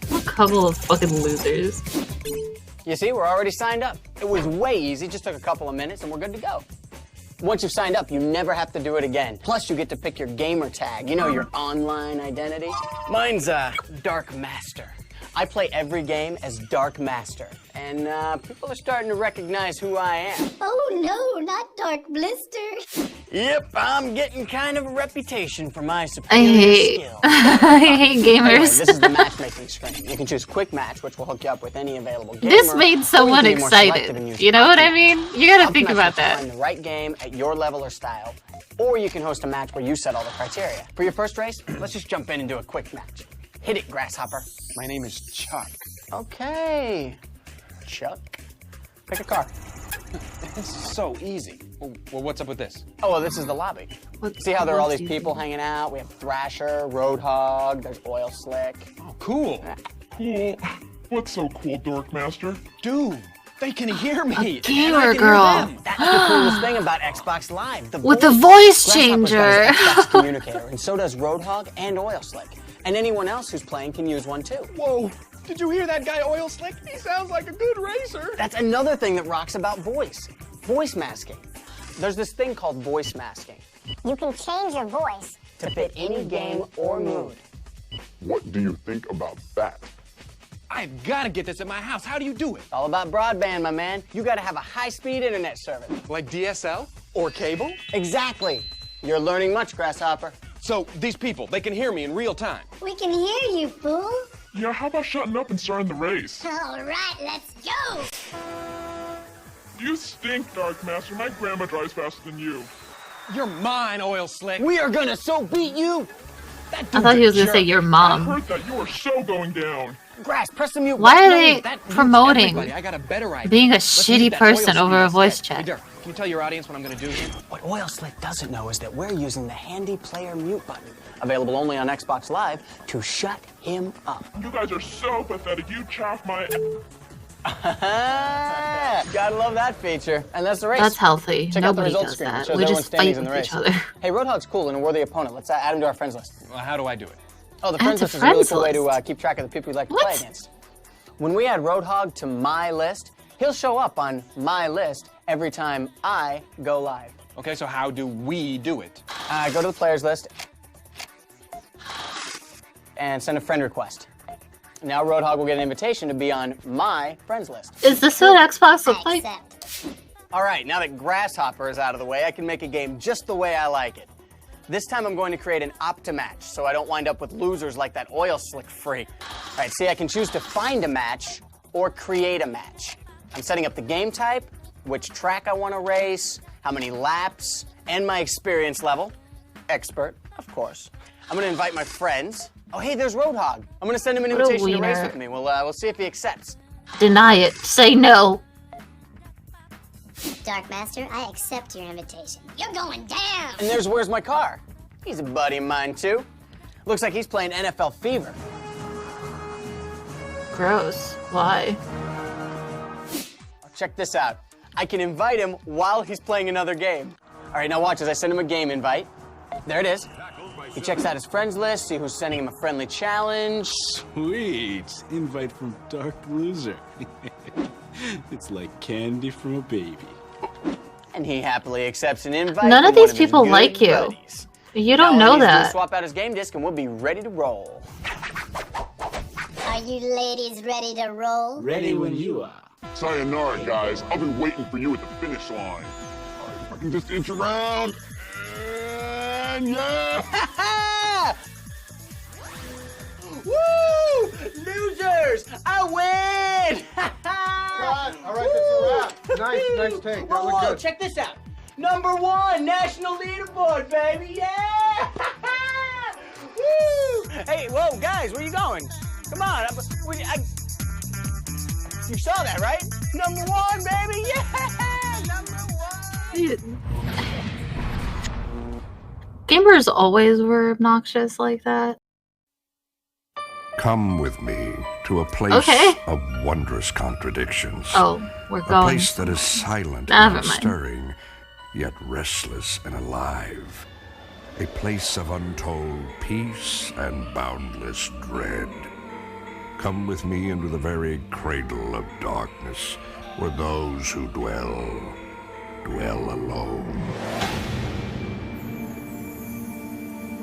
What a couple of fucking losers. You see, we're already signed up. It was way easy, just took a couple of minutes and we're good to go. Once you've signed up, you never have to do it again. Plus, you get to pick your gamer tag, you know, your online identity. Mine's Dark Master. I play every game as Dark Master, and people are starting to recognize who I am. Oh no, not Dark Blister. Yep, I'm getting kind of a reputation for my superior skill. I hate gamers. Anyway, this is the matchmaking screen. You can choose Quick Match, which will hook you up with any available gamer. This made someone or you can be more selective and excited. use You know what I Optimatch. mean? You gotta think Optimatch about lets you that. find the right game at your level or style, or you can host a match where you set all the criteria. For your first race, let's just jump in and do a quick match. Hit it, Grasshopper. My name is Chuck. Okay, Chuck. Pick a car. This is so easy. Well, what's up with this? Oh, well, this is the lobby. See how there are all these people hanging out? We have Thrasher, Roadhog, there's Oil Slick. Oh, cool. Cool. What's so cool, Dork Master? Dude, they can hear me. Gamer girl. That's the coolest thing about Xbox Live. With the voice Grasshopper's changer. got his Xbox communicator, and so does Roadhog and Oil Slick. And anyone else who's playing can use one too. Whoa, did you hear that guy, Oil Slick? He sounds like a good racer. That's another thing that rocks about voice. Voice masking. There's this thing called voice masking. You can change your voice To fit any game or mood. What do you think about that? I've got to get this at my house. How do you do it? All about broadband, my man. You gotta have a high-speed internet service. Like DSL or cable? Exactly. You're learning much, Grasshopper. So these people, they can hear me in real time. We can hear you, fool. Yeah, how about shutting up and starting the race? All right, let's go. You stink, Dark Master. My grandma drives faster than you. You're mine, Oil Slick. We are gonna so beat you. I thought he was gonna say your I mom. heard that you are so going down. Grass, press the mute Why button. are they That means promoting everybody. I got a better idea. being a Let's shitty use that oil person speed over a instead. voice Hey, chat? Dirk, can you tell your audience what I'm gonna do here? What Oil Slick doesn't know is that we're using the handy player mute button, available only on Xbox Live, to shut him up. You guys are so pathetic. You chaff my... Gotta love that feature. And that's the race. That's healthy. Check out the Nobody results does screen. It that. shows We everyone's just fight standings in the with race. each other. Hey, Roadhog's cool and a worthy opponent. Let's add him to our friends list. Well, how do I do it? Oh, the Add friends to list is a really friends cool way to list. keep track of the people you'd like to play against. When we add Roadhog to my list, he'll show up on my list every time I go live. Okay, so how do we do it? Go to the players list and send a friend request. Now Roadhog will get an invitation to be on my friends list. Is this what Xbox look like? All right, now that Grasshopper is out of the way, I can make a game just the way I like it. This time I'm going to create an Optimatch so I don't wind up with losers like that oil slick freak. All right, see, I can choose to find a match or create a match. I'm setting up the game type, which track I want to race, how many laps, and my experience level. Expert, of course. I'm going to invite my friends. Oh, hey, there's Roadhog. I'm going to send him an invitation to race with me. We'll see if he accepts. Deny it. Say no. Dark Master, I accept your invitation. You're going down! And there's Where's My Car? He's a buddy of mine, too. Looks like he's playing NFL Fever. Gross. Why? Check this out. I can invite him while he's playing another game. All right, now watch as I send him a game invite. There it is. He checks out his friends list, see who's sending him a friendly challenge. Sweet. Invite from Dark Loser. It's like candy from a baby. And he happily accepts an invite. None of these people like you. Buddies. You don't know that. Swap out his game disc and we'll be ready to roll. Are you ladies ready to roll? Ready when you are. Sayonara, guys. I've been waiting for you at the finish line. All right, if I can just inch around. And yeah! Woo! Losers! I win! All right, that's a wrap. Nice take. That looked good. Check this out. #1 national leaderboard, baby. Yeah! Woo! Hey, whoa, guys, where you going? Come on. You saw that, right? #1, baby. Yeah! #1. Gamers always were obnoxious like that. Come with me to a place of wondrous contradictions. Oh, we're going. A place that is silent and stirring, yet restless and alive. A place of untold peace and boundless dread. Come with me into the very cradle of darkness, where those who dwell alone.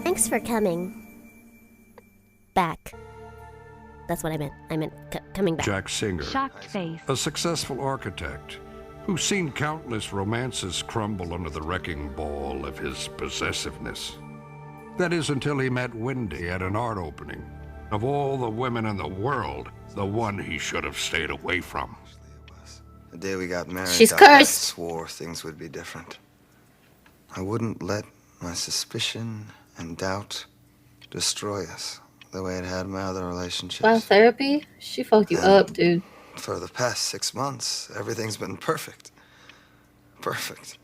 Thanks for coming back. That's what I meant. I meant coming back. Jack Singer, Shocked face. a successful architect who's seen countless romances crumble under the wrecking ball of his possessiveness. That is until he met Wendy at an art opening. Of all the women in the world, the one he should have stayed away from. The day we got married, She's I cursed. swore things would be different. I wouldn't let my suspicion and doubt destroy us the way it had my other relationships. Wow, therapy? She fucked you up, dude. For the past 6 months, everything's been perfect. Perfect.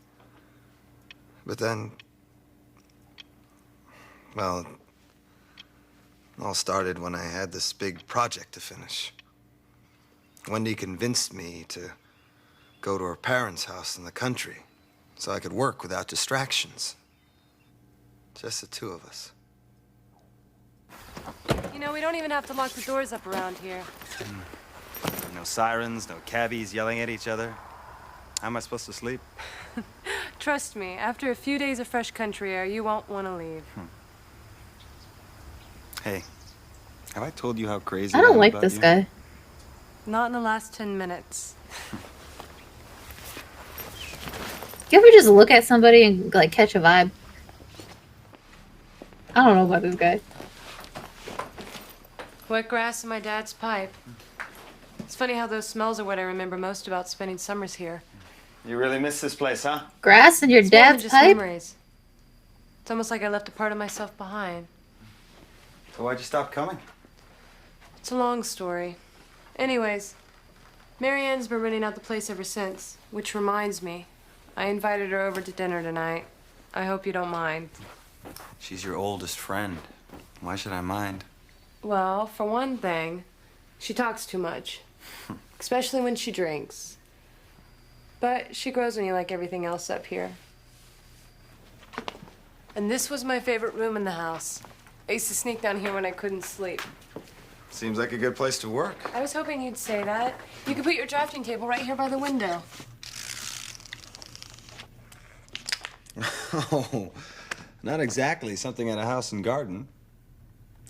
But then, well, it all started when I had this big project to finish. Wendy convinced me to go to her parents' house in the country so I could work without distractions. Just the two of us. You know, we don't even have to lock the doors up around here. No sirens, no cabbies yelling at each other. How am I supposed to sleep? Trust me, after a few days of fresh country air, you won't want to leave. Hey, have I told you how crazy I don't am like about this you? guy. Not in the last 10 minutes. You ever just look at somebody and like catch a vibe? I don't know about this guy. Wet grass in my dad's pipe. It's funny how those smells are what I remember most about spending summers here. You really miss this place, huh? Grass in your It's more than dad's just pipe? memories. It's almost like I left a part of myself behind. So why'd you stop coming? It's a long story. Anyways, Marianne's been renting out the place ever since, which reminds me, I invited her over to dinner tonight. I hope you don't mind. She's your oldest friend. Why should I mind? Well, for one thing, she talks too much, especially when she drinks. But she grows on you like everything else up here. And this was my favorite room in the house. I used to sneak down here when I couldn't sleep. Seems like a good place to work. I was hoping you'd say that. You could put your drafting table right here by the window. Oh, not exactly something at a house and garden.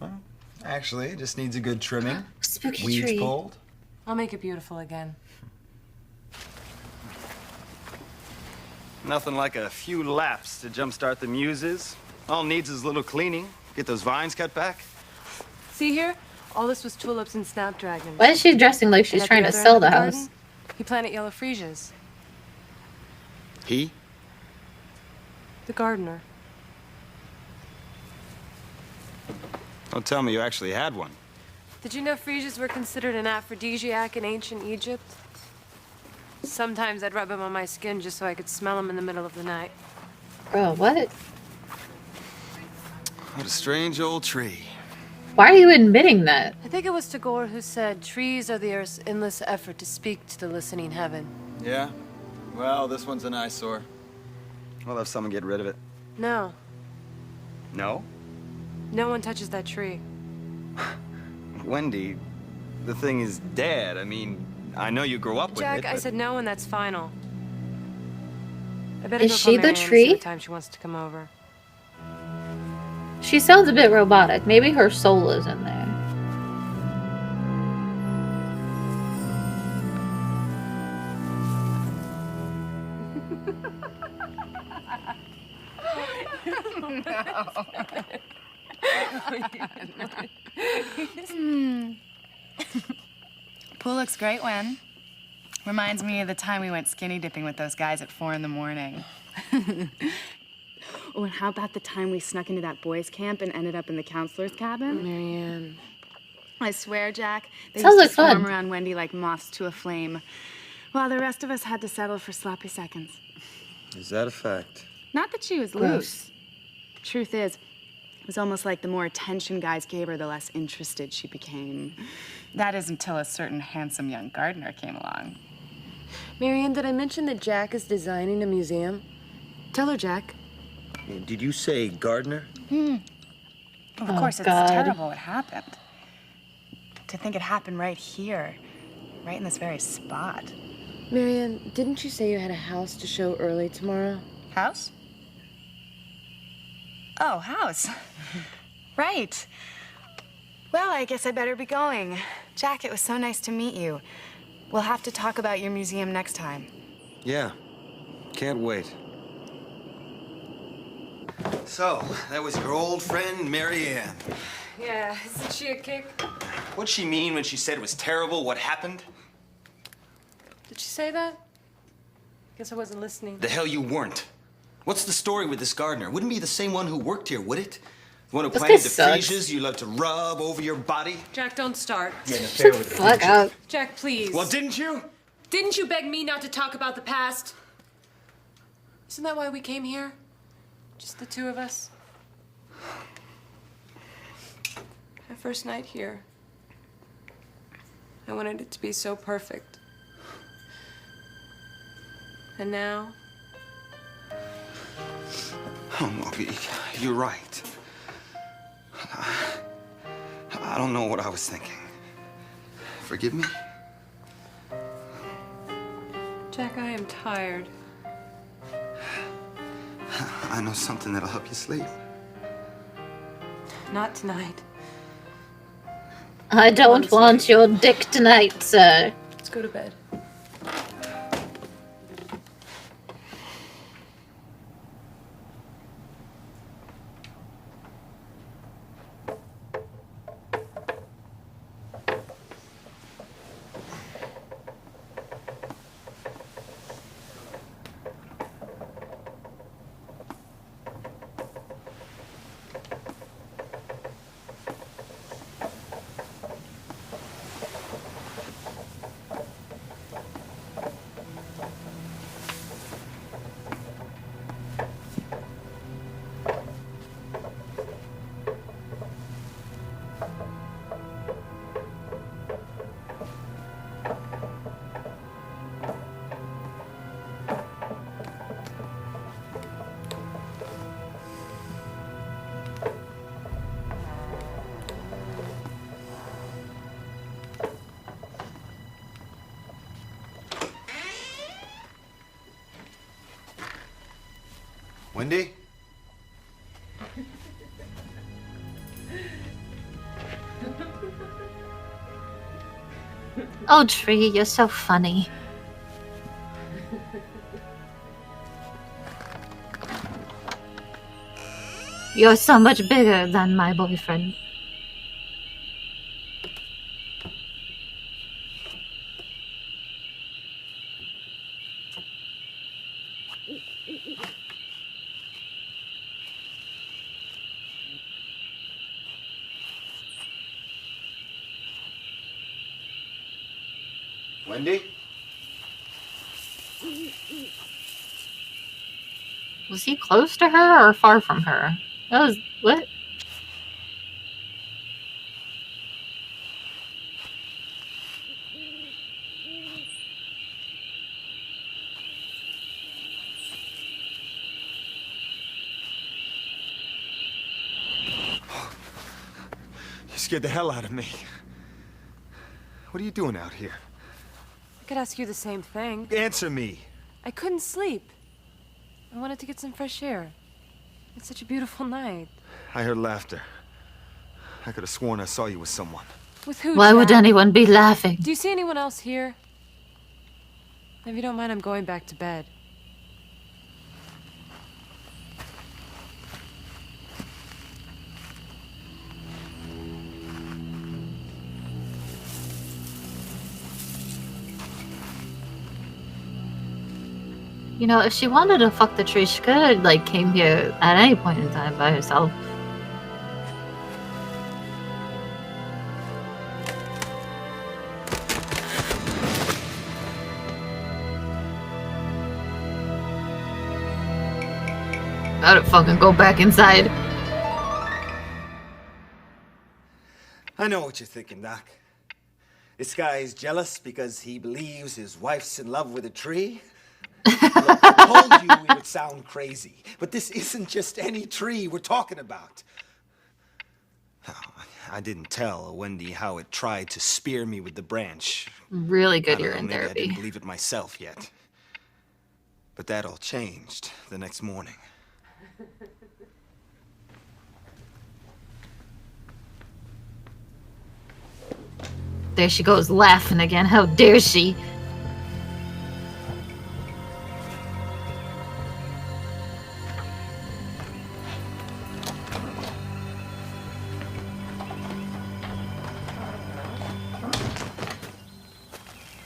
Well, actually, it just needs a good trimming. Spooky Weeds tree. pulled. I'll make it beautiful again. Nothing like a few laps to jumpstart the muses. All needs is a little cleaning. Get those vines cut back. See here? All this was tulips and snapdragons. Why is she dressing like she's And at trying to other sell end the of house? garden, he planted yellow freesias. He? The gardener. Don't tell me you actually had one. Did you know freesias were considered an aphrodisiac in ancient Egypt? Sometimes I'd rub them on my skin just so I could smell them in the middle of the night. Bro, what? What a strange old tree. Why are you admitting that? I think it was Tagore who said, trees are the earth's endless effort to speak to the listening heaven. Yeah? Well, this one's an eyesore. We'll have someone get rid of it. No, No? no one touches that tree. Wendy, the thing is dead. I mean, I know you grew up with it, Jack, I but- said no, and that's final. I better Is go she call the Mary Ann and see tree? what time she wants to come over. She sounds a bit robotic. Maybe her soul is in there. Pool looks great, Wen. Reminds me of the time we went skinny dipping with those guys at 4 in the morning. Oh, and how about the time we snuck into that boys' camp and ended up in the counselor's cabin? Mary Ann. I swear, Jack, they Sounds used like to swarm fun. around Wendy like moths to a flame, while the rest of us had to settle for sloppy seconds. Is that a fact? Not that she was Gross. loose. Truth is, it was almost like the more attention guys gave her, the less interested she became. That is until a certain handsome young gardener came along. Mary Ann, did I mention that Jack is designing a museum? Tell her, Jack. Did you say gardener? Of Oh, course, it's God. terrible it happened. To think it happened right here, right in this very spot. Mary Ann, didn't you say you had a house to show early tomorrow? House? Oh, house. Right. Well, I guess I better be going. Jack, it was so nice to meet you. We'll have to talk about your museum next time. Yeah. Can't wait. So, that was your old friend, Mary Ann. Yeah, isn't she a kick? What'd she mean when she said it was terrible what happened? Did she say that? Guess I wasn't listening. The hell you weren't. What's the story with this gardener? Wouldn't be the same one who worked here, would it? The one who This planted guy the sucks. freesias you love to rub over your body? Jack, don't start. Shut the fuck up. Jack, please. Well, didn't you? Didn't you beg me not to talk about the past? Isn't that why we came here? Just the two of us? Our first night here. I wanted it to be so perfect. And now? Oh, Moby, you're right. I don't know what I was thinking. Forgive me? Jack, I am tired. I know something that'll help you sleep. Not tonight. I don't want your dick tonight, sir. Let's go to bed. Wendy? Oh, Tree, you're so funny. You're so much bigger than my boyfriend. Wendy? Was he close to her or far from her? That was what? You scared the hell out of me. What are you doing out here? I could ask you the same thing. Answer me. I couldn't sleep. I wanted to get some fresh air. It's such a beautiful night. I heard laughter. I could have sworn I saw you with someone. With who, Why would Jack? anyone be laughing? Do you see anyone else here? If you don't mind, I'm going back to bed. You know, if she wanted to fuck the tree, she could have, like, came here at any point in time by herself. Gotta fucking go back inside. I know what you're thinking, Doc. This guy's jealous because he believes his wife's in love with a tree. Look, I told you we would sound crazy, but this isn't just any tree we're talking about. I didn't tell Wendy how it tried to spear me with the branch. Really good I don't you're know, in maybe I therapy. didn't believe it myself yet. But that all changed the next morning. There she goes laughing again. How dare she?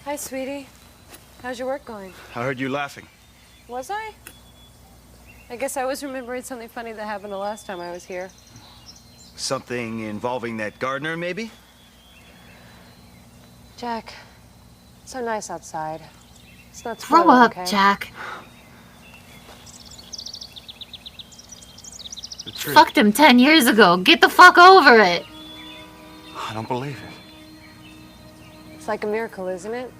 Hi, sweetie. How's your work going? I heard you laughing. Was I? I guess I was remembering something funny that happened the last time I was here. Something involving that gardener, maybe? Jack, it's so nice outside. It's not Grow spoiled, up, okay? Jack. The tree. Fucked him 10 years ago. Get the fuck over it. I don't believe it. It's like a miracle, isn't it?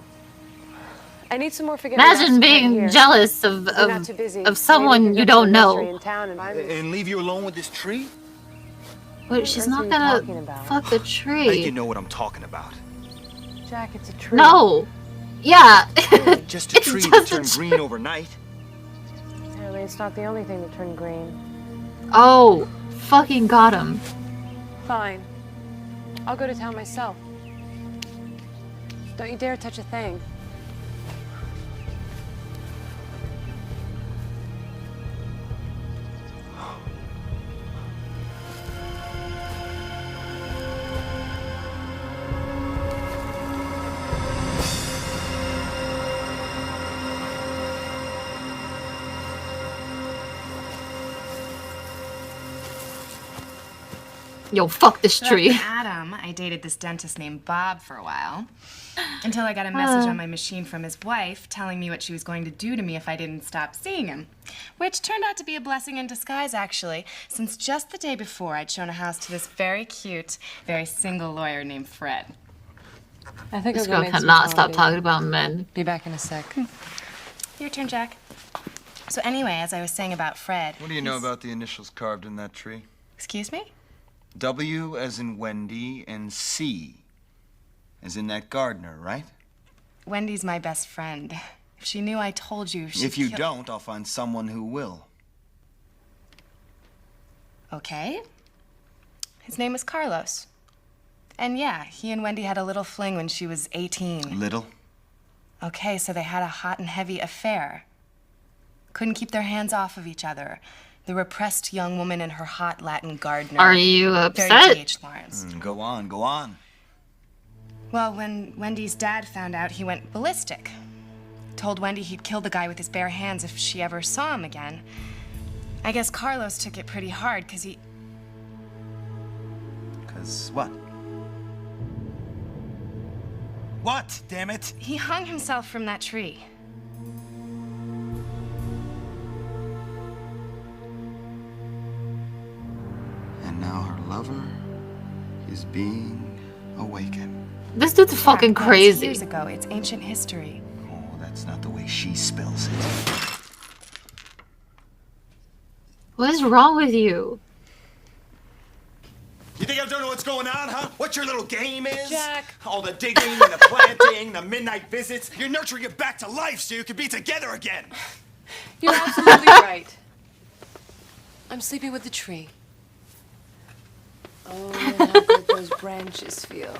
I need some more forgiveness. Imagine being jealous of someone you don't know. And leave you alone with this tree? But she's not gonna fuck the I think tree. you know what I'm talking about. Jack, it's a tree. No. Yeah. Just a tree that turned green overnight. Apparently, it's not the only thing that turned green. Oh, fucking got him. Fine. I'll go to town myself. Don't you dare touch a thing. Yo, fuck this tree. Adam, I dated this dentist named Bob for a while. Until I got a message on my machine from his wife telling me what she was going to do to me if I didn't stop seeing him. Which turned out to be a blessing in disguise, actually, since just the day before I'd shown a house to this very cute, very single lawyer named Fred. I think This I'm gonna girl make some cannot stop coffee. talking about men. Be back in a sec. Your turn, Jack. So anyway, as I was saying about Fred... What do you know about the initials carved in that tree? Excuse me? W as in Wendy and C as in that gardener, right? Wendy's my best friend. If she knew I told you, she'd If you kill- don't, I'll find someone who will. Okay. His name was Carlos. And yeah, he and Wendy had a little fling when she was 18. Little? Okay, so they had a hot and heavy affair. Couldn't keep their hands off of each other. The repressed young woman and her hot Latin gardener. Are you Very upset? G.H. Lawrence. Go on, go on. Well, when Wendy's dad found out, he went ballistic. Told Wendy he'd kill the guy with his bare hands if she ever saw him again. I guess Carlos took it pretty hard, because he... Cause what? What, damn it? He hung himself from that tree. And now her lover is being awakened. This dude's fucking Well, it's crazy. years ago. It's ancient history. Oh, that's not the way she spells it. What is wrong with you? You think I don't know what's going on, huh? What your little game is? Jack. All the digging and the planting, the midnight visits. You're nurturing it back to life so you can be together again. You're absolutely right. I'm sleeping with the tree. Oh, how good those branches feel.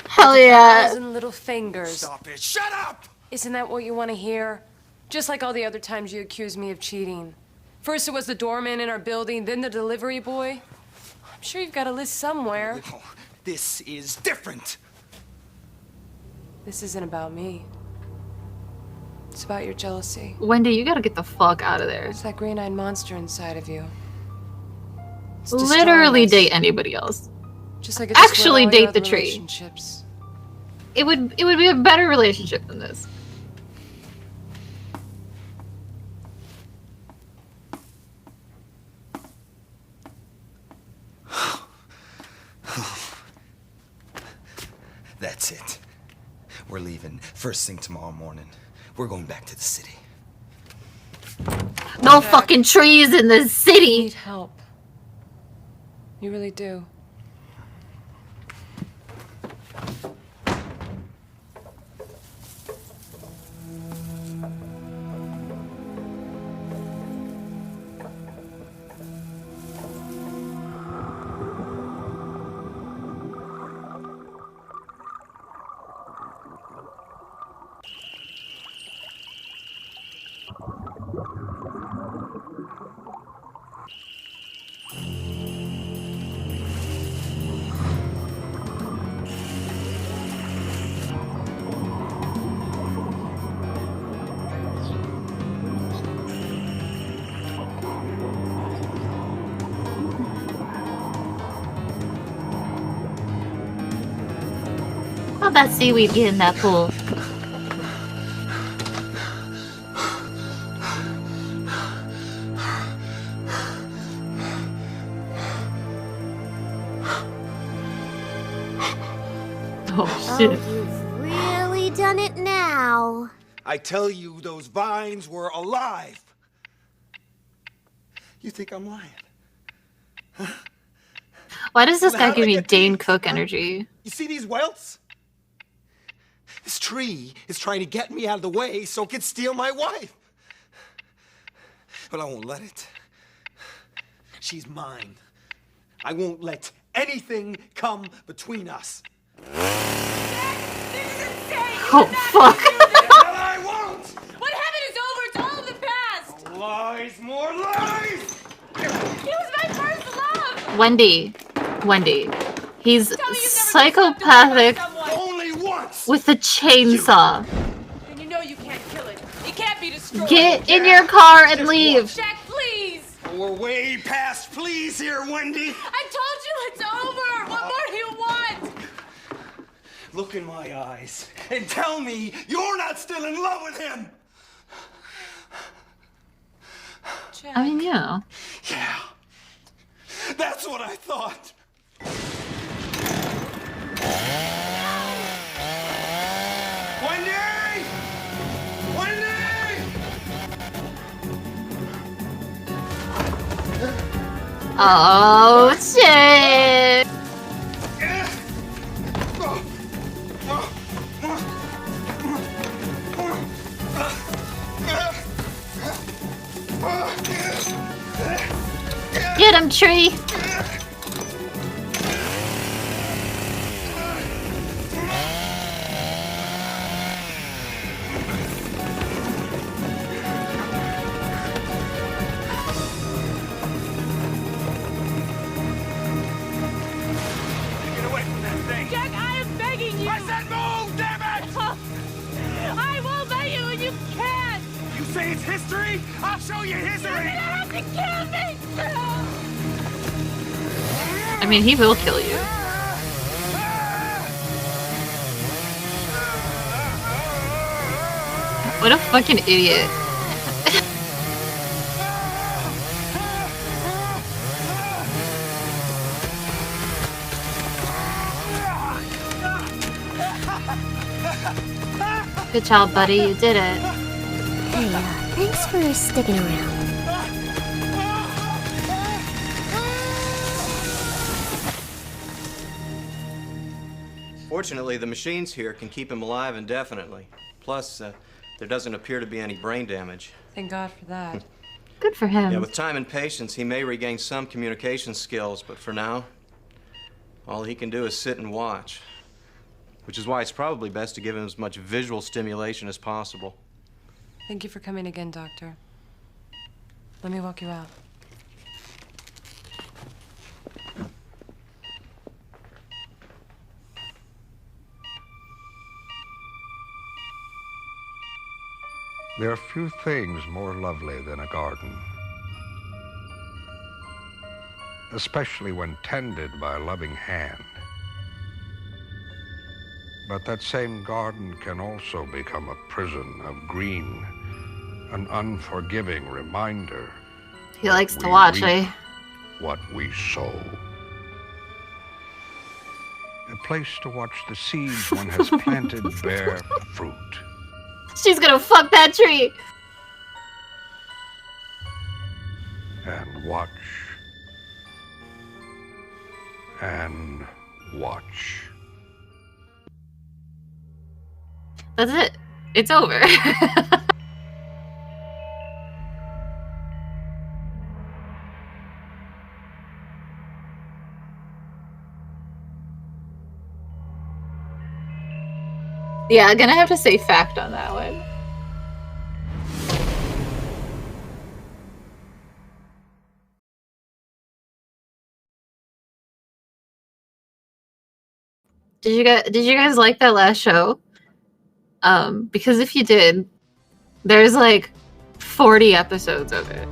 Hell Like yeah. 1,000 little fingers. Stop it. Shut up! Isn't that what you want to hear? Just like all the other times you accused me of cheating. First it was the doorman in our building, then the delivery boy. I'm sure you've got a list somewhere. Oh, this is different. This isn't about me. It's about your jealousy. Wendy, you gotta get the fuck out of there. It's that green-eyed monster inside of you. It's Literally destroying us. date anybody else. Just like it destroyed Actually all your date other the tree. relationships. It would be a better relationship than this. That's it. We're leaving first thing tomorrow morning. We're going back to the city. No fucking trees in the You city. need help. You really do. How'd that seaweed get in that pool? Oh shit. You've really done it now. I tell you, those vines were alive. You think I'm lying? Why does this How guy did give I me get Dane these? Cook energy? You see these welts? This tree is trying to get me out of the way so it can steal my wife. But I won't let it. She's mine. I won't let anything come between us. Oh fuck. Well, I won't! What happened is over. It's all in the past. Lies, more lies! He was my first love. Wendy. He's psychopathic Only once! with a chainsaw. And you know you can't kill it. It can't be destroyed. Get in your car and leave. Jack, please. We're way past please here, Wendy. I told you it's over. What more do you want? Look in my eyes and tell me you're not still in love with him. Jack. I mean, yeah. Yeah, that's what I thought. Wendy! Wendy! Oh shit. Get him, tree. say it's history? I'll show you history! You're gonna have to kill me! I mean, he will kill you. What a fucking idiot. Good job, buddy. You did it. Hey, thanks for sticking around. Fortunately, the machines here can keep him alive indefinitely. Plus, there doesn't appear to be any brain damage. Thank God for that. Good for him. Yeah, with time and patience, he may regain some communication skills, but for now, all he can do is sit and watch. Which is why it's probably best to give him as much visual stimulation as possible. Thank you for coming again, Doctor. Let me walk you out. There are few things more lovely than a garden, especially when tended by a loving hand. But that same garden can also become a prison of green, an unforgiving reminder. He likes to watch, eh? What we sow. A place to watch the seeds one has planted bear fruit. She's gonna fuck that tree! And watch. And watch. That's it. It's over. Yeah, I'm gonna have to say fact on that one. Did you guys like that last show? Because if you did, there's like 40 episodes of it.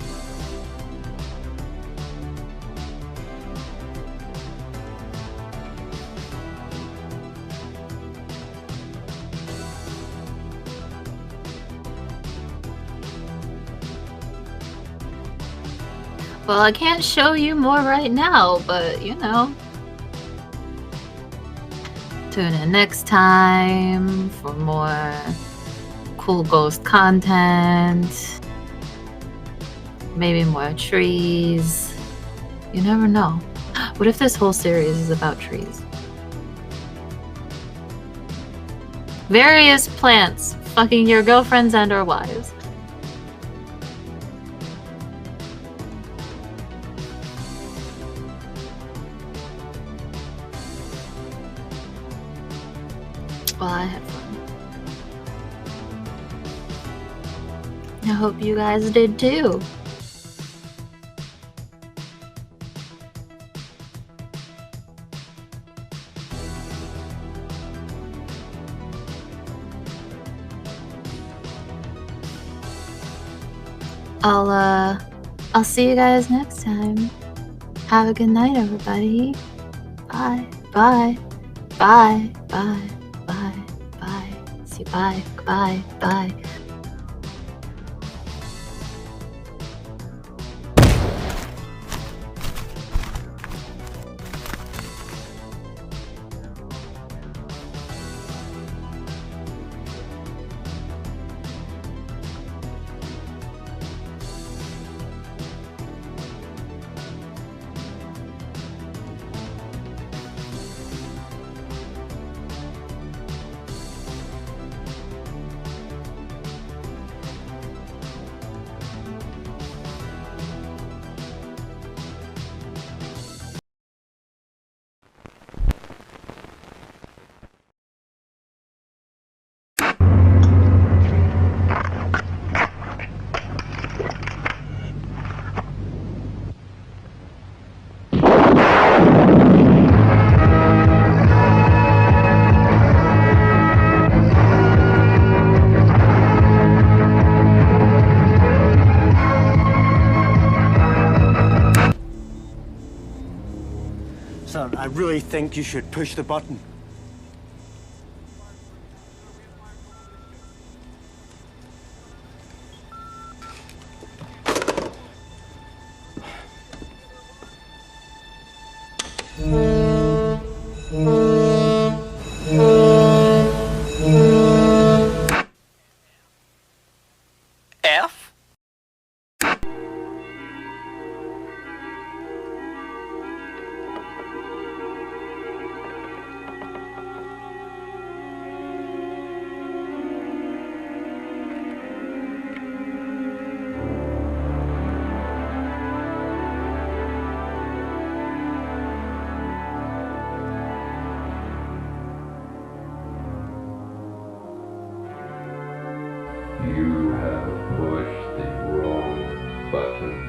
Well, I can't show you more right now, but you know. Tune in next time for more cool ghost content. Maybe more trees. You never know. What if this whole series is about trees? Various plants fucking your girlfriends and or wives. Well, I had fun. I hope you guys did too. I'll see you guys next time. Have a good night, everybody. Bye. Bye. Bye. Bye. Bye. Bye. See, bye. Bye. Bye. really think you should push the button? F? You have pushed the wrong button.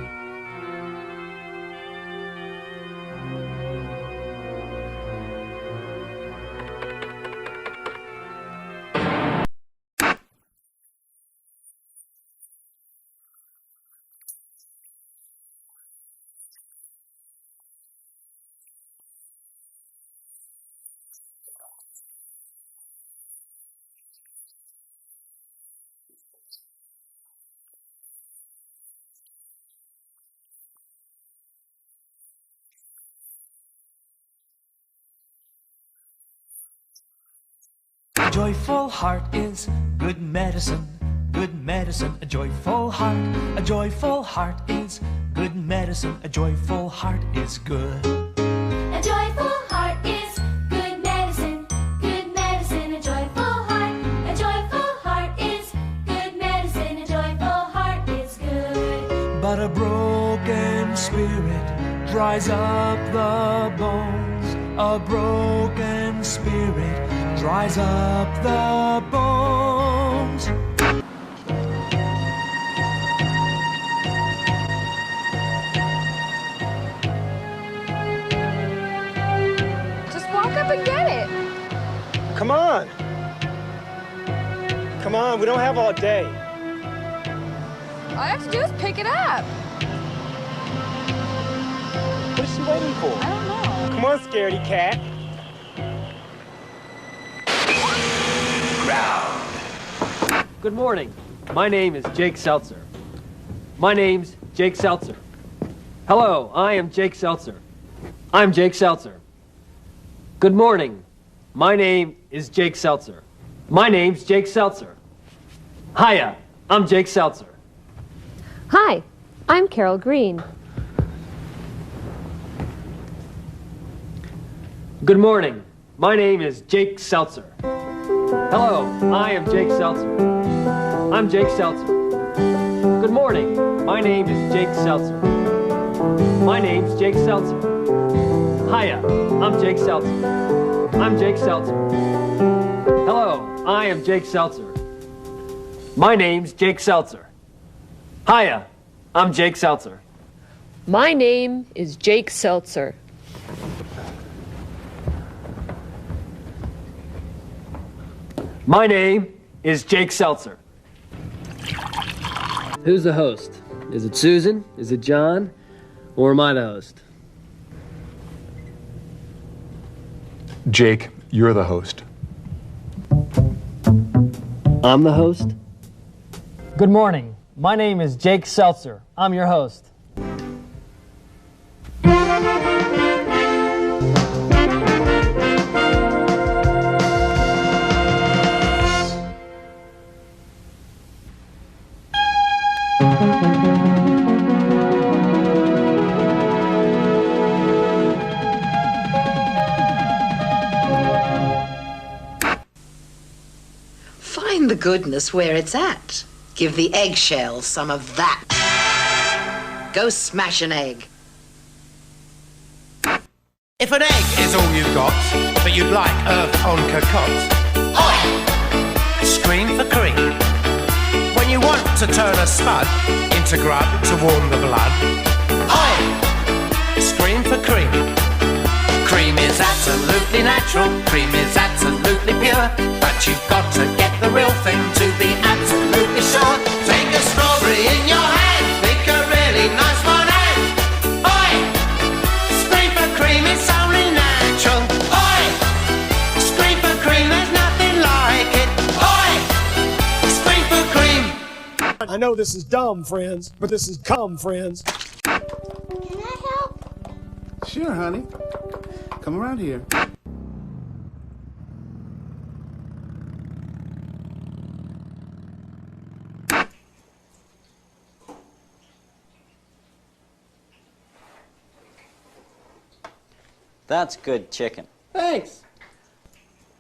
A joyful heart is good medicine, good medicine. A joyful heart is good medicine. A joyful heart is good. A joyful heart is good medicine, good medicine. A joyful heart is good medicine. A joyful heart is good. But a broken spirit dries up the bones. A broken spirit dries up the bones. Just walk up and get it. Come on. Come on, we don't have all day. All I have to do is pick it up. What is she waiting for? I don't know. Come on, scaredy cat. Good morning. My name is Jake Seltzer. My name's Jake Seltzer. Hello, I am Jake Seltzer. I'm Jake Seltzer. Good morning. My name is Jake Seltzer. My name's Jake Seltzer. Hiya, I'm Jake Seltzer. Hi, I'm Carol Green. Good morning. My name is Jake Seltzer. Hello, I am Jake Seltzer. I'm Jake Seltzer. Good morning. My name is Jake Seltzer. My name's Jake Seltzer. Hiya, I'm Jake Seltzer. I'm Jake Seltzer. Hello, I am Jake Seltzer. My name's Jake Seltzer. Hiya, I'm Jake Seltzer. My name is Jake Seltzer. My name is Jake Seltzer. Who's the host? Is it Susan? Is it John? Or am I the host? Jake, you're the host. I'm the host? Good morning. My name is Jake Seltzer. I'm your host. Find the goodness where it's at. Give the eggshells some of that. Go smash an egg. If an egg is all you've got, but you'd like earth on cocotte, oi! Scream for cream. When you want to turn a spud into grub to warm the blood, oi! Scream for cream. Cream is absolutely natural, cream is absolutely pure, but you've got to get the real thing to be absolutely sure. Take a strawberry in your hand, pick a really nice one out. Oi! Scream for cream, it's only natural. I know this is dumb, friends, but this is come, friends. Can I help? Sure, honey. Come around here. That's good chicken. Thanks.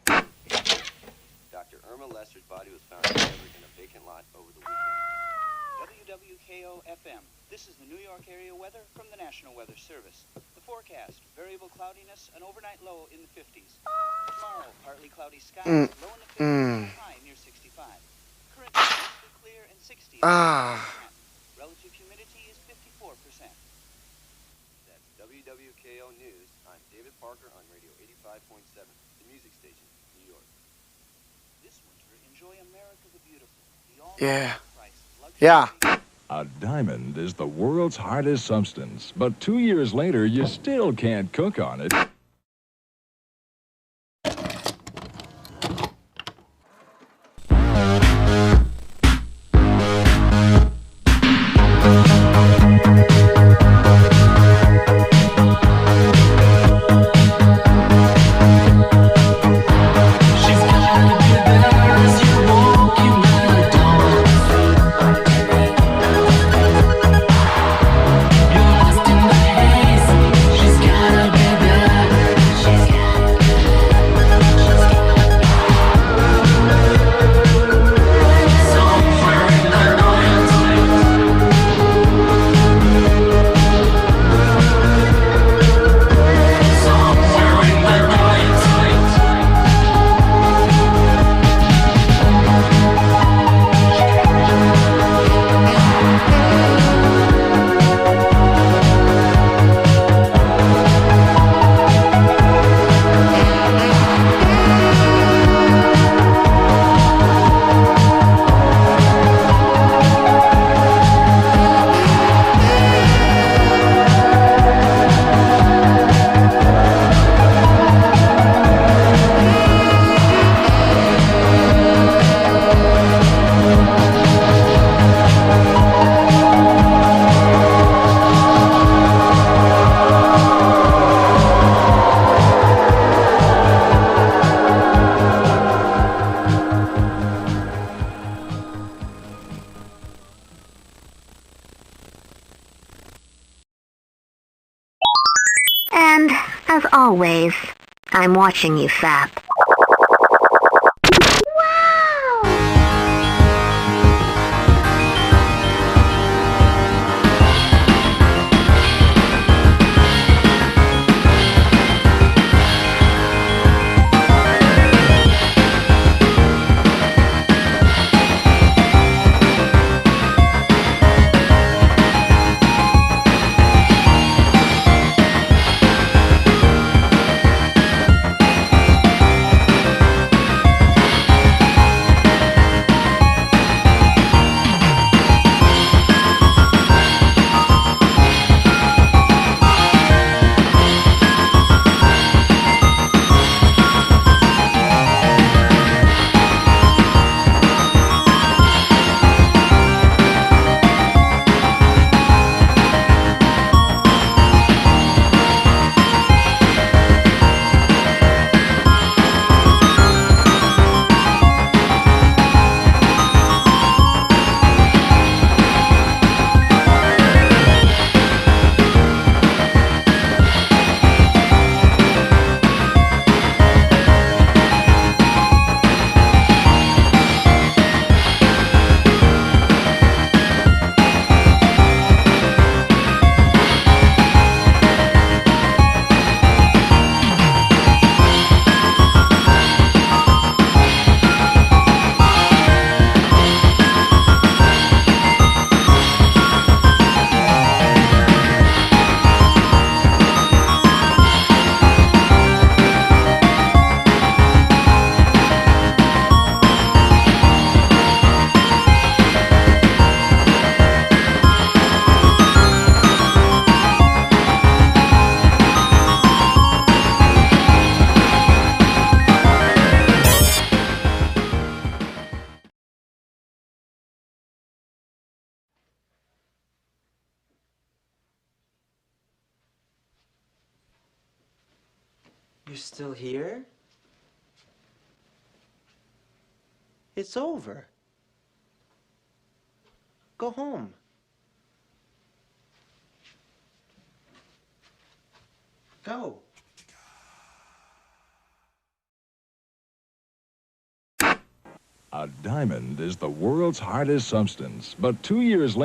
Dr. Irma Lester's body was found discovered in a vacant lot over the weekend. WWKO-FM. This is the New York area weather from the National Weather Service. The forecast, variable cloudiness, an overnight low in the 50s. Tomorrow, partly cloudy skies, low in the 50s, high near 65. Currently mostly clear and 60. Relative humidity is 54%. That's WWKO News. I'm David Parker on Radio 85.7, the music station, New York. This winter, enjoy America the Beautiful. Yeah. Yeah. A diamond is the world's hardest substance, but 2 years later, you still can't cook on it. And, as always, I'm watching you, Sap. You're still here? It's over. Go home. Go. A diamond is the world's hardest substance, but 2 years later,